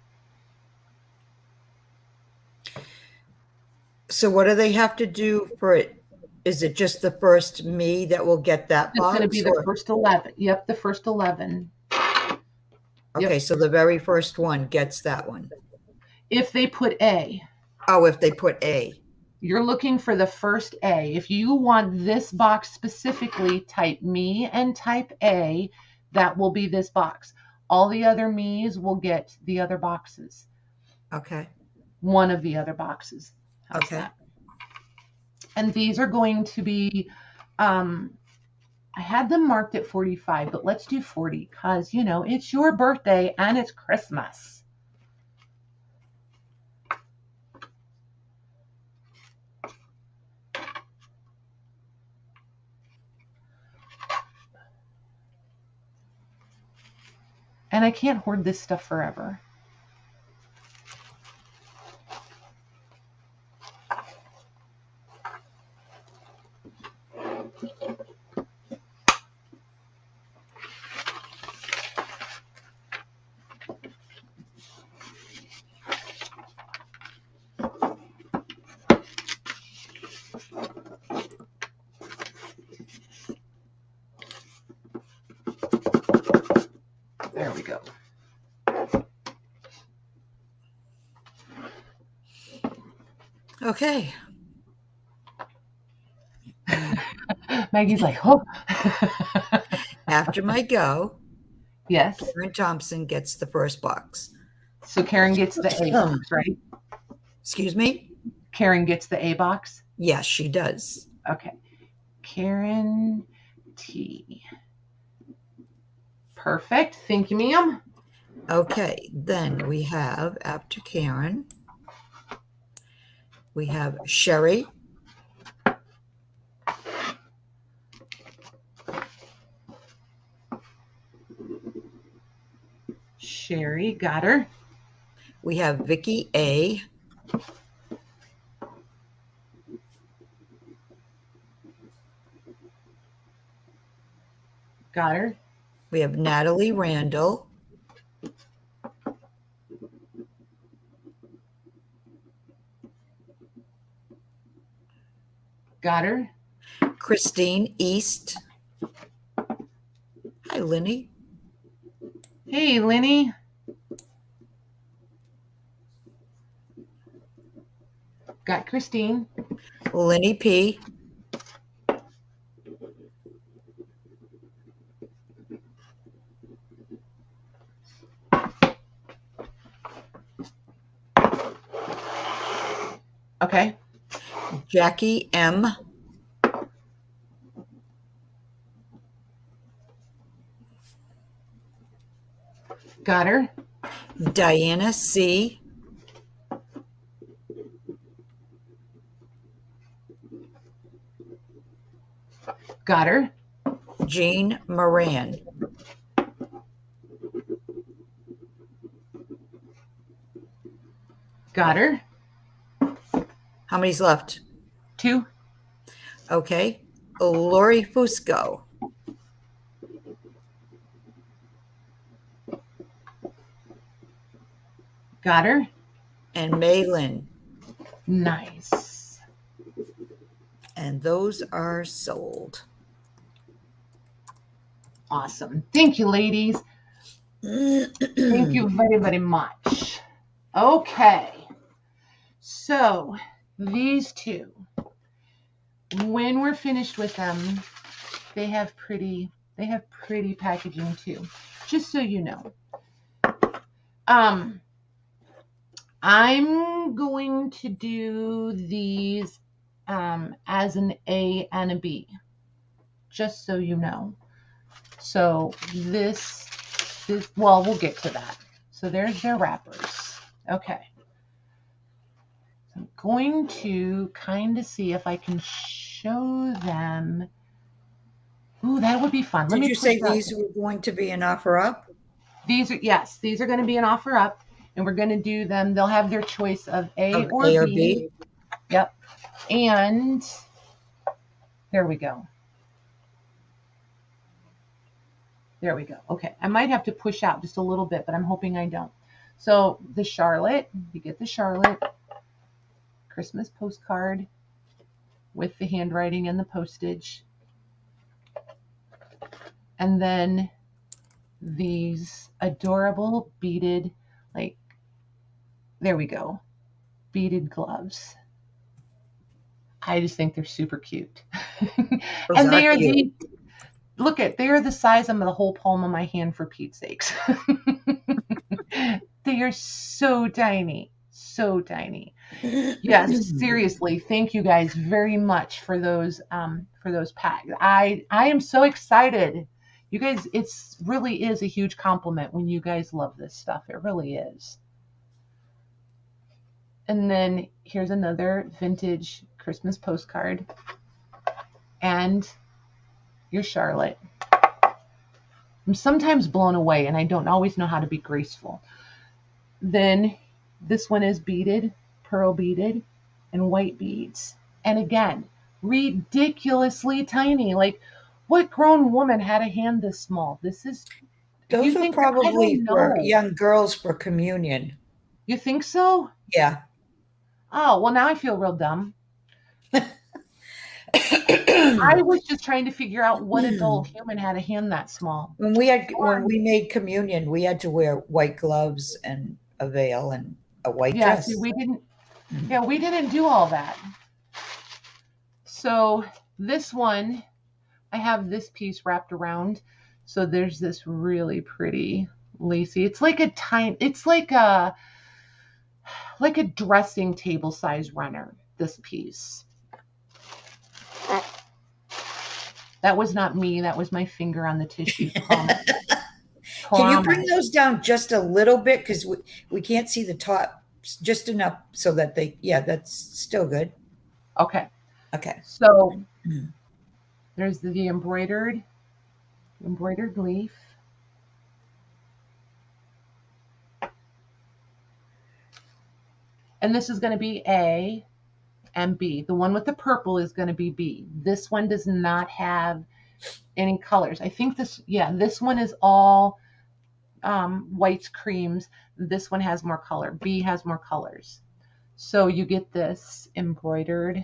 So what do they have to do for it? Is it just the first me that will get that It's box? going to be the first 11. Yep, the first 11. Okay, Yep. so the very first one gets that one. If they put A. Oh, if they put A. You're looking for the first A. If you want this box specifically, type me and type A. That will be this box. All the other me's will get the other boxes. Okay. One of the other boxes. How's okay. that? And these are going to be, I had them marked at 45, but let's do 40 because, you know, it's your birthday and it's Christmas. And I can't hoard this stuff forever. There we go. Okay. Maggie's like, oh. After my go, Yes. Karen Thompson gets the first box. So Karen gets the A box, right? Excuse me? Karen gets the A box? Yes, she does. Okay. Karen T. Perfect. Thank you, ma'am. Okay, then we have, after Karen, we have Sherry. Sherry, got her. We have Vicky A. Got her. We have Natalie Randall. Got her. Christine East. Hi, Lenny. Hey, Lenny. Got Christine. Lenny P. Okay. Jackie M. Got her. Diana C. Got her. Jean Moran. Got her. How many's left? 2. Okay. Lori Fusco. Got her. And Maylin. Nice. And those are sold. Awesome. Thank you, ladies. Thank you very, very much. Okay. So these two, when we're finished with them, they have pretty packaging too. Just so you know. I'm going to do these as an A and a B, just so you know. So this, well, we'll get to that. So there's their wrappers. Okay. So I'm going to kind of see if I can show them. Ooh, that would be fun. Did you say these were going to be an offer up? These are, yes, these are going to be an offer up, and we're going to do them. They'll have their choice of A or B. Yep. And there we go. There we go. Okay. I might have to push out just a little bit, but I'm hoping I don't. So the Charlotte, you get the Charlotte Christmas postcard with the handwriting and the postage. And then these adorable beaded, like, there we go, beaded gloves. I just think they're super cute. And they are the, look at, they are the size of the whole palm of my hand, for Pete's sakes. They are so tiny, so tiny. Yes, seriously, thank you guys very much for those packs. I am so excited. You guys, it's really is a huge compliment when you guys love this stuff. It really is. And then here's another vintage Christmas postcard. And your Charlotte. I'm sometimes blown away, and I don't always know how to be graceful. Then this one is beaded, pearl beaded, and white beads. And again, ridiculously tiny. Like, what grown woman had a hand this small? This is... Those are probably for young girls for communion. You think so? Yeah. Oh, well, now I feel real dumb. I was just trying to figure out what adult human had a hand that small. When we made communion, we had to wear white gloves and a veil and a white dress. See, we didn't. Yeah, we didn't do all that. So this one, I have this piece wrapped around. So there's this really pretty lacy. It's like a it's like a dressing table size runner. This piece. That was not me. That was my finger on the tissue. Can you bring those down just a little bit? Because we can't see the top, just enough so that they, yeah, that's still good. Okay. Okay. So there's the embroidered leaf. And this is going to be A and B. The one with the purple is going to be B. This one does not have any colors. I think this one is all whites, creams. This one has more color. B has more colors. So you get this embroidered.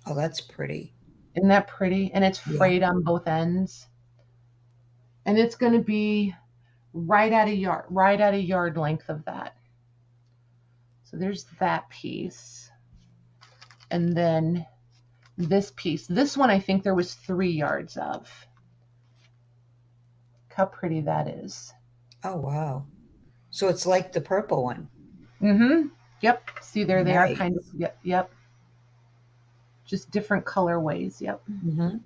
Oh, that's pretty. Isn't that pretty? And it's frayed on both ends. And it's going to be right at a yard length of that. So there's that piece. And then this piece. This one I think there was 3 yards of. Look how pretty that is. Oh, wow. So it's like the purple one. Mm-hmm. Yep. See, there they are, kind of. Yep. Just different colorways. Yep. Mm-hmm.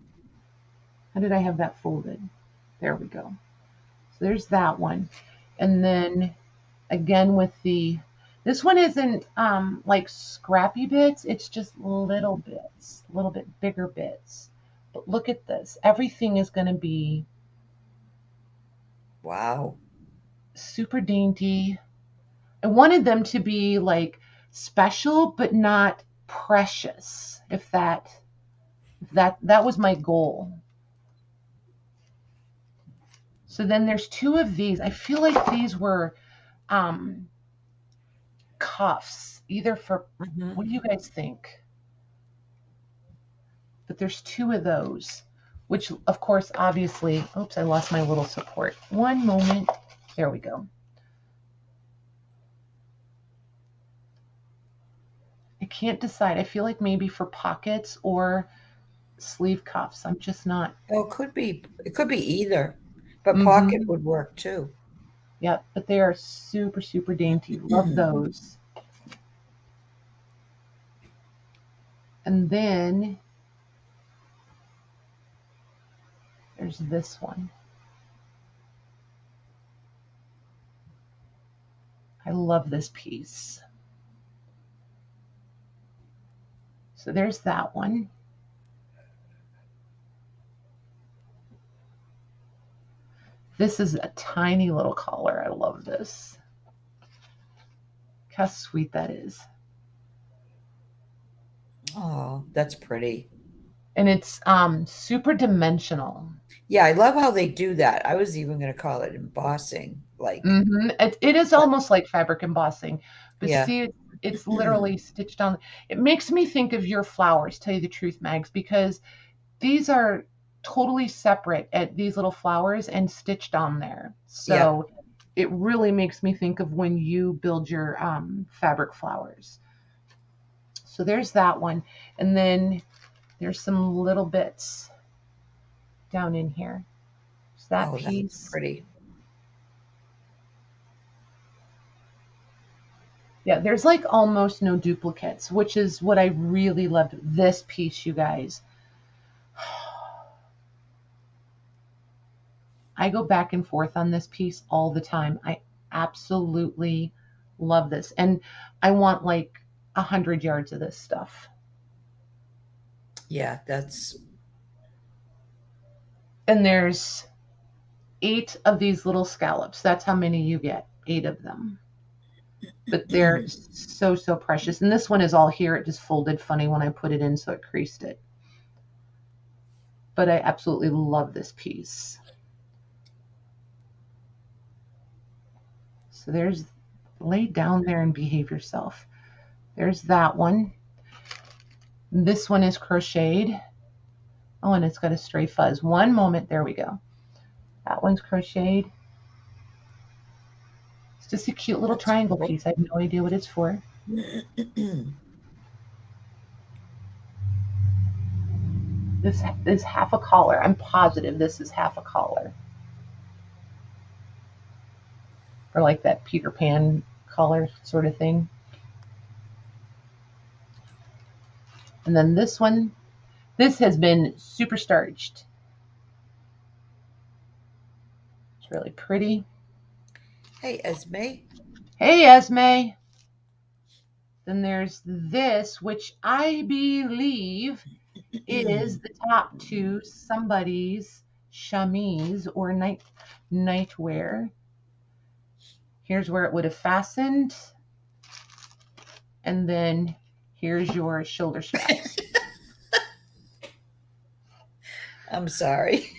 How did I have that folded? There we go. So there's that one. And then again with this one isn't like scrappy bits. It's just little bits, a little bit bigger bits. But look at this. Everything is going to be wow, super dainty. I wanted them to be like special, but not precious. If that was my goal. So then there's 2 of these. I feel like these were cuffs, either for, what do you guys think? but there's 2 of those, which of course, obviously, oops, I lost my little support. One moment. There we go. I can't decide. I feel like maybe for pockets or sleeve cuffs. I'm just not. Oh, it could be either, but pocket Mm-hmm. would work too. Yep, but they are super, super dainty. Love those. And then there's this one. I love this piece. So there's that one. This is a tiny little collar. I love this. Look how sweet that is. Oh, that's pretty. And it's super dimensional. Yeah, I love how they do that. I was even going to call it embossing, like, It is but almost like fabric embossing, but yeah. see, it's literally stitched on. It makes me think of your flowers, tell you the truth, Mags, because these are totally separate at these little flowers and stitched on there. Yeah. So it really makes me think of when you build your fabric flowers. So there's that one. And then there's some little bits down in here. There's that Oh, that's piece. pretty. Yeah, there's like almost no duplicates, which is what I really loved. This piece, you guys. I go back and forth on this piece all the time. I absolutely love this. And I want like 100 yards of this stuff. Yeah, that's And there's 8 of these little scallops. That's how many you get, 8 of them. But they're so, so precious. And this one is all here. It just folded funny when I put it in, so it creased it. But I absolutely love this piece. So there's, lay down there and behave yourself. There's that one. This one is crocheted. Oh, and it's got a stray fuzz. One moment. There we go. That one's crocheted. It's just a cute little that's triangle cool. piece. I have no idea what it's for. This is half a collar. I'm positive this is half a collar. Or like that Peter Pan collar sort of thing. And then this one, this has been super starched. It's really pretty. Hey, Esme. Hey, Esme. Then there's this, which I believe is the top to somebody's chemise or nightwear. Here's where it would have fastened. And then here's your shoulder straps. I'm sorry.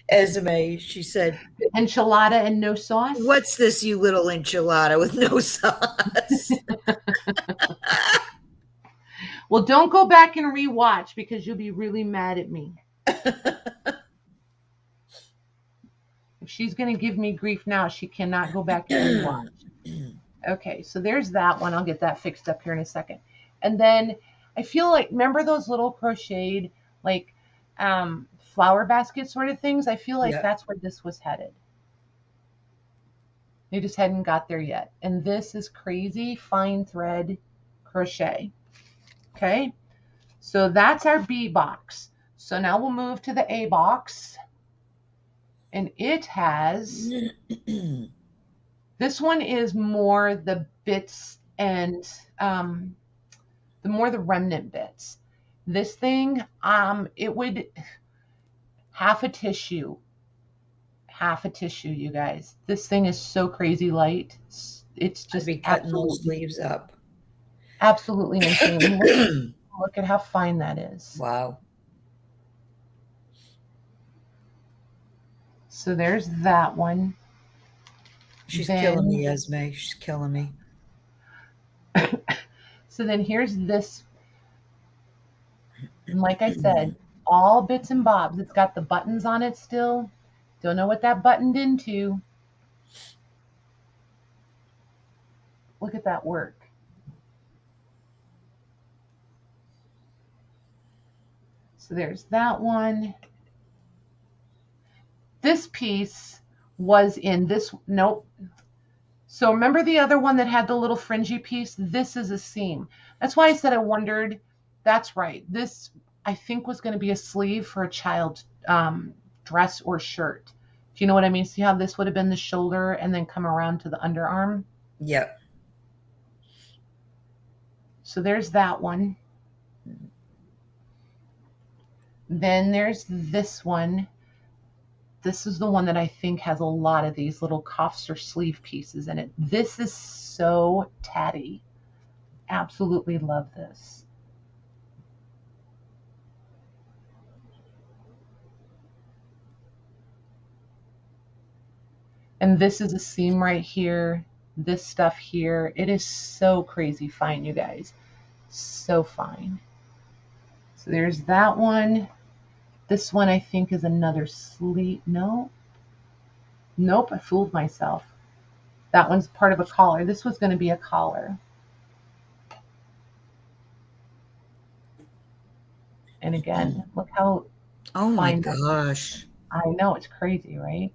Esme, she said, Enchilada and no sauce. "What's this, you little enchilada with no sauce?" Well, don't go back and rewatch because you'll be really mad at me. If she's going to give me grief now, she cannot go back and rewatch. Okay, so there's that one. I'll get that fixed up here in a second. And then I feel like, remember those little crocheted, like flower basket sort of things? I feel like that's where this was headed. They just hadn't got there yet. And this is crazy fine thread crochet. Okay, so that's our B box. So now we'll move to the A box. And it has, this one is more the bits and the more the remnant bits. This thing, it would, half a tissue, you guys. This thing is so crazy light. It's just I'd be cutting those sleeves up. Absolutely insane. Look at how fine that is. Wow. So there's that one. She's killing me, Esme. She's killing me. So then here's this. And like I said, all bits and bobs. It's got the buttons on it still. Don't know what that buttoned into. Look at that work. So there's that one. This piece was in this, nope. So remember the other one that had the little fringy piece? This is a seam. That's why I said I wondered. That's right. This, I think, was going to be a sleeve for a child's dress or shirt. Do you know what I mean? See how this would have been the shoulder and then come around to the underarm? Yep. So there's that one. Then there's this one. This is the one that I think has a lot of these little cuffs or sleeve pieces in it. This is so tatty. Absolutely love this. And this is a seam right here. This stuff here. It is so crazy fine, you guys. So fine. So there's that one. This one I think is another sleeve. No. Nope, I fooled myself. That one's part of a collar. This was going to be a collar. And again, look how Oh my fine. gosh. I know, it's crazy, right?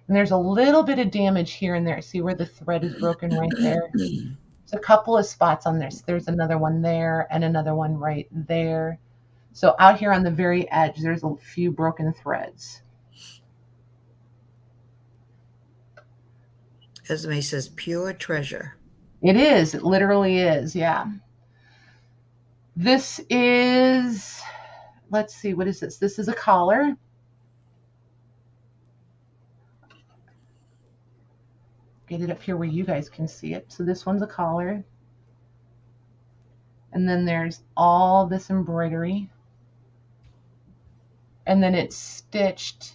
And there's a little bit of damage here and there. See where the thread is broken right there? There's a couple of spots on this. There's another one there and another one right there. So out here on the very edge, there's a few broken threads. Esme says, pure treasure. It is. It literally is. Yeah. This is, let's see, what is this? This is a collar. Get it up here where you guys can see it. So this one's a collar. And then there's all this embroidery. And then it's stitched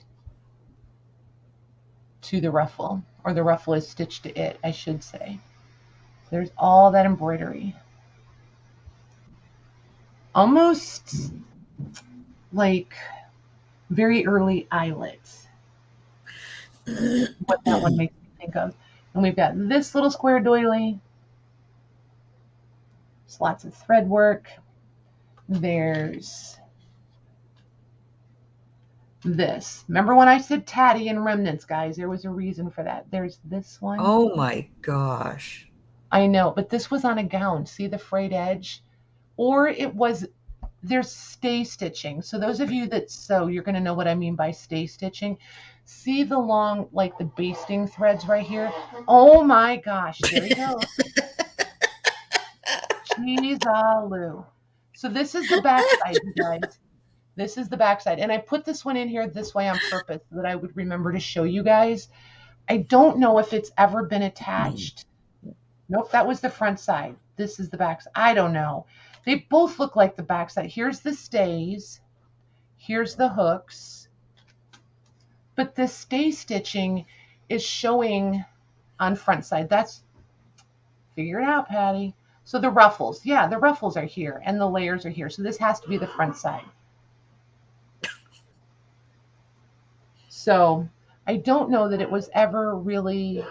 to the ruffle, or the ruffle is stitched to it, I should say. There's all that embroidery. Almost like very early eyelets. What that one makes me think of. And we've got this little square doily. There's lots of thread work. There's this. Remember when I said tatty and remnants, guys? There was a reason for that. There's this one. Oh my gosh. I know, but this was on a gown. See the frayed edge? Or it was, there's stay stitching. So those of you that sew, you're going to know what I mean by stay stitching. See the long, like the basting threads right here? Oh my gosh, there you go. Jeez-a-loo. So this is the back side, you guys. This is the back side. And I put this one in here this way on purpose so that I would remember to show you guys. I don't know if it's ever been attached. Nope, that was the front side. This is the back side. I don't know. They both look like the back side. Here's the stays. Here's the hooks. But the stay stitching is showing on front side. That's, figure it out, Patty. So the ruffles, yeah, the ruffles are here and the layers are here. So this has to be the front side. So I don't know that it was ever really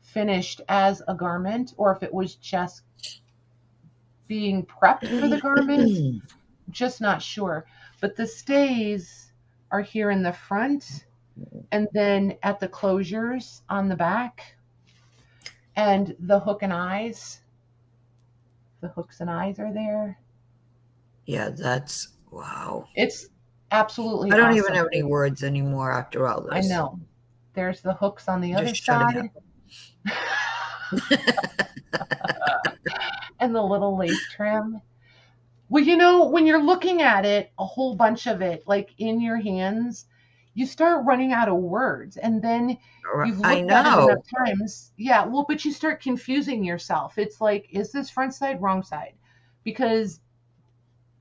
finished as a garment or if it was just being prepped for the garment. Just not sure. But the stays are here in the front and then at the closures on the back. And the hook and eyes, the hooks and eyes are there. Yeah, that's, wow. It's absolutely I don't awesome. even have any words anymore after all this. I know. There's the hooks on the other Just shut side. And the little lace trim. Well, you know, when you're looking at it, a whole bunch of it, like in your hands, you start running out of words. And then you've looked I at it know. enough times. Yeah, well, but you start confusing yourself. It's like, is this front side, wrong side? Because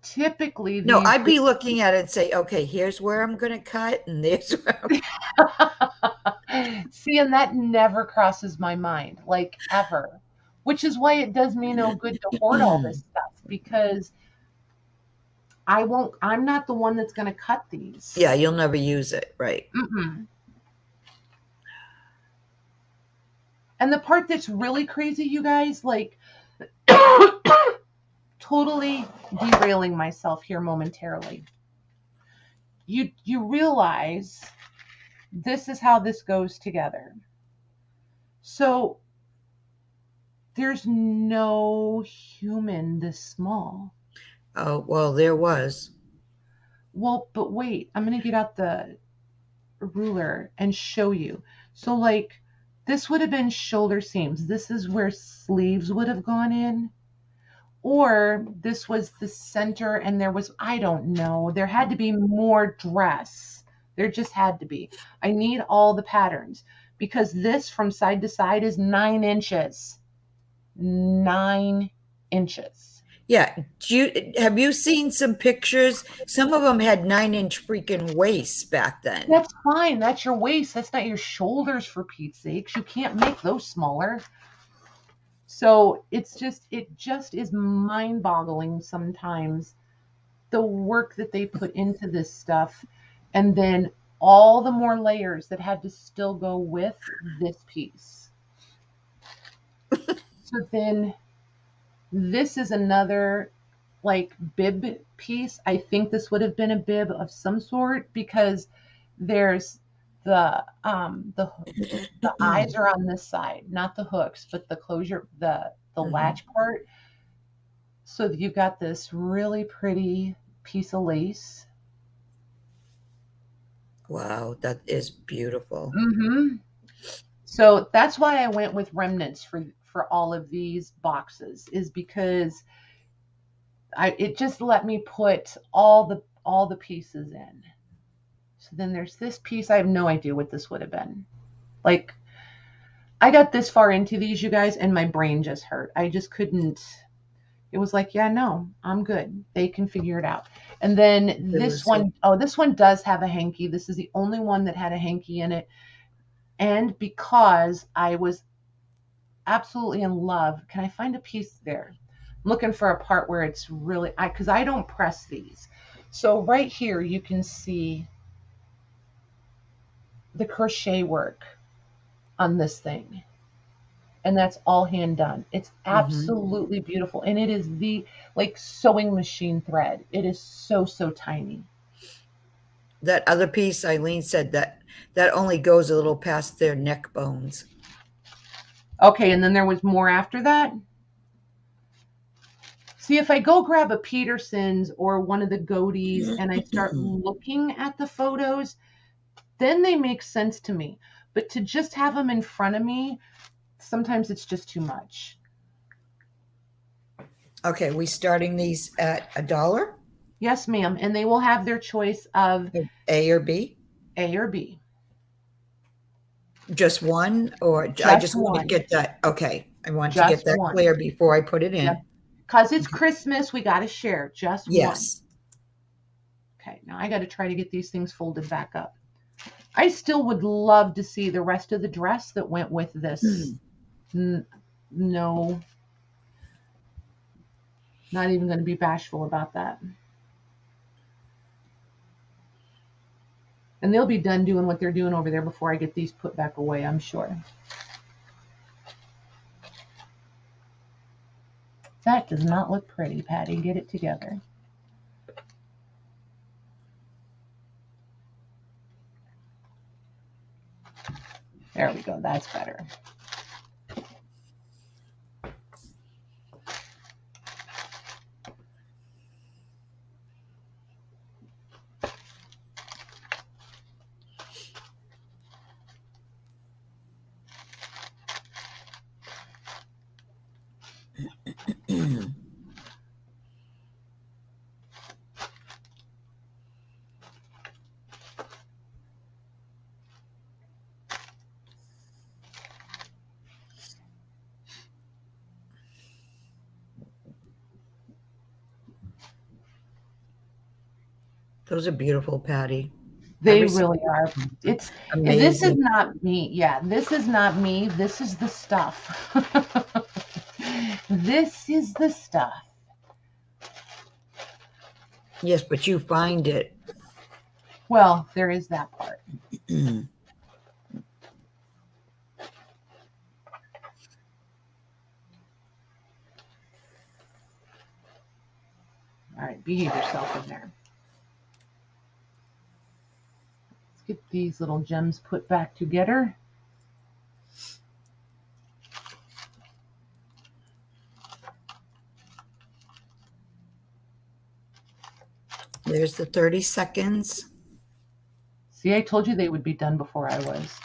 typically No, these- I'd be looking at it and say, okay, here's where I'm going to cut and there's where I'm... See, and that never crosses my mind, like ever, which is why it does me no good to hoard all this stuff, because I'm not the one that's going to cut these. Yeah, you'll never use it, right? Mm-mm. And the part that's really crazy, you guys, like, totally derailing myself here momentarily. You realize this is how this goes together. So there's no human this small. Oh, well, there was. Well, but wait, I'm going to get out the ruler and show you. So, like, this would have been shoulder seams. This is where sleeves would have gone in. Or this was the center and there was, I don't know, there had to be more dress. There just had to be. I need all the patterns because this from side to side is 9 inches. 9 inches. Yeah. Have you seen some pictures? Some of them had 9-inch freaking waists back then. That's fine. That's your waist. That's not your shoulders, for Pete's sakes. You can't make those smaller. So it just is mind-boggling sometimes, the work that they put into this stuff, and then all the more layers that had to still go with this piece. So then this is another like bib piece. I think this would have been a bib of some sort because there's the eyes are on this side, not the hooks, but the closure, the latch part. So you've got this really pretty piece of lace. Wow, that is beautiful. Mm-hmm. So that's why I went with remnants for all of these boxes, is because it just let me put all the pieces in. So then there's this piece. I have no idea what this would have been. Like, I got this far into these, you guys, and my brain just hurt. I just couldn't. It was like, yeah, no, I'm good. They can figure it out. And then this one does have a hanky. This is the only one that had a hanky in it. And because I was absolutely in love, can I find a piece there? I'm looking for a part where it's really, because I don't press these. So right here, you can see the crochet work on this thing. And that's all hand done. It's absolutely beautiful. And it is the like sewing machine thread. It is so, so tiny. That other piece, Eileen said that only goes a little past their neck bones. Okay, and then there was more after that? See, if I go grab a Peterson's or one of the Goatees and I start looking at the photos, then they make sense to me. But to just have them in front of me, sometimes it's just too much. Okay, we starting these at $1? Yes, ma'am. And they will have their choice of A or B? A or B. Just one? Or I just want to get that. Okay, I want to get that clear before I put it in. Because it's Christmas, we got to share. Just one. Okay, now I got to try to get these things folded back up. I still would love to see the rest of the dress that went with this. No. Not even going to be bashful about that. And they'll be done doing what they're doing over there before I get these put back away, I'm sure. That does not look pretty, Patty. Get it together. There we go. That's better. Those are beautiful, Patty. They really are. It's amazing. This is not me. Yeah, this is not me. This is the stuff. This is the stuff. Yes, but you find it. Well, there is that part. All right, behave yourself in there. Let's get these little gems put back together. There's the 30 seconds. See, I told you they would be done before I was.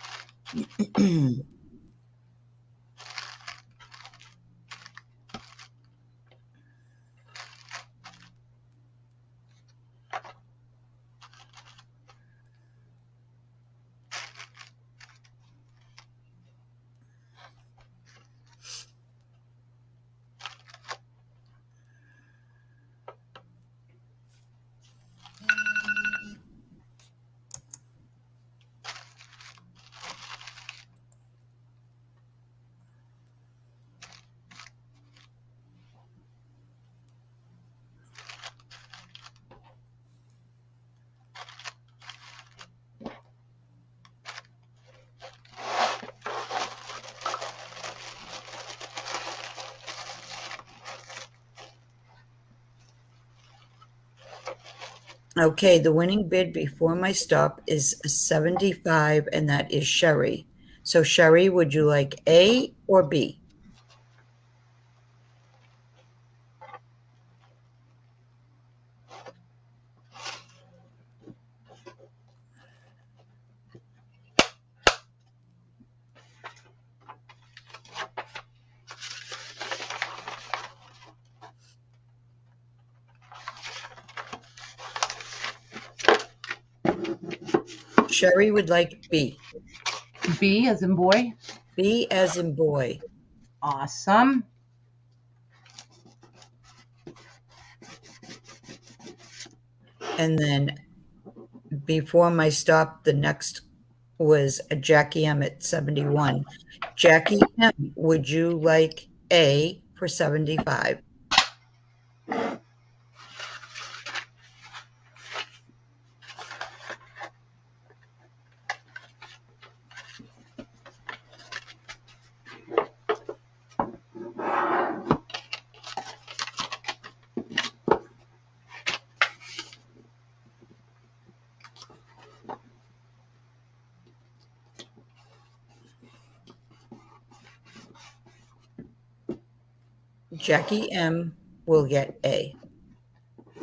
Okay, the winning bid before my stop is 75, and that is Sherry. So, Sherry, would you like A or B? Sherry would like B. B as in boy. B as in boy. Awesome. And then before my stop, the next was a Jackie M at 71. Jackie M, would you like A for 75? Jackie M will get A.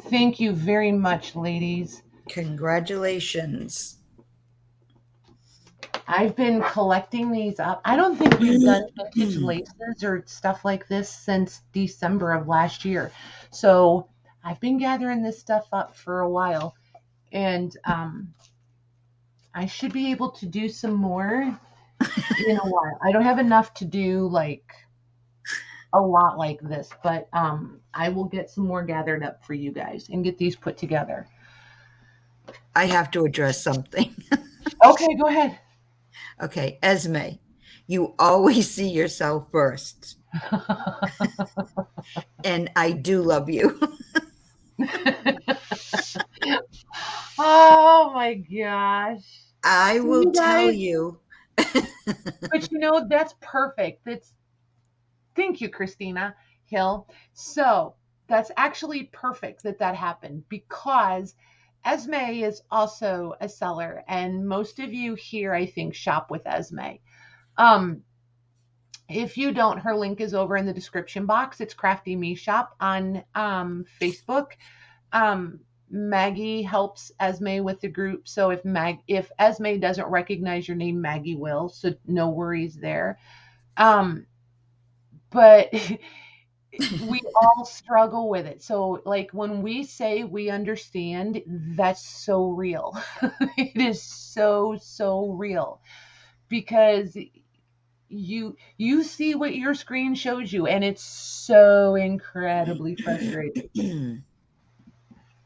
Thank you very much, ladies. Congratulations. I've been collecting these up. I don't think we've done vintage laces or stuff like this since December of last year. So I've been gathering this stuff up for a while, and I should be able to do some more in a while. I don't have enough to do like a lot like this, but I will get some more gathered up for you guys and get these put together. I have to address something. Okay, go ahead. Okay, Esme, you always see yourself first. And I do love you. Oh my gosh. I will You tell guys- you. But you know, that's perfect. Thank you, Christina Hill. So that's actually perfect that happened, because Esme is also a seller, and most of you here, I think, shop with Esme. If you don't, her link is over in the description box. It's Crafty Me Shop on Facebook. Maggie helps Esme with the group, so if Esme doesn't recognize your name, Maggie will. So no worries there. But we all struggle with it. So, like, when we say we understand, that's so real. It is so real, because you see what your screen shows you, and it's so incredibly frustrating.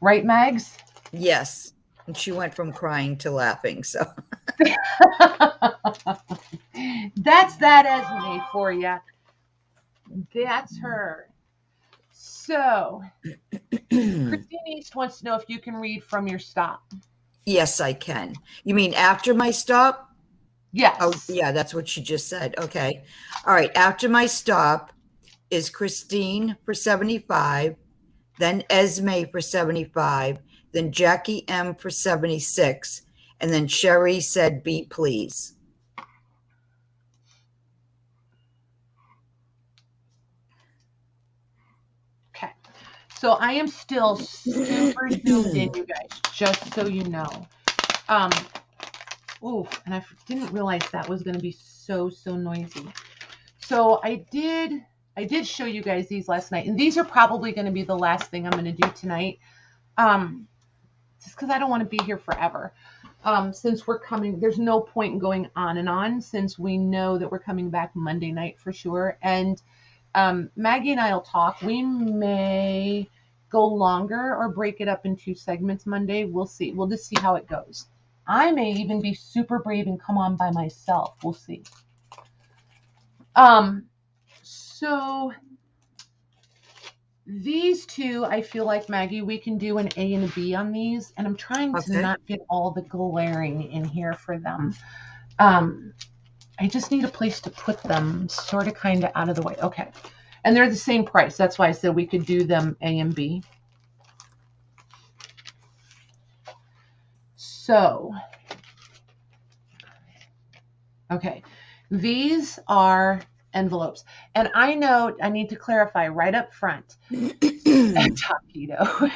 Right, Mags? Yes. And she went from crying to laughing. So That's that Esme for you. That's her. So, Christine East wants to know if you can read from your stop. Yes, I can. You mean after my stop? Yes. Oh, yeah, that's what she just said. Okay. All right. After my stop is Christine for 75, then Esme for 75, then Jackie M for 76, and then Sherry said, "Be please." Okay. So I am still super zoomed in, you guys, just so you know. Ooh, and I didn't realize that was going to be so noisy. So I did show you guys these last night, and these are probably going to be the last thing I'm going to do tonight. Just because I don't want to be here forever. Since we're coming, there's no point in going on and on since we know that we're coming back Monday night for sure. And Maggie and I will talk. We may go longer or break it up in 2 segments Monday. We'll see. We'll just see how it goes. I may even be super brave and come on by myself. We'll see. So these two, I feel like, Maggie, we can do an A and a B on these, and I'm trying to not get all the glaring in here for them. I just need a place to put them sort of kind of out of the way. Okay. And they're the same price. That's why I said we could do them A and B. So, okay. These are envelopes. And I know I need to clarify right up front. Taquito.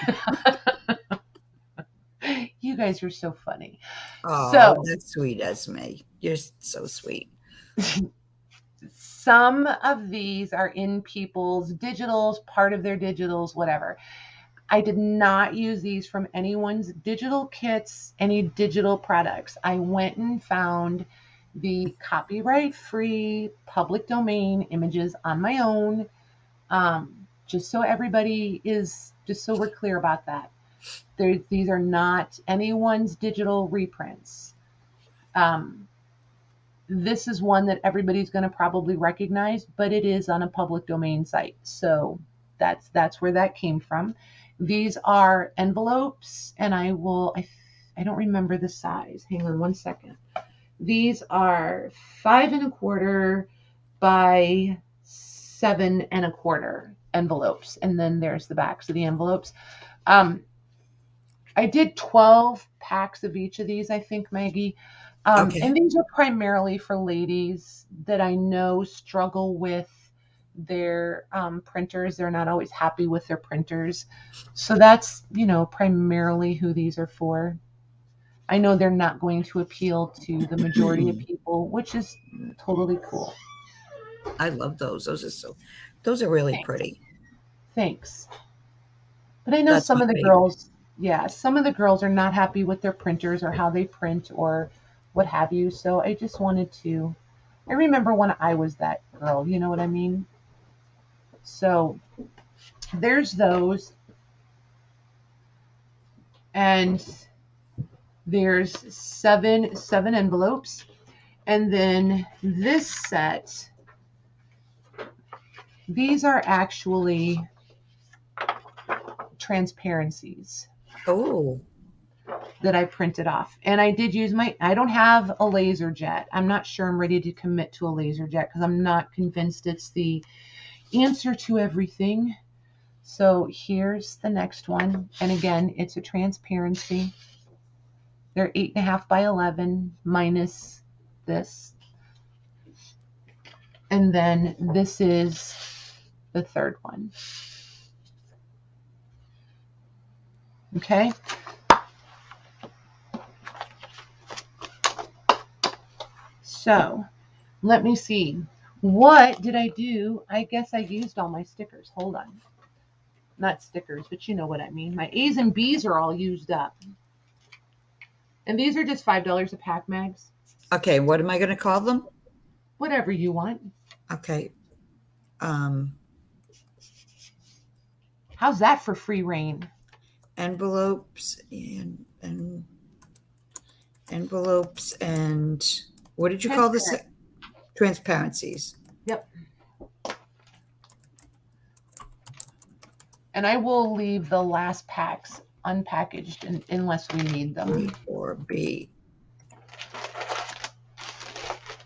You guys are so funny. Oh, so, that's sweet, Esme. You're so sweet. Some of these are in people's digitals, part of their digitals, whatever. I did not use these from anyone's digital kits, any digital products. I went and found the copyright-free public domain images on my own, just so everybody is, just so we're clear about that. These are not anyone's digital reprints. This is one that everybody's going to probably recognize, but it is on a public domain site. So that's where that came from. These are envelopes, and I don't remember the size. Hang on one second. These are 5 1/4 by 7 1/4 envelopes. And then there's the backs of the envelopes. I did 12 packs of each of these, I think, Maggie. Okay. And these are primarily for ladies that I know struggle with their printers. They're not always happy with their printers. So that's, primarily who these are for. I know they're not going to appeal to the majority of people, which is totally cool. I love those. Those are really pretty. Thanks. But I know some of the girls, some of the girls are not happy with their printers or how they print or what have you. So I just wanted to, I remember when I was that girl, you know what I mean? So there's those. And there's seven envelopes. And then this set, these are actually transparencies. Oh. That I printed off. And I did use I don't have a laser jet. I'm not sure I'm ready to commit to a laser jet because I'm not convinced it's the answer to everything. So here's the next one. And again, it's a transparency. They're 8 1/2 by 11 minus this. And then this is the third one. Okay. So let me see. What did I do? I guess I used all my stickers. Hold on. Not stickers, but you know what I mean. My A's and B's are all used up. And these are just $5 a pack, Mags. Okay, what am I going to call them? Whatever you want. Okay. How's that for free reign? Envelopes and envelopes and what did you call this? Transparencies. Yep. And I will leave the last packs unpackaged unless we need them. Or B.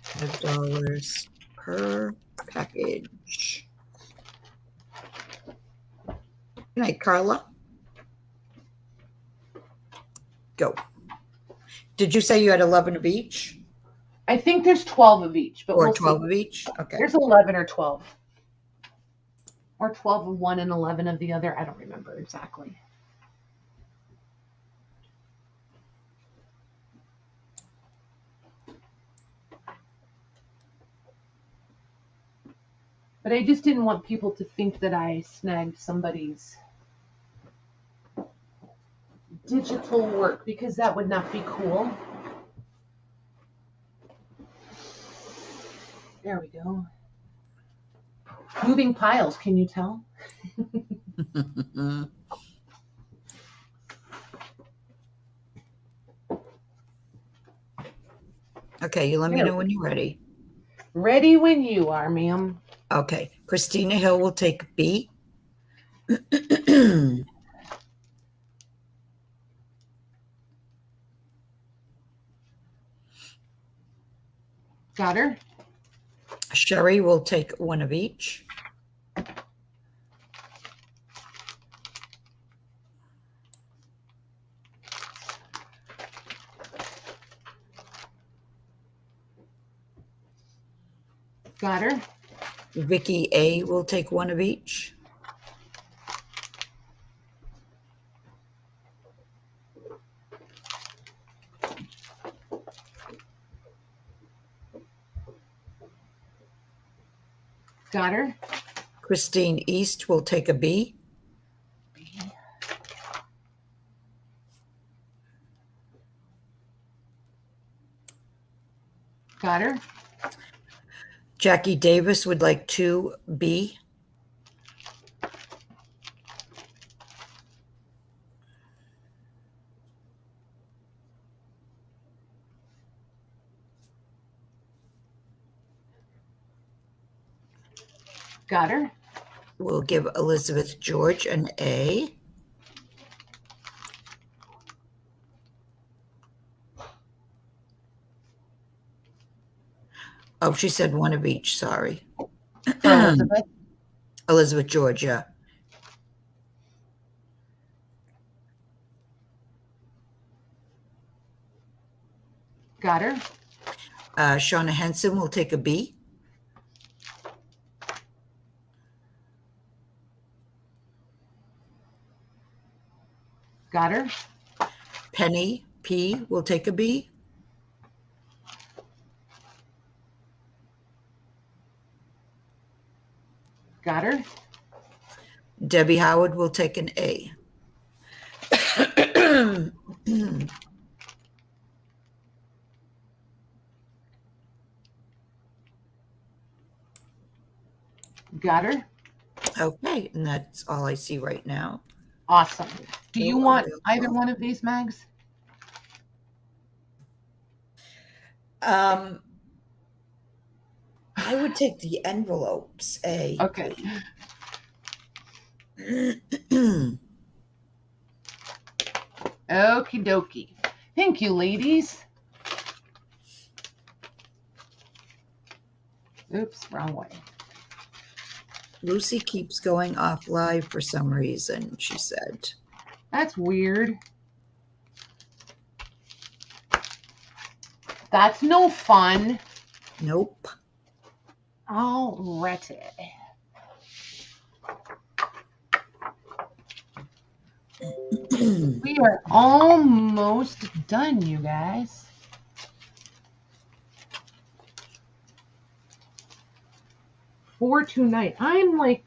$5 per package. Good night, Carla. Go. Did you say you had 11 of each? I think there's 12 of each, but or we'll 12 see. of each? Okay. There's 11 or 12. Or 12 of one and 11 of the other. I don't remember exactly. But I just didn't want people to think that I snagged somebody's digital work, because that would not be cool. There we go. Moving piles, can you tell? Okay, you let me know when you're ready. Ready when you are, ma'am. Okay, Christina Hill will take B. Got her. Sherry will take one of each. Got her. Vicky A will take one of each. Got her. Christine East will take a B. Got her. Jackie Davis would like 2B. Got her. We'll give Elizabeth George an A. Oh, she said one of each, sorry. For Elizabeth. Elizabeth George, yeah. Got her. Shauna Henson will take a B. Got her. Penny P will take a B. Got her. Debbie Howard will take an A. Got her. Okay, and that's all I see right now. Awesome. Do you want either one of these, Mags? I would take the envelopes, A. Okay. Okie dokie. Thank you, ladies. Oops, wrong way. Lucy keeps going off live for some reason, she said. That's weird. That's no fun. Nope. Alrighty. We are almost done, you guys. For tonight. I'm like,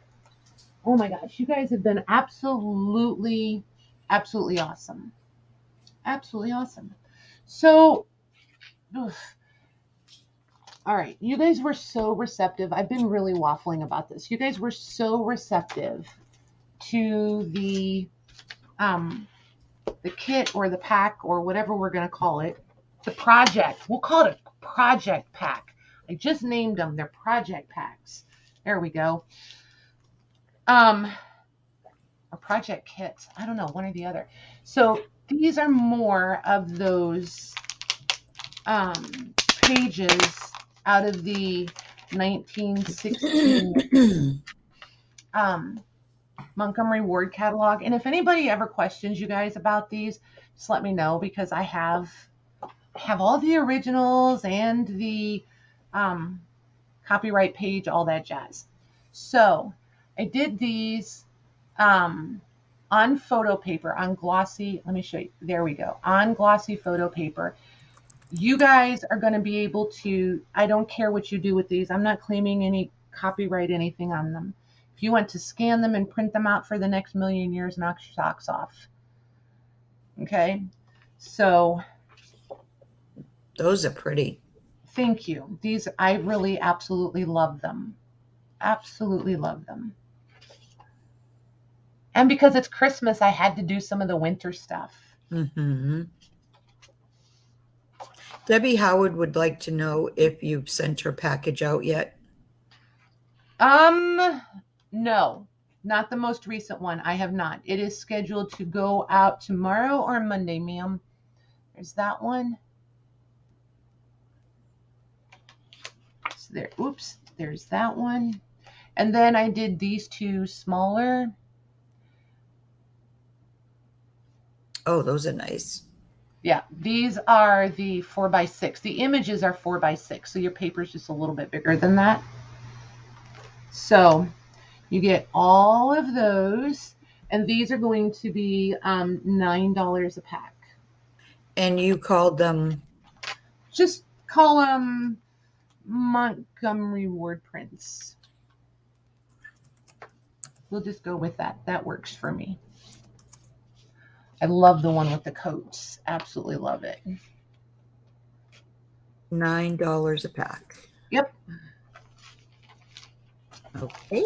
oh my gosh, you guys have been absolutely awesome. Absolutely awesome. So, all right, you guys were so receptive. I've been really waffling about this. You guys were so receptive to the kit or the pack or whatever we're going to call it. The project. We'll call it a project pack. I just named them. They're project packs. There we go. or project kits. I don't know, one or the other. So these are more of those pages out of the 1916 Montgomery Ward catalog. And if anybody ever questions you guys about these, just let me know, because I have all the originals and the copyright page, all that jazz. So I did these on photo paper, on glossy, let me show you, there we go, on glossy photo paper. You guys are going to be able to, I don't care what you do with these, I'm not claiming any copyright, anything on them. If you want to scan them and print them out for the next million years, knock your socks off. Okay, so those are pretty. Thank you. These, I really absolutely love them. Absolutely love them. And because it's Christmas, I had to do some of the winter stuff. Mm-hmm. Debbie Howard would like to know if you've sent her package out yet. No, not the most recent one. I have not. It is scheduled to go out tomorrow or Monday, ma'am. There's that one. So there, oops, there's that one. And then I did these two smaller. Oh, those are nice. Yeah, these are the 4x6. The images are 4x6, so your paper is just a little bit bigger than that. So you get all of those, and these are going to be $9 a pack. And you called them? Just call them Montgomery Ward prints. We'll just go with that. That works for me. I love the one with the coats. Absolutely love it. $9 a pack. Yep. Okay.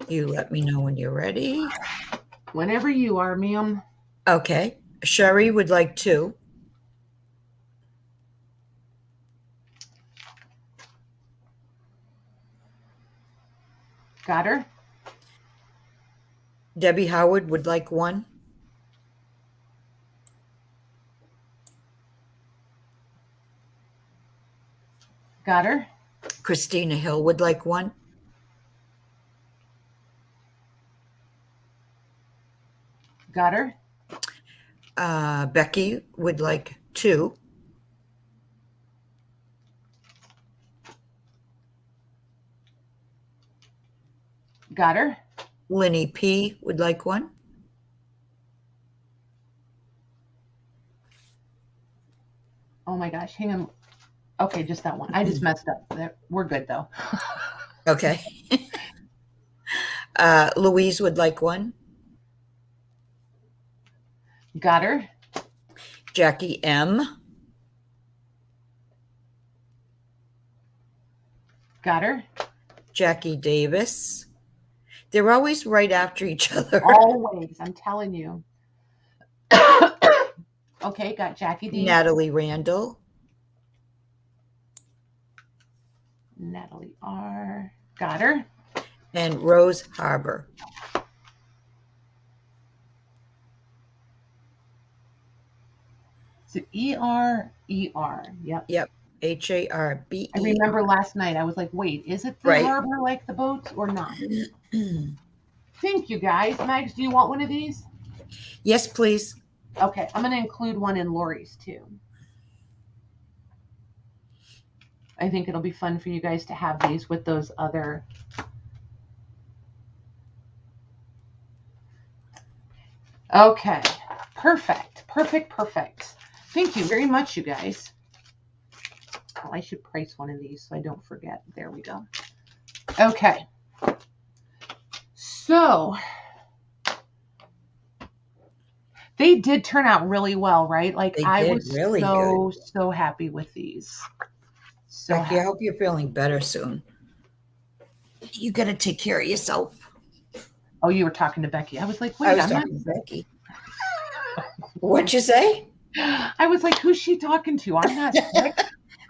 You let me know when you're ready. Whenever you are, ma'am. Okay. Sherry would like 2. Got her? Debbie Howard would like 1. Got her? Christina Hill would like 1. Got her? Becky would like 2. Got her? Linny P would like 1. Oh my gosh, hang on. Okay, just that one. I just messed up. We're good though. Okay. Louise would like 1. Got her? Jackie M. Got her? Jackie Davis. They're always right after each other. Always, I'm telling you. Okay, got Jackie D. Natalie Randall. Natalie R. Got her? And Rose Harbor. So E-R-E-R. Yep. Yep. H-A-R-B-E. I remember last night I was like, wait, is it the Right. harbor like the boats or not? Thank you, guys. Mags, do you want one of these? Yes, please. Okay, I'm going to include one in Lori's too. I think it'll be fun for you guys to have these with those other. Okay, perfect, perfect, perfect. Thank you very much, you guys. Oh, I should price one of these so I don't forget. There we go. Okay. So they did turn out really well, right? Like I was really so happy with these. So Becky, I hope you're feeling better soon. You got to take care of yourself. Oh, you were talking to Becky. I was like, I wait, was I'm not. talking to Becky. What'd you say? I was like, who's she talking to? I'm not sick.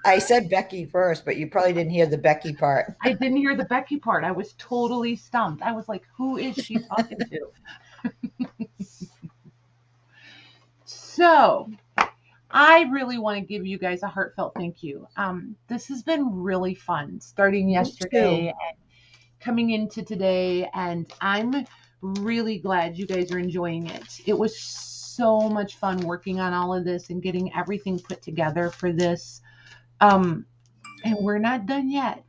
I said Becky first, but you probably didn't hear the Becky part. I didn't hear the Becky part. I was totally stumped. I was like, who is she talking to? So I really want to give you guys a heartfelt thank you. This has been really fun starting yesterday and coming into today, and I'm really glad you guys are enjoying it. It was so much fun working on all of this and getting everything put together for this. And we're not done yet.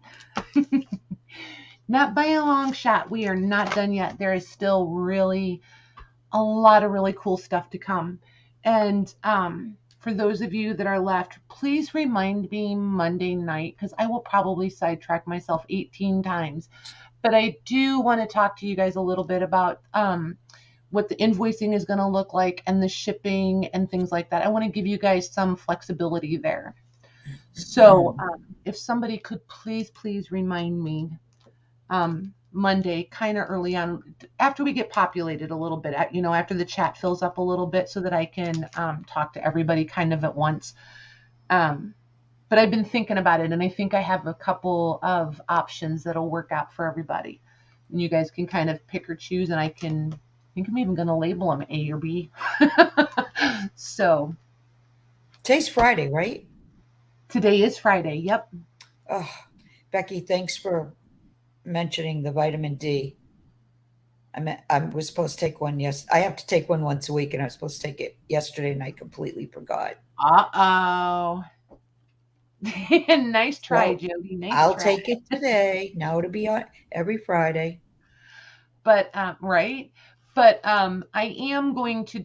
Not by a long shot. We are not done yet. There is still really a lot of really cool stuff to come. And for those of you that are left, please remind me Monday night, because I will probably sidetrack myself 18 times. But I do want to talk to you guys a little bit about what the invoicing is going to look like and the shipping and things like that. I want to give you guys some flexibility there. So if somebody could please remind me Monday, kind of early on, after we get populated a little bit, after the chat fills up a little bit, so that I can talk to everybody kind of at once. But I've been thinking about it, and I think I have a couple of options that'll work out for everybody. And you guys can kind of pick or choose, and I think I'm even going to label them A or B. So Today's Friday, right? Today is Friday. Yep. Oh, Becky, thanks for mentioning the vitamin D. I was supposed to take one. Yes, I have to take one once a week, and I was supposed to take it yesterday, and I completely forgot. Uh-oh. Nice try, So Jody. Nice I'll try. take it today. Now it'll be on every Friday. But right. But I am going to.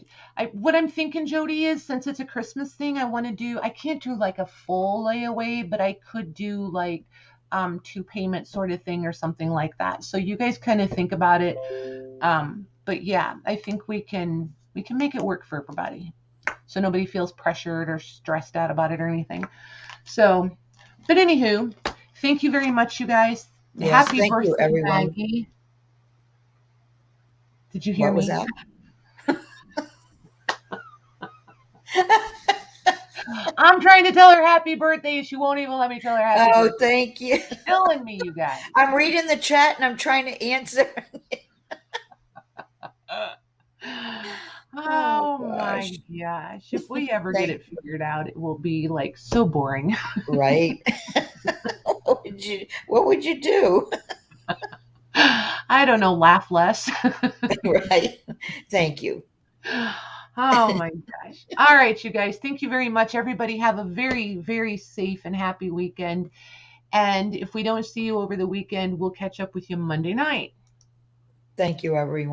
What I'm thinking, Jody, is since it's a Christmas thing, I can't do like a full layaway, but I could do like 2 payment sort of thing or something like that. So you guys kind of think about it. But yeah, I think we can make it work for everybody, so nobody feels pressured or stressed out about it or anything. So, but anywho, thank you very much, you guys. Yes, Happy thank you, birthday, everyone. Maggie. Did you hear What was me? that? I'm trying to tell her happy birthday. She won't even let me tell her happy birthday. Oh, thank you. Killing me, you guys. I'm reading the chat and I'm trying to answer. Oh my gosh. If we ever get it figured out, it will be like so boring. Right? What would you do? I don't know, laugh less. Right. Thank you. Oh my gosh. All right, you guys. Thank you very much. Everybody have a very, very safe and happy weekend. And if we don't see you over the weekend, we'll catch up with you Monday night. Thank you, everyone.